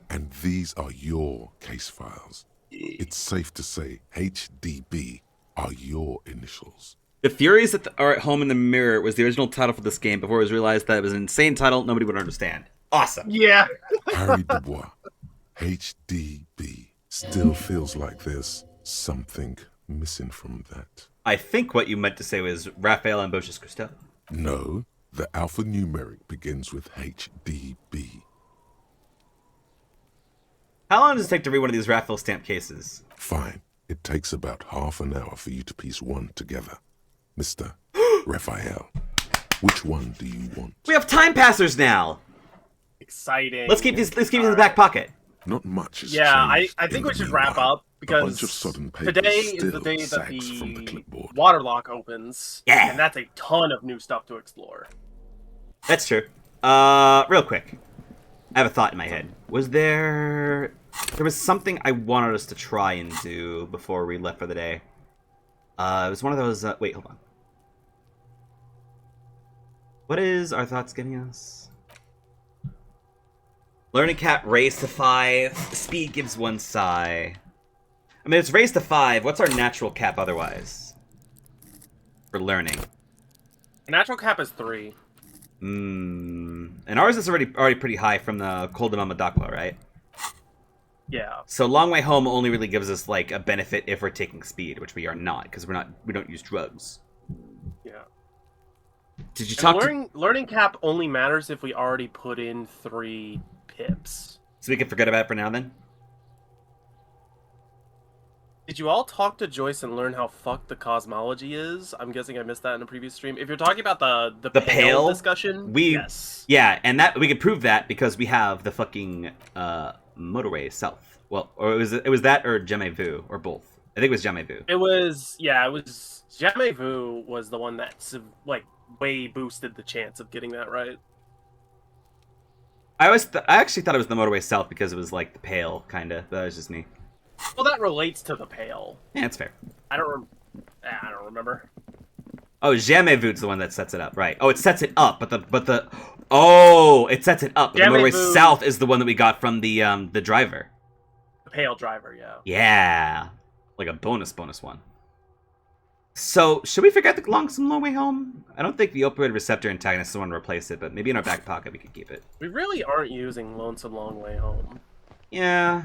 And these are your case files. It's safe to say HDB are your initials. The Furies that are at home in the mirror was the original title for this game before it was realized that it was an insane title nobody would understand. Awesome. Yeah. Harry Dubois, HDB. Still feels like there's something missing from that. I think what you meant to say was Raphael Ambrosis Christel. No, the alphanumeric begins with HDB. How long does it take to read one of these raffle stamp cases? Fine. It takes about half an hour for you to piece one together. Mr. Raphael, which one do you want? We have time passers now. Exciting. Let's keep these in the back pocket. Not much has I changed think in we the should wrap meanwhile. up because bunch of sodden paper today is the still day that sags from the the clipboard. waterlock opens. Yeah. And that's a ton of new stuff to explore. That's true. Real quick. I have a thought in my head. There was something I wanted us to try and do before we left for the day. It was one of those, wait, hold on. What is our thoughts giving us? Learning cap raised to 5. Speed gives 1 psi. I mean, it's raised to 5. What's our natural cap otherwise? For learning. Natural cap is 3. And ours is already pretty high from the Col de Mamadakwa, right? Yeah. So Long Way Home only really gives us like a benefit if we're taking speed, which we are not because we don't use drugs. Yeah. Did you talk learning cap only matters if we already put in 3 pips. So we can forget about it for now then? Did you all talk to Joyce and learn how fucked the cosmology is? I'm guessing I missed that in a previous stream. If you're talking about the pale discussion, yes. Yeah, and that we could prove that because we have the fucking motorway south. Well, or it was that or Jamais Vu or both. I think it was Jamais Vu. It was Jamais Vu was the one that like way boosted the chance of getting that right. I actually thought it was the motorway south because it was like the pale kinda. That was just me. Well, that relates to the pale. Yeah, that's fair. I don't remember. Oh, Jamais Vu's the one that sets it up, right? Oh, it sets it up, it sets it up. But the motorway south is the one that we got from the driver. The pale driver, yeah. Yeah, like a bonus one. So, should we forget some Long Way Home? I don't think the opioid receptor antagonist is the one to replace it, but maybe in our back pocket we could keep it. We really aren't using Lonesome Long Way Home. Yeah.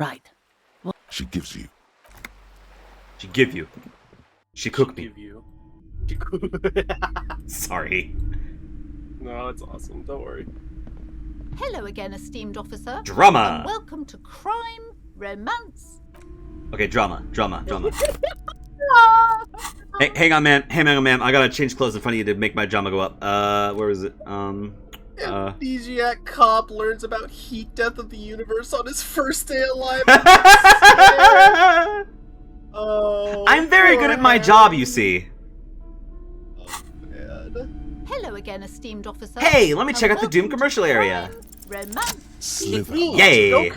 Right. Well, she gives you. She give you. She cook me. Give you. Sorry. No, it's awesome. Don't worry. Hello again, esteemed officer. Drama. And welcome to Crime, Romance. Okay, drama. Hey, hang on, man. I gotta change clothes in front of you to make my drama go up. Where is it? Amnesiac cop learns about heat death of the universe on his first day alive. Oh, I'm very good at my job, you see. Hello again, esteemed officer. Hey, let me check out the Doom commercial area. Romance. Slither. Yay!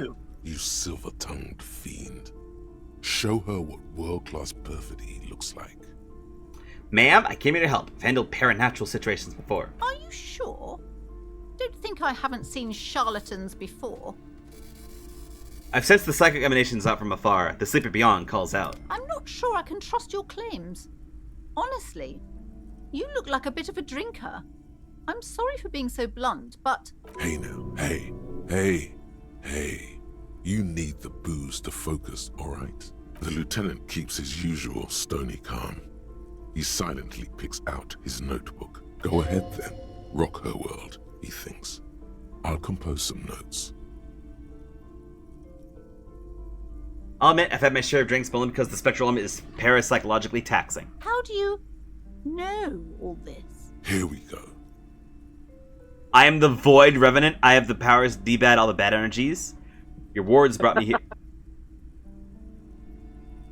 You silver-tongued fiend. Show her what world-class perfidy looks like. Ma'am, I came here to help. I've handled paranatural situations before. Are you sure? Don't think I haven't seen charlatans before. I've sensed the psychic emanations out from afar. The sleeper beyond calls out. I'm not sure I can trust your claims. Honestly, you look like a bit of a drinker. I'm sorry for being so blunt, but... Hey now, hey. You need the booze to focus, alright? The lieutenant keeps his usual stony calm. He silently picks out his notebook. Go ahead then, rock her world, he thinks. I'll compose some notes. I'll admit, I've had my share of drinks, but only because the spectral element is parapsychologically taxing. How do you know all this? Here we go. I am the Void Revenant. I have the powers to debad all the bad energies. Your wards brought me here.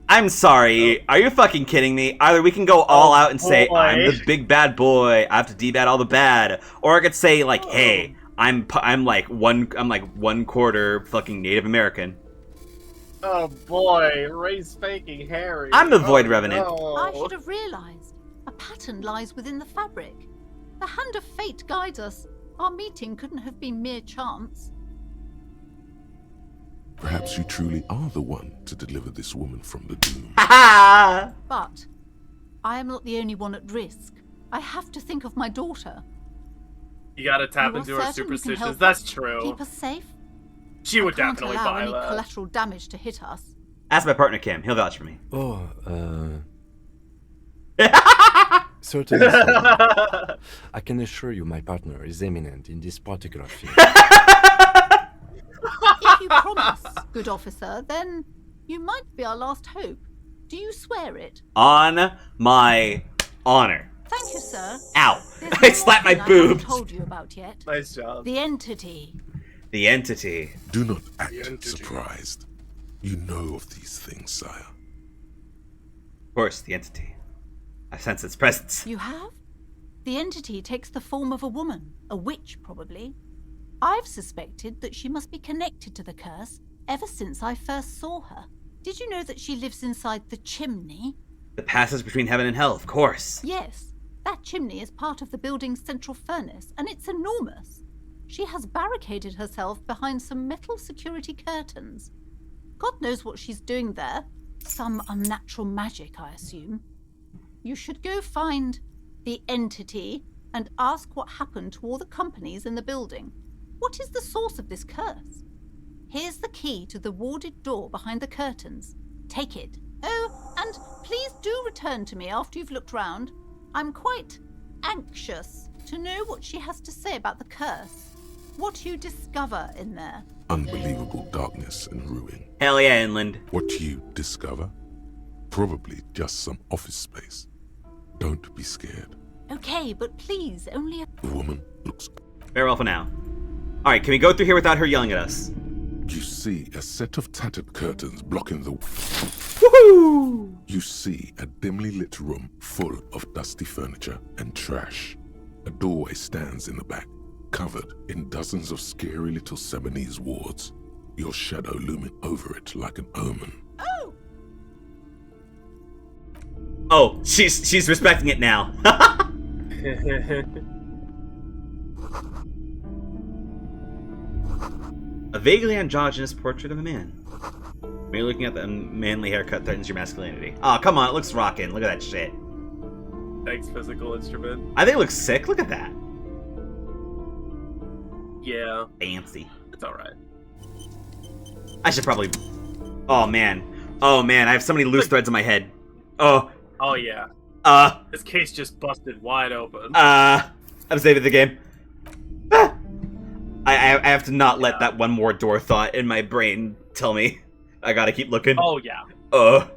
I'm sorry. Are you fucking kidding me? Either we can go all out and say, I'm the big bad boy. I have to debad all the bad. Or I could say, like, hey, I'm like 1/4 fucking Native American. Oh boy, Ray's spanking Harry. I'm the Void Revenant. No. I should have realized. A pattern lies within the fabric. The hand of fate guides us. Our meeting couldn't have been mere chance. Perhaps you truly are the one to deliver this woman from the doom. But I am not the only one at risk. I have to think of my daughter. You gotta tap You are into her certain you can help superstitions. That's us true. Keep us safe. She would Can't definitely allow buy any that. collateral damage to hit us. Ask my partner Kim. He'll vouch for me. Oh, Certainly, sir. I can assure you my partner is eminent in this particular field. If you promise, good officer, then you might be our last hope. Do you swear it? On my honor. Thank you, sir. Ow. There's I slapped my one thing I haven't boobs. told you about yet. Nice job. The entity. The entity. Do not act surprised. You know of these things, sire. Of course, the entity. I sense its presence. You have? The entity takes the form of a woman, a witch probably. I've suspected that she must be connected to the curse ever since I first saw her. Did you know that she lives inside the chimney? The passage between heaven and hell, of course. Yes, that chimney is part of the building's central furnace, and it's enormous. She has barricaded herself behind some metal security curtains. God knows what she's doing there. Some unnatural magic, I assume. You should go find the entity and ask what happened to all the companies in the building. What is the source of this curse? Here's the key to the warded door behind the curtains. Take it. Oh, and please do return to me after you've looked round. I'm quite anxious to know what she has to say about the curse. What you discover in there. Unbelievable darkness and ruin. Hell yeah, Inland. What you discover? Probably just some office space. Don't be scared. Okay, but please, only a... The woman looks... Farewell for now. Alright, can we go through here without her yelling at us? You see a set of tattered curtains blocking the... Woohoo! You see a dimly lit room full of dusty furniture and trash. A doorway stands in the back, covered in dozens of scary little Seminese wards, your shadow looming over it like an omen. Oh, she's respecting it now. A vaguely androgynous portrait of a man. When you're looking at the manly haircut threatens your masculinity. Oh, come on, it looks rockin'. Look at that shit. Thanks, physical instrument. I think it looks sick. Look at that. Yeah. Fancy. It's alright. I should probably... Oh, man. Oh, man, I have so many loose threads in my head. Oh. Oh, yeah. This case just busted wide open. I'm saving the game. Ah! I have to not let that one more door thought in my brain tell me I gotta keep looking. Oh, yeah. Oh,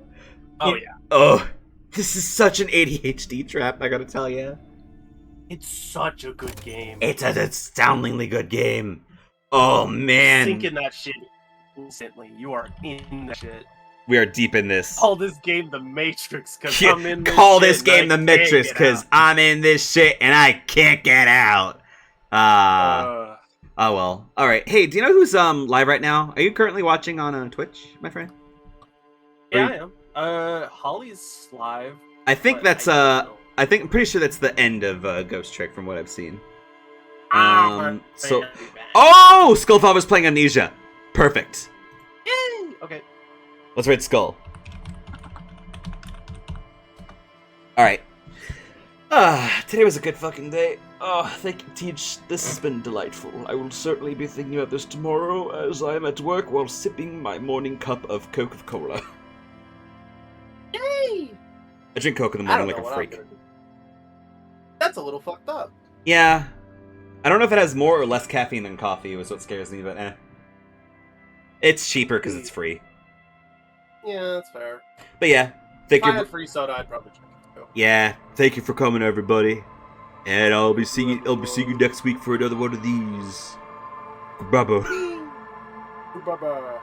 yeah. Oh. This is such an ADHD trap, I gotta tell you. It's such a good game. It's an astoundingly good game. Oh, man. Sink in that shit instantly. You are in that shit. We are deep in this. Call this game the Matrix, because I'm in this Call shit this game the Matrix, because I'm in this shit and I can't get out. Oh, well. Alright. Hey, do you know who's live right now? Are you currently watching on Twitch, my friend? Yeah, I am. Holly's live. I think that's, I'm pretty sure that's the end of Ghost Trick from what I've seen. Oh, Skullfather's playing Amnesia. Perfect. Yay! Okay. Let's rate Skull. Alright. Today was a good fucking day. Oh, thank you, Teach. This has been delightful. I will certainly be thinking about this tomorrow as I am at work while sipping my morning cup of Coca-Cola. Yay! I drink Coke in the morning like a freak. That's a little fucked up. Yeah. I don't know if it has more or less caffeine than coffee, was what scares me, but eh. It's cheaper because it's free. Yeah, that's fair. But yeah, thank you. If I had free soda, I'd probably drink it too. Yeah, thank you for coming, everybody. And I'll be seeing you next week for another one of these. Bye-bye. Bye-bye.